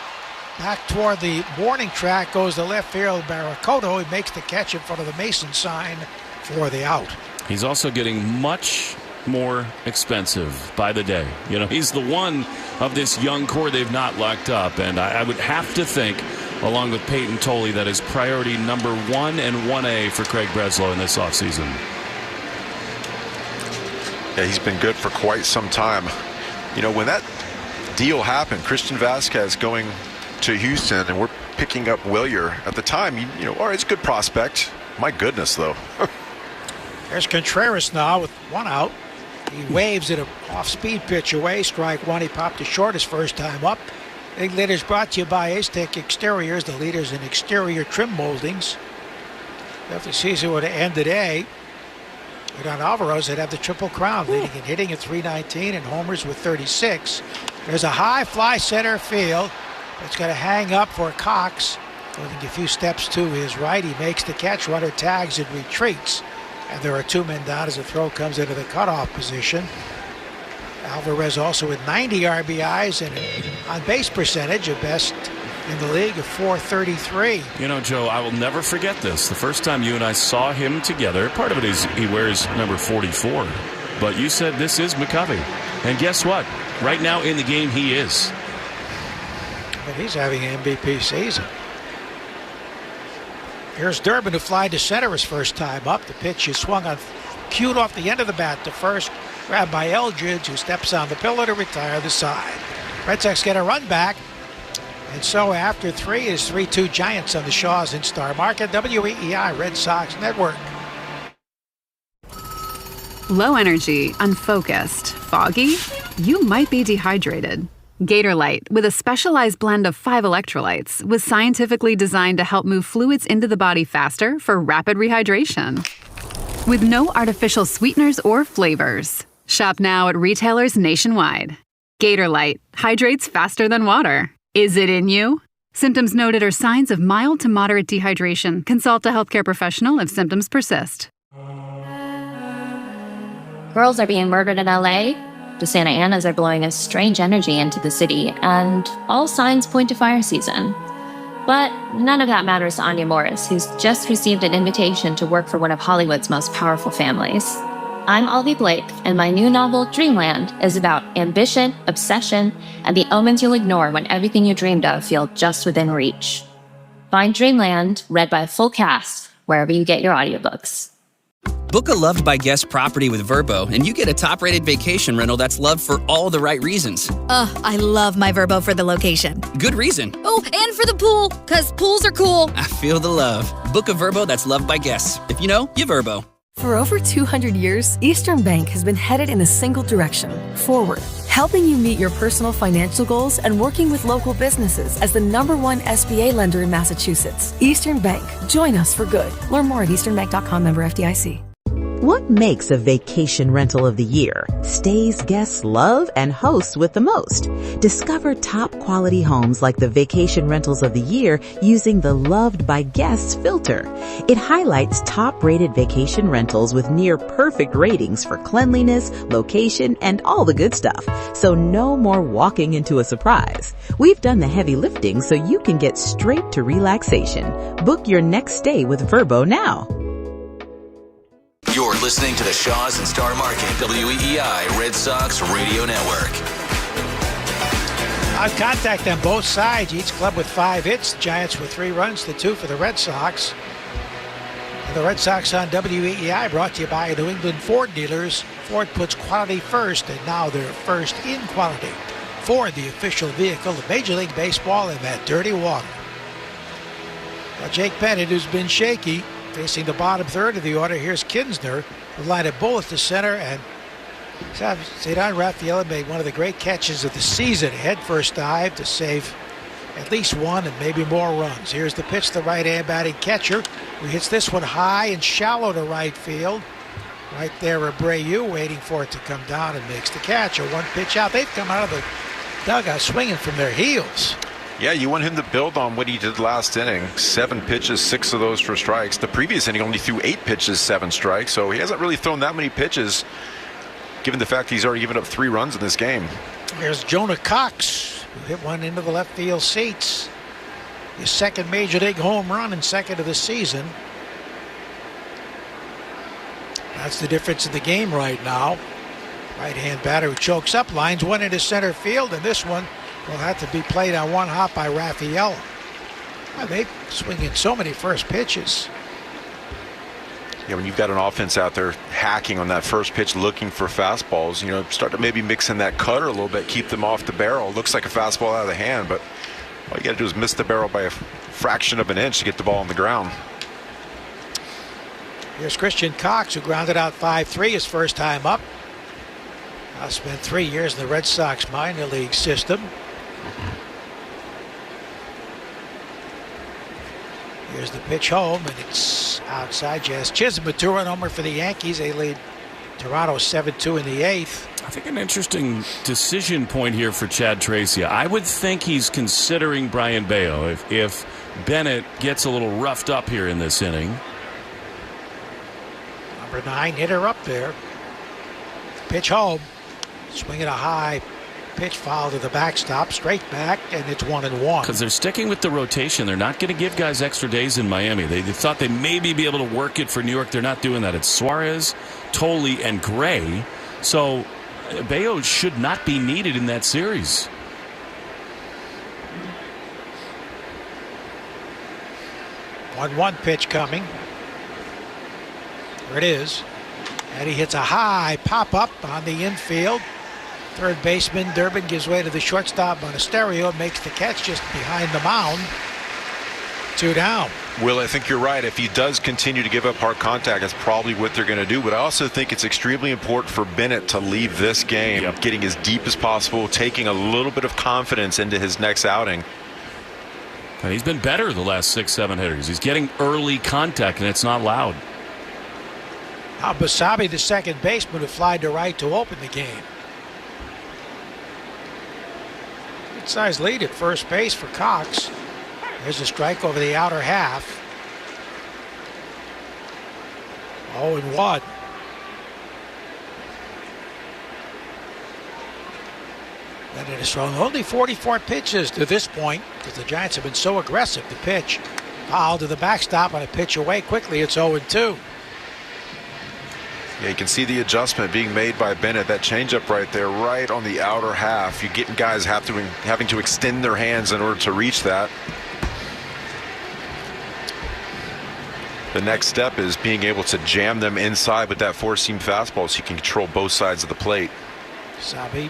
Back toward the warning track goes the left field Barakoto. He makes the catch in front of the Mason sign for the out. He's also getting much more expensive by the day. You know, he's the one of this young core they've not locked up, and I would have to think, along with Peyton Tolley, that is priority number 1 and 1A for Craig Breslow in this offseason. Yeah, he's been good for quite some time. You know, when that deal happened, Christian Vasquez going to Houston, and we're picking up Willier at the time, you know, all right, it's a good prospect. My goodness, though. There's Contreras now with 1 out. He waves at an off-speed pitch away. Strike 1. He popped to short his first time up. Big Leaders brought to you by Aztec Exteriors, the leaders in exterior trim moldings. If the season were to end today, Yordan Alvarez would have the Triple Crown, leading in hitting at 319 and homers with 36. There's a high fly center field. It's going to hang up for Cox. Moving a few steps to his right. He makes the catch. Runner tags and retreats. And there are 2 men down as the throw comes into the cutoff position. Alvarez also with 90 RBIs and an on-base percentage, a best in the league of .433. You know, Joe, I will never forget this. The first time you and I saw him together, part of it is he wears number 44. But you said this is McCovey. And guess what? Right now in the game, he is. But he's having an MVP season. Here's Durbin, who flied to center his first time up. The pitch is swung on, cued off the end of the bat to first. Grabbed by Eldridge, who steps on the pillar to retire the side. Red Sox get a run back. And so after 3 is 3-2 Giants on the Shaws in Star Market. WEEI Red Sox Network. Low energy, unfocused, foggy? You might be dehydrated. Gator Light, with a specialized blend of 5 electrolytes, was scientifically designed to help move fluids into the body faster for rapid rehydration. With no artificial sweeteners or flavors. Shop now at retailers nationwide. Gator Light hydrates faster than water. Is it in you? Symptoms noted are signs of mild to moderate dehydration. Consult a healthcare professional if symptoms persist. Girls are being murdered in LA. The Santa Anas are blowing a strange energy into the city, and all signs point to fire season. But none of that matters to Anya Morris, who's just received an invitation to work for one of Hollywood's most powerful families. I'm Aldi Blake, and my new novel, Dreamland, is about ambition, obsession, and the omens you'll ignore when everything you dreamed of feels just within reach. Find Dreamland, read by a full cast, wherever you get your audiobooks. Book a loved by guest property with Vrbo, and you get a top-rated vacation rental that's loved for all the right reasons. I love my Vrbo for the location. Good reason. Oh, and for the pool, because pools are cool. I feel the love. Book a Vrbo that's loved by guests. If you know, you Vrbo. For over 200 years, Eastern Bank has been headed in a single direction, forward, helping you meet your personal financial goals and working with local businesses as the #1 SBA lender in Massachusetts. Eastern Bank. Join us for good. Learn more at easternbank.com, member FDIC. What makes a vacation rental of the year? Stays guests love and hosts with the most. Discover top quality homes like the vacation rentals of the year using the Loved by Guests filter. It highlights top rated vacation rentals with near perfect ratings for cleanliness, location, and all the good stuff. So no more walking into a surprise. We've done the heavy lifting so you can get straight to relaxation. Book your next stay with Vrbo now. You're listening to the Shaws and Star Market WEEI Red Sox Radio Network. On contact on both sides, each club with 5 hits. Giants with 3 runs to 2 for the Red Sox. And the Red Sox on WEEI brought to you by New England Ford dealers. Ford puts quality first, and now they're first in quality. Ford, the official vehicle of Major League Baseball and that dirty water. Well, Jake Bennett, who's been shaky, facing the bottom third of the order. Here's Kinsner, who lined a bullet to center, and Cedar Rafaela made one of the great catches of the season. Head first dive to save at least one and maybe more runs. Here's the pitch to the right-hand batting catcher, who hits this one high and shallow to right field. Right there, Abreu waiting for it to come down and makes the catch. A one pitch out. They've come out of the dugout swinging from their heels. Yeah, you want him to build on what he did last inning. 7 pitches, 6 of those for strikes. The previous inning only threw 8 pitches, 7 strikes. So he hasn't really thrown that many pitches, given the fact he's already given up 3 runs in this game. Here's Jonah Cox, who hit one into the left field seats. His second major league home run and second of the season. That's the difference in the game right now. Right-hand batter who chokes up, lines one into center field, and this one will have to be played on one hop by Rafaela. Well, they swing in so many first pitches. Yeah, when you've got an offense out there hacking on that first pitch, looking for fastballs, start to maybe mix in that cutter a little bit, keep them off the barrel. Looks like a fastball out of the hand, but all you got to do is miss the barrel by a fraction of an inch to get the ball on the ground. Here's Christian Cox, who grounded out 5-3 his first time up. Now spent 3 years in the Red Sox minor league system. Here's the pitch home, and it's outside. Jazz Chisholm, a 2-run homer for the Yankees. They lead Toronto 7-2 in the 8th. I think an interesting decision point here for Chad Tracy. I would think he's considering Brian Bayo if Bennett gets a little roughed up here in this inning. Number 9 hitter up there. Pitch home. Swinging a high pitch foul to the backstop, straight back, and it's 1-1. Because they're sticking with the rotation. They're not going to give guys extra days in Miami. They thought they maybe be able to work it for New York. They're not doing that. It's Suarez, Tolle, and Gray. So Bayo should not be needed in that series. One pitch coming. There it is. And he hits a high pop-up on the infield. Third baseman Durbin gives way to the shortstop. Monasterio makes the catch just behind the mound. 2 down. Will, I think you're right. If he does continue to give up hard contact, that's probably what they're going to do. But I also think it's extremely important for Bennett to leave this game getting as deep as possible, taking a little bit of confidence into his next outing. And he's been better the last 6-7 hitters. He's getting early contact, and it's not loud. Now Basabe, the second baseman, who flied to right to open the game. Good size lead at first base for Cox. There's a strike over the outer half. 0-1. And it has thrown only 44 pitches to this point because the Giants have been so aggressive. The pitch foul to the backstop on a pitch away quickly. It's 0-2. Yeah, you can see the adjustment being made by Bennett. That changeup right there, right on the outer half. You're getting guys having to extend their hands in order to reach that. The next step is being able to jam them inside with that four-seam fastball so you can control both sides of the plate. Sabi,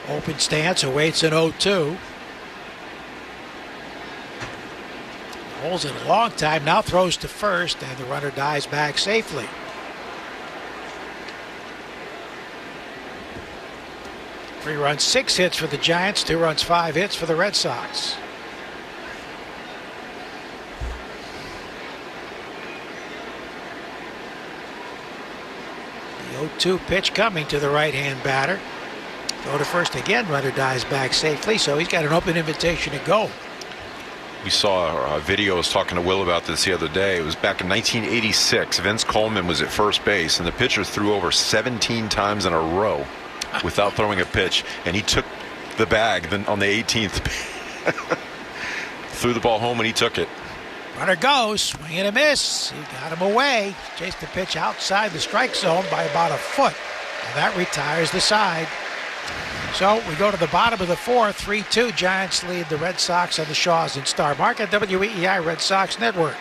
open stance, awaits an 0-2. Holds it a long time, now throws to first, and the runner dives back safely. Three runs, 6 hits for the Giants, 2 runs, 5 hits for the Red Sox. The 0-2 pitch coming to the right-hand batter. Throw to first again, runner dives back safely, so he's got an open invitation to go. We saw a video. I was talking to Will about this the other day. It was back in 1986. Vince Coleman was at first base, and the pitcher threw over 17 times in a row without throwing a pitch, and he took the bag on the 18th. Threw the ball home, and he took it. Runner goes, swing and a miss. He got him away. Chased the pitch outside the strike zone by about a foot, and that retires the side. So we go to the bottom of the fourth. 3-2. Giants lead the Red Sox on the Shaws and Star Market. WEEI Red Sox Network.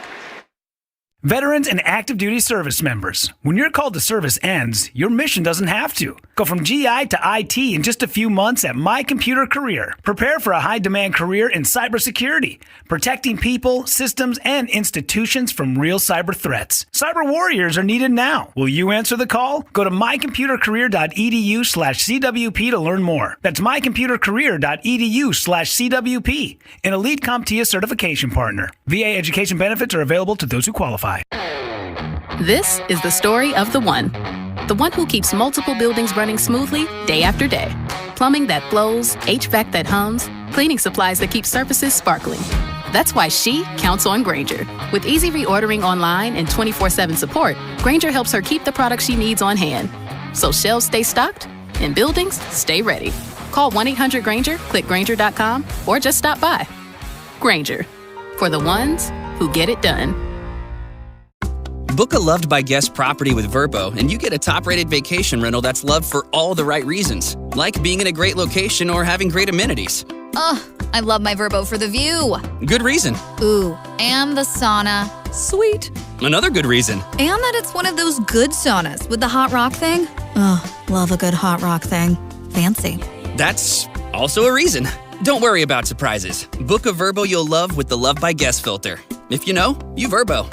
Veterans and active duty service members, when your call to service ends, your mission doesn't have to. Go from GI to IT in just a few months at My Computer Career. Prepare for a high-demand career in cybersecurity, protecting people, systems, and institutions from real cyber threats. Cyber warriors are needed now. Will you answer the call? Go to mycomputercareer.edu/CWP to learn more. That's mycomputercareer.edu/CWP, an elite CompTIA certification partner. VA education benefits are available to those who qualify. This is the story of the one who keeps multiple buildings running smoothly day after day. Plumbing that flows, HVAC that hums, cleaning supplies that keep surfaces sparkling. That's why she counts on Grainger. With easy reordering online and 24/7 support, Grainger helps her keep the products she needs on hand. So shelves stay stocked and buildings stay ready. Call 1-800-GRAINGER, click Grainger.com, or just stop by. Grainger, for the ones who get it done. Book a loved by guest property with Verbo, and you get a top-rated vacation rental that's loved for all the right reasons, like being in a great location or having great amenities. Ugh, I love my Verbo for the view. Good reason. Ooh, and the sauna. Sweet. Another good reason. And that it's one of those good saunas with the hot rock thing. Ugh, love a good hot rock thing. Fancy. That's also a reason. Don't worry about surprises. Book a Verbo you'll love with the Love by Guest filter. If you know, you Verbo.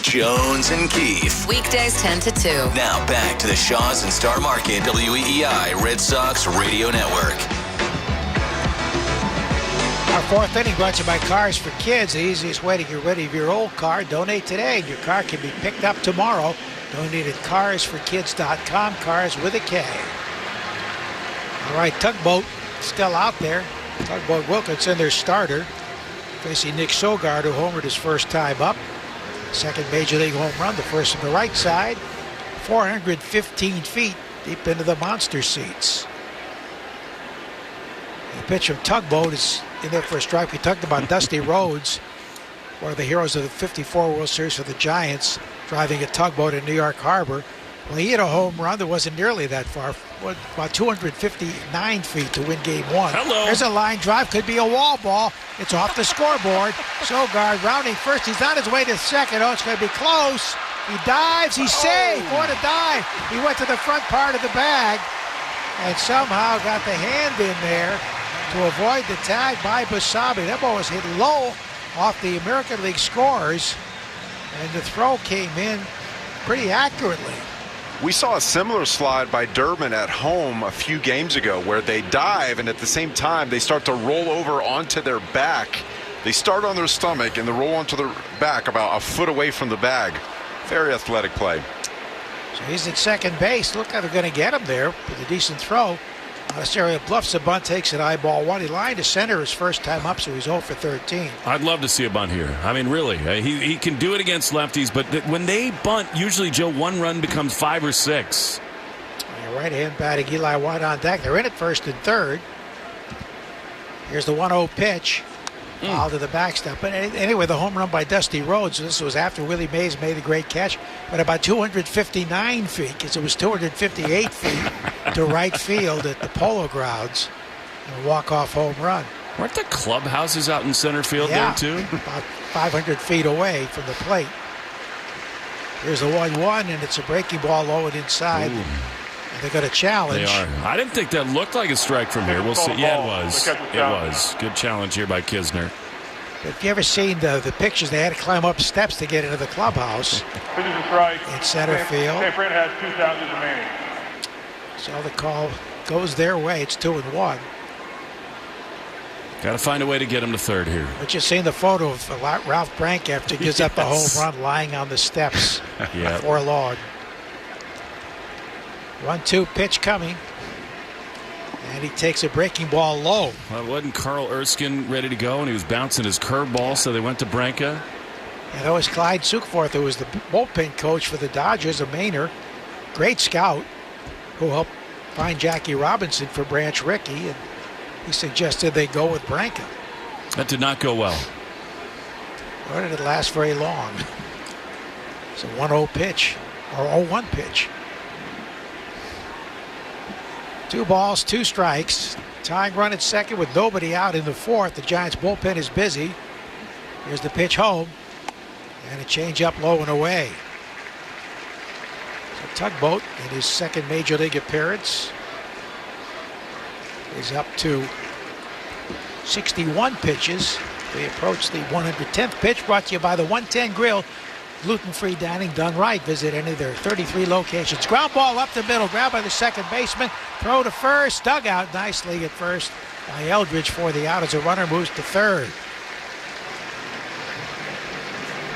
Jones and Keith. Weekdays 10 to 2. Now back to the Shaws and Star Market WEEI Red Sox Radio Network. Our fourth inning brought to you by Cars for Kids. The easiest way to get rid of your old car. Donate today and your car can be picked up tomorrow. Donate at carsforkids.com. Cars with a K. All right, Tugboat still out there. Tugboat Wilkinson, their starter, facing Nick Sogard, who homered his first time up. Second major league home run, the first from the right side. 415 feet deep into the monster seats. The pitch from Tugboat is in there for a strike. We talked about Dusty Rhodes, one of the heroes of the '54 World Series for the Giants, driving a tugboat in New York Harbor. Well, he hit a home run that wasn't nearly that far, about 259 feet to win game one. Hello. There's a line drive, could be a wall ball. It's off the scoreboard. Sogard rounding first. He's on his way to second. Oh, it's going to be close. He dives. He's safe. What a dive. He went to the front part of the bag and somehow got the hand in there to avoid the tag by Basabe. That ball was hit low off the American League scores, and the throw came in pretty accurately. We saw a similar slide by Durbin at home a few games ago where they dive and at the same time they start to roll over onto their back. They start on their stomach and they roll onto their back about a foot away from the bag. Very athletic play. So he's at second base. Look like they're going to get him there with a decent throw. This area bluffs a bunt, takes it eyeball one. He lined to center his first time up, so he's 0 for 13. I'd love to see a bunt here. I mean, really, he can do it against lefties, but when they bunt, usually, Joe, one run becomes 5 or 6. Right hand batting, Eli White on deck. They're in at first and third. Here's the 1-0 pitch. Foul to the backstop. But anyway, the home run by Dusty Rhodes. This was after Willie Mays made the great catch, but about 259 feet, because it was 258 feet to right field at the Polo Grounds. A walk-off home run. Weren't the clubhouses out in center field there, too? About 500 feet away from the plate. Here's the 1-1, and it's a breaking ball low and inside. And they got a challenge. They are. I didn't think that looked like a strike from here. We'll see. Yeah, it was. It was. Good challenge here by Kisner. But if you ever seen the pictures, they had to climb up steps to get into the clubhouse. In center field. St. Brent has 2,000 remaining. So the call goes their way. It's 2-1. Got to find a way to get him to third here. But you've seen the photo of Ralph Brank after he gives up a home run lying on the steps. Forlorn. 1-2 pitch coming. And he takes a breaking ball low. Well, wasn't Carl Erskine ready to go, and he was bouncing his curveball, so they went to Branca? And that was Clyde Suchforth, who was the bullpen coach for the Dodgers, a Mainer. Great scout who helped find Jackie Robinson for Branch Rickey, and he suggested they go with Branca. That did not go well. Nor did it last very long. It's a 1-0 pitch, or 0-1 pitch. 2 balls, 2 strikes. Tying run at second with nobody out in the fourth. The Giants bullpen is busy. Here's the pitch home. And a change-up low and away. So Tugboat, in his second Major League appearance, is up to 61 pitches. We approach the 110th pitch, brought to you by the 110 Grill. Gluten-free dining done right. Visit any of their 33 locations. Ground ball up the middle, grabbed by the second baseman. Throw to first, dug out nicely at first by Eldridge for the out as a runner moves to third.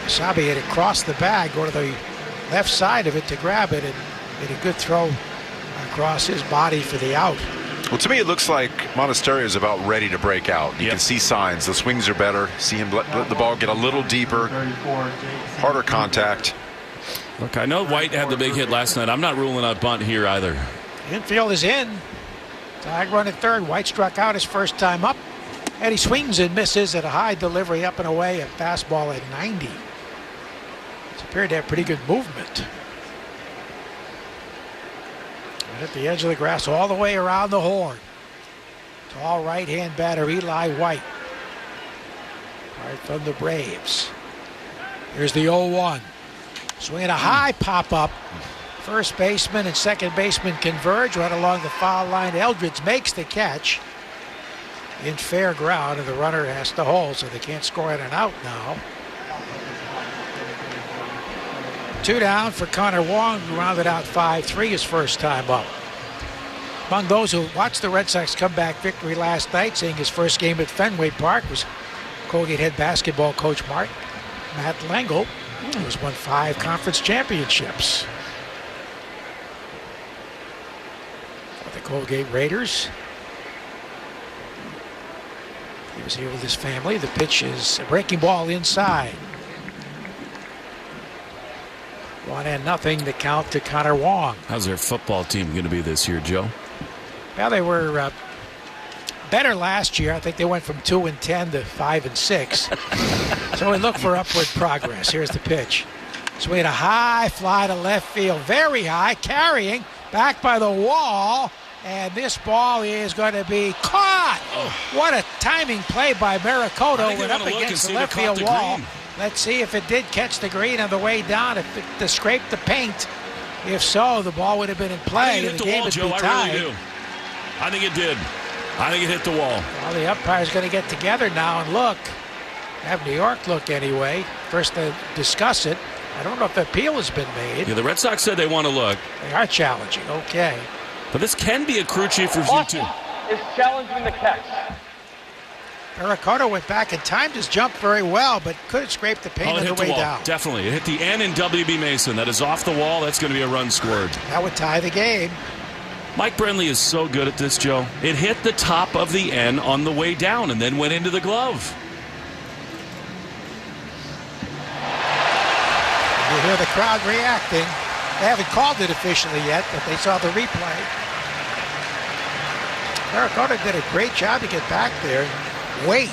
Sabi had it cross the bag, go to the left side of it to grab it, and made a good throw across his body for the out. Well, to me, it looks like Monasterio is about ready to break out. You can see signs. The swings are better. See him let the ball get a little deeper, harder contact. Look, I know White had the big hit last night. I'm not ruling out bunt here either. Infield is in. Tag run at third. White struck out his first time up. And he swings and misses at a high delivery up and away. A fastball at 90. It's appeared to have pretty good movement. At the edge of the grass all the way around the horn. Tall right-hand batter Eli White. Right from the Braves. Here's the 0-1. Swinging a high pop-up. First baseman and second baseman converge right along the foul line. Eldridge makes the catch in fair ground, and the runner has to hold, so they can't score it an out now. 2 down for Connor Wong, who rounded out 5-3 his first time up. Among those who watched the Red Sox comeback victory last night, seeing his first game at Fenway Park, was Colgate head basketball coach Matt Lengel, who's won 5 conference championships. For the Colgate Raiders. He was here with his family. The pitch is a breaking ball inside. 1-0, the count to Connor Wong. How's their football team going to be this year, Joe? Well, they were better last year. I think they went from 2-10 to 5-6. So we look for upward progress. Here's the pitch. Swing a high fly to left field, very high, carrying back by the wall, and this ball is going to be caught. Oh. What a timing play by Maricoto. Went up against the left field wall. Green. Let's see if it did catch the green on the way down. If it scraped the paint, if so, the ball would have been in play. I think it hit the wall, Joe. I really do. I think it did. I think it hit the wall. Well, the umpire's going to get together now and look. Have New York look anyway. First to discuss it. I don't know if the appeal has been made. Yeah, the Red Sox said they want to look. They are challenging. Okay. But this can be a crew chief review, too. Is challenging the catch. Maricoto went back and timed his jump very well, but couldn't scrape the paint on the way down. Definitely. It hit the N in W.B. Mason. That is off the wall. That's going to be a run scored. That would tie the game. Mike Brenly is so good at this, Joe. It hit the top of the N on the way down and then went into the glove. You hear the crowd reacting. They haven't called it officially yet, but they saw the replay. Maricoto did a great job to get back there. Wait.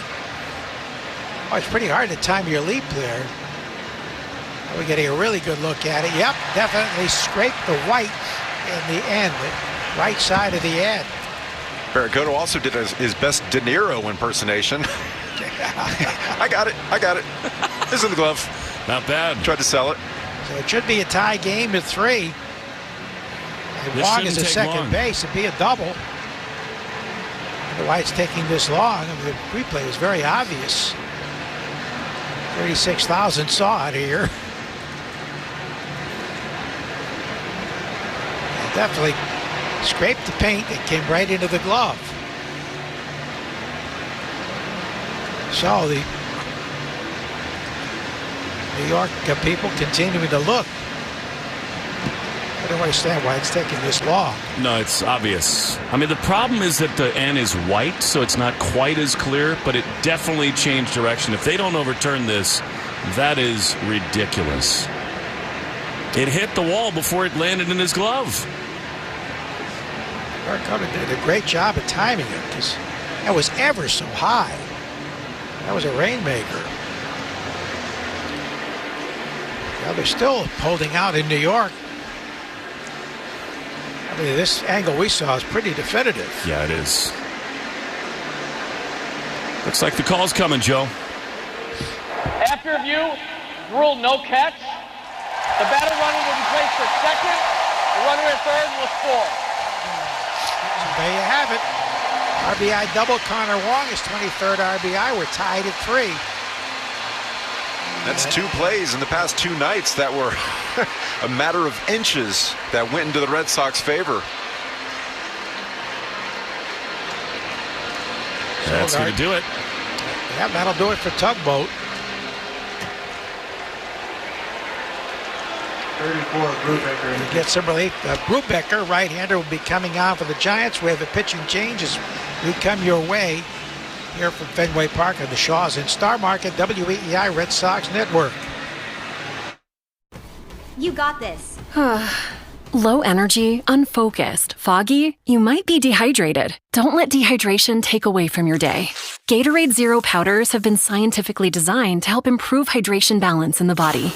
Oh, it's pretty hard to time your leap there. We're getting a really good look at it. Yep, definitely scraped the white in the end, the right side of the end. Maricoto also did his best De Niro impersonation. I got it. It's in the glove. Not bad. Tried to sell it. So it should be a tie game at 3. And Wong is a second base. It'd be a double. Why it's taking this long. I mean, the replay is very obvious. 36,000 saw it here. Definitely scraped the paint and came right into the glove. So the New York people continuing to look. I don't understand why it's taking this long. No, it's obvious. I mean, the problem is that the N is white, so it's not quite as clear, but it definitely changed direction. If they don't overturn this, that is ridiculous. It hit the wall before it landed in his glove. Maricoto did a great job of timing it because that was ever so high. That was a rainmaker. Well, they're still holding out in New York. I mean, this angle we saw is pretty definitive. Yeah, it is. Looks like the call's coming, Joe. After review, ruled no catch. The batter runner will be placed at second. The runner at third will score. So there you have it. RBI double. Connor Wong is 23rd RBI. We're tied at 3. That's 2 plays in the past 2 nights that were a matter of inches that went into the Red Sox favor. That's going to do it. Yeah, that'll do it for Tugboat. 34, Brubaker. To get some relief, Brubaker, right-hander, will be coming on for the Giants. We have a pitching change as we come your way here from Fenway Park on the Shaws in Star Market, WEEI Red Sox Network. You got this. Low energy, unfocused, foggy? You might be dehydrated. Don't let dehydration take away from your day. Gatorade Zero powders have been scientifically designed to help improve hydration balance in the body.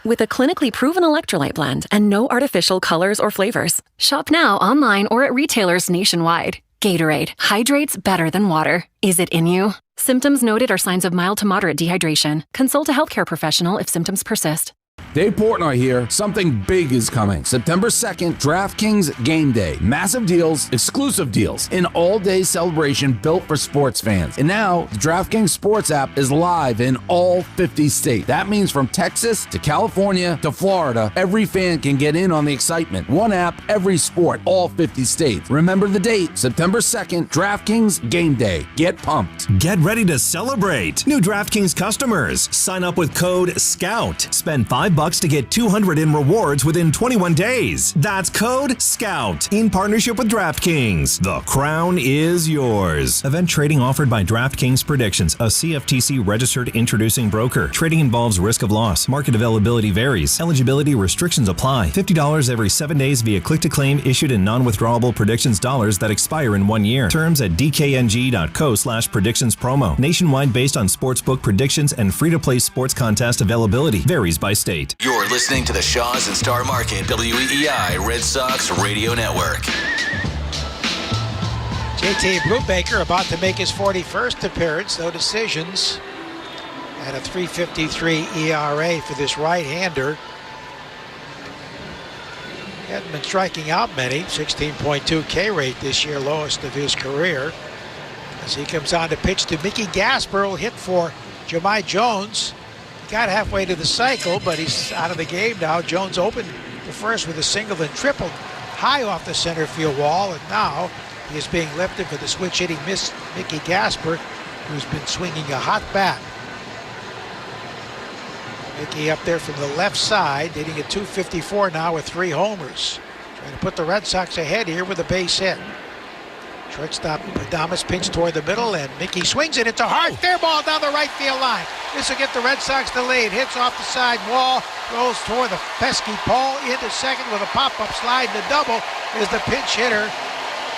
With a clinically proven electrolyte blend and no artificial colors or flavors. Shop now online or at retailers nationwide. Gatorade hydrates better than water. Is it in you? Symptoms noted are signs of mild to moderate dehydration. Consult a healthcare professional if symptoms persist. Dave Portnoy here. Something big is coming. September 2nd, DraftKings Game Day. Massive deals, exclusive deals, an all-day celebration built for sports fans. And now, the DraftKings Sports app is live in all 50 states. That means from Texas to California to Florida, every fan can get in on the excitement. One app, every sport, all 50 states. Remember the date, September 2nd, DraftKings Game Day. Get pumped. Get ready to celebrate. New DraftKings customers. Sign up with code SCOUT. Spend $5 to get $200 in rewards within 21 days. That's code SCOUT in partnership with DraftKings. The crown is yours. Event trading offered by DraftKings Predictions, a CFTC registered introducing broker. Trading involves risk of loss. Market availability varies. Eligibility restrictions apply. $50 every 7 days via click-to-claim issued in non-withdrawable predictions dollars that expire in 1 year. Terms at dkng.co/predictions promo. Nationwide based on sportsbook predictions and free-to-play sports contest availability. Varies by state. You're listening to the Shaws and Star Market WEEI Red Sox Radio Network. JT Brubaker about to make his 41st appearance, no decisions. At a 3.53 ERA for this right-hander. Hasn't been striking out many. 16.2 K rate this year, lowest of his career. As he comes on to pitch to Mickey Gasper, will hit for Jahmai Jones. He got halfway to the cycle, but he's out of the game now. Jones opened the first with a single and tripled high off the center field wall, and now he is being lifted for the switch hitting Mickey Gasper, who's been swinging a hot bat. Mickey up there from the left side, hitting at .254 now with 3 homers. Trying to put the Red Sox ahead here with a base hit. Shortstop Adames pinch toward the middle, and Mickey swings it. It's a hard fair ball down the right field line. This will get the Red Sox the lead. Hits off the side wall, rolls toward the pesky pole into second with a pop-up slide. The double is the pinch hitter,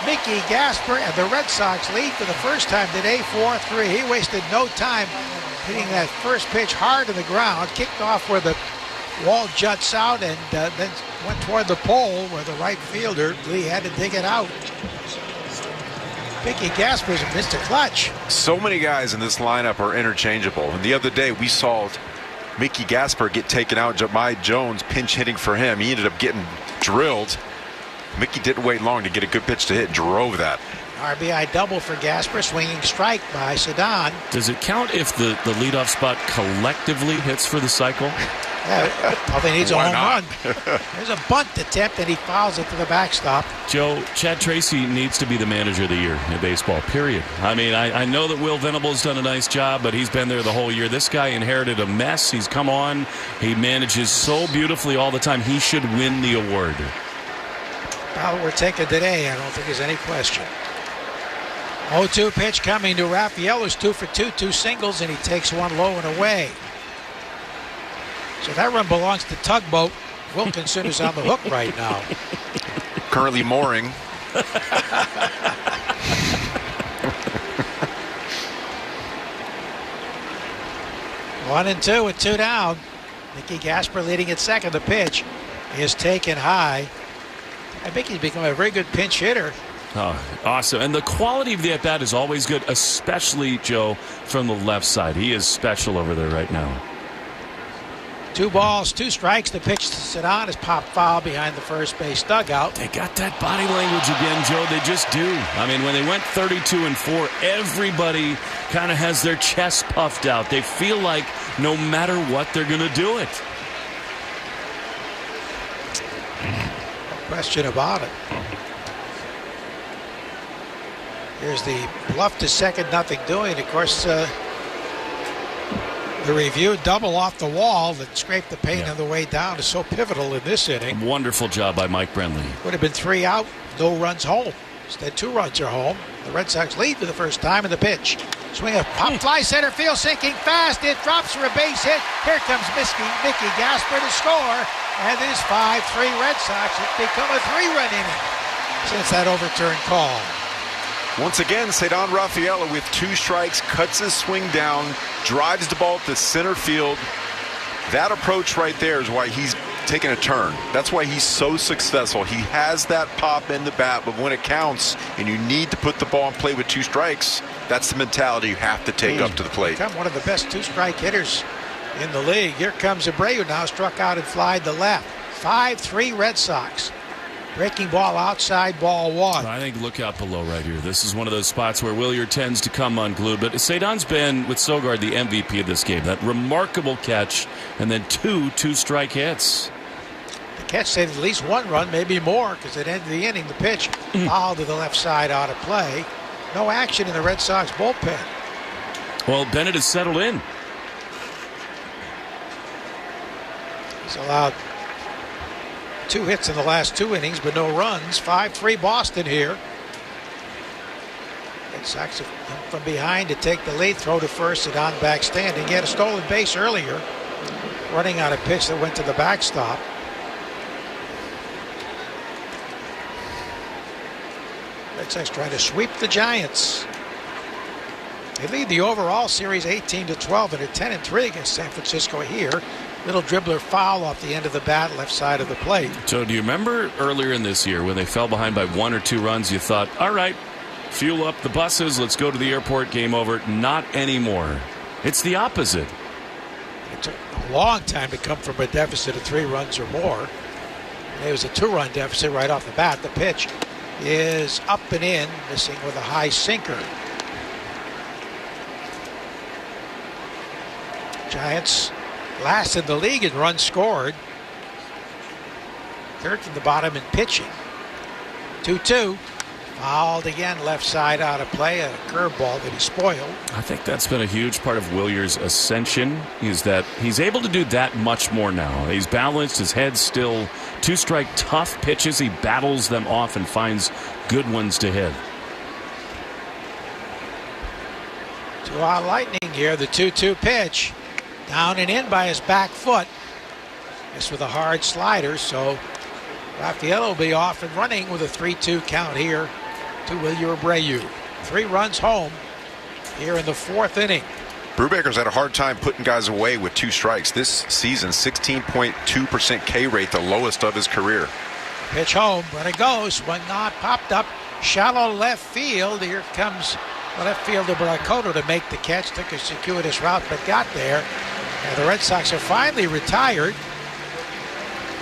Mickey Gasper, and the Red Sox lead for the first time today, 4-3. He wasted no time hitting that first pitch hard to the ground, kicked off where the wall juts out, and then went toward the pole where the right fielder, Lee, had to dig it out. Mickey Gasper's missed a clutch. So many guys in this lineup are interchangeable. And the other day we saw Mickey Gasper get taken out. Jahmai Jones pinch hitting for him. He ended up getting drilled. Mickey didn't wait long to get a good pitch to hit. Drove that. RBI double for Gasper. Swinging strike by Sedan. Does it count if the leadoff spot collectively hits for the cycle? Yeah, probably needs a home run. There's a bunt attempt, and he fouls it to the backstop. Joe, Chad Tracy needs to be the manager of the year in baseball, period. I mean, I know that Will Venable's done a nice job, but he's been there the whole year. This guy inherited a mess. He's come on. He manages so beautifully all the time. He should win the award. Well, we're taking today. I don't think there's any question. 0-2 pitch coming to Raphael, who's 2 for 2, 2 singles, and he takes one low and away. So that run belongs to Tugboat. Wilkinson is on the hook right now. Currently mooring. 1-2 with 2 down. Mickey Gasper leading at second. The pitch is taken high. I think he's become a very good pinch hitter. Oh, awesome. And the quality of the at-bat is always good, especially, Joe, from the left side. He is special over there right now. 2 balls, 2 strikes. The pitch to Cedon is popped foul behind the first base dugout. They got that body language again, Joe. They just do. I mean, when they went 32-4, everybody kind of has their chest puffed out. They feel like no matter what, they're going to do it. No question about it. Here's the bluff to second, nothing doing. Of course, the review double off the wall that scraped the paint on the way down is so pivotal in this inning. Wonderful job by Mike Brenly. Would have been 3 out, no runs home. Instead, 2 runs are home. The Red Sox lead for the first time in the pitch. Swing a pop fly center field, sinking fast. It drops for a base hit. Here comes Mickey Gasper to score. And it is 5-3 Red Sox. It's become a 3-run inning since that overturned call. Once again, Cedon Rafaela with 2 strikes, cuts his swing down, drives the ball to center field. That approach right there is why he's taking a turn. That's why he's so successful. He has that pop in the bat, but when it counts and you need to put the ball in play with 2 strikes, that's the mentality you have to take up to the plate. Become one of the best 2-strike hitters in the league. Here comes Abreu now, struck out and flied to left. 5-3 Red Sox. Breaking ball outside, ball 1. I think look out below right here. This is one of those spots where Willier tends to come unglued. But Cedon's been, with Sogard, the MVP of this game. That remarkable catch and then 2 2-strike hits. The catch saved at least 1 run, maybe more, because at the end of the inning, the pitch fouled to the left side out of play. No action in the Red Sox bullpen. Well, Bennett has settled in. He's allowed 2 hits in the last 2 innings, but no runs. 5-3 Boston here. Red Sox have come from behind to take the lead, throw to first, Cedon back standing. He had a stolen base earlier, running out a pitch that went to the backstop. Red Sox trying to sweep the Giants. They lead the overall series 18-12 and are 10-3 against San Francisco here. Little dribbler foul off the end of the bat, left side of the plate. So do you remember earlier in this year when they fell behind by 1 or 2 runs, you thought, all right, fuel up the buses, let's go to the airport, game over? Not anymore. It's the opposite. It took a long time to come from a deficit of 3 runs or more. And it was a 2-run deficit right off the bat. The pitch is up and in, missing with a high sinker. Giants last in the league in runs scored. 3rd from the bottom in pitching. 2-2. Fouled again, left side out of play. A curveball that he spoiled. I think that's been a huge part of Willier's ascension, is that he's able to do that much more now. He's balanced, his head's still 2-strike tough pitches. He battles them off and finds good ones to hit. 2-out Lightning here. The 2-2 pitch. Down and in by his back foot. This with a hard slider, so Rafaela will be off and running with a 3-2 count here to Wilyer Abreu. 3 runs home here in the 4th inning. Brubaker's had a hard time putting guys away with 2 strikes. This season, 16.2% K rate, the lowest of his career. Pitch home, but it goes. Swung on, popped up, shallow left field. Here comes the left fielder Bracoto to make the catch. Took a circuitous route, but got there. And the Red Sox are finally retired.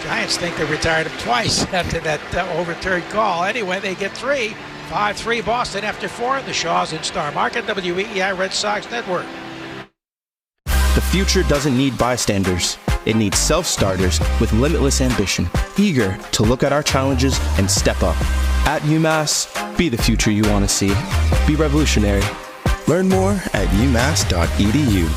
Giants think they retired him twice after that overturned call. Anyway, they get 3. 5-3 Boston after 4 in the Shaws and Star Market, WEEI Red Sox Network. The future doesn't need bystanders. It needs self-starters with limitless ambition, eager to look at our challenges and step up. At UMass, be the future you want to see. Be revolutionary. Learn more at umass.edu.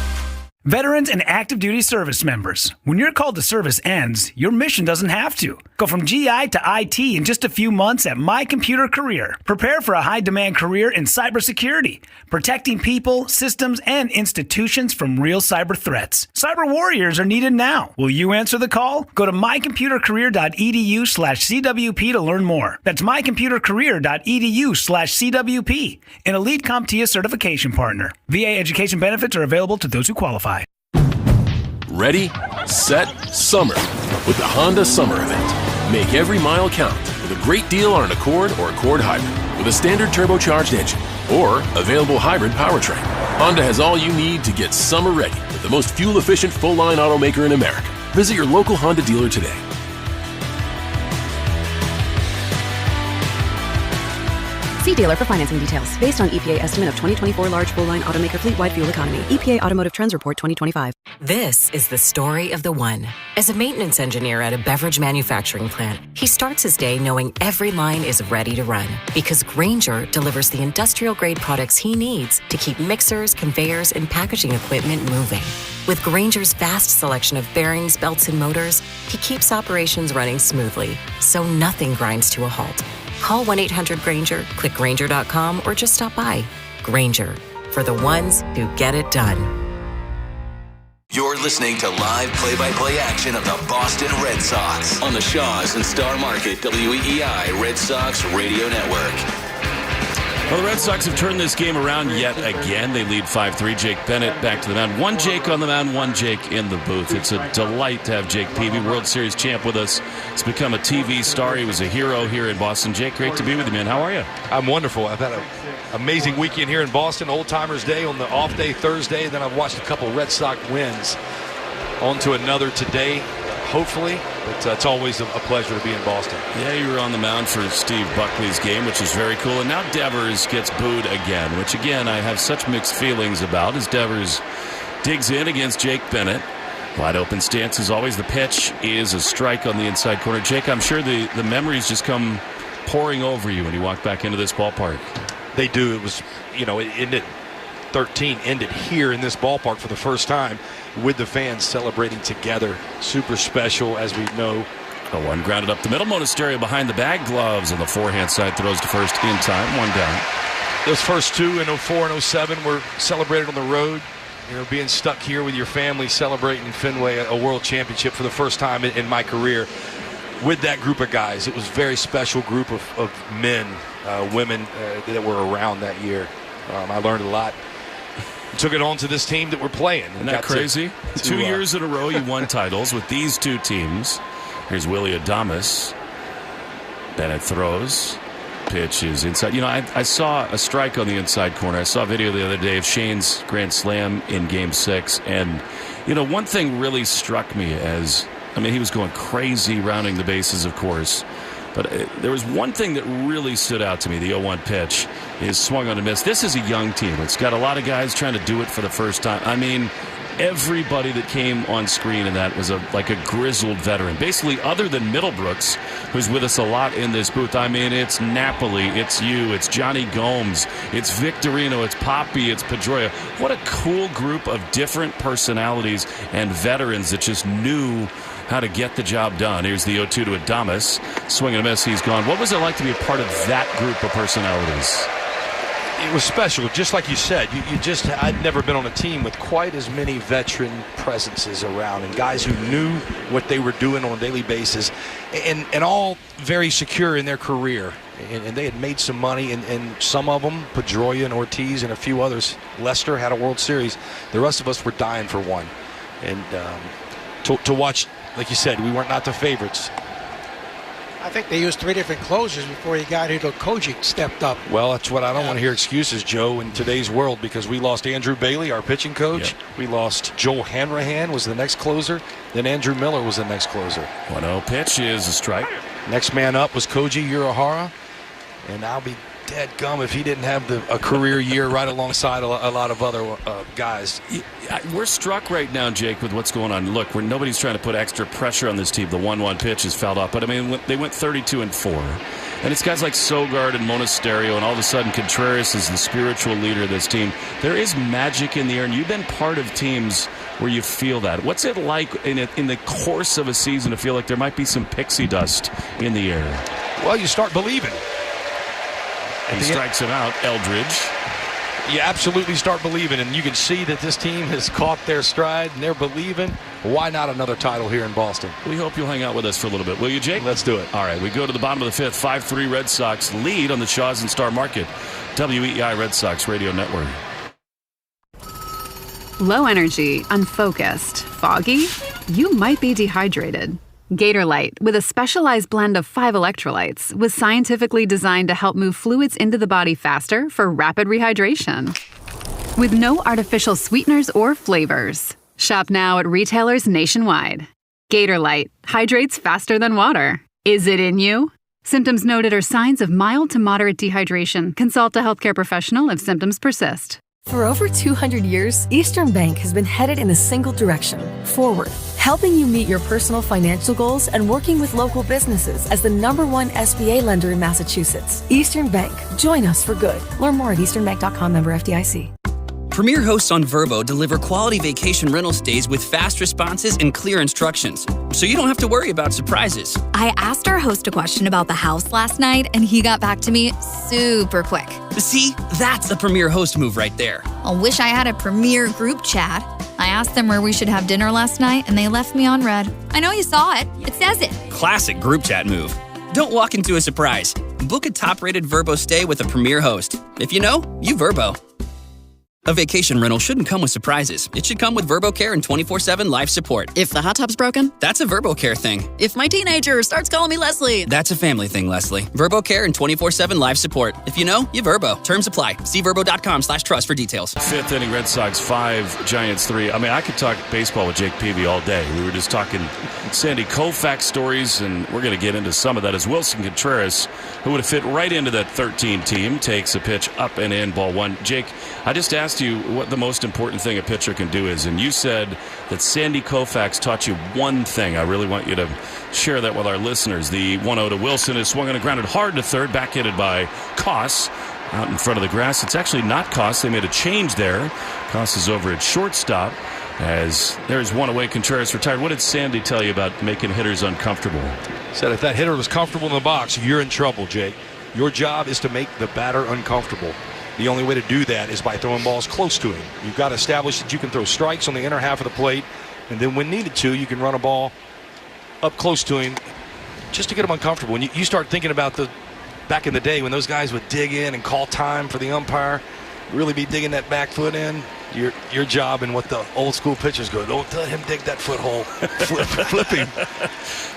Veterans and active duty service members, when your call to service ends, your mission doesn't have to. Go from GI to IT in just a few months at My Computer Career. Prepare for a high-demand career in cybersecurity, protecting people, systems, and institutions from real cyber threats. Cyber warriors are needed now. Will you answer the call? Go to mycomputercareer.edu/CWP to learn more. That's mycomputercareer.edu/CWP, an elite CompTIA certification partner. VA education benefits are available to those who qualify. Ready, set, summer with the Honda Summer Event. Make every mile count with a great deal on an Accord or Accord Hybrid with a standard turbocharged engine or available hybrid powertrain. Honda has all you need to get summer ready with the most fuel-efficient full-line automaker in America. Visit your local Honda dealer today. See dealer for financing details. Based on EPA estimate of 2024 large full-line automaker fleet-wide fuel economy. EPA Automotive Trends Report 2025. This is the story of the one. As a maintenance engineer at a beverage manufacturing plant, he starts his day knowing every line is ready to run. Because Grainger delivers the industrial-grade products he needs to keep mixers, conveyors, and packaging equipment moving. With Grainger's vast selection of bearings, belts, and motors, he keeps operations running smoothly, so nothing grinds to a halt. Call 1-800-GRAINGER, click Grainger.com, or just stop by. Grainger, for the ones who get it done. You're listening to live play-by-play action of the Boston Red Sox on the Shaws and Star Market WEEI Red Sox Radio Network. Well, the Red Sox have turned this game around yet again. They lead 5-3. Jake Bennett back to the mound. One Jake on the mound, one Jake in the booth. It's a delight to have Jake Peavy, World Series champ, with us. He's become a TV star. He was a hero here in Boston. Jake, great to be with you, man. How are you? I'm wonderful. I've had an amazing weekend here in Boston. Old Timers Day on the off day Thursday. And then I've watched a couple Red Sox wins. On to another today, hopefully. But it's always a pleasure to be in Boston. Yeah, you were on the mound for Steve Buckley's game, which is very cool. And now Devers gets booed again, which, again, I have such mixed feelings about, as Devers digs in against Jake Bennett. Wide open stance as always. The pitch is a strike on the inside corner. Jake, I'm sure the memories just come pouring over you when you walk back into this ballpark. They do. It was, it ended 13, ended here in this ballpark for the first time, with the fans celebrating together. Super special, as we know. A one grounded up the middle. Monasterio behind the bag, gloves on the forehand side, throws to first in time, one down. Those first two in 04 and 07 were celebrated on the road. Being stuck here with your family, celebrating Fenway a world championship for the first time in my career with that group of guys. It was a very special group of men, women that were around that year. I learned a lot. Took it on to this team that we're playing. Isn't that crazy? 2 years in a row you won titles with these two teams. Here's Willie Adames. Bennett throws. Pitch is inside. I saw a strike on the inside corner. I saw a video the other day of Shane's grand slam in Game 6. And, one thing really struck me he was going crazy rounding the bases, of course. But there was one thing that really stood out to me. The 0-1 pitch is swung on a miss. This is a young team. It's got a lot of guys trying to do it for the first time. Everybody that came on screen in that was like a grizzled veteran. Basically, other than Middlebrooks, who's with us a lot in this booth. It's Napoli, it's you, it's Johnny Gomes, it's Victorino, it's Poppy, it's Pedroia. What a cool group of different personalities and veterans that just knew how to get the job done. Here's the 0-2 to Adames. Swing and a miss. He's gone. What was it like to be a part of that group of personalities? It was special, just like you said. I'd never been on a team with quite as many veteran presences around, and guys who knew what they were doing on a daily basis, and all very secure in their career. And they had made some money, and some of them, Pedroia and Ortiz and a few others, Lester had a World Series. The rest of us were dying for one. And to watch, like you said, we weren't not the favorites. I think they used 3 different closers before he got here till Kojic stepped up. Well, that's what I don't want to hear excuses, Joe, in today's world, because we lost Andrew Bailey, our pitching coach. Yep. We lost Joel Hanrahan was the next closer. Then Andrew Miller was the next closer. 1-0 pitch is a strike. Next man up was Koji Urahara. And I'll be dead gum if he didn't have a career year right alongside a lot of other guys. We're struck right now, Jake, with what's going on. Look, nobody's trying to put extra pressure on this team. The 1-1 pitch is fouled off. But, they went 32-4. And it's guys like Sogard and Monasterio, and all of a sudden Contreras is the spiritual leader of this team. There is magic in the air, and you've been part of teams where you feel that. What's it like in the course of a season to feel like there might be some pixie dust in the air? Well, you start believing. He strikes him out, Eldridge. You absolutely start believing, and you can see that this team has caught their stride, and they're believing. Why not another title here in Boston? We hope you'll hang out with us for a little bit. Will you, Jake? Let's do it. All right, we go to the bottom of the 5th. 5-3 Red Sox lead on the Shaws and Star Market. WEEI Red Sox Radio Network. Low energy, unfocused, foggy? You might be dehydrated. Gator Light, with a specialized blend of 5 electrolytes, was scientifically designed to help move fluids into the body faster for rapid rehydration. With no artificial sweeteners or flavors. Shop now at retailers nationwide. Gator Light hydrates faster than water. Is it in you? Symptoms noted are signs of mild to moderate dehydration. Consult a healthcare professional if symptoms persist. For over 200 years, Eastern Bank has been headed in a single direction, forward, helping you meet your personal financial goals and working with local businesses as the #1 SBA lender in Massachusetts. Eastern Bank. Join us for good. Learn more at easternbank.com, member FDIC. Premier hosts on Vrbo deliver quality vacation rental stays with fast responses and clear instructions, so you don't have to worry about surprises. I asked our host a question about the house last night, and he got back to me super quick. See, that's a Premier host move right there. I wish I had a Premier group chat. I asked them where we should have dinner last night, and they left me on red. I know you saw it. It says it. Classic group chat move. Don't walk into a surprise. Book a top-rated Vrbo stay with a Premier host. If you know, you Vrbo. A vacation rental shouldn't come with surprises. It should come with Vrbo Care and 24/7 live support. If the hot tub's broken, that's a Vrbo Care thing. If my teenager starts calling me Leslie, that's a family thing, Leslie. Vrbo Care and 24/7 live support. If you know, you Vrbo. Terms apply. See Vrbo.com/trust for details. Fifth inning, Red Sox 5, Giants 3. I mean, I could talk baseball with Jake Peavy all day. We were just talking Sandy Koufax stories, and we're going to get into some of that as Wilson Contreras, who would have fit right into that 13 team, takes a pitch up and in, ball one. Jake, I just asked you what the most important thing a pitcher can do is, and you said that Sandy Koufax taught you one thing. I really want you to share that with our listeners. The 1-0 to Wilson is swung and grounded hard to third, back-hitted by Koss out in front of the grass. It's actually not Koss. They made a change there. Koss is over at shortstop as there's one away. Contreras retired. What did Sandy tell you about making hitters uncomfortable? Said if that hitter was comfortable in the box, you're in trouble, Jake. Your job is to make the batter uncomfortable. The only way to do that is by throwing balls close to him. You've got to establish that you can throw strikes on the inner half of the plate, and then when needed to, you can run a ball up close to him just to get him uncomfortable. And you start thinking about back in the day when those guys would dig in and call time for the umpire, really be digging that back foot in. Your job and what the old school pitchers go, don't let him dig that foot hole. Flip him.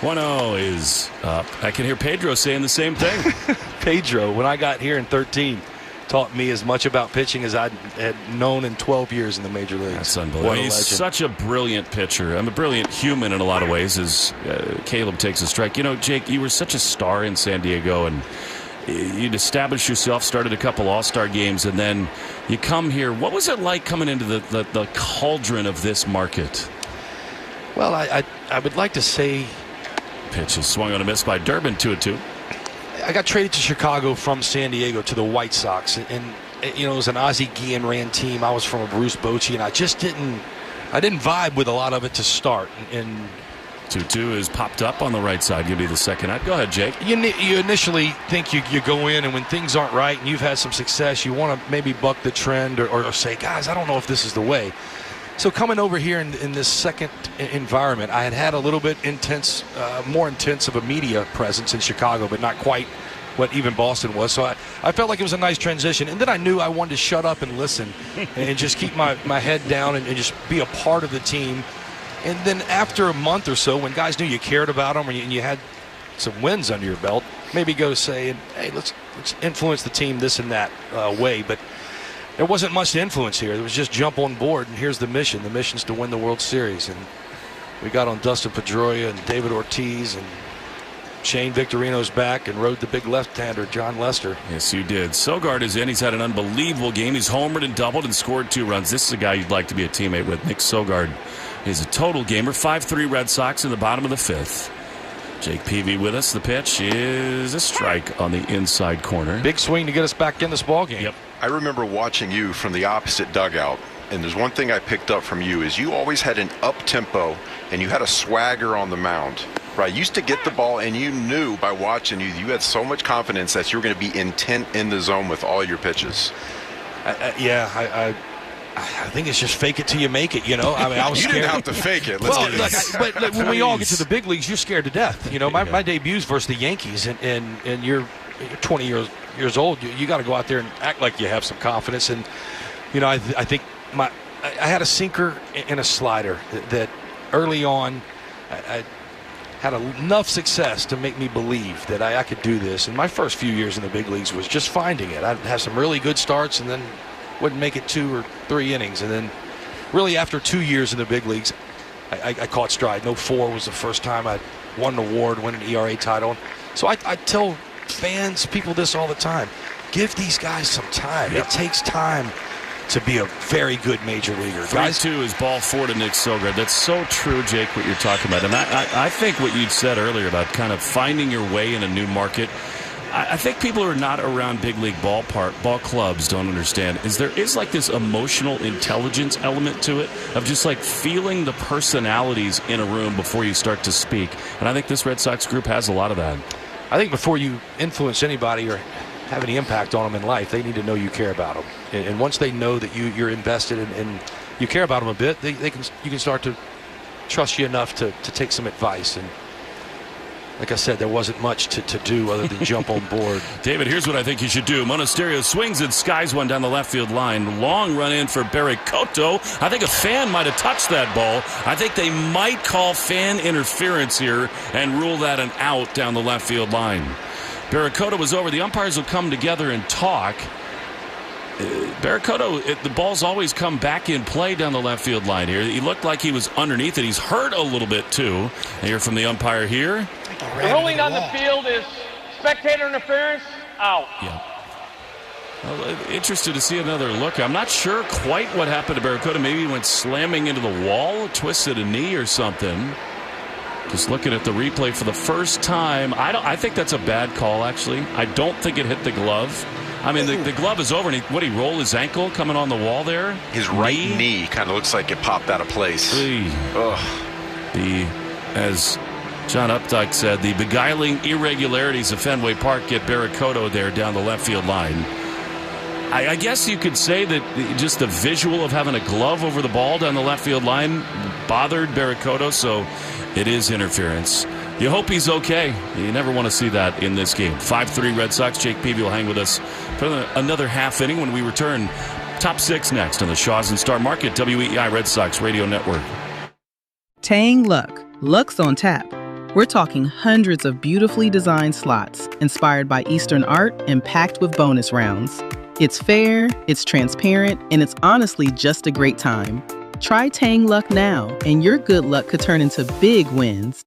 1-0 is up. I can hear Pedro saying the same thing. Pedro, when I got here in 13, taught me as much about pitching as I had known in 12 years in the major leagues. That's unbelievable. He's such a brilliant pitcher. I'm a brilliant human in a lot of ways as Caleb takes a strike. You know, Jake, you were such a star in San Diego, and you'd established yourself, started a couple all-star games, and then you come here. What was it like coming into the cauldron of this market? Well, I would like to say... Pitch is swung on a miss by Durbin, 2-2. I got traded to Chicago from San Diego to the White Sox, and you know, it was an Ozzie Guillen ran team. I was from a Bruce Bochy, and I didn't vibe with a lot of it to start. And 2-2 is popped up on the right side. Give me the second out. Go ahead, Jake. You initially think you go in, and when things aren't right and you've had some success, you want to maybe buck the trend or say, guys, I don't know if this is the way. So coming over here in this second environment, I had a little bit more intense of a media presence in Chicago, but not quite what even Boston was. So I felt like it was a nice transition. And then I knew I wanted to shut up and listen and just keep my head down and just be a part of the team. And then after a month or so, when guys knew you cared about them and you had some wins under your belt, maybe go say, hey, let's influence the team this and that way. But there wasn't much to influence here. It was just jump on board, and here's the mission. The mission's to win the World Series. And we got on Dustin Pedroia and David Ortiz, and Shane Victorino's back and rode the big left-hander, John Lester. Yes, you did. Sogard is in. He's had an unbelievable game. He's homered and doubled and scored 2 runs. This is a guy you'd like to be a teammate with. Nick Sogard is a total gamer. 5-3 Red Sox in the bottom of the 5th. Jake Peavy with us. The pitch is a strike on the inside corner. Big swing to get us back in this ballgame. Yep. I remember watching you from the opposite dugout, and there's one thing I picked up from you is you always had an up-tempo, and you had a swagger on the mound. Right, you used to get the ball, and you knew by watching you had so much confidence that you were going to be intent in the zone with all your pitches. I think it's just fake it till you make it, you know. I mean, I was scared. You didn't have to fake it. But when we all get to the big leagues, you're scared to death. You know, my debut's versus the Yankees, and you're 20 years old. You got to go out there and act like you have some confidence. And you know, I think I had a sinker and a slider that early on I had enough success to make me believe that I could do this. And my first few years in the big leagues was just finding it. I'd have some really good starts and then wouldn't make it 2 or 3 innings. And then really after 2 years in the big leagues, I caught stride. 04 was the first time I won an award, won an ERA title. So I tell fans, people this all the time. Give these guys some time. It takes time to be a very good major leaguer. 3-2 is ball 4 to Nick Sogard. That's so true, Jake, what you're talking about. And I think what you said earlier about kind of finding your way in a new market, I think people who are not around big league ball clubs don't understand is there is like this emotional intelligence element to it of just like feeling the personalities in a room before you start to speak. And I think this Red Sox group has a lot of that. I think before you influence anybody or have any impact on them in life, they need to know you care about them. And once they know that you're invested and you care about them a bit, you can start to trust you enough to take some advice. And like I said, there wasn't much to do other than jump on board. David, here's what I think you should do. Monasterio swings and skies one down the left field line. Long run in for Barricotto. I think a fan might have touched that ball. I think they might call fan interference here and rule that an out down the left field line. Barricotto was over. The umpires will come together and talk. Barricotto, the ball's always come back in play down the left field line here. He looked like he was underneath it. He's hurt a little bit, too. I hear from the umpire here. The ruling on the field is spectator interference, out. Yeah. Well, interested to see another look. I'm not sure quite what happened to Barricotto. Maybe he went slamming into the wall, twisted a knee or something. Just looking at the replay for the first time. I think that's a bad call, actually. I don't think it hit the glove. I mean, the glove is over, and he roll his ankle coming on the wall there? His right knee kind of looks like it popped out of place. As John Updike said, the beguiling irregularities of Fenway Park get Barricotto there down the left field line. I guess you could say that just the visual of having a glove over the ball down the left field line bothered Barricotto, so it is interference. You hope he's okay. You never want to see that in this game. 5-3 Red Sox. Jake Peavy will hang with us for another half inning when we return. Top 6 next on the Shaws and Star Market, WEEI Red Sox Radio Network. Tang Luck. Luck's on tap. We're talking hundreds of beautifully designed slots inspired by Eastern art and packed with bonus rounds. It's fair, it's transparent, and it's honestly just a great time. Try Tang Luck now, and your good luck could turn into big wins.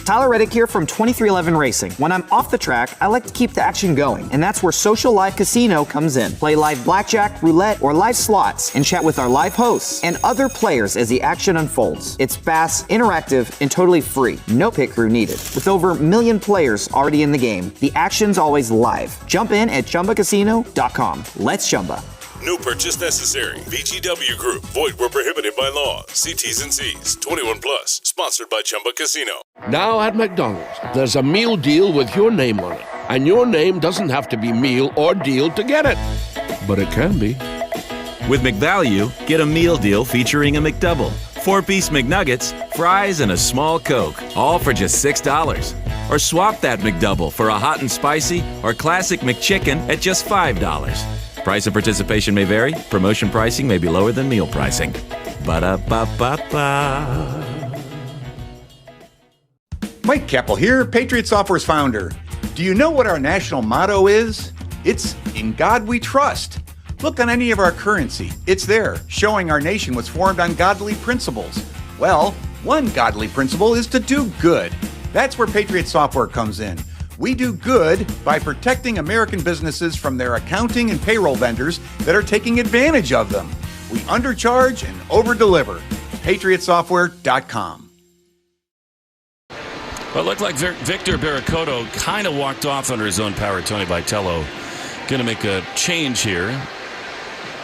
Tyler Reddick here from 2311 Racing. When I'm off the track, I like to keep the action going, and that's where Social Live Casino comes in. Play live blackjack, roulette, or live slots, and chat with our live hosts and other players as the action unfolds. It's fast, interactive, and totally free. No pit crew needed. With over 1 million players already in the game, the action's always live. Jump in at ChumbaCasino.com. Let's Chumba. No purchase necessary. VGW Group. Void where prohibited by law. See T's and C's. 21 plus. Sponsored by Chumba Casino. Now at McDonald's, there's a meal deal with your name on it. And your name doesn't have to be meal or deal to get it. But it can be. With McValue, get a meal deal featuring a McDouble, 4-piece McNuggets, fries, and a small Coke. All for just $6. Or swap that McDouble for a hot and spicy or classic McChicken at just $5. Price and participation may vary. Promotion pricing may be lower than meal pricing. Ba-da-ba-ba-ba. Mike Keppel here, Patriot Software's founder. Do you know what our national motto is? It's "In God We Trust." Look on any of our currency. It's there, showing our nation was formed on godly principles. Well, one godly principle is to do good. That's where Patriot Software comes in. We do good by protecting American businesses from their accounting and payroll vendors that are taking advantage of them. We undercharge and overdeliver. PatriotSoftware.com. Well, it looked like Victor Barricotto kind of walked off under his own power. Tony Vitello going to make a change here.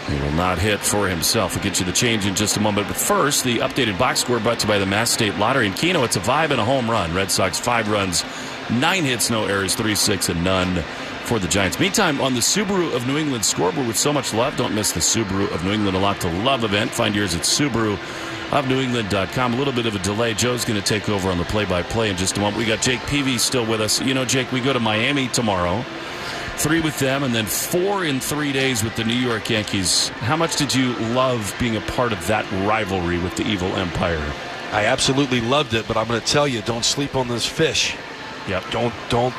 He will not hit for himself. We'll get you the change in just a moment. But first, the updated box score brought to you by the Mass State Lottery. And Keno, it's a vibe and a home run. Red Sox 5 runs, 9 hits, no errors, 3-6, and none for the Giants. Meantime, on the Subaru of New England scoreboard with so much love, don't miss the Subaru of New England A Lot to Love event. Find yours at SubaruofNewEngland.com. A little bit of a delay. Joe's going to take over on the play-by-play in just a moment. We got Jake Peavy still with us. You know, Jake, we go to Miami tomorrow. 3 with them, and then 4 in 3 days with the New York Yankees. How much did you love being a part of that rivalry with the Evil Empire? I absolutely loved it, but I'm going to tell you, don't sleep on this fish. Yep. Don't.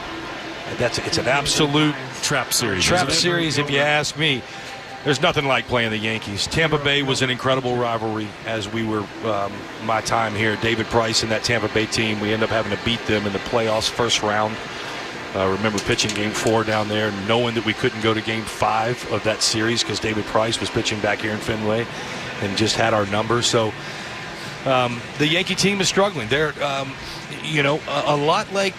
It's an absolute trap series. Trap series, if you ask me. There's nothing like playing the Yankees. Tampa Bay was an incredible rivalry as we were my time here. David Price and that Tampa Bay team, we ended up having to beat them in the playoffs first round. Remember pitching Game 4 down there, knowing that we couldn't go to Game 5 of that series because David Price was pitching back here in Fenway and just had our number. So the Yankee team is struggling. They're, a lot like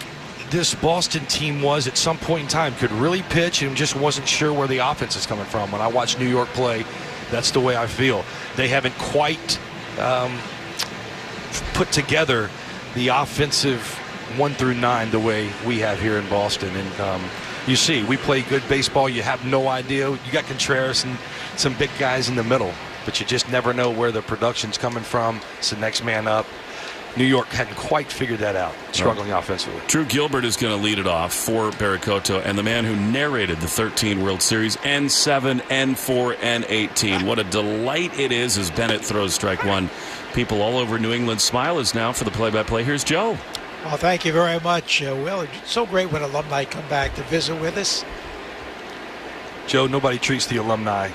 this Boston team was at some point in time. Could really pitch and just wasn't sure where the offense is coming from. When I watch New York play, that's the way I feel. They haven't quite put together the offensive 1 through 9 the way we have here in Boston. And you see, we play good baseball. You have no idea. You got Contreras and some big guys in the middle, but you just never know where the production's coming from. It's the next man up. New York hadn't quite figured that out, struggling offensively. Drew Gilbert is going to lead it off for Barracoto, and the man who narrated the 13 World Series, N7, N4, N18. What a delight it is as Bennett throws strike one. People all over New England smile as now for the play-by-play. Here's Joe. Well, thank you very much, Will. It's so great when alumni come back to visit with us. Joe, nobody treats the alumni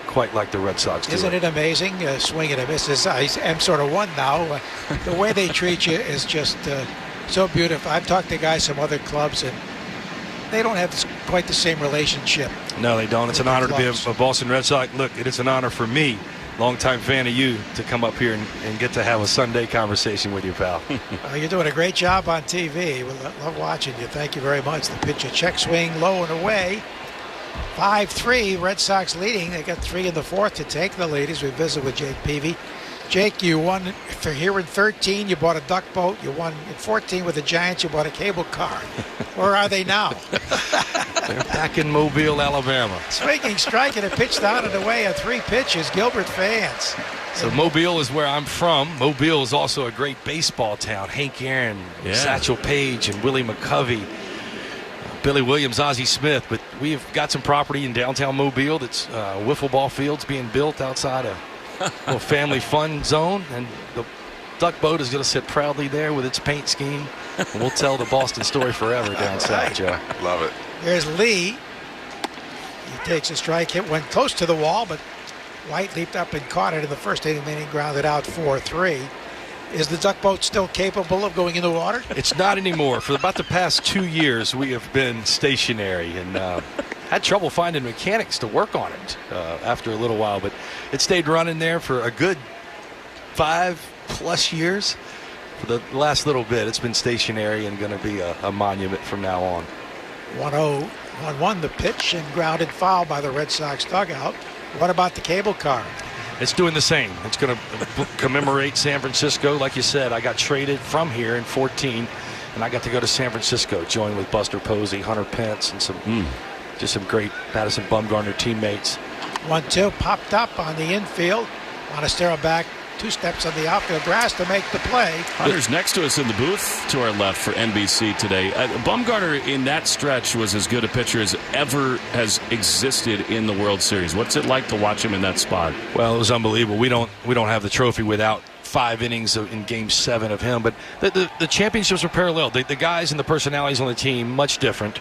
quite like the Red Sox do. Isn't it amazing? Swing and a miss. I'm sort of one now. The way they treat you is just so beautiful. I've talked to guys from other clubs, and they don't have quite the same relationship. No, they don't. It's an honor to be a Boston Red Sox. Look, it is an honor for me, longtime fan of you, to come up here and get to have a Sunday conversation with you, pal. You're doing a great job on TV. We love watching you. Thank you very much. The pitch, a check swing, low and away. 5-3, Red Sox leading. They got 3 in the 4th to take the lead as we visit with Jake Peavy. Jake, you won for here in 13. You bought a duck boat. You won in 14 with the Giants. You bought a cable car. Where are they now? They're back in Mobile, Alabama. Swinging, striking, a pitch down and away on 3 pitches. Gilbert fans. So Mobile is where I'm from. Mobile is also a great baseball town. Hank Aaron, Satchel Paige, and Willie McCovey. Billy Williams, Ozzie Smith, but we've got some property in downtown Mobile that's wiffle ball fields being built outside a little family fun zone, and the duck boat is going to sit proudly there with its paint scheme, and we'll tell the Boston story forever down south, Joe. Love it. Here's Lee. He takes a strike, hit went close to the wall, but White leaped up and caught it in the first inning, grounded out 4-3. Is the duck boat still capable of going in the water? It's not anymore. For about the past 2 years, we have been stationary and had trouble finding mechanics to work on it after a little while. But it stayed running there for a good 5+ years. For the last little bit, it's been stationary and going to be a monument from now on. 1-0, 1-1 the pitch, and grounded foul by the Red Sox dugout. What about the cable car? It's doing the same. It's going to commemorate San Francisco. Like you said, I got traded from here in 14, and I got to go to San Francisco, join with Buster Posey, Hunter Pence, and some great Madison Bumgarner teammates. 1-2 popped up on the infield. Montestero back 2 steps on the outfield grass to make the play. Hunter's next to us in the booth to our left for NBC today. Bumgarner in that stretch was as good a pitcher as ever has existed in the World Series. What's it like to watch him in that spot? Well, it was unbelievable. We don't have the trophy without 5 innings in Game 7 of him. But the championships were parallel. The guys and the personalities on the team, much different.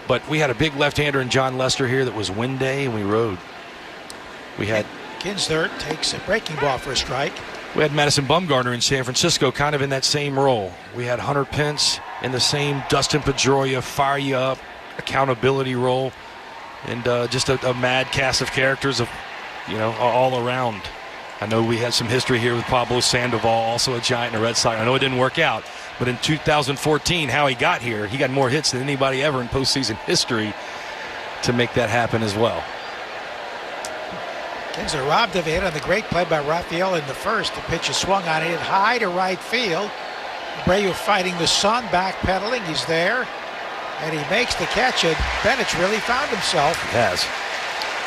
But we had a big left-hander in John Lester here that was wind day, and we rode. We had Kinsler takes a breaking ball for a strike. We had Madison Bumgarner in San Francisco kind of in that same role. We had Hunter Pence in the same Dustin Pedroia, fire you up, accountability role, and just a mad cast of characters all around. I know we had some history here with Pablo Sandoval, also a Giant and a Red Sox. I know it didn't work out, but in 2014, how he got here, he got more hits than anybody ever in postseason history to make that happen as well. Kinsler robbed of a hit on the great play by Raphael in the first. The pitch is swung on it high to right field. Abreu fighting the sun, backpedaling. He's there, and he makes the catch. And Bennett's really found himself. He has.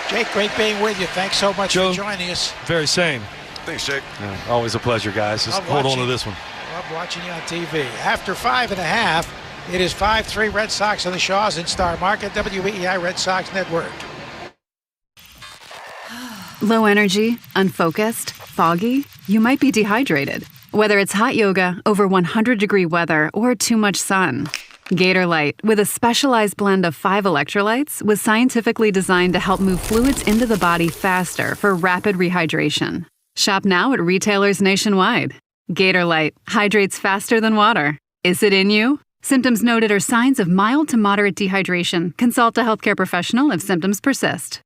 Jake, great being with you. Thanks so much Joe, for joining us. Very same. Thanks, Jake. Yeah, always a pleasure, guys. Just hold on to this one. Love watching you on TV. After 5.5, it is 5-3 Red Sox on the Shaws in Star Market, WEEI Red Sox Network. Low energy, unfocused, foggy? You might be dehydrated. Whether it's hot yoga, over 100-degree weather, or too much sun. Gator Light, with a specialized blend of 5 electrolytes, was scientifically designed to help move fluids into the body faster for rapid rehydration. Shop now at retailers nationwide. Gator Light hydrates faster than water. Is it in you? Symptoms noted are signs of mild to moderate dehydration. Consult a healthcare professional if symptoms persist.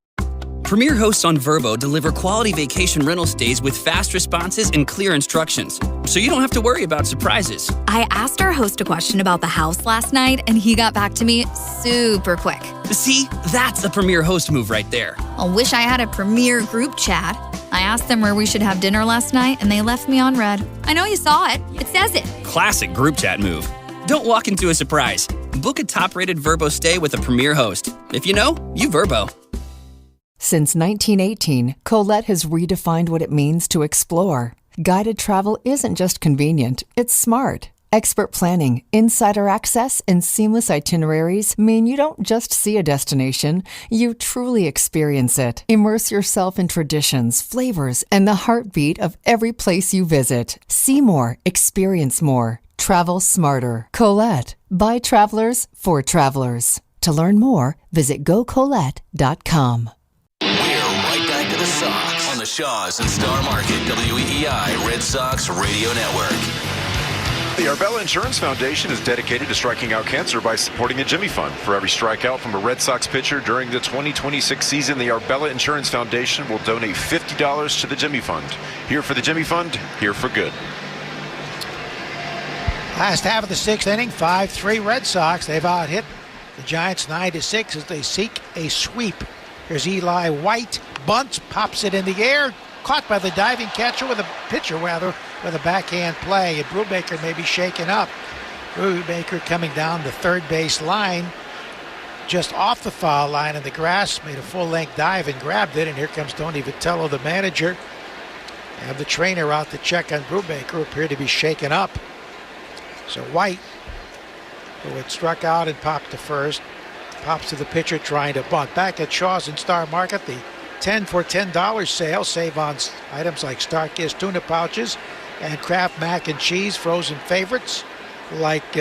Premier hosts on Vrbo deliver quality vacation rental stays with fast responses and clear instructions, so you don't have to worry about surprises. I asked our host a question about the house last night, and he got back to me super quick. See, that's a Premier host move right there. I wish I had a Premier group chat. I asked them where we should have dinner last night, and they left me on red. I know you saw it. It says it. Classic group chat move. Don't walk into a surprise. Book a top-rated Vrbo stay with a Premier host. If you know, you Vrbo. Since 1918, Colette has redefined what it means to explore. Guided travel isn't just convenient, it's smart. Expert planning, insider access, and seamless itineraries mean you don't just see a destination, you truly experience it. Immerse yourself in traditions, flavors, and the heartbeat of every place you visit. See more, experience more, travel smarter. Colette, by travelers for travelers. To learn more, visit gocolette.com. We're right back to the Sox on the Shaws and Star Market WEEI Red Sox Radio Network. The Arbella Insurance Foundation is dedicated to striking out cancer by supporting the Jimmy Fund. For every strikeout from a Red Sox pitcher during the 2026 season, the Arbella Insurance Foundation will donate $50 to the Jimmy Fund. Here for the Jimmy Fund, here for good. Last half of the 6th inning, 5-3 Red Sox. They've out-hit the Giants 9-6 as they seek a sweep. Here's Eli White, bunts, pops it in the air, caught by the diving catcher with a backhand play. And Brubaker may be shaken up. Brubaker coming down the third base line, just off the foul line in the grass, made a full-length dive and grabbed it. And here comes Tony Vitello, the manager, and the trainer out to check on Brubaker, appeared to be shaken up. So White, who had struck out and popped to first, pops to the pitcher trying to bunt. Back at Shaw's and Star Market, the 10 for $10 sale. Save on items like Starkist tuna pouches and Kraft mac and cheese, frozen favorites like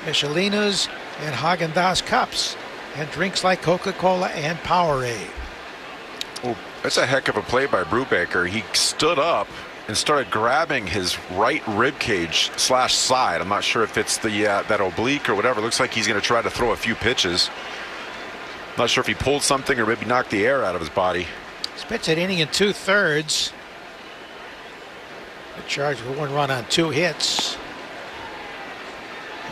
Michelina's and Haagen-Dazs cups, and drinks like Coca-Cola and Powerade. Oh, that's a heck of a play by Brubaker. He stood up and started grabbing his right rib cage / side. I'm not sure if it's the that oblique or whatever. Looks like he's going to try to throw a few pitches. Not sure if he pulled something or maybe knocked the air out of his body. Spits an inning in 2/3. The Chargers with 1 run on 2 hits.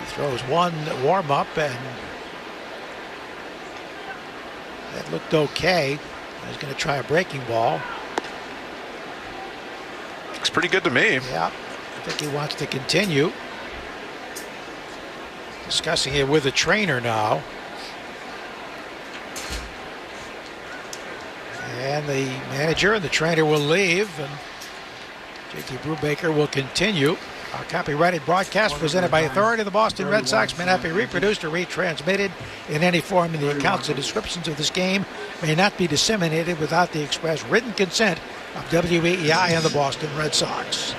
He throws 1 warm-up, and that looked okay. He's going to try a breaking ball. Looks pretty good to me. Yeah, I think he wants to continue. Discussing it with the trainer now. And the manager and the trainer will leave, and J.T. Brubaker will continue. Our copyrighted broadcast presented by authority of the Boston Red Sox may not be reproduced or retransmitted in any form, and the accounts and descriptions of this game may not be disseminated without the express written consent of WEEI and the Boston Red Sox.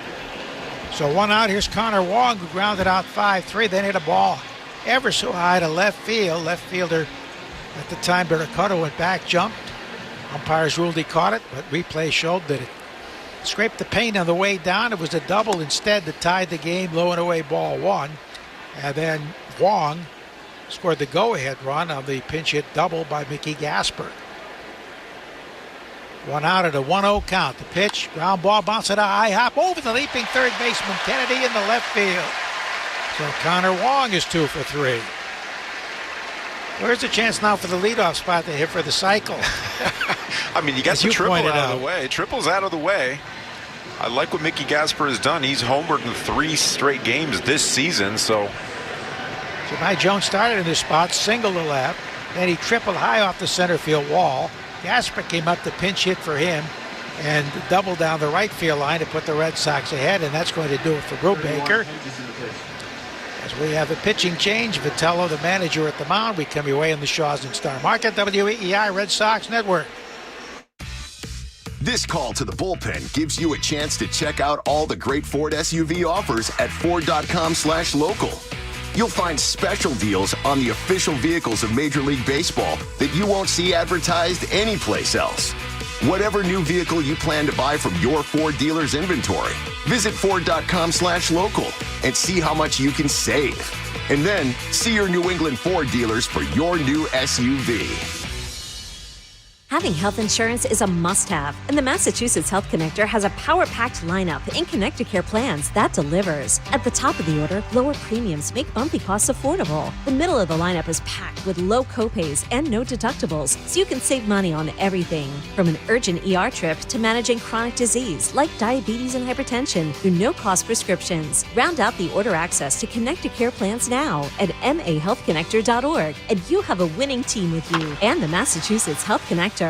So 1 out. Here's Connor Wong, who grounded out 5-3, then hit a ball ever so high to left field. Left fielder at the time, Barracuda, went back, jumped. Umpires ruled he caught it, but replay showed that it scraped the paint on the way down. It was a double instead that tied the game, low and away ball 1. And then Wong scored the go-ahead run on the pinch hit double by Mickey Gasper. 1 out at a 1-0 count. The pitch, ground ball, bounce it a high hop over the leaping third baseman Kennedy in the left field. So Connor Wong is 2 for 3. Where's the chance now for the leadoff spot to hit for the cycle? I mean, you got the triple out of the way. Triple's out of the way. I like what Mickey Gasper has done. He's homered in 3 straight games this season, so. Jahmai Jones started in this spot, single to left. Then he tripled high off the center field wall. Gasper came up to pinch hit for him and double down the right field line to put the Red Sox ahead, and that's going to do it for Brubaker. As we have a pitching change, Vitello, the manager, at the mound. We come your way in the Shaws and Star Market, WEEI Red Sox Network. This call to the bullpen gives you a chance to check out all the great Ford SUV offers at Ford.com/local. You'll find special deals on the official vehicles of Major League Baseball that you won't see advertised anyplace else. Whatever new vehicle you plan to buy from your Ford dealer's inventory, visit Ford.com/local and see how much you can save. And then see your New England Ford dealers for your new SUV. Having health insurance is a must-have, and the Massachusetts Health Connector has a power-packed lineup in Connect-to-Care plans that delivers. At the top of the order, lower premiums make monthly costs affordable. The middle of the lineup is packed with low copays and no deductibles, so you can save money on everything. From an urgent ER trip to managing chronic disease like diabetes and hypertension through no-cost prescriptions. Round out the order access to Connect-to-Care plans now at mahealthconnector.org, and you'll have a winning team with you and the Massachusetts Health Connector.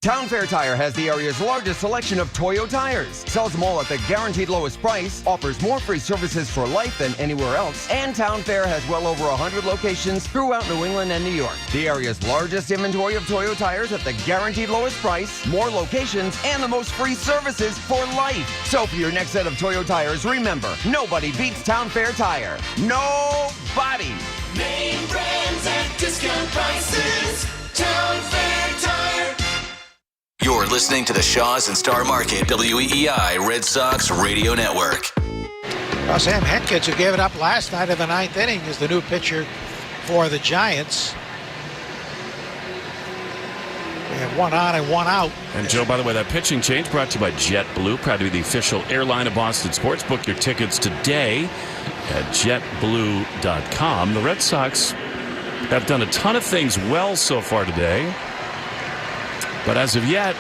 Town Fair Tire has the area's largest selection of Toyo tires, sells them all at the guaranteed lowest price, offers more free services for life than anywhere else, and Town Fair has well over 100 locations throughout New England and New York. The area's largest inventory of Toyo tires at the guaranteed lowest price, more locations, and the most free services for life. So for your next set of Toyo tires, remember, nobody beats Town Fair Tire. Nobody! Name brands at discount prices. Town Fair Tire. You're listening to the Shaws and Star Market WEEI Red Sox Radio Network. Well, Sam Henkins, who gave it up last night in the 9th inning, is the new pitcher for the Giants. We have one on and one out. And Joe, by the way, that pitching change brought to you by JetBlue, proud to be the official airline of Boston Sports. Book your tickets today at JetBlue.com. The Red Sox have done a ton of things well so far today. But as of yet,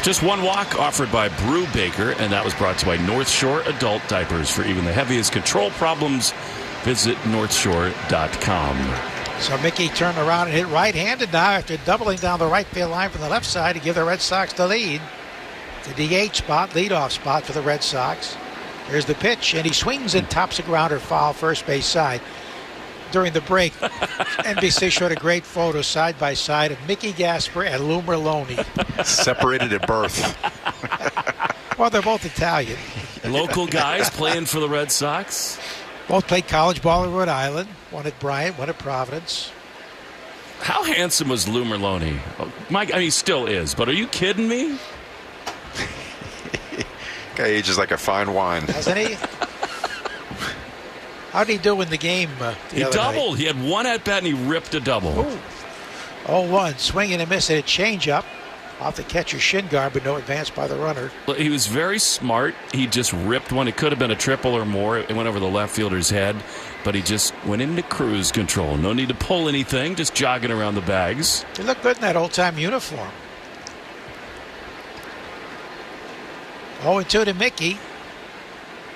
just one walk offered by Brew Baker, and that was brought to you by North Shore Adult Diapers. For even the heaviest control problems, visit NorthShore.com. So Mickey turned around and hit right-handed now after doubling down the right field line from the left side to give the Red Sox the lead. The DH spot, leadoff spot for the Red Sox. Here's the pitch, and he swings and tops a grounder foul first base side. During the break, NBC showed a great photo side by side of Mickey Gasper and Lou Merlone. Separated at birth. Well, they're both Italian. Local guys playing for the Red Sox. Both played college ball in Rhode Island. One at Bryant, one at Providence. How handsome was Lou Merlone? Mike, I mean, he still is, but are you kidding me? Guy ages like a fine wine. Hasn't he? How did he do in the game He doubled. Night? He had one at-bat and he ripped a double. 0-1, swing and a miss at a changeup off the catcher's shin guard, but no advance by the runner. He was very smart. He just ripped one. It could have been a triple or more. It went over the left fielder's head, but he just went into cruise control. No need to pull anything, just jogging around the bags. He looked good in that old-time uniform. 0-2 to Mickey.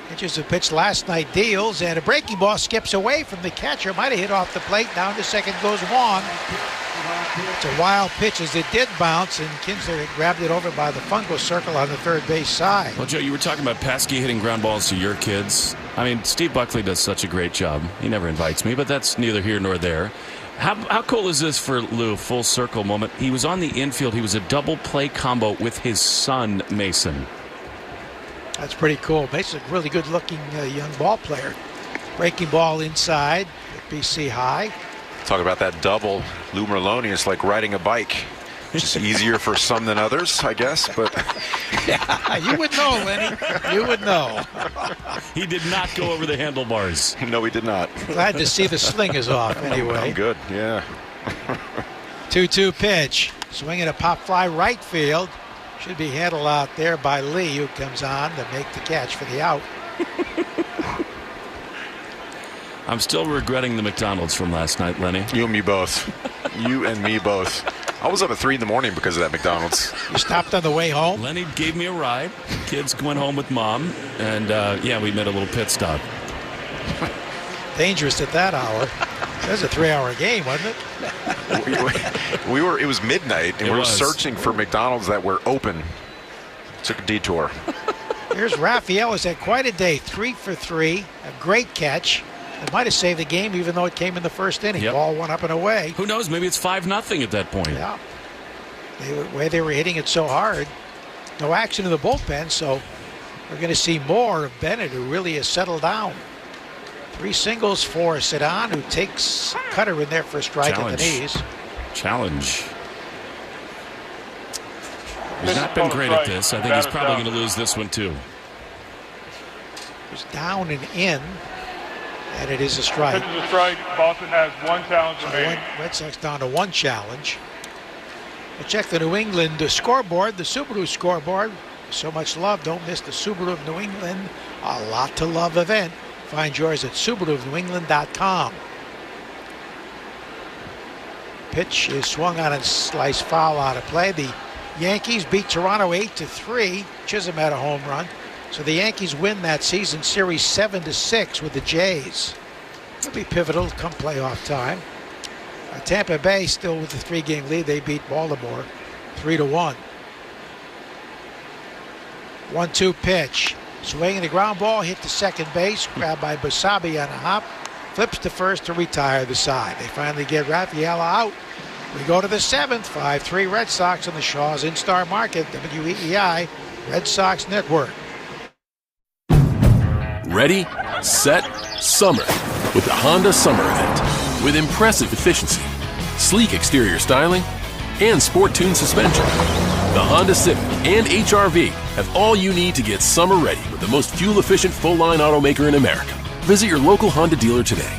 Pitches a pitch last night, deals, and a breaking ball skips away from the catcher. Might have hit off the plate. Down to second goes Wong. It's a wild pitch as it did bounce, and Kinsler grabbed it over by the fungal circle on the third base side. Well, Joe, you were talking about pesky hitting ground balls to your kids. I mean, Steve Buckley does such a great job. He never invites me, but that's neither here nor there. How cool is this for Lou? Full circle moment. He was on the infield. He was a double play combo with his son, Mason. That's pretty cool. Mason's a really good-looking young ball player. Breaking ball inside, BC high. Talk about that double. Lou Merlone is like riding a bike. Just easier for some than others, I guess. But yeah, you would know, Lenny. You would know. He did not go over the handlebars. No, he did not. Glad to see the sling is off anyway. I'm good, yeah. 2-2 pitch. Swinging a pop fly right field. Should be handled out there by Lee, who comes on to make the catch for the out. I'm still regretting the McDonald's from last night, Lenny. You and me both. You and me both. I was up at 3 in the morning because of that McDonald's. You stopped on the way home? Lenny gave me a ride. Kids went home with Mom. And, yeah, we made a little pit stop. Dangerous at that hour. That was a 3-hour game, wasn't it? It was midnight, and we were searching for McDonald's that were open. Took a detour. Here's Raphael. Has had quite a day. 3 for 3. A great catch. It might have saved the game, even though it came in the first inning. Yep. Ball went up and away. Who knows? Maybe it's 5-0 at that point. Yeah. The way they were hitting it so hard. No action in the bullpen, so we're going to see more of Bennett, who really has settled down. 3 singles for Sedan, who takes Cutter in there for a strike at the knees. Challenge. He's not been great at this. I think he's probably going to lose this one, too. It's down and in, and it is a strike. This is a strike. Boston has 1 challenge remaining. Red Sox down to 1 challenge. We'll check the New England scoreboard, the Subaru scoreboard. So much love. Don't miss the Subaru of New England. A lot to love event. Find yours at SubaruofNewEngland.com. Pitch is swung on and sliced foul out of play. The Yankees beat Toronto 8-3. Chisholm had a home run. So the Yankees win that season series 7-6 with the Jays. It'll be pivotal come playoff time. Tampa Bay still with the 3-game lead. They beat Baltimore 3-1. 1-2 pitch. Swinging the ground ball, hit to second base, grabbed by Basabe on a hop, flips to first to retire the side. They finally get Rafaela out. We go to the 7th, 5-3 Red Sox on the Shaw's In-Star Market, WEEI, Red Sox Network. Ready, set, summer with the Honda Summer Event. With impressive efficiency, sleek exterior styling, and sport-tuned suspension. The Honda Civic and HR-V have all you need to get summer ready with the most fuel-efficient full-line automaker in America. Visit your local Honda dealer today.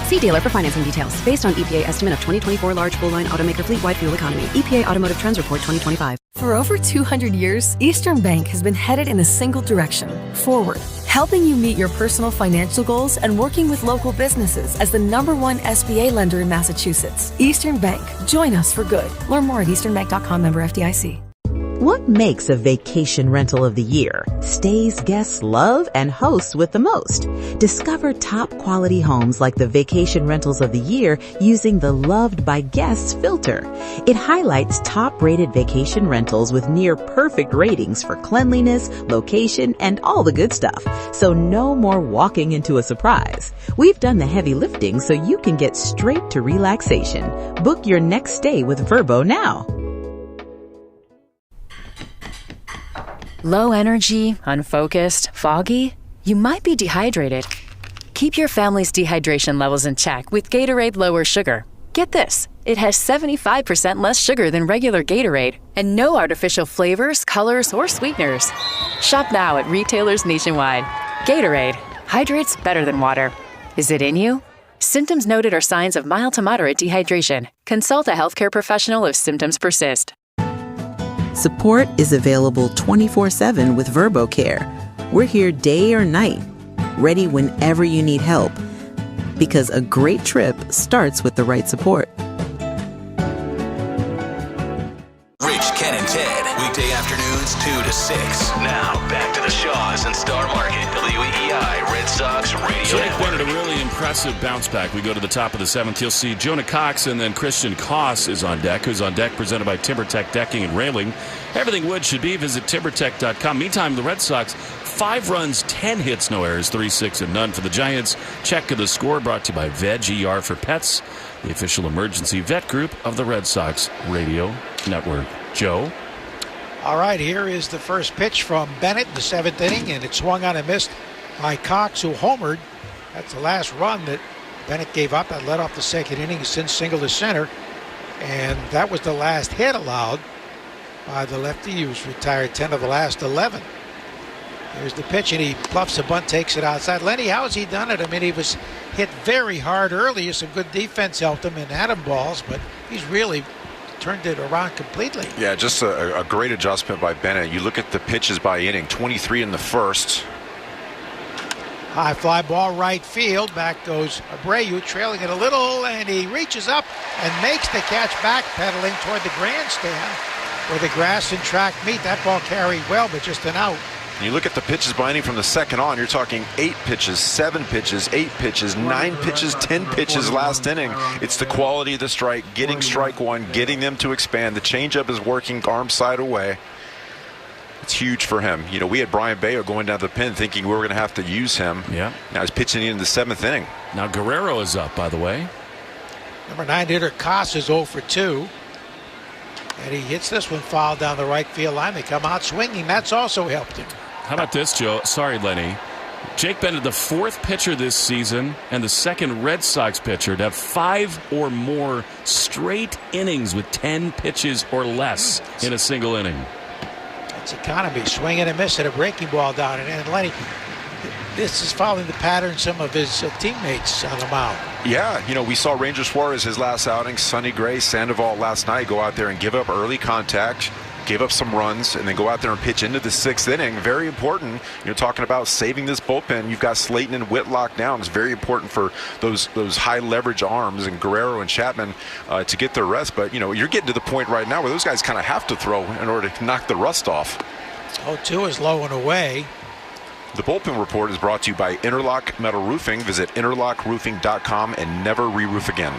See dealer for financing details. Based on EPA estimate of 2024 large full-line automaker fleet-wide fuel economy. EPA Automotive Trends Report 2025. For over 200 years, Eastern Bank has been headed in a single direction, forward, helping you meet your personal financial goals and working with local businesses as the #1 SBA lender in Massachusetts. Eastern Bank. Join us for good. Learn more at easternbank.com, member FDIC. What makes a vacation rental of the year? Stays guests love and hosts with the most. Discover top quality homes like the vacation rentals of the year using the Loved by Guests filter. It highlights top-rated vacation rentals with near perfect ratings for cleanliness, location, and all the good stuff. So no more walking into a surprise. We've done the heavy lifting so you can get straight to relaxation. Book your next stay with Vrbo now. Low energy, unfocused, foggy? You might be dehydrated. Keep your family's dehydration levels in check with Gatorade Lower Sugar. Get this, it has 75% less sugar than regular Gatorade and no artificial flavors, colors, or sweeteners. Shop now at retailers nationwide. Gatorade, hydrates better than water. Is it in you? Symptoms noted are signs of mild to moderate dehydration. Consult a healthcare professional if symptoms persist. Support is available 24/7 with VerboCare. We're here day or night, ready whenever you need help. Because a great trip starts with the right support. Rich, Ken, and Ted, weekday afternoons 2 to 6. Now, back to the Shaws and Star Market, WEEI Red Sox Radio Jake Network. Bennett, a really impressive bounce back. We go to the top of the 7th. You'll see Jonah Cox, and then Christian Koss is on deck, who's on deck, presented by TimberTech Decking and Railing. Everything wood should be. Visit TimberTech.com. Meantime, the Red Sox, 5 runs, 10 hits, no errors, 3-6 and none for the Giants. Check of the score brought to you by Veg ER for Pets, the official emergency vet group of the Red Sox Radio Network. Joe? All right, here is the first pitch from Bennett in the 7th inning, and it swung on and missed by Cox, who homered. That's the last run that Bennett gave up. That led off the 2nd inning, since single to center, and that was the last hit allowed by the lefty, who's retired 10 of the last 11. Here's the pitch, and he bluffs a bunt, takes it outside. Lenny, how has he done it? I mean, he was hit very hard earlier. Some good defense helped him in atom balls, but he's really turned it around completely. Yeah, just a great adjustment by Bennett. You look at the pitches by inning, 23 in the first. High fly ball right field. Back goes Abreu, trailing it a little, and he reaches up and makes the catch, backpedaling toward the grandstand where the grass and track meet. That ball carried well, but just an out. You look at the pitches by inning from the 2nd on, you're talking 8 pitches, 7 pitches, 8 pitches, 9 pitches, 10 pitches last inning. It's the quality of the strike, getting strike one, getting them to expand. The changeup is working arm side away. It's huge for him. You know, we had Brian Bayo going down the pen thinking we were going to have to use him. Yeah. Now he's pitching in the 7th inning. Now Guerrero is up, by the way. Number 9 hitter Koss is 0 for 2. And he hits this one foul down the right field line. They come out swinging. That's also helped him. How about this, Joe? Sorry, Lenny. Jake Bennett, the fourth pitcher this season and the second Red Sox pitcher to have 5 or more straight innings with 10 pitches or less in a single inning. It's economy. Swinging and missing a breaking ball down. And Lenny, this is following the pattern some of his teammates on the mound. Yeah, we saw Ranger Suarez his last outing, Sonny Gray, Sandoval last night go out there and give up early contact, gave up some runs, and then go out there and pitch into the 6th inning. Very important. You're talking about saving this bullpen. You've got Slayton and Whitlock down. It's very important for those high leverage arms and Guerrero and Chapman to get their rest. But, you're getting to the point right now where those guys kind of have to throw in order to knock the rust off. 0-2 is low and away. The Bullpen Report is brought to you by Interlock Metal Roofing. Visit interlockroofing.com and never re-roof again.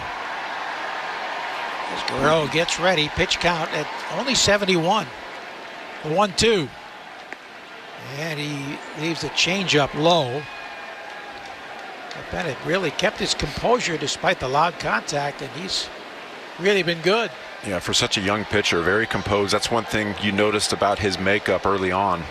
As Guerrero gets ready, pitch count at only 71. The 1-2. And he leaves the changeup low. But Bennett really kept his composure despite the loud contact, and he's really been good. Yeah, for such a young pitcher, very composed. That's one thing you noticed about his makeup early on.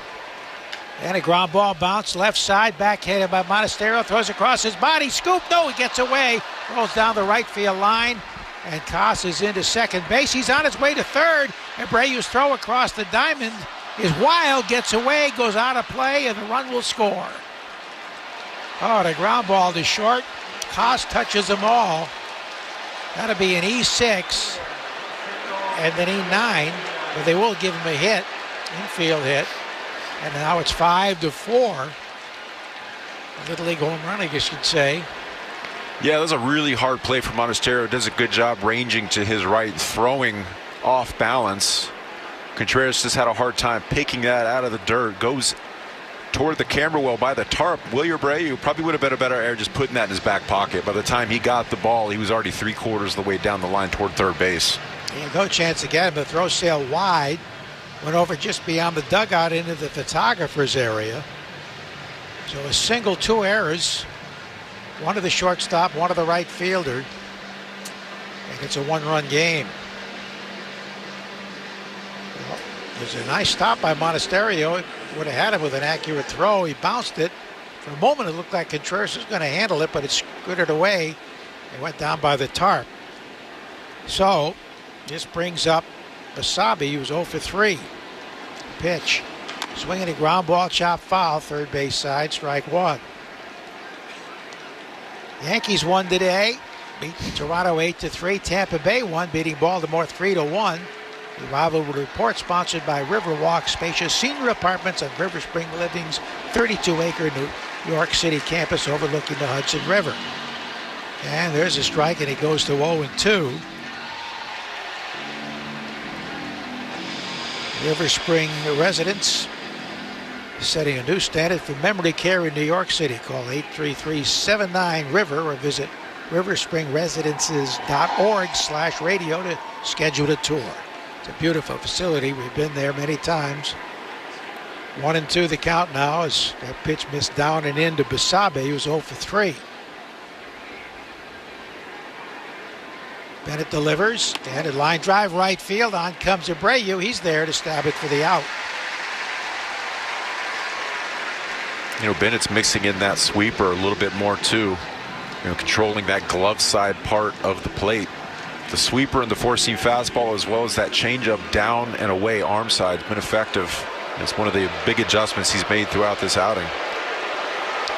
And a ground ball bounce left side, backhanded by Monasterio, throws across his body, scoop, no, he gets away, rolls down the right field line, and Koss is into second base. He's on his way to third. Abreu's throw across the diamond is wild, gets away, goes out of play, and the run will score. Oh, the ground ball to short. Koss touches them all. That'll be an E6 and an E9, but they will give him a hit, infield hit. And now it's 5-4. A Little League home run, I guess you'd say. Yeah, that was a really hard play for Monasterio. Does a good job ranging to his right, throwing off balance. Contreras just had a hard time picking that out of the dirt. Goes toward the camera well by the tarp. William Abreu probably would have been a better error just putting that in his back pocket. By the time he got the ball, he was already 3/4 of the way down the line toward third base. Yeah, no chance again, but throw sailed wide. Went over just beyond the dugout into the photographer's area. So a single, 2 errors. One of the shortstop, one of the right fielder. And it's a 1-run game. Well, there's a nice stop by Monasterio. It would have had him with an accurate throw. He bounced it. For a moment, it looked like Contreras was going to handle it, but it scooted away. It went down by the tarp. So this brings up Basabe, who's 0 for 3. Pitch. Swinging a ground ball, chop foul, third base side, strike 1. Yankees won today. Beat Toronto 8-3. Tampa Bay won, beating Baltimore 3-1. The Rivalry Report sponsored by Riverwalk, spacious senior apartments on River Spring Living's 32-acre New York City campus overlooking the Hudson River. And there's a strike, and it goes to 0-2. River Spring residents setting a new standard for memory care in New York City. Call 833-79-RIVER or visit riverspringresidences.org/radio to schedule a tour. It's a beautiful facility. We've been there many times. 1-2 the count now as that pitch missed down and into Basabe, who's 0 for 3. Bennett delivers, and a line drive right field. On comes Abreu. He's there to stab it for the out. Bennett's mixing in that sweeper a little bit more too. Controlling that glove side part of the plate. The sweeper and the four-seam fastball, as well as that changeup down and away arm side, has been effective. It's one of the big adjustments he's made throughout this outing.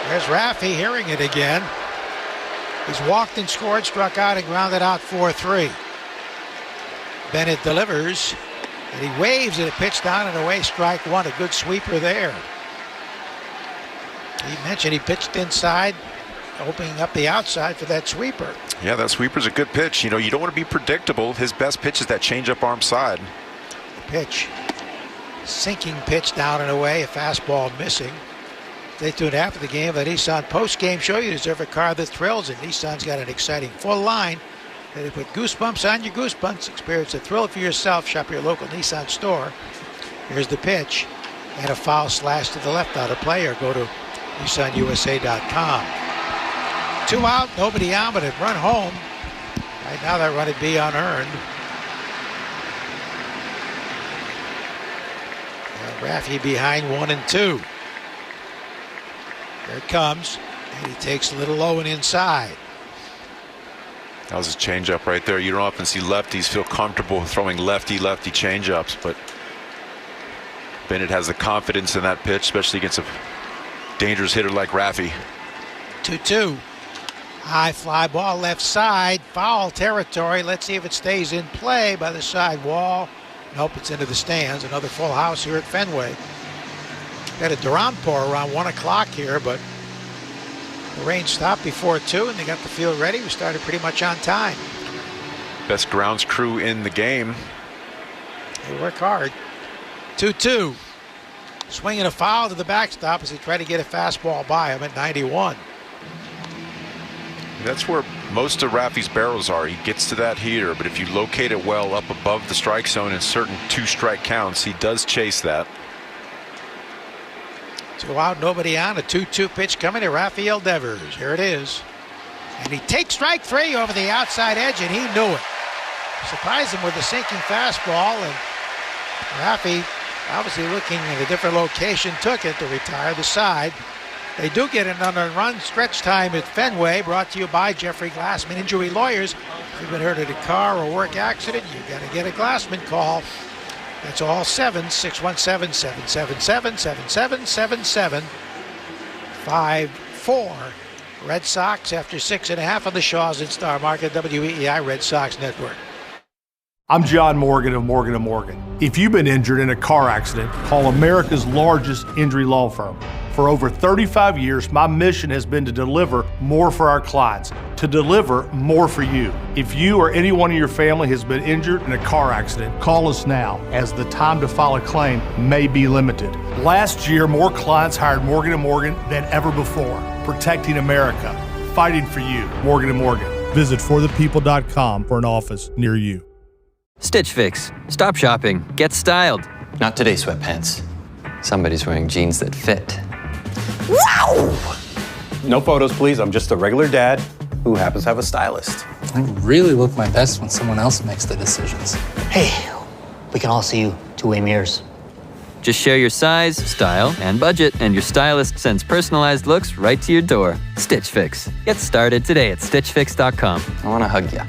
There's Raffy hearing it again. He's walked and scored, struck out, and grounded out 4-3. Bennett delivers, and he waves at a pitch down and away, strike 1. A good sweeper there. He mentioned he pitched inside, opening up the outside for that sweeper. Yeah, that sweeper's a good pitch. You don't want to be predictable. His best pitch is that changeup arm side. The pitch. Sinking pitch down and away, a fastball missing. Stay tuned after the game. The Nissan post-game show. You deserve a car that thrills, and Nissan's got an exciting full line that'll put goosebumps on your goosebumps. Experience the thrill for yourself. Shop your local Nissan store. Here's the pitch, and a foul slash to the left out of play, or go to NissanUSA.com. 2 out, nobody on, but it run home. Right now that run would be unearned. Raffy behind 1-2. There it comes, and he takes a little low and inside. That was a changeup right there. You don't often see lefties feel comfortable throwing lefty-lefty changeups, but Bennett has the confidence in that pitch, especially against a dangerous hitter like Raffy. 2-2. High fly ball left side, foul territory. Let's see if it stays in play by the side wall. Nope, it's into the stands. Another full house here at Fenway. Got a downpour around 1 o'clock here, but the rain stopped before 2, and they got the field ready. We started pretty much on time. Best grounds crew in the game. They work hard. 2-2. Swinging a foul to the backstop as he tried to get a fastball by him at 91. That's where most of Raffy's barrels are. He gets to that heater, but if you locate it well up above the strike zone in certain 2-strike counts, he does chase that. 2 out, nobody on. A 2-2 pitch coming to Rafael Devers. Here it is. And he takes strike 3 over the outside edge, and he knew it. Surprised him with a sinking fastball, and Raffy, obviously looking at a different location, took it to retire the side. They do get another run stretch time at Fenway, brought to you by Jeffrey Glassman Injury Lawyers. If you've been hurt at a car or work accident, you got to get a Glassman call. That's all 7-617-777-7777-5-4. Red Sox after 6.5 on the Shaws in Star Market, WEEI Red Sox Network. I'm John Morgan of Morgan & Morgan. If you've been injured in a car accident, call America's largest injury law firm. For over 35 years, my mission has been to deliver more for our clients, to deliver more for you. If you or anyone in your family has been injured in a car accident, call us now, as the time to file a claim may be limited. Last year, more clients hired Morgan & Morgan than ever before, protecting America, fighting for you. Morgan & Morgan. Visit forthepeople.com for an office near you. Stitch Fix. Stop shopping. Get styled. Not today, sweatpants. Somebody's wearing jeans that fit. Wow! No photos, please. I'm just a regular dad who happens to have a stylist. I really look my best when someone else makes the decisions. Hey, we can all see you two-way mirrors. Just share your size, style, and budget, and your stylist sends personalized looks right to your door. Stitch Fix. Get started today at StitchFix.com. I want to hug you.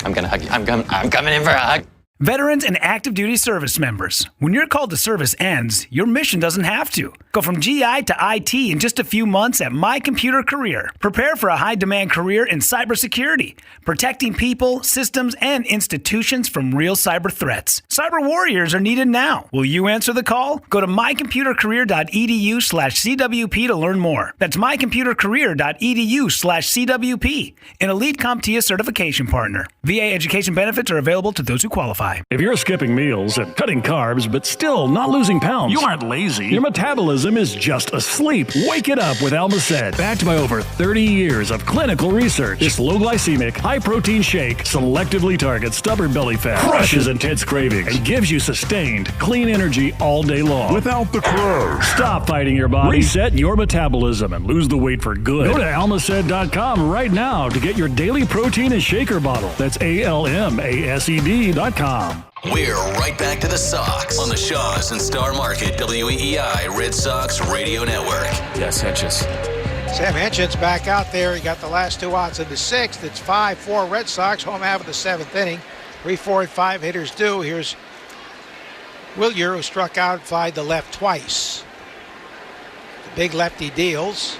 I'm going to hug you. I'm coming in for a hug. Veterans and active duty service members, when your call to service ends, your mission doesn't have to. Go from GI to IT in just a few months at My Computer Career. Prepare for a high-demand career in cybersecurity, protecting people, systems, and institutions from real cyber threats. Cyber warriors are needed now. Will you answer the call? Go to mycomputercareer.edu/CWP to learn more. That's mycomputercareer.edu/CWP, an elite CompTIA certification partner. VA education benefits are available to those who qualify. If you're skipping meals and cutting carbs but still not losing pounds, you aren't lazy. Your metabolism is just asleep. Wake it up with Almacet. Backed by over 30 years of clinical research, this low glycemic, high protein shake selectively targets stubborn belly fat, crushes intense cravings, and gives you sustained, clean energy all day long. Without the crows. Stop fighting your body. Reset your metabolism and lose the weight for good. Go to almacet.com right now to get your daily protein and shaker bottle. That's ALMASED.com. We're right back to the Sox on the Shaws and Star Market WEEI Red Sox Radio Network. Yes, Henches. Sam Hinchin's back out there. He got the last 2 outs in the 6th. It's 5-4 Red Sox. Home half of the 7th inning. 3, 4, and 5 hitters due. Here's Willier, who struck out and flied to left twice. The big lefty deals.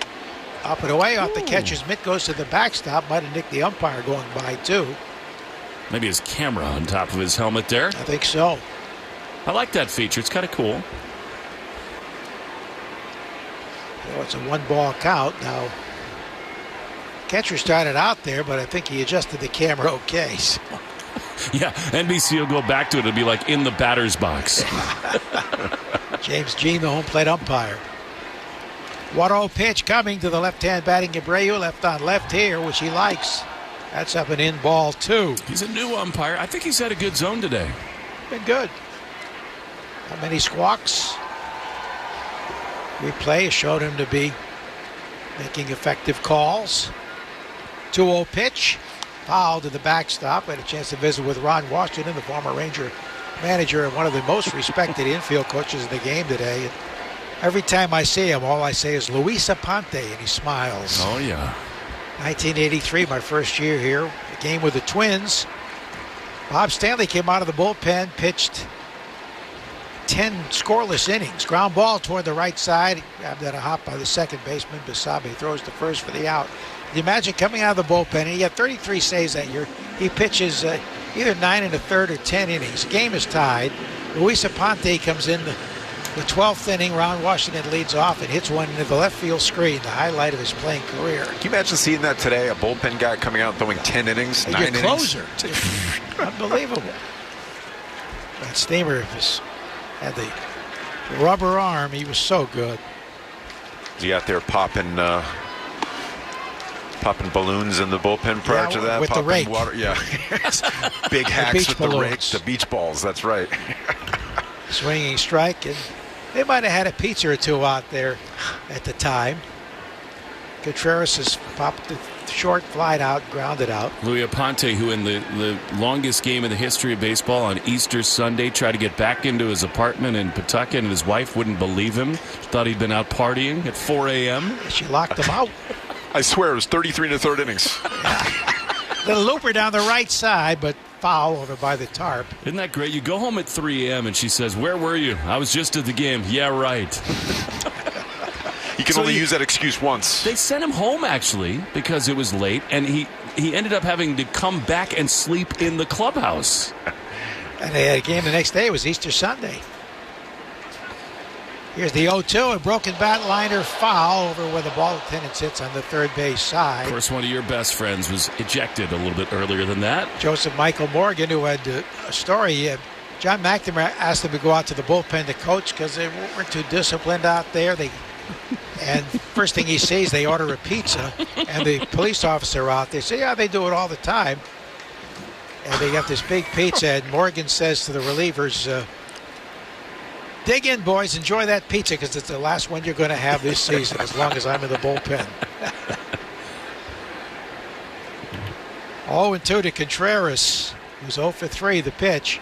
Up and away off the catcher's mitt, goes to the backstop. Might have nicked the umpire going by, too. Maybe his camera on top of his helmet there. I think so. I like that feature. It's kind of cool. So it's a 1-ball count. Now, catcher started out there, but I think he adjusted the camera okay. So. Yeah, NBC will go back to it. It'll be like in the batter's box. James Jean, the home plate umpire. 1-0 pitch coming to the left-hand batting Abreu. Left on left here, which he likes. That's up and in, ball 2. He's a new umpire. I think he's had a good zone today. Been good. Not many squawks. Replay has showed him to be making effective calls. 2-0 pitch. Foul to the backstop. We had a chance to visit with Ron Washington, the former Ranger manager and one of the most respected infield coaches in the game today. And every time I see him, all I say is Luis Aponte, and he smiles. Oh, yeah. 1983, my first year here. The game with the Twins. Bob Stanley came out of the bullpen, pitched 10 scoreless innings. Ground ball toward the right side. He grabbed at a hop by the second baseman. Basabe throws the first for the out. Can you imagine coming out of the bullpen? And he had 33 saves that year. He pitches either 9 1/3 or 10 innings. The game is tied. Luis Aponte comes in the 12th inning. Ron Washington leads off and hits one into the left field screen, the highlight of his playing career. Can you imagine seeing that today? A bullpen guy coming out throwing 10 innings, 9 innings? Closer. Unbelievable. That Steamer had the rubber arm. He was so good. He out there popping balloons in the bullpen prior to that. With popping the rake. Water. Yeah. Big hacks with the rake. The beach balls. That's right. Swinging strike, and they might have had a pizza or two out there at the time. Contreras has popped the short, flied out, grounded out. Luis Aponte, who in the longest game in the history of baseball on Easter Sunday tried to get back into his apartment in Pawtucket, and his wife wouldn't believe him. Thought he'd been out partying at 4 a.m. She locked him out. I swear it was 33 1/3 innings. Little looper down the right side, but foul over by the tarp. Isn't that great? You go home at 3 a.m. and she says, "Where were you?" "I was just at the game." "Yeah, right." You can only use that excuse once. They sent him home, actually, because it was late, and he ended up having to come back and sleep in the clubhouse. And they had a game the next day. It was Easter Sunday. Here's the 0-2, a broken bat liner, foul over where the ball attendant sits on the third base side. Of course, one of your best friends was ejected a little bit earlier than that. Joseph Michael Morgan, who had a story. John McNamara asked him to go out to the bullpen to coach because they weren't too disciplined out there. And first thing he sees, they order a pizza, and the police officer out there say, "Yeah, they do it all the time." And they got this big pizza, and Morgan says to the relievers, "Dig in, boys. Enjoy that pizza because it's the last one you're going to have this season as long as I'm in the bullpen." 0-2 to Contreras, who's 0 for 3, the pitch.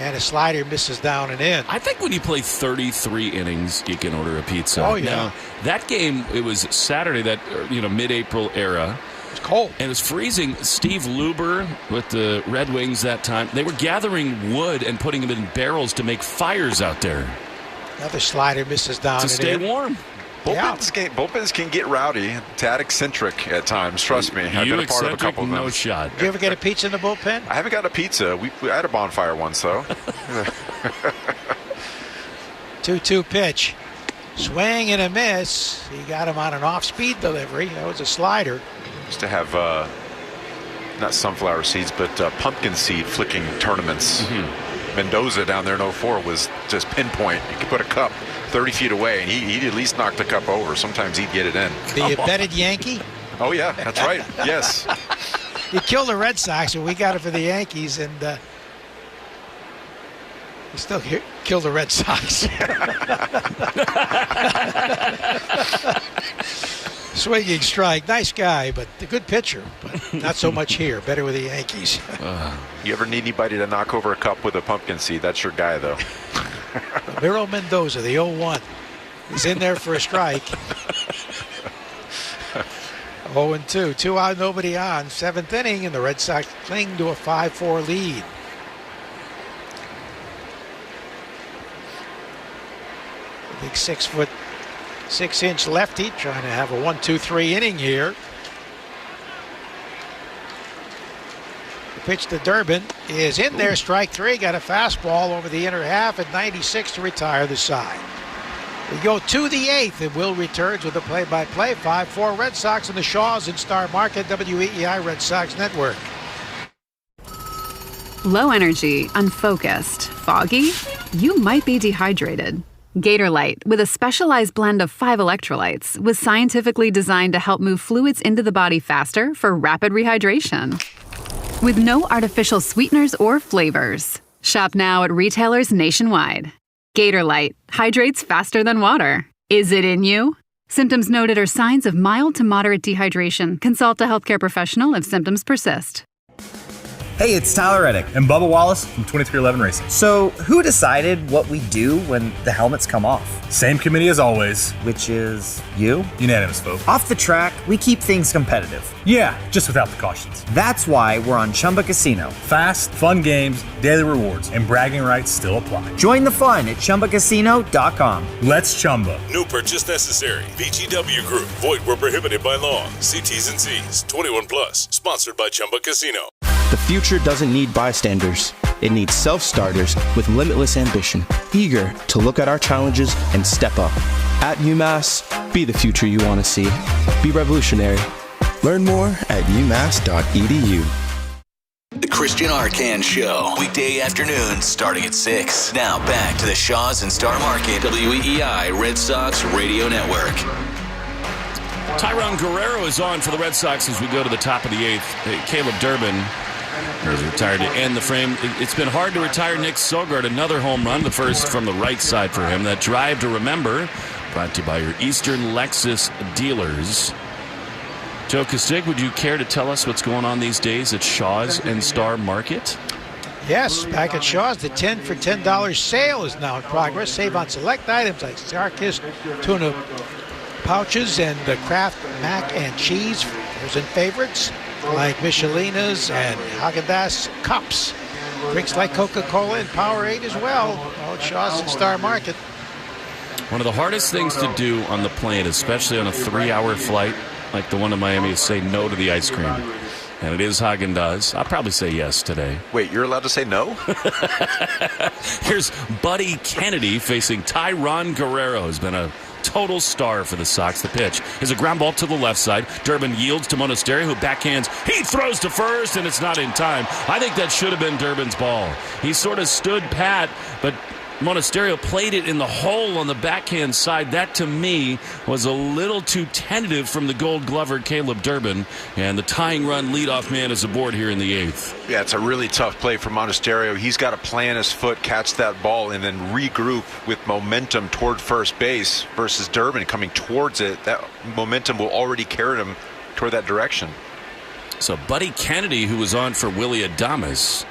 And a slider misses down and in. I think when you play 33 innings, you can order a pizza. Oh, yeah. Now, that game, it was Saturday, that mid-April era. It was cold. And it was freezing. Steve Luber with the Red Wings that time, they were gathering wood and putting them in barrels to make fires out there. Another slider misses down to stay warm. Bullpens can get rowdy, tad eccentric at times. Trust me, I've been a part of a couple of them. No shot. Did you ever get a pizza in the bullpen? I haven't got a pizza. We had a bonfire once, though. 2-2 pitch. Swing and a miss. He got him on an off-speed delivery. That was a slider. Used to have not sunflower seeds, but pumpkin seed flicking tournaments. Mm-hmm. Mendoza down there in 04 was just pinpoint. You could put a cup 30 feet away, and he'd at least knock the cup over. Sometimes he'd get it in. The betted Yankee? Oh, yeah, that's right. Yes. He killed the Red Sox, and we got it for the Yankees, and he still killed the Red Sox. Swinging strike. Nice guy, but a good pitcher. But not so much here. Better with the Yankees. You ever need anybody to knock over a cup with a pumpkin seed? That's your guy, though. Miro Mendoza, the 0-1. He's in there for a strike. 0-2. 2 out, nobody on. 7th inning, and the Red Sox cling to a 5-4 lead. A big 6'6" lefty trying to have a 1-2-3 inning here. The pitch to Durbin is in there. Strike 3. Got a fastball over the inner half at 96 to retire the side. We go to the 8th, and Will returns with the play-by-play. 5-4 Red Sox and the Shaws in Star Market, WEEI Red Sox Network. Low energy, unfocused, foggy? You might be dehydrated. Gatorlyte, with a specialized blend of 5 electrolytes, was scientifically designed to help move fluids into the body faster for rapid rehydration. With no artificial sweeteners or flavors. Shop now at retailers nationwide. Gatorlyte hydrates faster than water. Is it in you? Symptoms noted are signs of mild to moderate dehydration. Consult a healthcare professional if symptoms persist. Hey, it's Tyler Reddick. And Bubba Wallace from 2311 Racing. So, who decided what we do when the helmets come off? Same committee as always. Which is you? Unanimous vote. Off the track, we keep things competitive. Yeah, just without the cautions. That's why we're on Chumba Casino. Fast, fun games, daily rewards, and bragging rights still apply. Join the fun at ChumbaCasino.com. Let's Chumba. No purchase necessary. VGW Group. Void where prohibited by law. See T's and C's. 21 plus. Sponsored by Chumba Casino. The future doesn't need bystanders. It needs self-starters with limitless ambition, eager to look at our challenges and step up. At UMass, be the future you want to see. Be revolutionary. Learn more at umass.edu. The Christian Arcan Show. Weekday afternoons starting at 6. Now back to the Shaws and Star Market. WEEI Red Sox Radio Network. Tyrone Guerrero is on for the Red Sox as we go to the top of the 8th. Caleb Durbin is retired to end the frame. It's been hard to retire Nick Sogard. Another home run, the first from the right side for him. That drive to remember, brought to you by your Eastern Lexus dealers. Joe Castig, would you care to tell us what's going on these days at Shaw's and Star Market? Yes, back at Shaw's, the 10 for $10 sale is now in progress. Save on select items like Starkist tuna pouches and the Kraft mac and cheese. There's in favorites like Michelina's and Haagen-Dazs cups. Drinks like Coca-Cola and Powerade as well. All at Shaw's and Star Market. One of the hardest things to do on the plane, especially on a 3-hour flight like the one to Miami, is say no to the ice cream. And it is Haagen-Dazs. I'll probably say yes today. Wait, you're allowed to say no? Here's Buddy Kennedy facing Tyrone Guerrero, who's been a total star for the Sox. The pitch is a ground ball to the left side. Durbin yields to Monasterio, who backhands. He throws to first, and it's not in time. I think that should have been Durbin's ball. He sort of stood pat, but Monasterio played it in the hole on the backhand side. That, to me, was a little too tentative from the Gold Glover Caleb Durbin. And the tying run leadoff man is aboard here in the 8th. Yeah, it's a really tough play for Monasterio. He's got to plant his foot, catch that ball, and then regroup with momentum toward first base versus Durbin coming towards it. That momentum will already carry him toward that direction. So Buddy Kennedy, who was on for Willie Adames.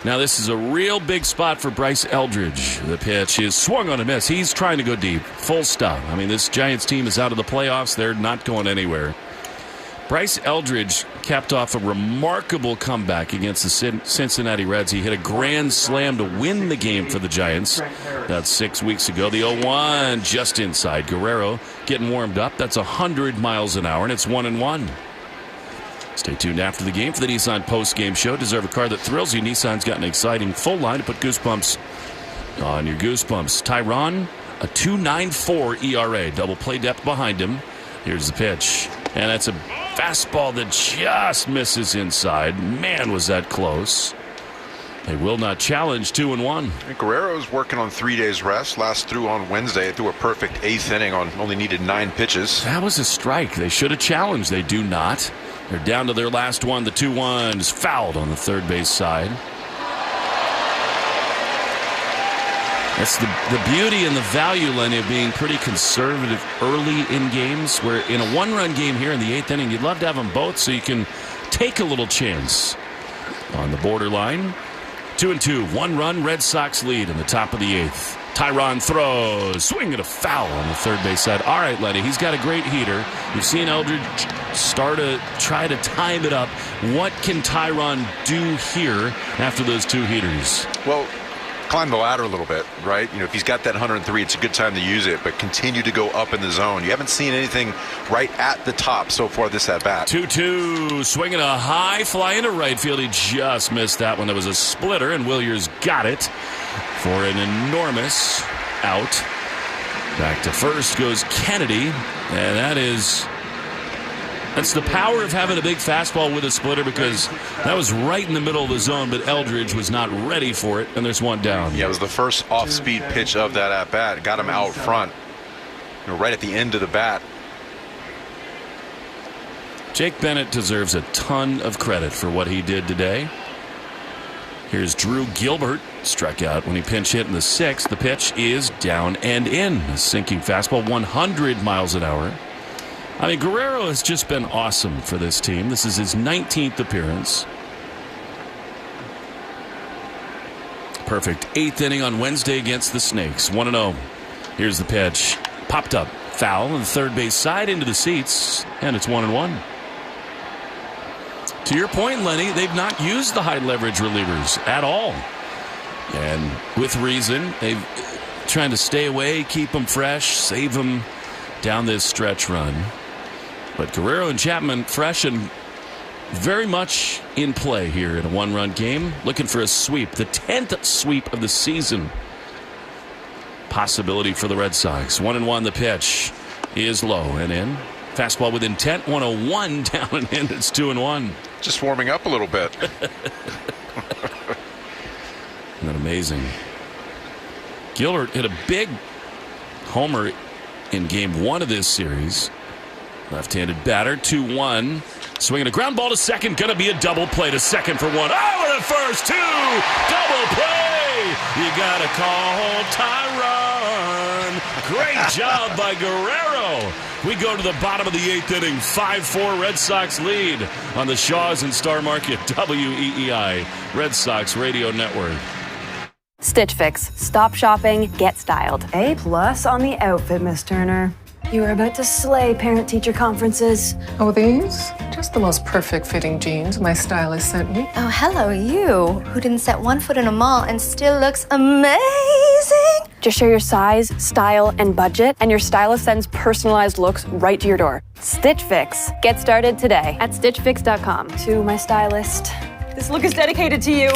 Now this is a real big spot for Bryce Eldridge. The pitch is swung on a miss. He's trying to go deep. Full stop. I mean, this Giants team is out of the playoffs. They're not going anywhere. Bryce Eldridge capped off a remarkable comeback against the Cincinnati Reds. He hit a grand slam to win the game for the Giants. That's 6 weeks ago. The 0-1 just inside. Guerrero getting warmed up. That's 100 miles an hour, and it's 1-1. Stay tuned after the game for the Nissan post-game show. Deserve a car that thrills you. Nissan's got an exciting full line to put goosebumps on your goosebumps. Tyrone, a 2.94 ERA. Double play depth behind him. Here's the pitch. And that's a fastball that just misses inside. Man, was that close. They will not challenge. 2-1. Guerrero's working on 3 days rest. Last threw on Wednesday. Threw a perfect 8th inning on only needed 9 pitches. That was a strike. They should have challenged. They do not. They're down to their last one. The 2-1's fouled on the third base side. That's the beauty and the value, Lenny, of being pretty conservative early in games. Where in a 1-run game here in the 8th inning, you'd love to have them both so you can take a little chance. On the borderline, 2-2, 1-run, Red Sox lead in the top of the 8th. Tyrone throws, swing at a foul on the third base side. All right, Lenny, he's got a great heater. You've seen Eldridge start to try to time it up. What can Tyrone do here after those 2 heaters? Well, climb the ladder a little bit, right? You know, if he's got that 103, it's a good time to use it, but continue to go up in the zone. You haven't seen anything right at the top so far this at-bat. 2-2, swinging a high fly into right field. He just missed that one. There was a splitter, and Williers got it for an enormous out. Back to first goes Kennedy, and that's the power of having a big fastball with a splitter, because that was right in the middle of the zone, but Eldridge was not ready for it, and there's one down. Yeah, it was the first off-speed pitch of that at-bat. Got him out front, right at the end of the bat. Jake Bennett deserves a ton of credit for what he did today. Here's Drew Gilbert, struck out when he pinch hit in the 6th. The pitch is down and in. A sinking fastball, 100 miles an hour. I mean, Guerrero has just been awesome for this team. This is his 19th appearance. perfect 8th inning on Wednesday against the Snakes. 1-0. Here's the pitch. Popped up. Foul on the third base side into the seats, and it's 1-1. To your point, Lenny, they've not used the high leverage relievers at all. And with reason, they've trying to stay away, keep them fresh, save them down this stretch run. But Guerrero and Chapman fresh and very much in play here in a one-run game, looking for a sweep, the 10th sweep of the season. Possibility for the Red Sox. 1-1 the pitch is low and in. Fastball with intent, 101 down and in. It's 2-1. Just warming up a little bit. Isn't that amazing? Gilbert hit a big homer in game 1 of this series. Left-handed batter, 2-1. Swinging a ground ball to second. Going to be a double play to second for 1. Over to first, 2. Double play. You got to call Tyron. Great job by Guerrero. We go to the bottom of the 8th inning. 5-4 Red Sox lead on the Shaws and Star Market WEEI Red Sox Radio Network. Stitch Fix. Stop shopping, get styled. A+ on the outfit, Miss Turner. You are about to slay parent-teacher conferences. Oh, these? Just the most perfect fitting jeans my stylist sent me. Oh, hello, you, who didn't set one foot in a mall and still looks amazing. Just share your size, style, and budget, and your stylist sends personalized looks right to your door. Stitch Fix. Get started today at StitchFix.com. To my stylist, this look is dedicated to you.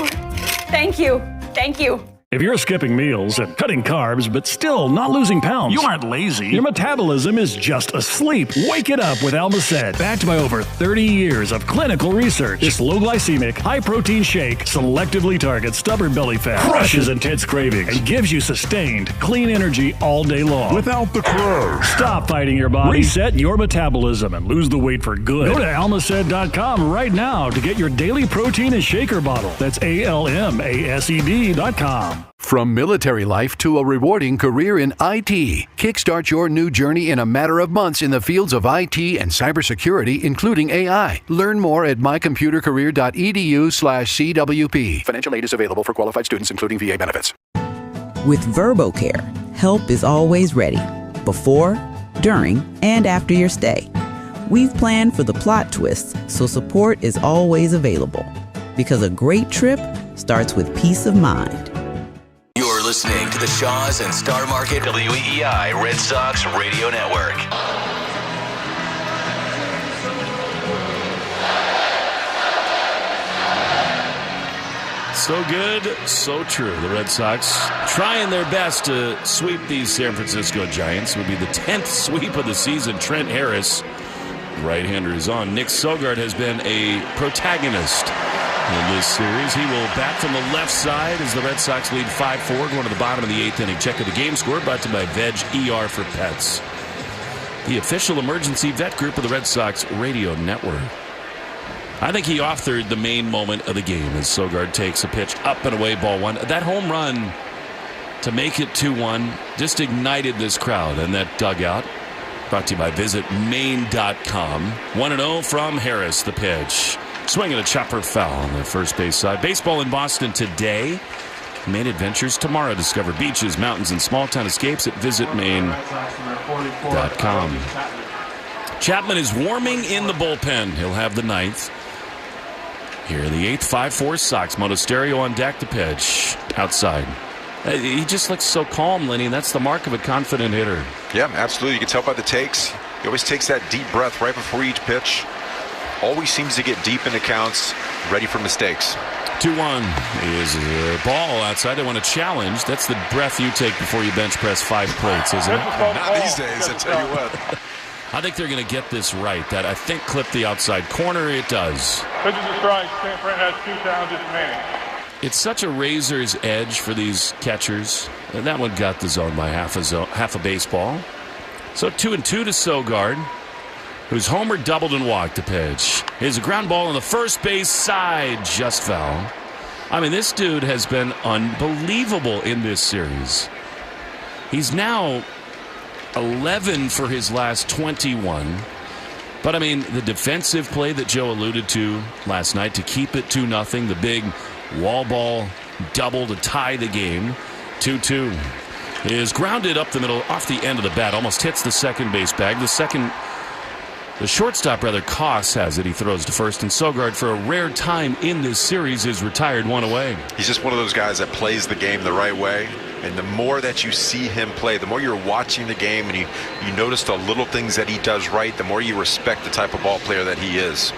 Thank you. Thank you. If you're skipping meals and cutting carbs but still not losing pounds, you aren't lazy. Your metabolism is just asleep. Wake it up with Almacet. Backed by over 30 years of clinical research, this low-glycemic, high-protein shake selectively targets stubborn belly fat, crushes intense cravings, and gives you sustained, clean energy all day long. Without the crow. Stop fighting your body. Reset your metabolism and lose the weight for good. Go to Almacet.com right now to get your daily protein and shaker bottle. That's ALMASED.com. From military life to a rewarding career in IT, kickstart your new journey in a matter of months in the fields of IT and cybersecurity, including AI. Learn more at mycomputercareer.edu/CWP. Financial aid is available for qualified students, including VA benefits. With VerboCare, help is always ready, before, during, and after your stay. We've planned for the plot twists, so support is always available. Because a great trip starts with peace of mind. You're listening to the Shaws and Star Market WEEI Red Sox Radio Network. So good, so true. The Red Sox trying their best to sweep these San Francisco Giants. It would be the 10th sweep of the season. Trent Harris, right-hander, is on. Nick Sogard has been a protagonist in this series. He will bat from the left side as the Red Sox lead 5-4, going to the bottom of the 8th inning. Check of the game score brought to you by Veg ER for Pets, the official emergency vet group of the Red Sox Radio Network. I think he authored the main moment of the game as Sogard takes a pitch up and away, ball 1. That home run to make it 2-1 just ignited this crowd and that dugout. Brought to you by visitmaine.com. 1-0 from Harris, the pitch. Swinging a chopper foul on the first base side. Baseball in Boston today. Maine adventures tomorrow. Discover beaches, mountains, and small-town escapes at visitmaine.com. Chapman is warming in the bullpen. He'll have the 9th. Here in the 8th, 5-4 Sox. Monasterio on deck to pitch. Outside. He just looks so calm, Lenny, and that's the mark of a confident hitter. Yeah, absolutely. You can tell by the takes. He always takes that deep breath right before each pitch. Always seems to get deep into counts, ready for mistakes. 2-1 is a ball outside. They want to challenge. That's the breath you take before you bench press 5 plates, isn't it? Not these days, I tell you what. I think they're going to get this right. That, I think, clipped the outside corner. It does. Pitches a strike. San Fran has 2 challenges remaining. It's such a razor's edge for these catchers. And that one got the zone by half a baseball. So 2-2 to Sogard, who's homered, doubled, and walked the pitch. Here's a ground ball on the first base side, just foul. I mean, this dude has been unbelievable in this series. He's now 11 for his last 21. But, I mean, the defensive play that Joe alluded to last night to keep it 2-0, the big wall ball double to tie the game. 2-2. Is grounded up the middle off the end of the bat. Almost hits the second base bag. The shortstop, Koss has it. He throws to first. And Sogard, for a rare time in this series, is retired one away. He's just one of those guys that plays the game the right way. And the more that you see him play, the more you're watching the game and you notice the little things that he does right, the more you respect the type of ball player that he is.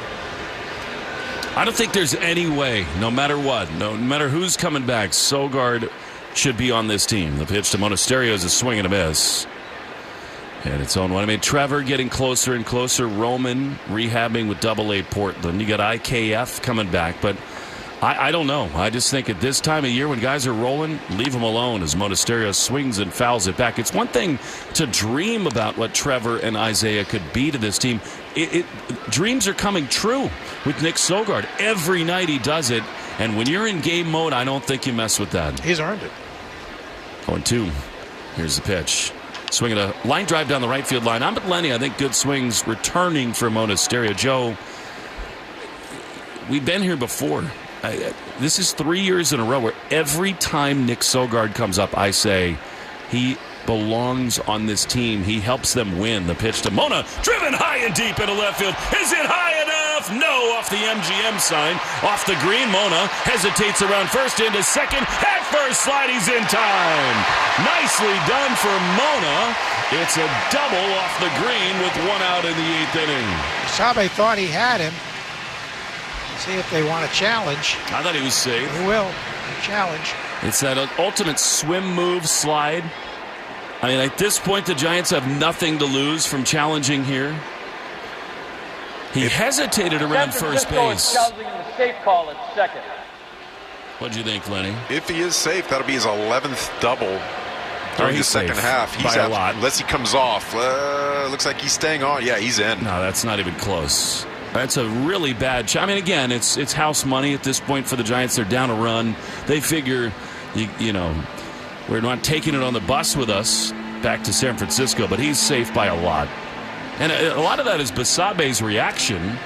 I don't think there's any way, no matter what, no matter who's coming back, Sogard should be on this team. The pitch to Monasterio is a swing and a miss. And it's 0-1. I mean, Trevor getting closer and closer. Roman rehabbing with AA Portland. You got IKF coming back. But I don't know. I just think at this time of year when guys are rolling, leave them alone as Monasterio swings and fouls it back. It's one thing to dream about what Trevor and Isaiah could be to this team. Dreams are coming true with Nick Sogard. Every night he does it. And when you're in game mode, I don't think you mess with that. He's earned it. 0-2. Here's the pitch. Swinging a line drive down the right field line. I'm at Lenny. I think good swings returning for Monasterio. Joe, we've been here before. This is 3 years in a row where every time Nick Sogard comes up, I say he belongs on this team. He helps them win. The pitch to Mona, driven high and deep into left field. Is it high enough? No, off the MGM sign. Off the green, Mona hesitates around first into second. Head first slide, he's in time. Nicely done for Mona. It's a double off the green with 1 out in the 8th inning. Sabe thought he had him. See if they want to challenge. I thought he was safe. He will. Challenge. It's that ultimate swim move slide. I mean, at this point, the Giants have nothing to lose from challenging here. He hesitated around first base. Challenging the safe call at second. What do you think, Lenny? If he is safe, that'll be his 11th double during the second half. He's a lot. Unless he comes off. Looks like he's staying on. Yeah, he's in. No, that's not even close. That's a really bad I mean, again, it's house money at this point for the Giants. They're down a run. They figure, you know, we're not taking it on the bus with us back to San Francisco, but he's safe by a lot. And a lot of that is Basabe's reaction.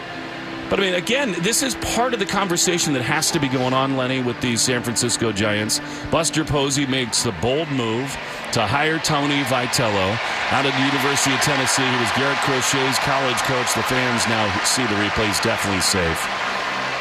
But, I mean, again, this is part of the conversation that has to be going on, Lenny, with the San Francisco Giants. Buster Posey makes the bold move to hire Tony Vitello out of the University of Tennessee. He was Garrett Crochet's college coach. The fans now see the replay. He's definitely safe.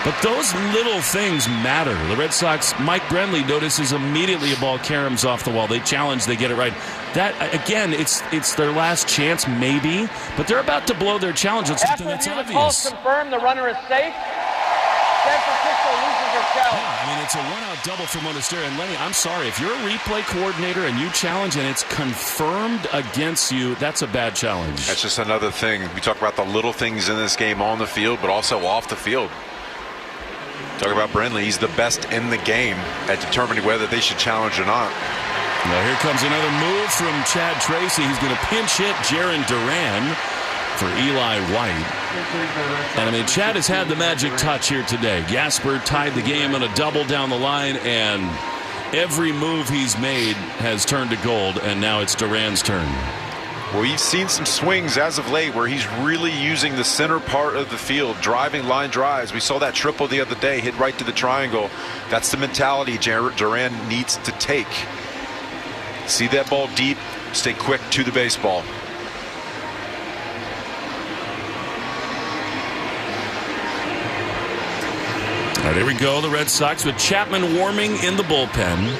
But those little things matter. The Red Sox, Mike Brenly notices immediately a ball caroms off the wall. They challenge, they get it right. That, again, it's their last chance, maybe, but they're about to blow their challenge. It's something that's obvious. Calls confirm the runner is safe. San Francisco loses their challenge. Yeah, I mean, it's a one-out double for Monasterio. And Lenny, I'm sorry, if you're a replay coordinator and you challenge and it's confirmed against you, that's a bad challenge. That's just another thing. We talk about the little things in this game on the field, but also off the field. Talk about Brenly. He's the best in the game at determining whether they should challenge or not. Now here comes another move from Chad Tracy. He's going to pinch hit Jarren Duran for Eli White. And I mean, Chad has had the magic touch here today. Gasper tied the game on a double down the line, and every move he's made has turned to gold, and now it's Duran's turn. Well, we've seen some swings as of late where he's really using the center part of the field, driving line drives. We saw that triple the other day, hit right to the triangle. That's the mentality Duran needs to take. See that ball deep, stay quick to the baseball. All right, here we go. The Red Sox with Chapman warming in the bullpen.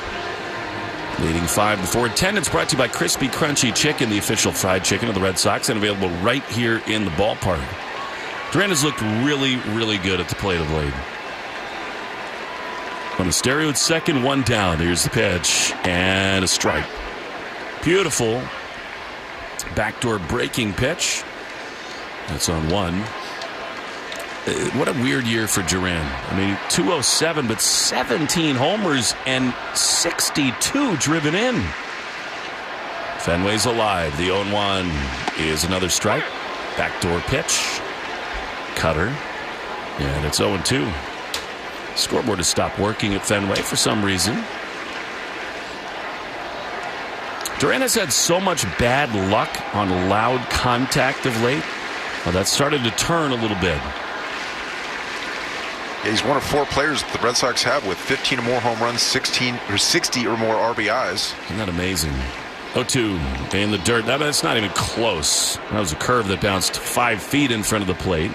Leading 5-4. Attendance brought to you by Crispy Crunchy Chicken, the official fried chicken of the Red Sox, and available right here in the ballpark. Duran has looked really, really good at the plate of late. Monasterio at second, 1 down. Here's the pitch, and a strike. Beautiful backdoor breaking pitch. That's on 1. What a weird year for Duran. I mean, 207, but 17 homers and 62 driven in. Fenway's alive. The 0-1 is another strike. Backdoor pitch. Cutter. And it's 0-2. Scoreboard has stopped working at Fenway for some reason. Duran has had so much bad luck on loud contact of late. Well, that started to turn a little bit. Yeah, he's one of 4 players that the Red Sox have with 15 or more home runs, 60 or more RBIs. Isn't that amazing? 0-2 in the dirt. That's not even close. That was a curve that bounced 5 feet in front of the plate.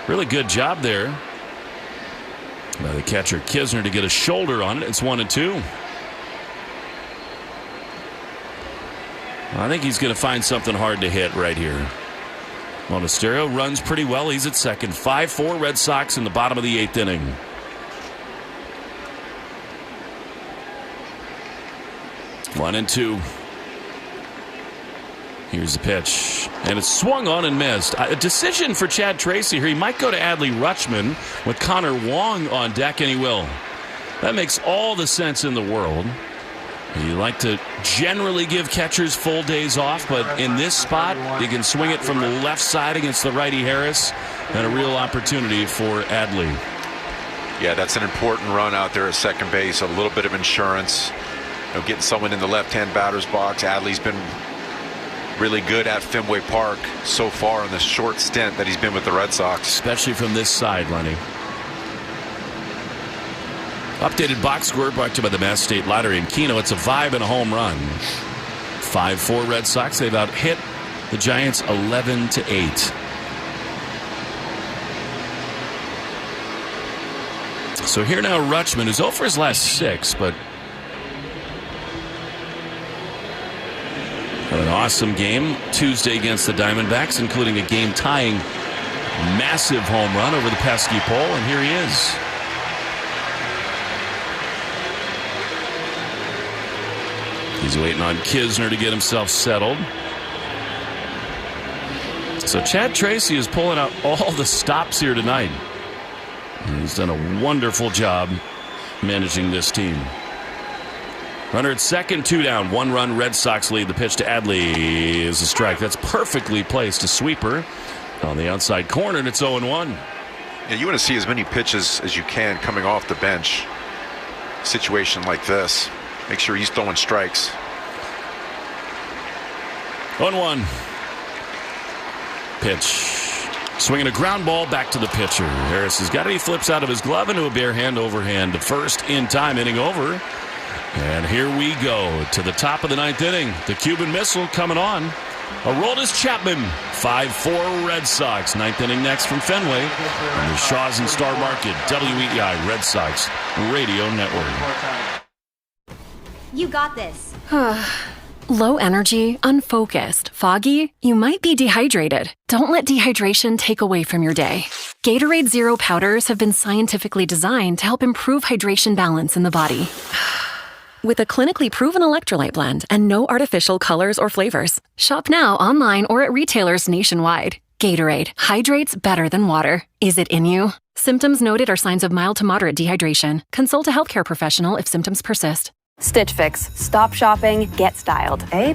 Really good job there by the catcher Kisner to get a shoulder on it. It's 1-2. I think he's going to find something hard to hit right here. Monasterio runs pretty well. He's at second. 5-4 Red Sox in the bottom of the 8th inning. One and two. Here's the pitch. And it's swung on and missed. A decision for Chad Tracy here. He might go to Adley Rutschman with Connor Wong on deck, and he will. That makes all the sense in the world. You like to generally give catchers full days off, but in this spot, you can swing it from the left side against the righty Harris, and a real opportunity for Adley. Yeah, that's an important run out there at second base. A little bit of insurance. Getting someone in the left-hand batter's box. Adley's been really good at Fenway Park so far in the short stint that he's been with the Red Sox. Especially from this side, Lenny. Updated box score brought to you by the Mass State Lottery in Keno. It's a vibe and a home run. 5-4 Red Sox. They've out hit the Giants 11-8. So here now Rutschman, who's 0 for his last 6, but had an awesome game Tuesday against the Diamondbacks, including a game-tying massive home run over the pesky pole, and here he is. He's waiting on Kisner to get himself settled. So Chad Tracy is pulling out all the stops here tonight. He's done a wonderful job managing this team. Runner at second, 2 down, 1 run. Red Sox lead. The pitch to Adley is a strike. That's perfectly placed. A sweeper on the outside corner, and it's 0-1. Yeah, you want to see as many pitches as you can coming off the bench. Situation like this. Make sure he's throwing strikes. 1-1. Pitch. Swinging a ground ball back to the pitcher. Harris has got it. He flips out of his glove into a bare hand overhand. First in time, inning over. And here we go to the top of the 9th inning. The Cuban Missile coming on. Aroldis Chapman. 5-4 Red Sox. 9th inning next from Fenway. On the Shaw's and Star Market WEEI Red Sox Radio Network. You got this. Low energy, unfocused, foggy? You might be dehydrated. Don't let dehydration take away from your day. Gatorade Zero powders have been scientifically designed to help improve hydration balance in the body. With a clinically proven electrolyte blend and no artificial colors or flavors. Shop now online or at retailers nationwide. Gatorade hydrates better than water. Is it in you? Symptoms noted are signs of mild to moderate dehydration. Consult a healthcare professional if symptoms persist. Stitch Fix. Stop shopping, get styled. A+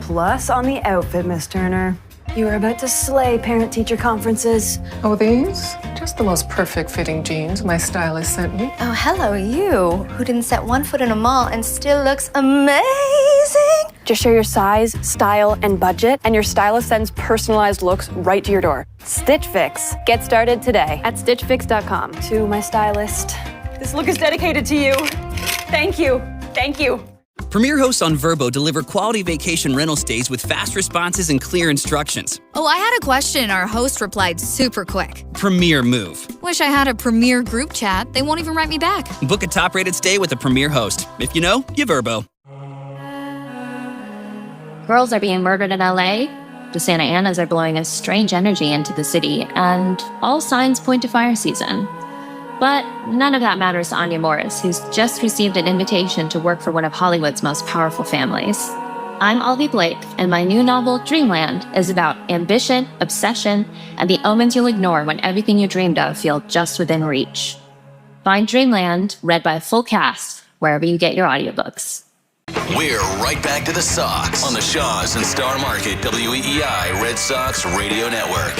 on the outfit, Miss Turner. You are about to slay parent-teacher conferences. Oh, these? Just the most perfect fitting jeans my stylist sent me. Oh, hello, you, who didn't set 1 foot in a mall and still looks amazing. Just share your size, style, and budget, and your stylist sends personalized looks right to your door. Stitch Fix. Get started today at StitchFix.com. To my stylist. This look is dedicated to you. Thank you. Thank you. Premier hosts on Vrbo deliver quality vacation rental stays with fast responses and clear instructions. Oh, I had a question. Our host replied super quick. Premier Move. Wish I had a Premier group chat. They won't even write me back. Book a top-rated stay with a Premier host. If you know, you Vrbo. Girls are being murdered in LA. The Santa Anas are blowing a strange energy into the city, and all signs point to fire season. But none of that matters to Anya Morris, who's just received an invitation to work for one of Hollywood's most powerful families. I'm Alvy Blake, and my new novel, Dreamland, is about ambition, obsession, and the omens you'll ignore when everything you dreamed of feels just within reach. Find Dreamland, read by a full cast, wherever you get your audiobooks. We're right back to the Sox on the Shaw's and Star Market WEEI Red Sox Radio Network.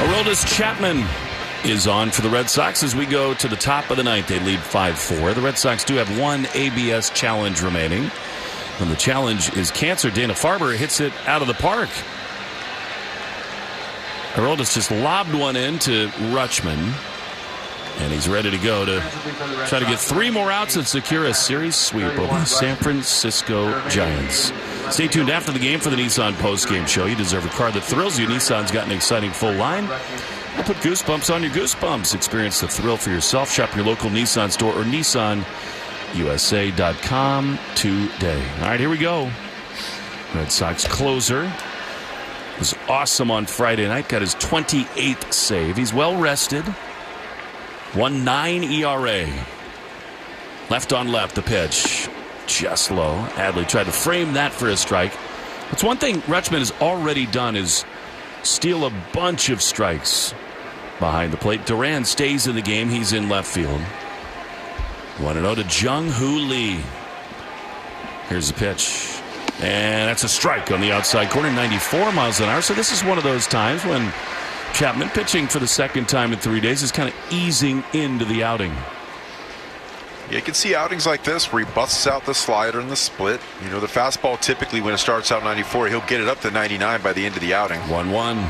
Aroldis Chapman is on for the Red Sox as we go to the top of the 9th. They lead 5-4. The Red Sox do have 1 ABS challenge remaining. When the challenge is cancer, Dana Farber hits it out of the park. Aroldis just lobbed one into Rutschman. And he's ready to go to try to get 3 more outs and secure a series sweep over the San Francisco Giants. Stay tuned after the game for the Nissan postgame show. You deserve a car that thrills you. Nissan's got an exciting full line. We'll put goosebumps on your goosebumps. Experience the thrill for yourself. Shop your local Nissan store or NissanUSA.com today. All right, here we go. Red Sox closer was awesome on Friday night. Got his 28th save. He's well rested. 1.9 ERA. Left on left, the pitch. Just low. Adley tried to frame that for a strike. That's one thing Rutschman has already done is steal a bunch of strikes behind the plate. Duran stays in the game. He's in left field. 1-0 to Jung-Hoo Lee. Here's the pitch. And that's a strike on the outside corner, 94 miles an hour. So this is one of those times when Chapman, pitching for the second time in 3 days, is kind of easing into the outing. Yeah, you can see outings like this where he busts out the slider and the split. You know, the fastball typically when it starts out 94, he'll get it up to 99 by the end of the outing. 1-1.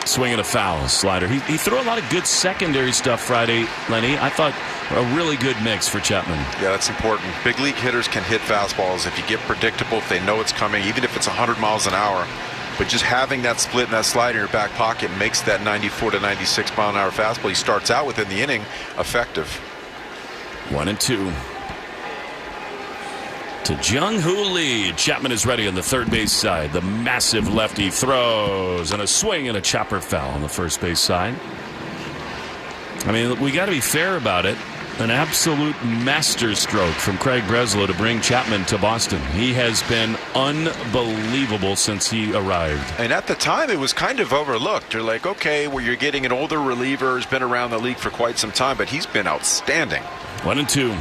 Swing and a foul. Slider. He threw a lot of good secondary stuff Friday, Lenny. I thought a really good mix for Chapman. Yeah, that's important. Big league hitters can hit fastballs if you get predictable, if they know it's coming, even if it's 100 miles an hour. But just having that split and that slide in your back pocket makes that 94 to 96 mile an hour fastball he starts out within the inning effective. 1-2. To Jung-Hoo Lee. Chapman is ready on the third base side. The massive lefty throws and a swing and a chopper foul on the first base side. I mean, we got to be fair about it. An absolute masterstroke from Craig Breslow to bring Chapman to Boston. He has been unbelievable since he arrived. And at the time, it was kind of overlooked. You're like, okay, well, you're getting an older reliever who's been around the league for quite some time, but he's been outstanding. 1-2.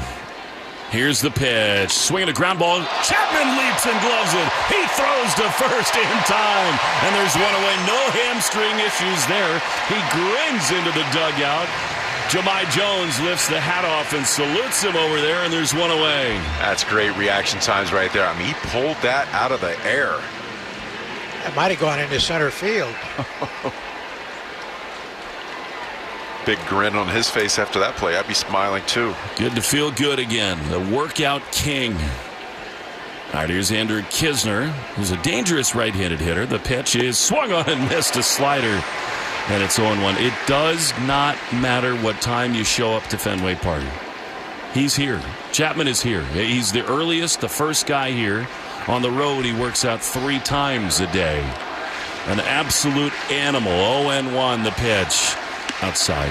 Here's the pitch. Swinging a ground ball. Chapman leaps and gloves it. He throws to first in time. And there's one away. No hamstring issues there. He grins into the dugout. Jahmai Jones lifts the hat off and salutes him over there, and there's one away. That's great reaction times right there. I mean, he pulled that out of the air. That might have gone into center field. Big grin on his face after that play. I'd be smiling too. Good to feel good again. The workout king. All right, here's Andrew Kisner, who's a dangerous right-handed hitter. The pitch is swung on and missed a slider. And it's 0-1. It does not matter what time you show up to Fenway Park. He's here. Chapman is here. He's the earliest, the first guy here. On the road, he works out 3 times a day. An absolute animal. 0-1, the pitch. Outside.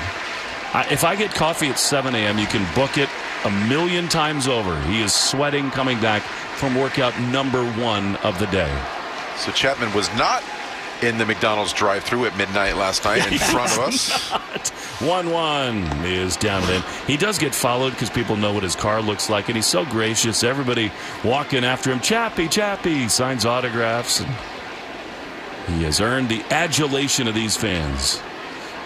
If I get coffee at 7 a.m., you can book it 1,000,000 times over. He is sweating coming back from workout number 1 of the day. So Chapman was not in the McDonald's drive-thru at midnight last night in front of us. 1-1 is down then. He does get followed because people know what his car looks like, and he's so gracious. Everybody walking after him. Chappie, Chappie. Signs autographs. And he has earned the adulation of these fans.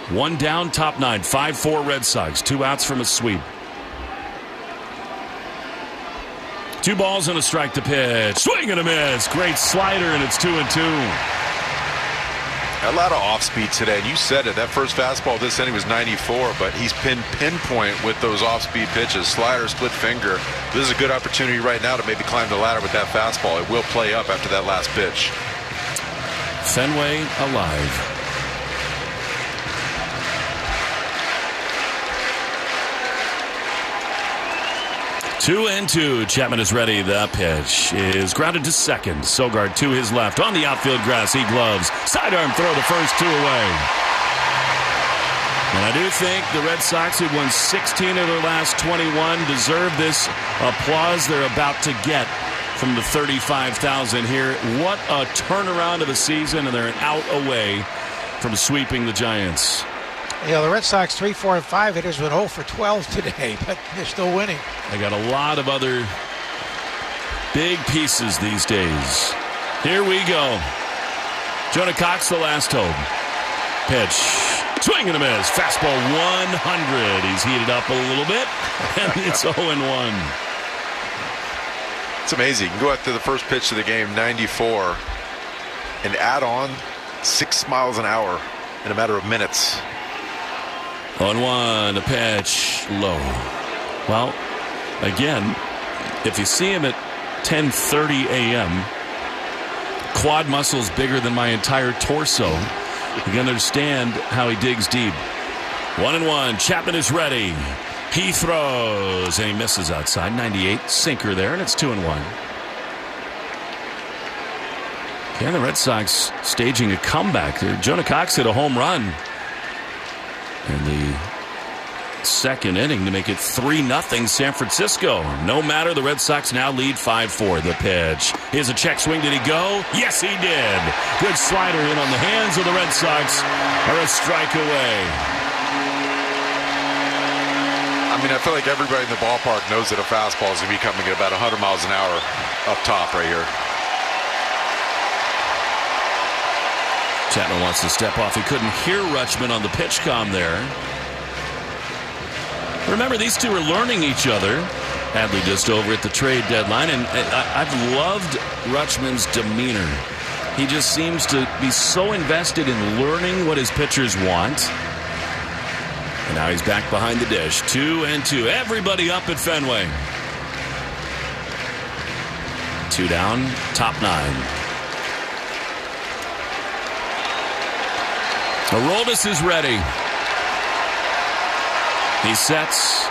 1 down, top 9. 5-4 Red Sox. 2 outs from a sweep. 2 balls and a strike to pitch. Swing and a miss. Great slider, and it's 2-2. A lot of off-speed today, and you said it. That first fastball this inning was 94, but he's pinpoint with those off-speed pitches. Slider, split finger. This is a good opportunity right now to maybe climb the ladder with that fastball. It will play up after that last pitch. Fenway alive. Two and two. Chapman is ready. The pitch is grounded to second. Sogard to his left. On the outfield grass, he gloves. Sidearm throw, the first 2 away. And I do think the Red Sox, who won 16 of their last 21, deserve this applause they're about to get from the 35,000 here. What a turnaround of a season, and they're an out away from sweeping the Giants. You know, the Red Sox 3, 4, and 5 hitters went 0 for 12 today, but they're still winning. They got a lot of other big pieces these days. Here we go. Jonah Cox, the last hope. Pitch. Swing and a miss. Fastball 100. He's heated up a little bit, and it's 0-1. It's amazing. You can go after the first pitch of the game, 94, and add on 6 miles an hour. in a matter of minutes. 0-1, a pitch, low. Well, again, if you see him at 10:30 a.m., quad muscles bigger than my entire torso, you can understand how he digs deep. 1-1, Chapman is ready. He throws, and he misses outside. 98, sinker there, and it's 2-1. And the Red Sox staging a comeback there. Jonah Cox hit a home run in the second inning to make it 3-0 San Francisco. No matter, the Red Sox now lead 5-4. The pitch. Here's a check swing. Did he go? Yes, he did. Good slider in on the hands of the Red Sox. Are a strike away. I mean, I feel like everybody in the ballpark knows that a fastball is going to be coming at about 100 miles an hour up top right here. Chapman wants to step off. He couldn't hear Rutschman on the pitch comm there. Remember, these two are learning each other. Hadley just over at the trade deadline, and I've loved Rutschman's demeanor. He just seems to be so invested in learning what his pitchers want. And now he's back behind the dish. 2-2. Everybody up at Fenway. 2 down, top 9. Aroldis is ready. He sets.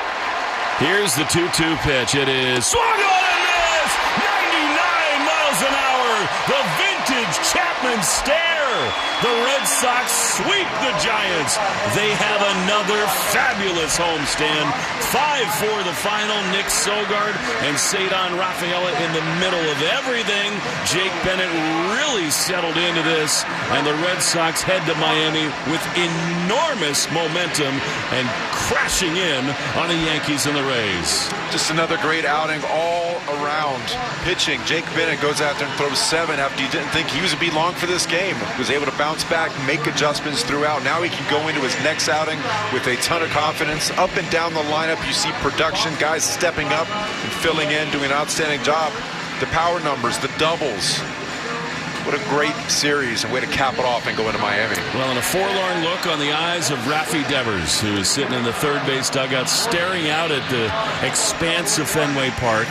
Here's the 2-2 pitch. It is swung on and missed. 99 miles an hour. The vintage Chapman stare. The Red Sox sweep the Giants. They have another fabulous homestand. 5-4 the final. Nick Sogard and Cedar Rafaela in the middle of everything. Jake Bennett really settled into this, and the Red Sox head to Miami with enormous momentum and crashing in on the Yankees and the Rays. Just another great outing all around. Pitching, Jake Bennett goes out there and throws 7 after he didn't think he was going to be long for this game. Was able to bounce back, make adjustments throughout. Now he can go into his next outing with a ton of confidence. Up and down the lineup, you see production, guys stepping up and filling in, doing an outstanding job. The power numbers, the doubles. What a great series and way to cap it off and go into Miami. Well, and a forlorn look on the eyes of Rafi Devers, who is sitting in the third base dugout staring out at the expanse of Fenway Park.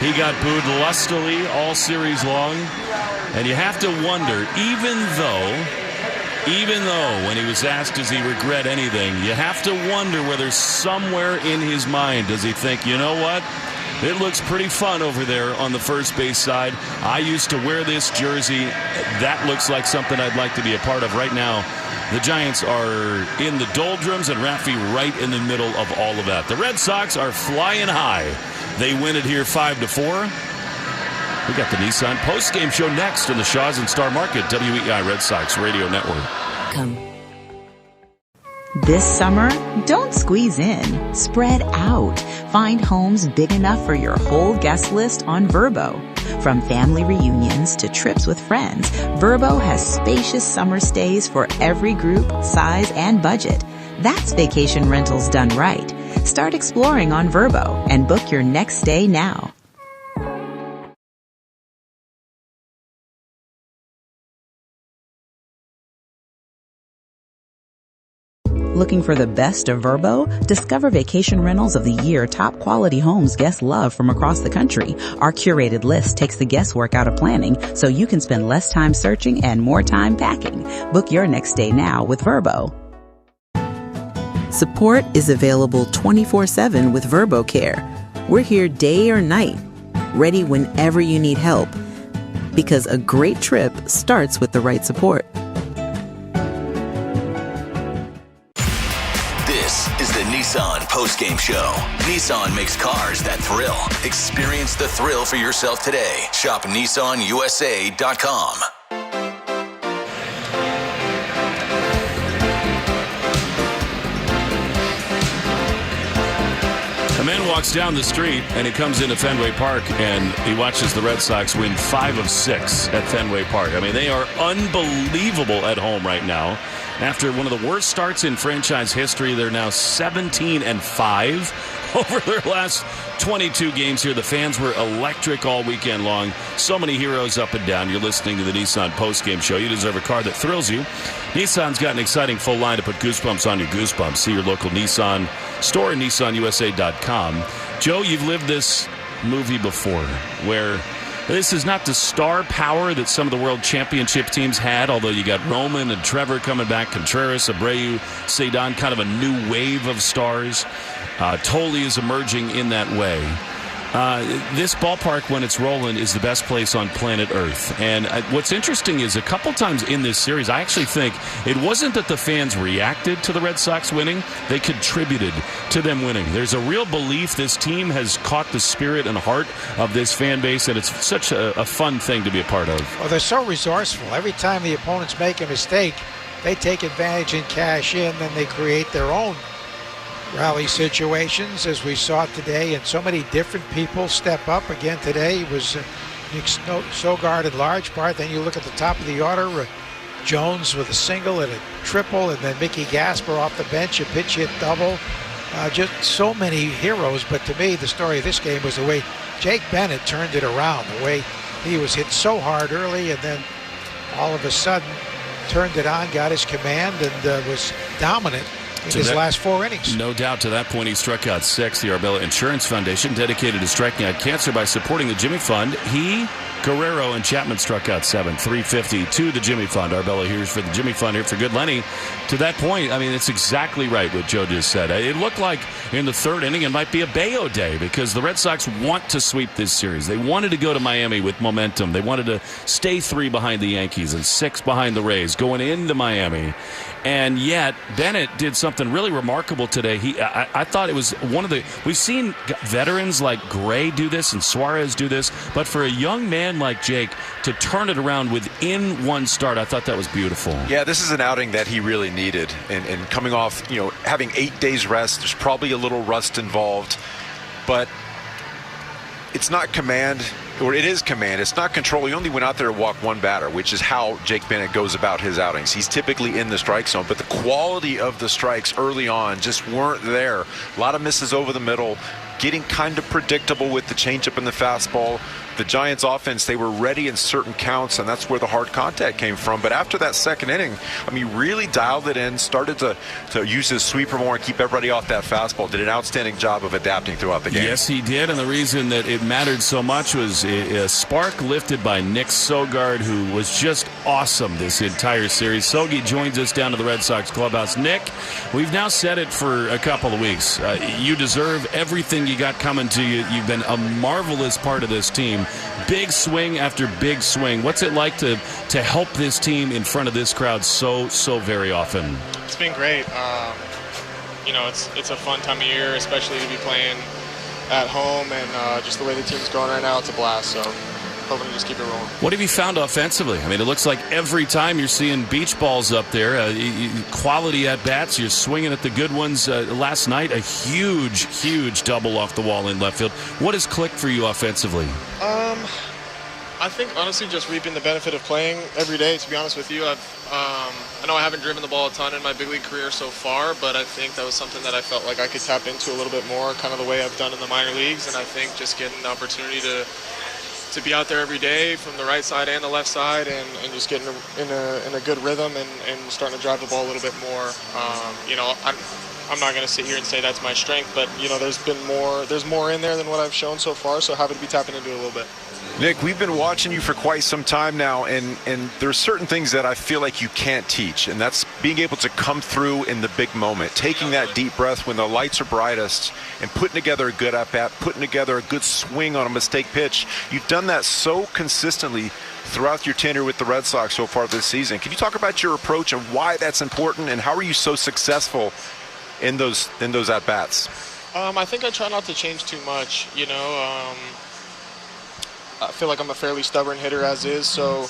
He got booed lustily all series long. And you have to wonder, even though when he was asked does he regret anything, you have to wonder whether somewhere in his mind does he think, you know what? It looks pretty fun over there on the first base side. I used to wear this jersey. That looks like something I'd like to be a part of right now. The Giants are in the doldrums and Rafi right in the middle of all of that. The Red Sox are flying high. They win it here 5-4. We got the Nissan post-game show next on the Shaw's and Star Market, WEI Red Sox Radio Network. This summer, don't squeeze in. Spread out. Find homes big enough for your whole guest list on Vrbo. From family reunions to trips with friends, Vrbo has spacious summer stays for every group, size, and budget. That's vacation rentals done right. Start exploring on Vrbo and book your next stay now. Looking for the best of Vrbo? Discover vacation rentals of the year, top quality homes guests love from across the country. Our curated list takes the guesswork out of planning so you can spend less time searching and more time packing. Book your next stay now with Vrbo. Support is available 24/7 with Vrbo Care. We're here day or night, ready whenever you need help. Because a great trip starts with the right support. Is the Nissan post-game show. Nissan makes cars that thrill. Experience the thrill for yourself today. Shop NissanUSA.com. A man walks down the street and he comes into Fenway Park and he watches the Red Sox win 5 of 6 at Fenway Park. I mean, they are unbelievable at home right now. After one of the worst starts in franchise history, they're now 17-5. over their last 22 games here. The fans were electric all weekend long. So many heroes up and down. You're listening to the Nissan postgame show. You deserve a car that thrills you. Nissan's got an exciting full line to put goosebumps on your goosebumps. See your local Nissan store at nissanusa.com. Joe, you've lived this movie before, where this is not the star power that some of the world championship teams had, although you got Roman and Trevor coming back, Contreras, Abreu, Cedon, kind of a new wave of stars. Tolle is emerging in that way. This ballpark, when it's rolling, is the best place on planet Earth. And what's interesting is a couple times in this series, I actually think it wasn't that the fans reacted to the Red Sox winning. They contributed to them winning. There's a real belief this team has caught the spirit and heart of this fan base, and it's such a fun thing to be a part of. Well, they're so resourceful. Every time the opponents make a mistake, they take advantage and cash in, then they create their own rally situations, as we saw today, and so many different people step up. Again today it was Nick Sogard in large part. Then you look at the top of the order, Jones with a single and a triple, and then Mickey Gasper off the bench, a pitch hit double. Just so many heroes. But to me, the story of this game was the way Jake Bennett turned it around, the way he was hit so hard early and then all of a sudden turned it on, got his command, and was dominant in his last 4 innings. No doubt. To that point, he struck out 6. The Arbella Insurance Foundation, dedicated to striking out cancer by supporting the Jimmy Fund. He, Guerrero, and Chapman struck out 7. $350 to the Jimmy Fund. Arbella here's for the Jimmy Fund, here for good Lenny. To that point, I mean, it's exactly right what Joe just said. It looked like in the 3rd inning it might be a Bayo day, because the Red Sox want to sweep this series. They wanted to go to Miami with momentum. They wanted to stay 3 behind the Yankees and 6 behind the Rays going into Miami. And yet, Bennett did something really remarkable today. I thought it was one of the... We've seen veterans like Gray do this and Suarez do this, but for a young man like Jake to turn it around within one start, I thought that was beautiful. Yeah, this is an outing that he really needed. And coming off, having 8 days rest, there's probably a little rust involved, but it's not command, or it is command. It's not control. He only went out there to walk 1 batter, which is how Jake Bennett goes about his outings. He's typically in the strike zone, but the quality of the strikes early on just weren't there. A lot of misses over the middle, getting kind of predictable with the changeup and the fastball. The Giants offense, they were ready in certain counts, and that's where the hard contact came from. But after that 2nd inning, I mean, really dialed it in, started to use his sweeper more and keep everybody off that fastball. Did an outstanding job of adapting throughout the game. Yes, he did, and the reason that it mattered so much was a spark lifted by Nick Sogard, who was just awesome this entire series. Sogi joins us down to the Red Sox clubhouse. Nick, we've now said it for a couple of weeks. You deserve everything you got coming to you. You've been a marvelous part of this team. Big swing after big swing. What's it like to help this team in front of this crowd so very often? It's been great. It's a fun time of year, especially to be playing at home, and just the way the team's going right now, it's a blast. So hoping to just keep it rolling. What have you found offensively? I mean, it looks like every time you're seeing beach balls up there, quality at bats. You're swinging at the good ones. Last night, a huge double off the wall in left field. What has clicked for you offensively? I think honestly just reaping the benefit of playing every day. To be honest with you, I know I haven't driven the ball a ton in my big league career so far, but I think that was something that I felt like I could tap into a little bit more, kind of the way I've done in the minor leagues. And I think just getting the opportunity to be out there every day from the right side and the left side, and just getting in a good rhythm and starting to drive the ball a little bit more. I'm not going to sit here and say that's my strength, but there's more in there than what I've shown so far, so happy to be tapping into it a little bit. Nick, we've been watching you for quite some time now, and there's certain things that I feel like you can't teach, and that's being able to come through in the big moment, taking that deep breath when the lights are brightest, and putting together a good at-bat, putting together a good swing on a mistake pitch. You've done that so consistently throughout your tenure with the Red Sox so far this season. Can you talk about your approach and why that's important, and how are you so successful in those at-bats? I think I try not to change too much, I feel like I'm a fairly stubborn hitter as is, so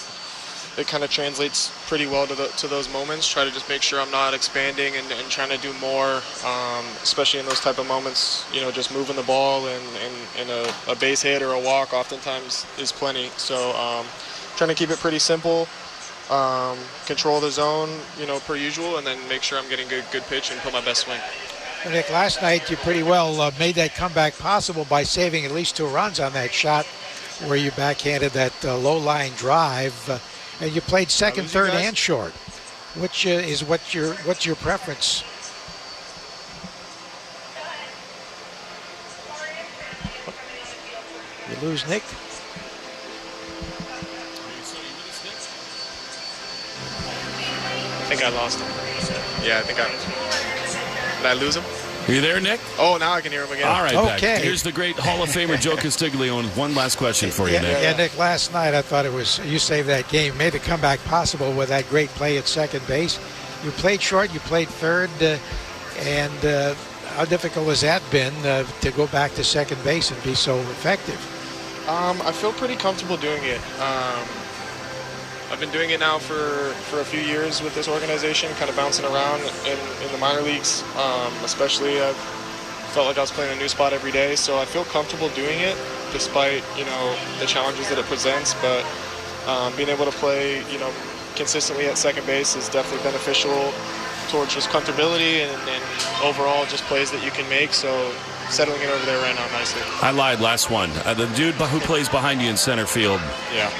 it kind of translates pretty well to those moments. Try to just make sure I'm not expanding and trying to do more, especially in those type of moments. Just moving the ball and a base hit or a walk oftentimes is plenty. So trying to keep it pretty simple, control the zone, per usual, and then make sure I'm getting good pitch and put my best swing. Nick, last night you pretty well made that comeback possible by saving at least 2 runs on that shot where you backhanded that low-line drive. And you played second, third, and short. Which is what's your preference? You lose Nick. I think I lost him. Yeah, I think did I lose him? Are you there, Nick? Oh, now I can hear him again. All right, okay. Back. Here's the great Hall of Famer Joe Castiglione. One last question for you, Nick. Yeah, Nick, last night I thought you saved that game, made the comeback possible with that great play at second base. You played short, you played third, and how difficult has that been to go back to second base and be so effective? I feel pretty comfortable doing it. I've been doing it now for a few years with this organization, kind of bouncing around in the minor leagues. Especially, I felt like I was playing a new spot every day, so I feel comfortable doing it, despite the challenges that it presents. But being able to play consistently at second base is definitely beneficial towards just comfortability and overall just plays that you can make. So settling it over there right now nicely. I lied last one. The dude who plays behind you in center field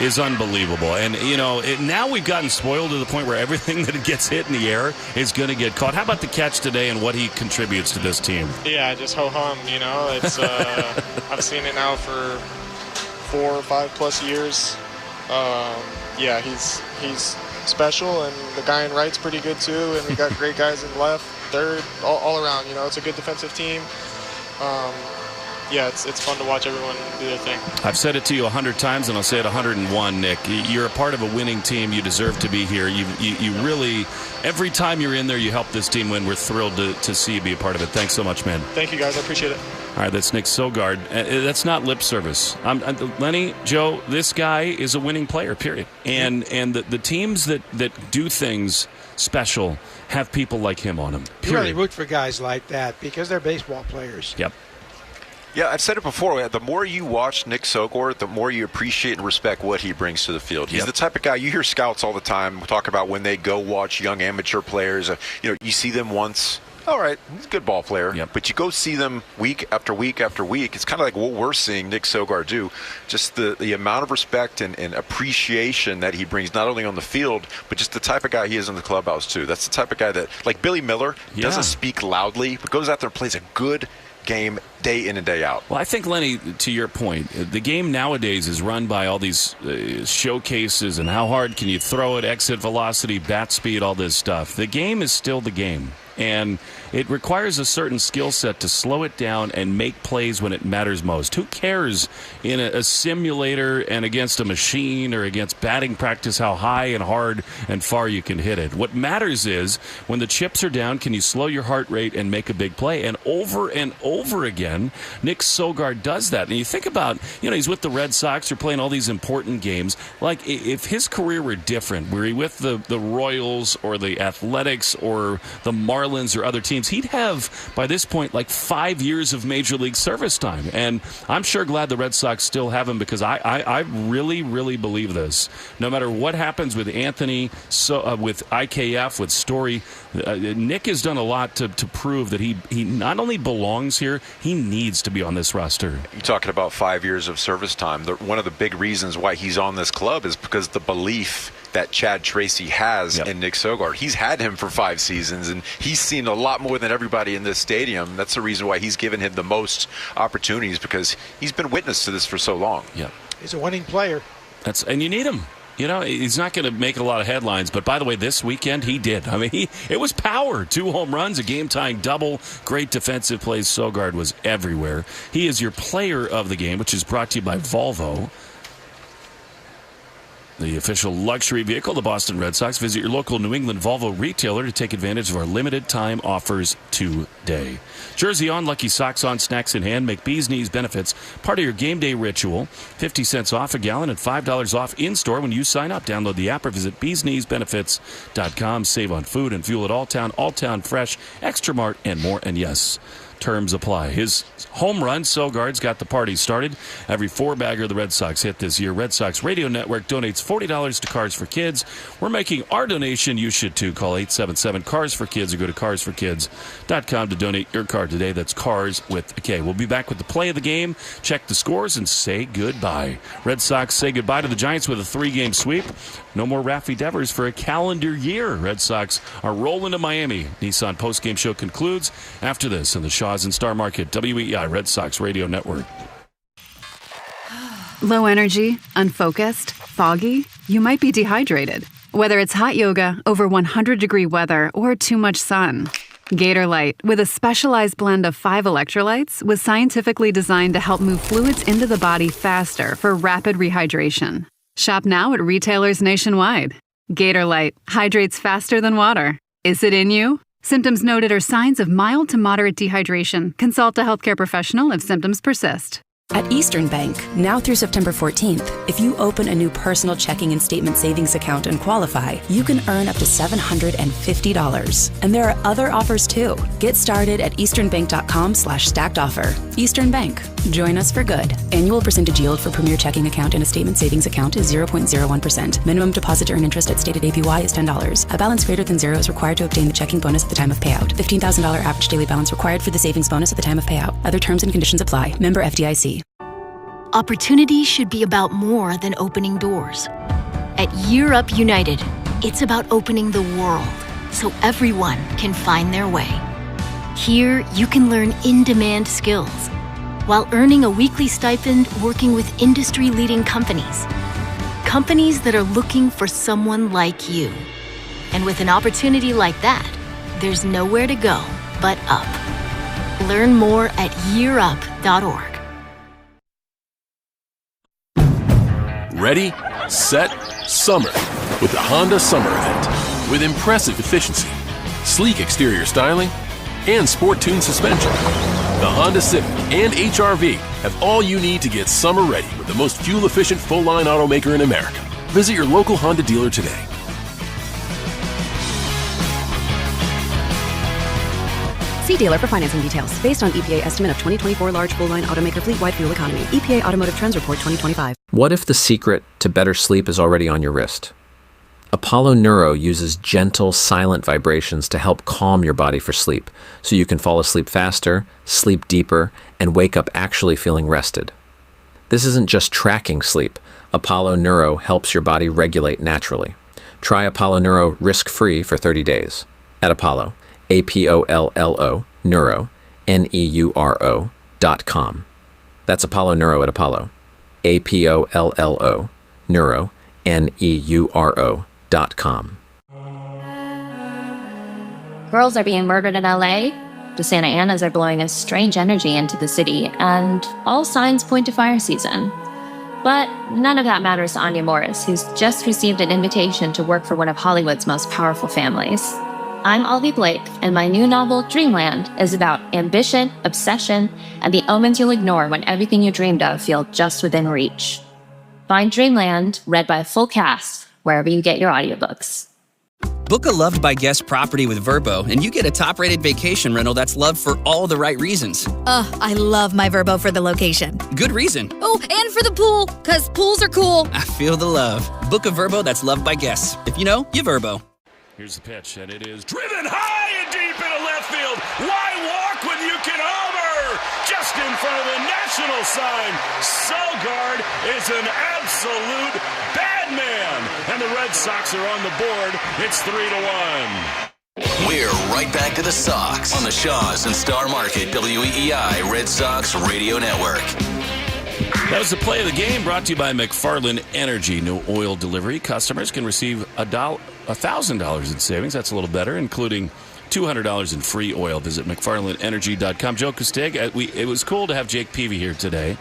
is unbelievable. And, now we've gotten spoiled to the point where everything that gets hit in the air is going to get caught. How about the catch today and what he contributes to this team? Yeah, just ho-hum, It's I've seen it now for 4 or 5 plus years. He's special, and the guy in right's pretty good too, and we got great guys in left, third, all around. It's a good defensive team. It's fun to watch everyone do their thing. I've said it to you 100 times, and I'll say it 101, Nick. You're a part of a winning team. You deserve to be here. You really, every time you're in there, you help this team win. We're thrilled to see you be a part of it. Thanks so much, man. Thank you, guys. I appreciate it. All right, that's Nick Sogard. That's not lip service. Lenny, Joe, this guy is a winning player, period. And the teams that do things special have people like him on them, period. You really root for guys like that because they're baseball players. Yep. Yeah, I've said it before. The more you watch Nick Sogard, the more you appreciate and respect what he brings to the field. He's the type of guy, you hear scouts all the time talk about when they go watch young amateur players. You see them once. All right, he's a good ball player. Yep. But you go see them week after week after week. It's kind of like what we're seeing Nick Sogard do. Just the amount of respect and appreciation that he brings, not only on the field, but just the type of guy he is in the clubhouse, too. That's the type of guy that, like Billy Miller, doesn't speak loudly, but goes out there and plays a good game day in and day out. Well, I think, Lenny, to your point, the game nowadays is run by all these showcases and how hard can you throw it, exit velocity, bat speed, all this stuff. The game is still the game. And it requires a certain skill set to slow it down and make plays when it matters most. Who cares in a simulator and against a machine or against batting practice how high and hard and far you can hit it? What matters is when the chips are down, can you slow your heart rate and make a big play? And over again, Nick Sogard does that. And you think about, he's with the Red Sox, they're playing all these important games. Like, if his career were different, were he with the Royals or the Athletics or the Marlins or other teams, he'd have, by this point, like 5 years of Major League service time. And I'm sure glad the Red Sox still have him because I really, really believe this. No matter what happens with Anthony, with IKF, with Story, Nick has done a lot to prove that he not only belongs here, he needs to be on this roster. You're talking about 5 years of service time. One of the big reasons why he's on this club is because the belief that Chad Tracy has in Nick Sogard. He's had him for 5 seasons, and he's seen a lot more than everybody in this stadium. That's the reason why he's given him the most opportunities, because he's been witness to this for so long. Yeah, he's a winning player. And you need him. He's not going to make a lot of headlines, but by the way, this weekend he did. I mean, it was power. 2 home runs, a game-tying double, great defensive plays. Sogard was everywhere. He is your player of the game, which is brought to you by Volvo, the official luxury vehicle of the Boston Red Sox. Visit your local New England Volvo retailer to take advantage of our limited time offers today. Jersey on, Lucky Socks on, snacks in hand. Make Bees Knees benefits part of your game day ritual. 50 cents off a gallon and $5 off in-store when you sign up. Download the app or visit beeskneesbenefits.com. Save on food and fuel at Alltown, Alltown Fresh, Extra Mart, and more. And yes, Terms apply. His home run, Sogard's got the party started. Every 4-bagger the Red Sox hit this year, Red Sox Radio Network donates $40 to Cars for Kids. We're making our donation. You should too. Call 877-CARS-FOR-KIDS or go to carsforkids.com to donate your car today. That's Cars with a K. We'll be back with the play of the game, check the scores, and say goodbye. Red Sox say goodbye to the Giants with a 3-game sweep. No more Raffy Devers for a calendar year. Red Sox are rolling to Miami. Nissan postgame show concludes after this in the Shaw's and Star Market, WEI Red Sox Radio Network. Low energy, unfocused, foggy? You might be dehydrated. Whether it's hot yoga, over 100-degree weather, or too much sun. Gatorlyte, with a specialized blend of 5 electrolytes, was scientifically designed to help move fluids into the body faster for rapid rehydration. Shop now at retailers nationwide. Gatorlyte hydrates faster than water. Is it in you? Symptoms noted are signs of mild to moderate dehydration. Consult a healthcare professional if symptoms persist. At Eastern Bank, now through September 14th, if you open a new personal checking and statement savings account and qualify, you can earn up to $750. And there are other offers too. Get started at easternbank.com/stacked offer. Eastern Bank. Join us for good. Annual percentage yield for premier checking account and a statement savings account is 0.01%. Minimum deposit to earn interest at stated APY is $10. A balance greater than 0 is required to obtain the checking bonus at the time of payout. $15,000 average daily balance required for the savings bonus at the time of payout. Other terms and conditions apply. Member FDIC. Opportunity should be about more than opening doors. At Year Up United, it's about opening the world so everyone can find their way. Here, you can learn in-demand skills while earning a weekly stipend working with industry-leading companies. Companies that are looking for someone like you. And with an opportunity like that, there's nowhere to go but up. Learn more at yearup.org. Ready, set, summer with the Honda Summer Event. With impressive efficiency, sleek exterior styling, and sport-tuned suspension, the Honda Civic and HR-V have all you need to get summer ready with the most fuel-efficient full-line automaker in America. Visit your local Honda dealer today. See dealer for financing details. Based on EPA estimate of 2024 large full-line automaker fleet-wide fuel economy. EPA Automotive Trends Report 2025. What if the secret to better sleep is already on your wrist? Apollo Neuro uses gentle, silent vibrations to help calm your body for sleep, so you can fall asleep faster, sleep deeper, and wake up actually feeling rested. This isn't just tracking sleep. Apollo Neuro helps your body regulate naturally. Try Apollo Neuro risk-free for 30 days. At Apollo, APOLLO, Neuro, NEURO.com. That's Apollo Neuro at Apollo. APOLLO, Neuro, NEURO.com. Girls are being murdered in LA. The Santa Anas are blowing a strange energy into the city, and all signs point to fire season. But none of that matters to Anya Morris, who's just received an invitation to work for one of Hollywood's most powerful families. I'm Alvy Blake, and my new novel, Dreamland, is about ambition, obsession, and the omens you'll ignore when everything you dreamed of feels just within reach. Find Dreamland, read by a full cast, wherever you get your audiobooks. Book a Loved by Guest property with Vrbo, and you get a top-rated vacation rental that's loved for all the right reasons. I love my Vrbo for the location. Good reason. Oh, and for the pool, because pools are cool. I feel the love. Book a Vrbo that's loved by guests. If you know, you Vrbo. Here's the pitch, and it is driven high and deep into left field. Why walk when you can homer? Just in front of the national sign. Sogard is an absolute bad man, and the Red Sox are on the board. It's 3-1. We're right back to the Sox on the Shaw's and Star Market WEEI Red Sox Radio Network. That was the play of the game, brought to you by McFarland Energy. No oil delivery. Customers can receive $1,000 in savings. That's a little better, including $200 in free oil. Visit McFarlandEnergy.com. Joe Kustig, it was cool to have Jake Peavy here today.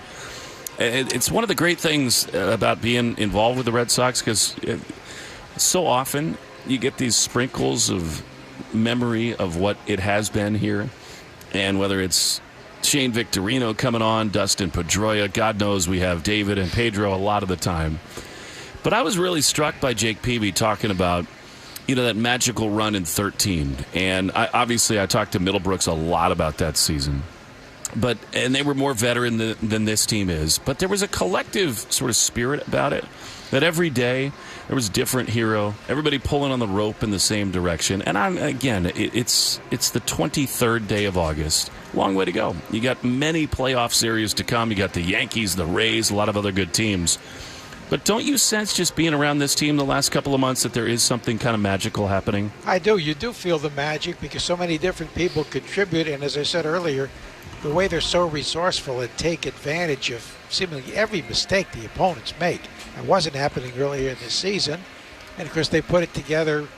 It's one of the great things about being involved with the Red Sox, because so often you get these sprinkles of memory of what it has been here, and whether it's Shane Victorino coming on, Dustin Pedroia, God knows we have David and Pedro a lot of the time. But I was really struck by Jake Peavy talking about, that magical run in 13. And I talked to Middlebrooks a lot about that season. And they were more veteran than this team is. But there was a collective sort of spirit about it, that every day there was a different hero, everybody pulling on the rope in the same direction. And it's the 23rd day of August. Long way to go. You got many playoff series to come. You got the Yankees, the Rays, a lot of other good teams. But don't you sense, just being around this team the last couple of months, that there is something kind of magical happening? I do. You do feel the magic because so many different people contribute. And as I said earlier, the way they're so resourceful and take advantage of seemingly every mistake the opponents make. It wasn't happening earlier in the season. And, of course, they put it together,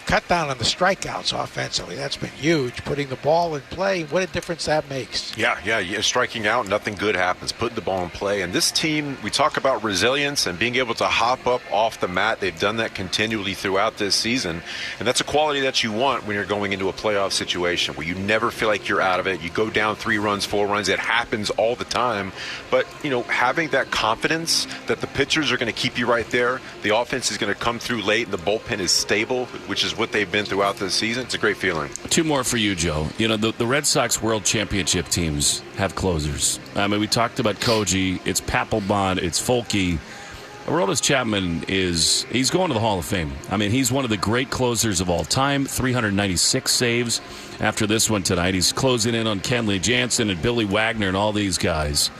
cut down on the strikeouts offensively. That's been huge. Putting the ball in play, what a difference that makes. Yeah. Striking out, nothing good happens. Putting the ball in play. And this team, we talk about resilience and being able to hop up off the mat. They've done that continually throughout this season. And that's a quality that you want when you're going into a playoff situation where you never feel like you're out of it. You go down 3 runs, 4 runs. It happens all the time. But, having that confidence that the pitchers are going to keep you right there, the offense is going to come through late, and the bullpen is stable, which is what they've been throughout the season. It's a great feeling. 2 more for you, Joe. The Red Sox World Championship teams have closers. I mean, we talked about Koji. It's Papelbon. It's Folke. Aroldis Chapman he's going to the Hall of Fame. I mean, he's one of the great closers of all time. 396 saves after this one tonight. He's closing in on Kenley Jansen and Billy Wagner and all these guys.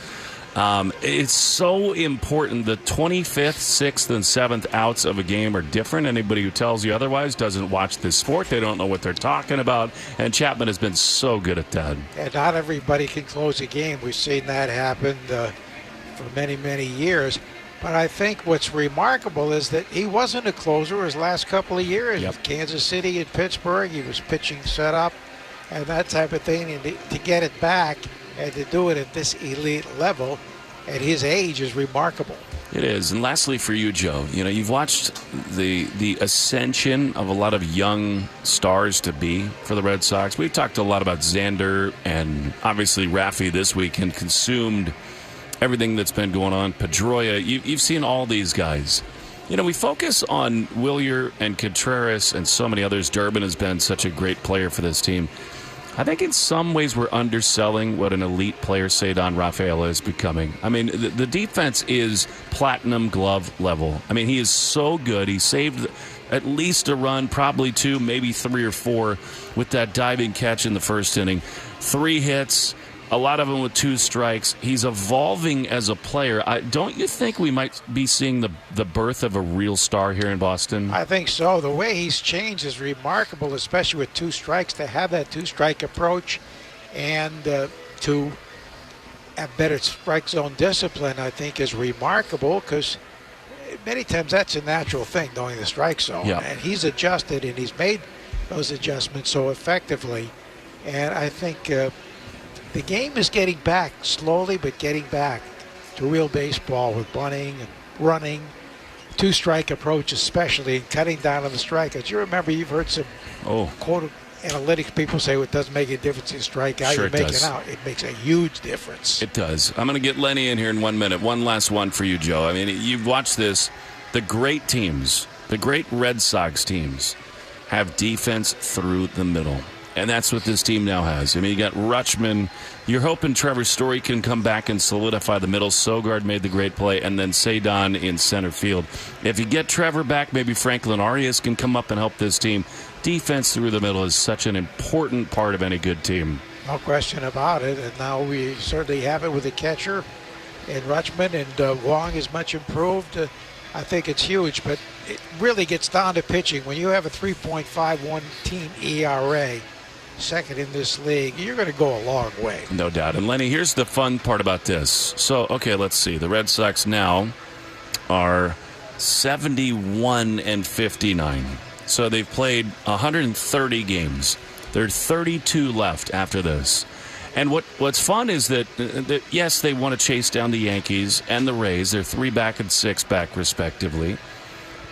It's so important. The 25th, 6th, and 7th outs of a game are different. Anybody who tells you otherwise doesn't watch this sport. They don't know what they're talking about. And Chapman has been so good at that. And not everybody can close a game. We've seen that happen for many, many years. But I think what's remarkable is that he wasn't a closer his last couple of years. Yep. With Kansas City and Pittsburgh, he was pitching setup and that type of thing. And to get it back and to do it at this elite level at his age is remarkable. It is. And lastly for you, Joe, you've watched the ascension of a lot of young stars to be for the Red Sox. We've talked a lot about Xander and obviously Rafi this week and consumed everything that's been going on. Pedroia, you've seen all these guys. We focus on Wilyer and Contreras and so many others. Durbin has been such a great player for this team. I think in some ways we're underselling what an elite player Ceddanne Rafaela is becoming. I mean, the defense is platinum glove level. I mean, he is so good. He saved at least a run, probably 2, maybe 3 or 4 with that diving catch in the first inning. 3 hits, a lot of them with 2 strikes. He's evolving as a player. Don't you think we might be seeing the birth of a real star here in Boston? I think so. The way he's changed is remarkable, especially with 2 strikes. To have that 2-strike approach and to have better strike zone discipline, I think, is remarkable because many times that's a natural thing, knowing the strike zone. Yeah. And he's adjusted, and he's made those adjustments so effectively. And I think the game is getting back, slowly, but getting back to real baseball with bunting and running, 2-strike approach especially, and cutting down on the strikeouts. You remember you've heard some quote analytics people say it doesn't make a difference in strikeout. Sure, you're making does. out. It makes a huge difference. It does. I'm going to get Lenny in here in 1 minute. One last one for you, Joe. I mean, you've watched this. The great teams, the great Red Sox teams, have defense through the middle. And that's what this team now has. I mean, you got Rutschman. You're hoping Trevor Story can come back and solidify the middle. Sogard made the great play, and then Ceddanne in center field. If you get Trevor back, maybe Franklin Arias can come up and help this team. Defense through the middle is such an important part of any good team. No question about it. And now we certainly have it with the catcher in Rutschman, and Wong is much improved. I think it's huge, but it really gets down to pitching. When you have a 3.51 team ERA, second in this league, you're going to go a long way. No doubt. And Lenny, here's the fun part about this. So, okay, let's see. The Red Sox now are 71-59. So they've played 130 games. There are 32 left after this. And what's fun is that, yes, they want to chase down the Yankees and the Rays. They're 3 back and 6 back, respectively.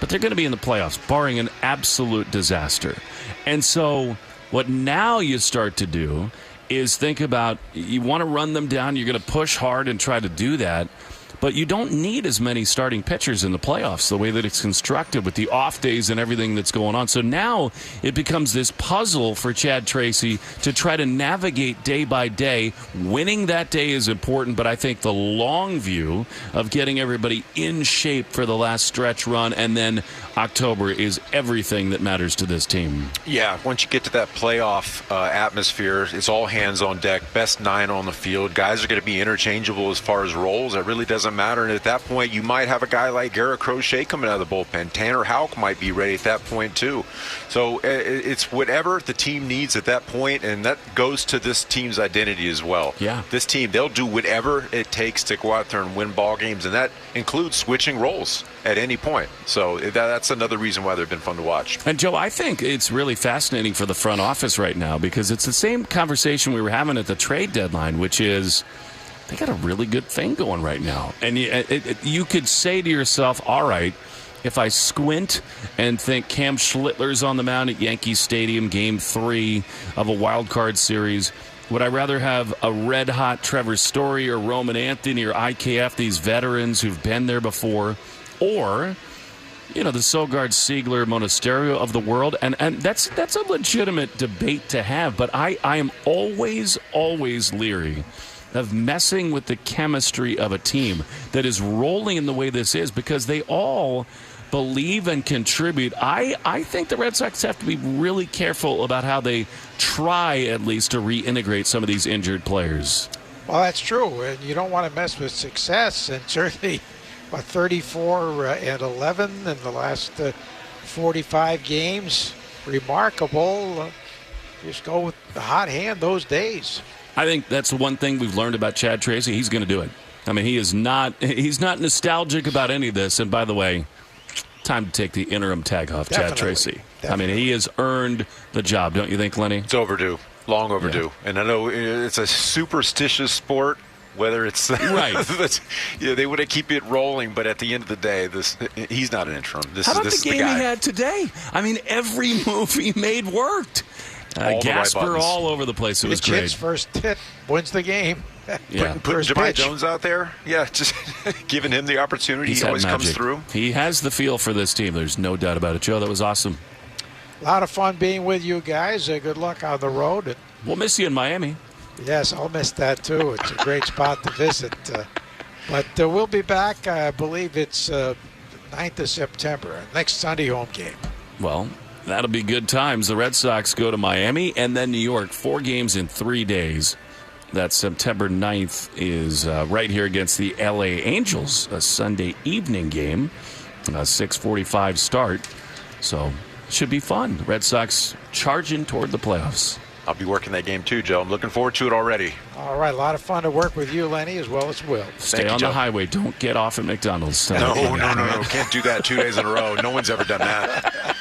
But they're going to be in the playoffs, barring an absolute disaster. And so what now you start to do is think about, you want to run them down. You're going to push hard and try to do that. but you don't need as many starting pitchers in the playoffs the way that it's constructed with the off days and everything that's going on. So now it becomes this puzzle for Chad Tracy to try to navigate day by day. Winning that day is important, but I think the long view of getting everybody in shape for the last stretch run and then October is everything that matters to this team. Yeah, once you get to that playoff atmosphere, it's all hands on deck, best 9 on the field. Guys are going to be interchangeable as far as roles. It really doesn't matter. And at that point, you might have a guy like Garrett Crochet coming out of the bullpen. Tanner Houck might be ready at that point, too. So it's whatever the team needs at that point, and that goes to this team's identity as well. Yeah. This team, they'll do whatever it takes to go out there and win ball games, and that includes switching roles at any point. So that's another reason why they've been fun to watch. And, Joe, I think it's really fascinating for the front office right now because it's the same conversation we were having at the trade deadline, which is they got a really good thing going right now. And you could say to yourself, all right, if I squint and think Cam Schlittler's on the mound at Yankee Stadium, Game 3 of a wild card series, would I rather have a red-hot Trevor Story or Roman Anthony or IKF, these veterans who've been there before, or the Sogard, Siegler, Monasterio of the world? And that's a legitimate debate to have, but I am always leery of messing with the chemistry of a team that is rolling in the way this is because they all believe and contribute. I think the Red Sox have to be really careful about how they try at least to reintegrate some of these injured players. Well, that's true, and you don't want to mess with success, and certainly 34-11 in the last 45 games. Remarkable. Just go with the hot hand those days. I think that's the one thing we've learned about Chad Tracy. He's going to do it. I mean, he's not nostalgic about any of this. And by the way, time to take the interim tag off Chad Tracy. Definitely. I mean, he has earned the job, don't you think, Lenny? It's overdue. Long overdue. Yeah. And I know it's a superstitious sport. Whether it's right, they want to keep it rolling, but at the end of the day, he's not an interim. How about the game he had today? I mean, every move he made worked. Gasper all over the place. It was great. His first hit wins the game. Yeah, putting Jahmai Jones out there. Yeah, just giving him the opportunity. He always comes through. He has the feel for this team. There's no doubt about it. Joe, that was awesome. A lot of fun being with you guys. Good luck on the road. We'll miss you in Miami. Yes, I'll miss that too. It's a great spot to visit. But we'll be back. I believe it's 9th of September, next Sunday home game. Well, that'll be good times. The Red Sox go to Miami and then New York. 4 games in 3 days. That September 9th is right here against the LA Angels, a Sunday evening game, a 6:45 start. So should be fun. The Red Sox charging toward the playoffs. I'll be working that game too, Joe. I'm looking forward to it already. All right, a lot of fun to work with you, Lenny, as well as Will. Stay on the highway. Don't get off at McDonald's. No. Can't do that 2 days in a row. No one's ever done that.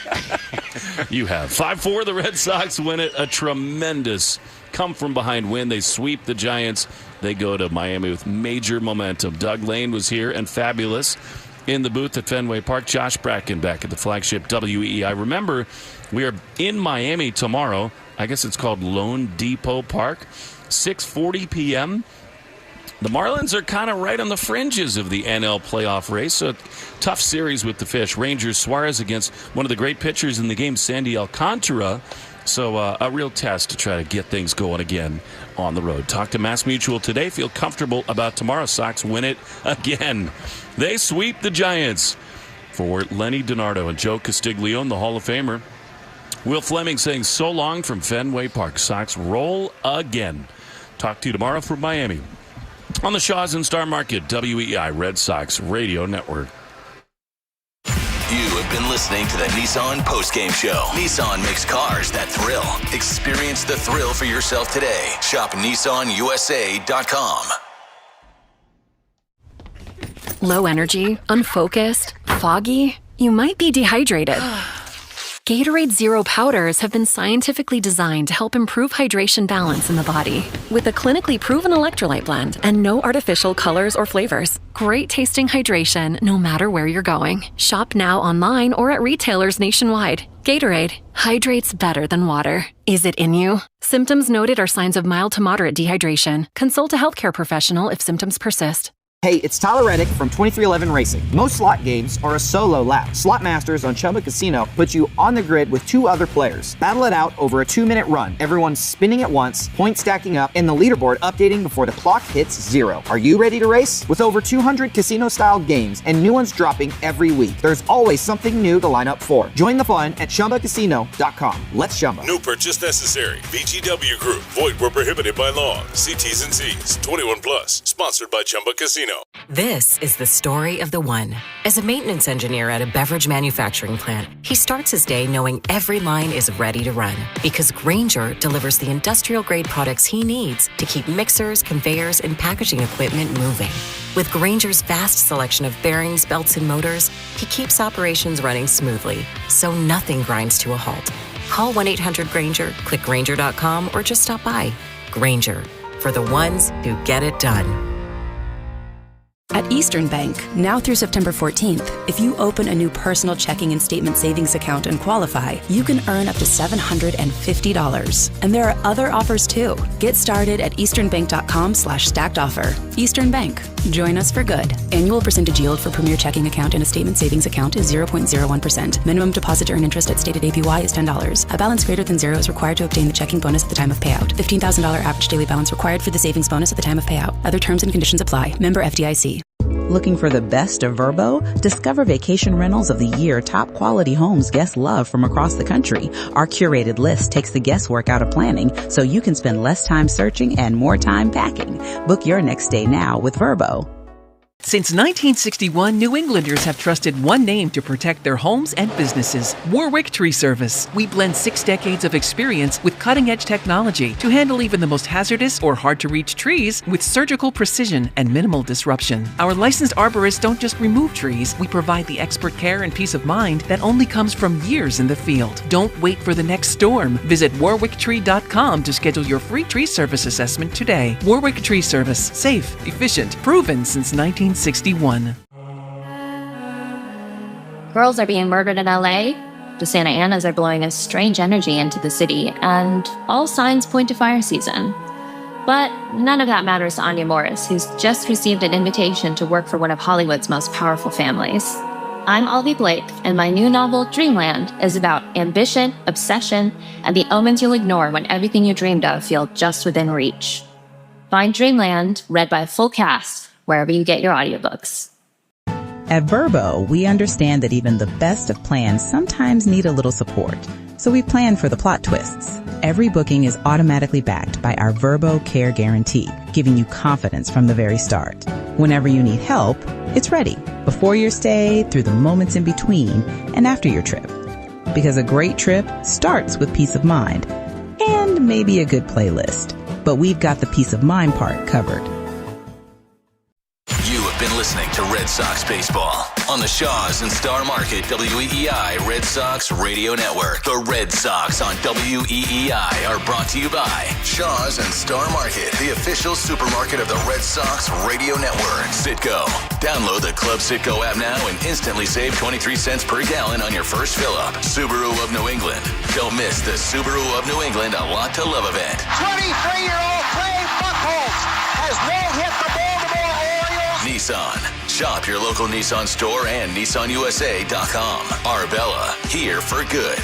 You have. 5-4, the Red Sox win it. A tremendous come-from-behind win. They sweep the Giants. They go to Miami with major momentum. Doug Lane was here and fabulous in the booth at Fenway Park. Josh Bracken back at the flagship WEEI. Remember, we are in Miami tomorrow. I guess it's called Lone Depot Park. 6:40 p.m. The Marlins are kind of right on the fringes of the NL playoff race. So tough series with the Fish. Rangers Suarez against one of the great pitchers in the game, Sandy Alcantara. So a real test to try to get things going again on the road. Talk to Mass Mutual today. Feel comfortable about tomorrow. Sox win it again. They sweep the Giants. For Lenny DiNardo and Joe Castiglione, the Hall of Famer, Will Fleming saying so long from Fenway Park. Sox roll again. Talk to you tomorrow from Miami on the Shaw's and Star Market, WEI Red Sox Radio Network. You have been listening to the Nissan Postgame Show. Nissan makes cars that thrill. Experience the thrill for yourself today. Shop NissanUSA.com. Low energy, unfocused, foggy? You might be dehydrated. Gatorade Zero powders have been scientifically designed to help improve hydration balance in the body. With a clinically proven electrolyte blend and no artificial colors or flavors. Great tasting hydration no matter where you're going. Shop now online or at retailers nationwide. Gatorade hydrates better than water. Is it in you? Symptoms noted are signs of mild to moderate dehydration. Consult a healthcare professional if symptoms persist. Hey, it's Tyler Reddick from 2311 Racing. Most slot games are a solo lap. Slot Masters on Chumba Casino puts you on the grid with 2 other players. Battle it out over a 2-minute run. Everyone's spinning at once, points stacking up, and the leaderboard updating before the clock hits 0. Are you ready to race? With over 200 casino-style games and new ones dropping every week, there's always something new to line up for. Join the fun at ChumbaCasino.com. Let's Chumba. No purchase necessary. VGW Group. Void where prohibited by law. See T's and C's. 21 plus. Sponsored by Chumba Casino. This is the story of the one. As a maintenance engineer at a beverage manufacturing plant, he starts his day knowing every line is ready to run because Grainger delivers the industrial-grade products he needs to keep mixers, conveyors, and packaging equipment moving. With Grainger's vast selection of bearings, belts, and motors, he keeps operations running smoothly, so nothing grinds to a halt. Call 1-800-GRAINGER, click Grainger.com, or just stop by. Grainger, for the ones who get it done. At Eastern Bank, now through September 14th, if you open a new personal checking and statement savings account and qualify, you can earn up to $750. And there are other offers too. Get started at easternbank.com/stacked offer. Eastern Bank. Join us for good. Annual percentage yield for premier checking account and a statement savings account is 0.01%. Minimum deposit to earn interest at stated APY is $10. A balance greater than 0 is required to obtain the checking bonus at the time of payout. $15,000 average daily balance required for the savings bonus at the time of payout. Other terms and conditions apply. Member FDIC. Looking for the best of Verbo? Discover vacation rentals of the year, top quality homes guests love from across the country. Our curated list takes the guesswork out of planning so you can spend less time searching and more time packing. Book your next stay now with Verbo. Since 1961, New Englanders have trusted one name to protect their homes and businesses: Warwick Tree Service. We blend 6 decades of experience with cutting-edge technology to handle even the most hazardous or hard-to-reach trees with surgical precision and minimal disruption. Our licensed arborists don't just remove trees, we provide the expert care and peace of mind that only comes from years in the field. Don't wait for the next storm. Visit warwicktree.com to schedule your free tree service assessment today. Warwick Tree Service. Safe, efficient, proven since 1961. Girls are being murdered in LA. The Santa Anas are blowing a strange energy into the city, and all signs point to fire season. But none of that matters to Anya Morris, who's just received an invitation to work for one of Hollywood's most powerful families. I'm Alvy Blake, and my new novel, Dreamland, is about ambition, obsession, and the omens you'll ignore when everything you dreamed of feels just within reach. Find Dreamland, read by a full cast, wherever you get your audiobooks. At Verbo, we understand that even the best of plans sometimes need a little support. So we plan for the plot twists. Every booking is automatically backed by our Verbo Care Guarantee, giving you confidence from the very start. Whenever you need help, it's ready. Before your stay, through the moments in between, and after your trip. Because a great trip starts with peace of mind. And maybe a good playlist. But we've got the peace of mind part covered. Been listening to Red Sox baseball on the Shaws and Star Market WEEI Red Sox Radio Network. The Red Sox on WEEI are brought to you by Shaws and Star Market, the official supermarket of the Red Sox Radio Network. Citgo. Download the Club Citgo app now and instantly save 23 cents per gallon on your first fill-up. Subaru of New England. Don't miss the Subaru of New England A Lot to Love event. 23-year-old Clay Buchholz has no-hit the Baltimore Orioles. Nissan. Shop your local Nissan store and NissanUSA.com. Arbella, here for good.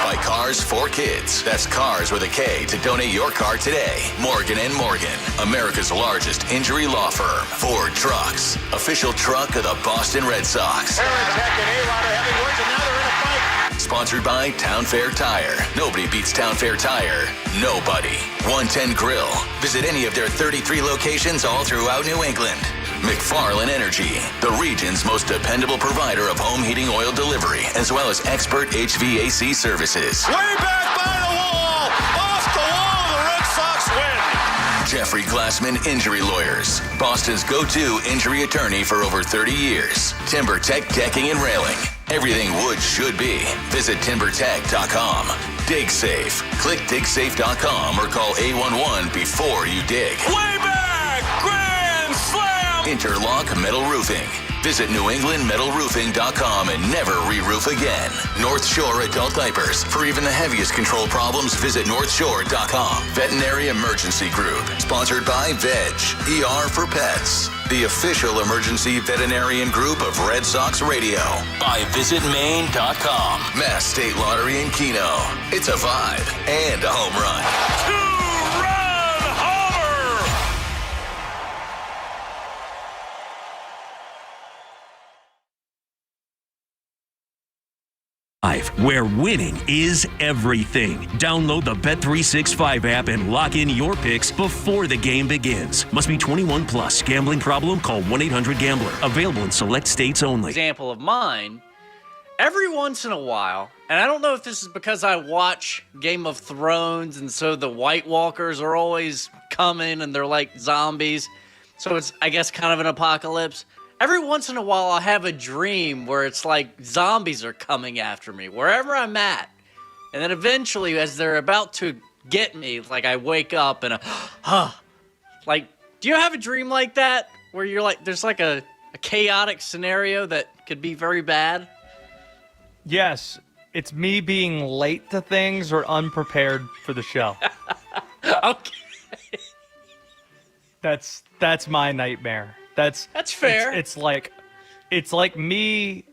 By Cars for Kids. That's Cars with a K to donate your car today. Morgan & Morgan, America's largest injury law firm. Ford Trucks, official truck of the Boston Red Sox. Sponsored by Town Fair Tire. Nobody beats Town Fair Tire. Nobody. 110 Grill. Visit any of their 33 locations all throughout New England. McFarland Energy, the region's most dependable provider of home heating oil delivery, as well as expert HVAC services. Way back by the wall! Off the wall, the Red Sox win! Jeffrey Glassman Injury Lawyers, Boston's go-to injury attorney for over 30 years. Timber Tech Decking and Railing. Everything wood should be. Visit timbertech.com. Dig Safe. Click digsafe.com or call 811 before you dig. Way back! Grand Slam! Interlock Metal Roofing. Visit NewEnglandMetalRoofing.com and never re-roof again. North Shore Adult Diapers. For even the heaviest control problems, visit NorthShore.com. Veterinary Emergency Group. Sponsored by Veg. ER for Pets. The official emergency veterinarian group of Red Sox Radio. By VisitMaine.com. Mass State Lottery in Keno. It's a vibe and a home run. Two-run homer! Where winning is everything. Download the Bet365 app and lock in your picks before the game begins. Must be 21 plus. Gambling problem? Call 1-800-GAMBLER. Available in select states only. Example of mine, every once in a while, and I don't know if this is because I watch Game of Thrones and so the White Walkers are always coming and they're like zombies. So it's, I guess, kind of an apocalypse. Every once in a while, I'll have a dream where it's like zombies are coming after me, wherever I'm at. And then eventually, as they're about to get me, like I wake up and like, do you have a dream like that? Where you're like, there's like a chaotic scenario that could be very bad? Yes. It's me being late to things or unprepared for the show. Okay. That's my nightmare. That's fair. It's like me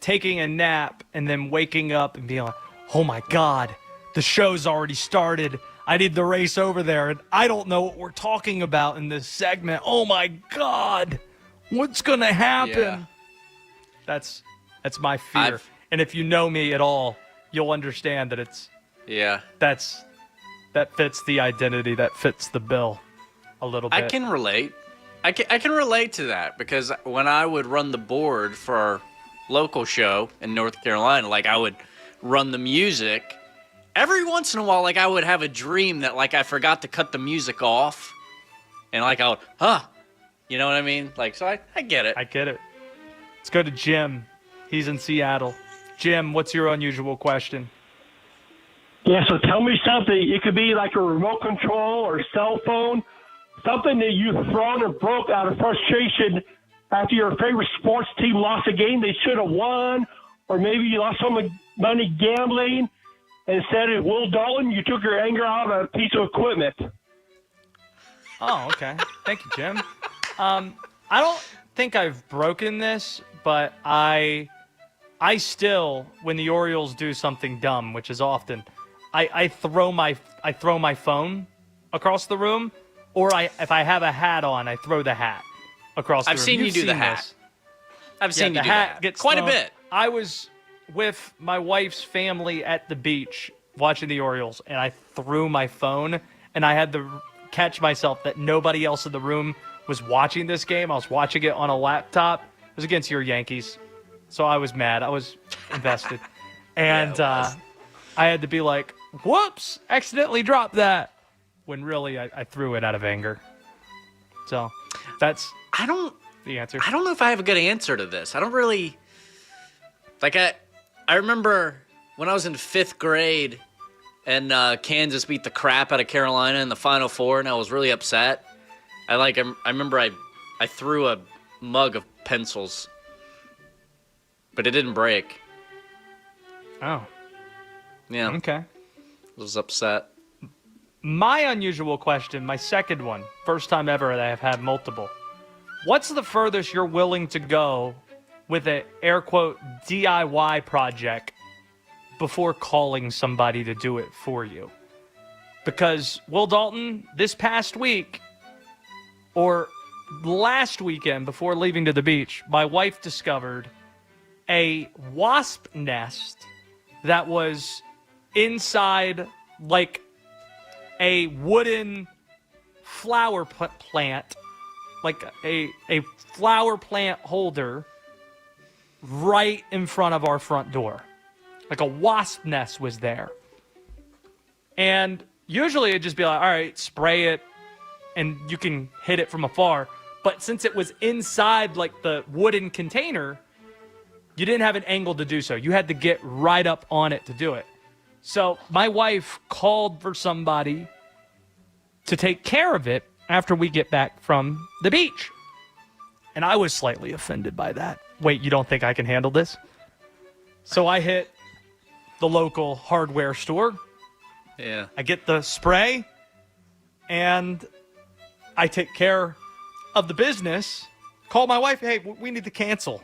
taking a nap and then waking up and being like, oh my God, the show's already started. I did the race over there and I don't know what we're talking about in this segment. Oh my God, what's going to happen? Yeah. That's my fear. And if you know me at all, you'll understand that that fits the identity, that fits the bill a little bit. I can relate. I can relate to that because when I would run the board for our local show in North Carolina, like I would run the music. Every once in a while, like I would have a dream that like I forgot to cut the music off, and like I would, you know what I mean? Like, so I get it. I get it. Let's go to Jim. He's in Seattle. Jim, what's your unusual question? Yeah, so tell me something. It could be like a remote control or cell phone. Something that you've thrown and broke out of frustration after your favorite sports team lost a game they should have won, or maybe you lost some money gambling, and instead of Will Dalton, you took your anger out on a piece of equipment. Oh, okay. Thank you, Jim. I don't think I've broken this, but I still, when the Orioles do something dumb, which is often, I throw my phone across the room. Or if I have a hat on, I throw the hat across the room. I've seen you do the hat. I've seen you do that. Gets quite thrown. a bit. I was with my wife's family at the beach watching the Orioles, and I threw my phone, and I had to catch myself that nobody else in the room was watching this game. I was watching it on a laptop. It was against your Yankees, so I was mad. I was invested. And I had to be like, whoops, accidentally dropped that. When really I threw it out of anger. So that's the answer. I don't know if I have a good answer to this. I don't really like I remember when I was in 5th grade and Kansas beat the crap out of Carolina in the Final Four, and I was really upset. I remember I threw a mug of pencils, but it didn't break. Oh. Yeah. Okay. I was upset. My unusual question, my second one, first time ever that I've had multiple. What's the furthest you're willing to go with an air quote DIY project before calling somebody to do it for you? Because Will Dalton, this past week, or last weekend before leaving to the beach, my wife discovered a wasp nest that was inside like a wooden flower plant, like a flower plant holder right in front of our front door. Like a wasp nest was there. And usually it'd just be like, all right, spray it and you can hit it from afar. But since it was inside like the wooden container, you didn't have an angle to do so. You had to get right up on it to do it. So my wife called for somebody to take care of it after we get back from the beach. And I was slightly offended by that. Wait, you don't think I can handle this? So I hit the local hardware store. Yeah. I get the spray, and I take care of the business. Call my wife, hey, we need to cancel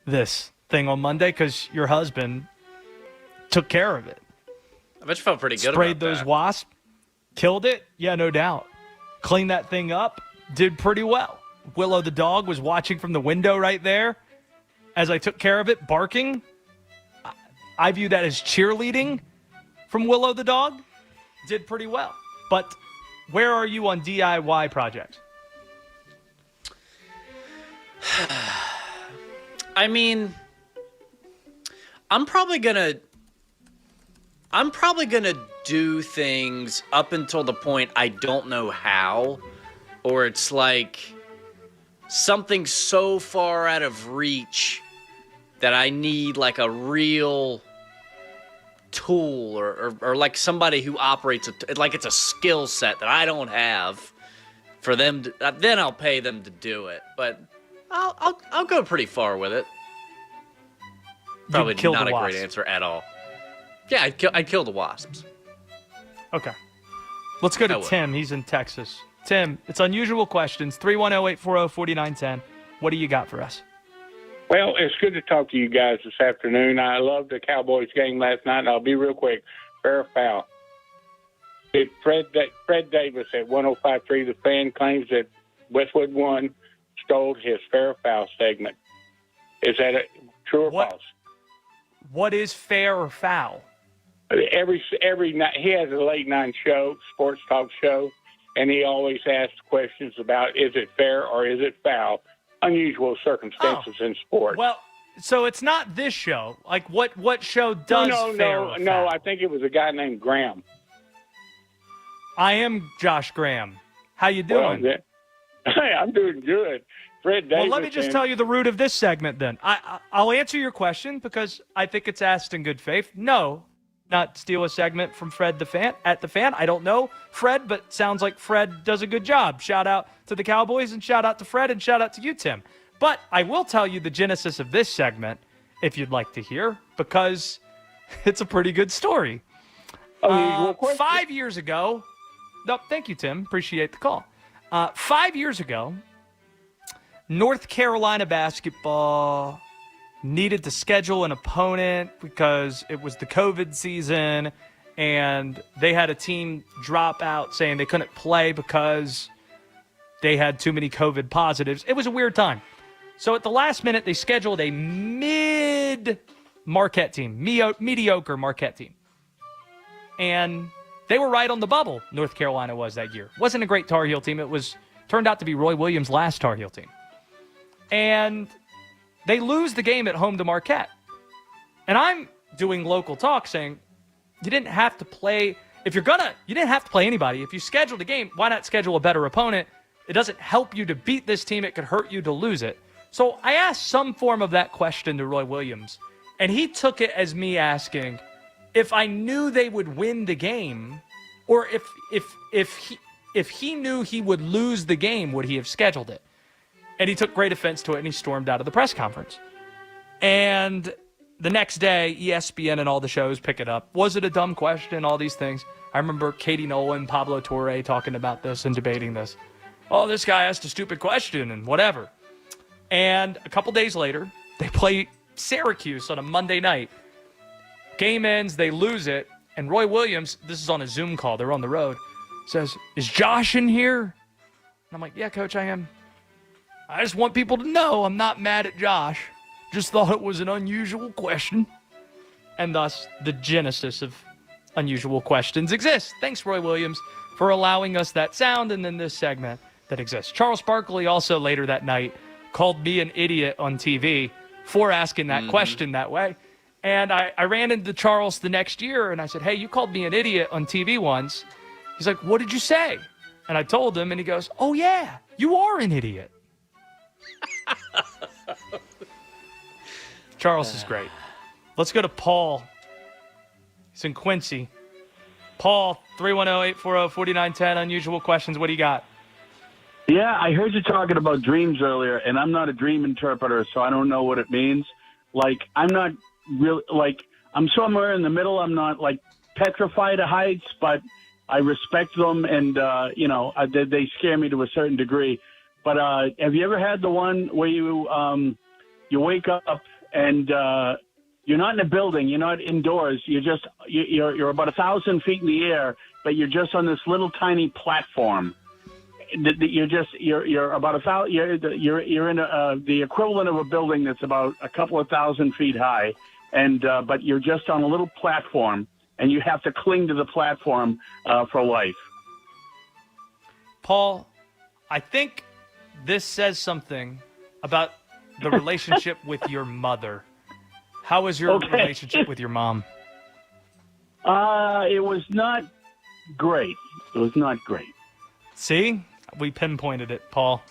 this thing on Monday because your husband took care of it. I bet you felt pretty good Sprayed about those that. wasps, killed it. Yeah, no doubt. Cleaned that thing up, did pretty well. Willow the dog was watching from the window right there as I took care of it, barking. I view that as cheerleading from Willow the dog. Did pretty well. But where are you on DIY projects? I mean, I'm probably gonna do things up until the point I don't know how, or it's like something so far out of reach that I need like a real tool or like somebody who operates like it's a skill set that I don't have for them to, then I'll pay them to do it. But I'll go pretty far with it. Probably not a great answer at all. Yeah, I'd kill the wasps. Okay. Let's go to Tim. He's in Texas. Tim, it's unusual questions. 310-840-4910. What do you got for us? Well, it's good to talk to you guys this afternoon. I loved the Cowboys game last night, and I'll be real quick. Fair or foul? Fred Davis at 105.3, the Fan, claims that Westwood One stole his fair or foul segment. Is that true or false? What is fair or foul? Every night he has a late night show, sports talk show, and he always asks questions about is it fair or is it foul? Unusual circumstances in sports. Well, so it's not this show. Like what show does fair or foul? No, I think it was a guy named Graham. I am Josh Graham. How you doing? Well, I'm doing good. Fred Davis. Well, let me just tell you the root of this segment then. I'll answer your question because I think it's asked in good faith. No, not steal a segment from Fred the Fan at the Fan. I don't know Fred, but sounds like Fred does a good job. Shout out to the Cowboys and shout out to Fred and shout out to you, Tim. But I will tell you the genesis of this segment if you'd like to hear because it's a pretty good story. 5 years ago, no, thank you, Tim. Appreciate the call. 5 years ago, North Carolina basketball needed to schedule an opponent because it was the COVID season and they had a team drop out saying they couldn't play because they had too many COVID positives. It was a weird time. So at the last minute, they scheduled a mid-Marquette team, mediocre Marquette team. And they were right on the bubble, North Carolina was that year. Wasn't a great Tar Heel team. It turned out to be Roy Williams' last Tar Heel team. And they lose the game at home to Marquette. And I'm doing local talk saying, you didn't have to play, you didn't have to play anybody. If you scheduled a game, why not schedule a better opponent? It doesn't help you to beat this team. It could hurt you to lose it. So I asked some form of that question to Roy Williams, and he took it as me asking if I knew they would win the game, or if he knew he would lose the game, would he have scheduled it? And he took great offense to it, and he stormed out of the press conference. And the next day, ESPN and all the shows pick it up. Was it a dumb question? All these things. I remember Katie Nolan, Pablo Torre talking about this and debating this. Oh, this guy asked a stupid question and whatever. And a couple days later, they play Syracuse on a Monday night. Game ends, they lose it, and Roy Williams, this is on a Zoom call, they're on the road, says, is Josh in here? And I'm like, yeah, Coach, I am. I just want people to know I'm not mad at Josh. Just thought it was an unusual question. And thus, the genesis of unusual questions exists. Thanks, Roy Williams, for allowing us that sound and then this segment that exists. Charles Barkley also later that night called me an idiot on TV for asking that question that way. And I ran into Charles the next year and I said, hey, you called me an idiot on TV once. He's like, what did you say? And I told him and he goes, oh yeah, you are an idiot. Charles is great. Let's go to Paul. He's in Quincy. Paul, 310-840-4910, unusual questions. What do you got? Yeah, I heard you talking about dreams earlier, and I'm not a dream interpreter, so I don't know what it means. Like, I'm not really, like, I'm somewhere in the middle. I'm not, like, petrified of heights, but I respect them, and, they scare me to a certain degree. But have you ever had the one where you wake up and you're not in a building, you're not indoors, you're about 1,000 feet in the air, but you're just on this little tiny platform. You're about 1,000. You're in the equivalent of a building that's about a couple of 1,000 feet high, and but you're just on a little platform, and you have to cling to the platform for life. Paul, I think this says something about the relationship with your mother. How is your relationship with your mom? It was not great. It was not great. See? We pinpointed it, Paul.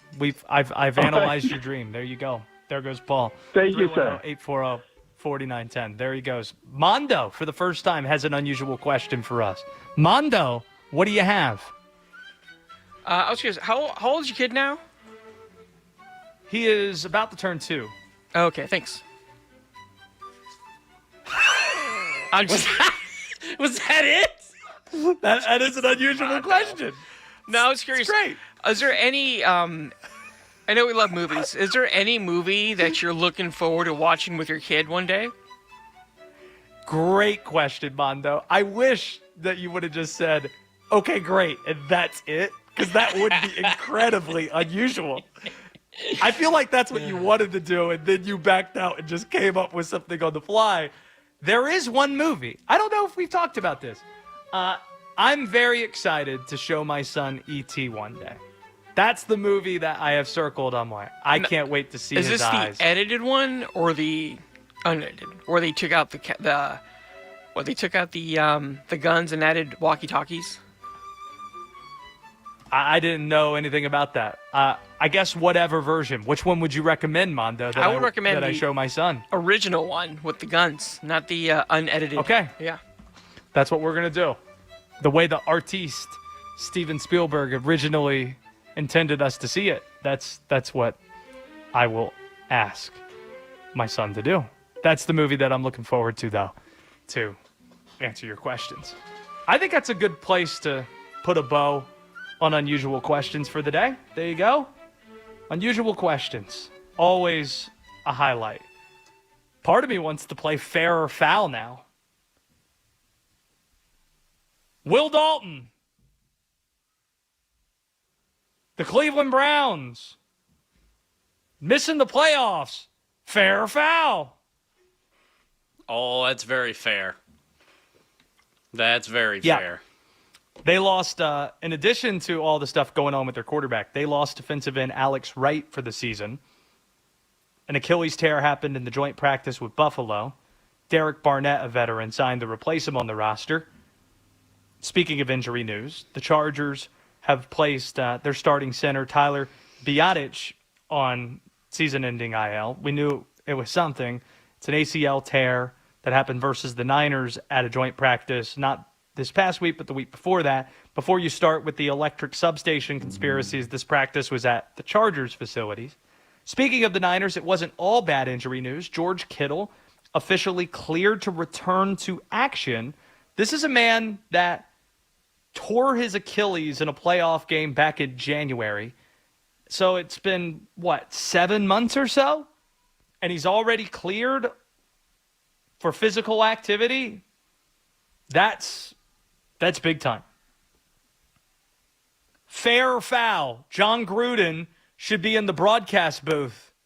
I've analyzed your dream. There you go. There goes Paul. Thank you, sir. 840-4910. There he goes. Mondo, for the first time, has an unusual question for us. Mondo, what do you have? I was curious, how old is your kid now? He is about to turn 2. Okay, thanks. Was that it? That is an unusual question. No, I was curious. It's great. Is there any, I know we love movies. Is there any movie that you're looking forward to watching with your kid one day? Great question, Mondo. I wish that you would have just said, okay, great, and that's it, because that would be incredibly unusual. I feel like that's what you wanted to do, and then you backed out and just came up with something on the fly. There is one movie. I don't know if we've talked about this. I'm very excited to show my son E.T. one day. That's the movie that I have circled on my. I can't wait to see his eyes. Is this the edited one or the unedited? Or they took out the guns and added walkie-talkies? I didn't know anything about that. I guess whatever version. Which one would you recommend, Mondo? I would recommend I show my son. Original one with the guns, not the unedited. Okay. Yeah. That's what we're gonna do. The way the artiste Steven Spielberg originally intended us to see it. That's what I will ask my son to do. That's the movie that I'm looking forward to, though, to answer your questions. I think that's a good place to put a bow on unusual questions for the day. There you go. Unusual questions. Always a highlight. Part of me wants to play fair or foul now. Will Dalton. The Cleveland Browns. Missing the playoffs. Fair or foul? Oh, that's very fair. That's very fair. They lost, in addition to all the stuff going on with their quarterback, they lost defensive end Alex Wright for the season. An Achilles tear happened in the joint practice with Buffalo. Derek Barnett, a veteran, signed to replace him on the roster. Speaking of injury news, the Chargers have placed their starting center, Tyler Biadasz, on season-ending IL. We knew it was something. It's an ACL tear that happened versus the Niners at a joint practice, not this past week, but the week before that. Before you start with the electric substation conspiracies, this practice was at the Chargers facilities. Speaking of the Niners, it wasn't all bad injury news. George Kittle officially cleared to return to action. This is a man that tore his Achilles in a playoff game back in January. So it's been, 7 months or so? And he's already cleared for physical activity? That's big time. Fair or foul? John Gruden should be in the broadcast booth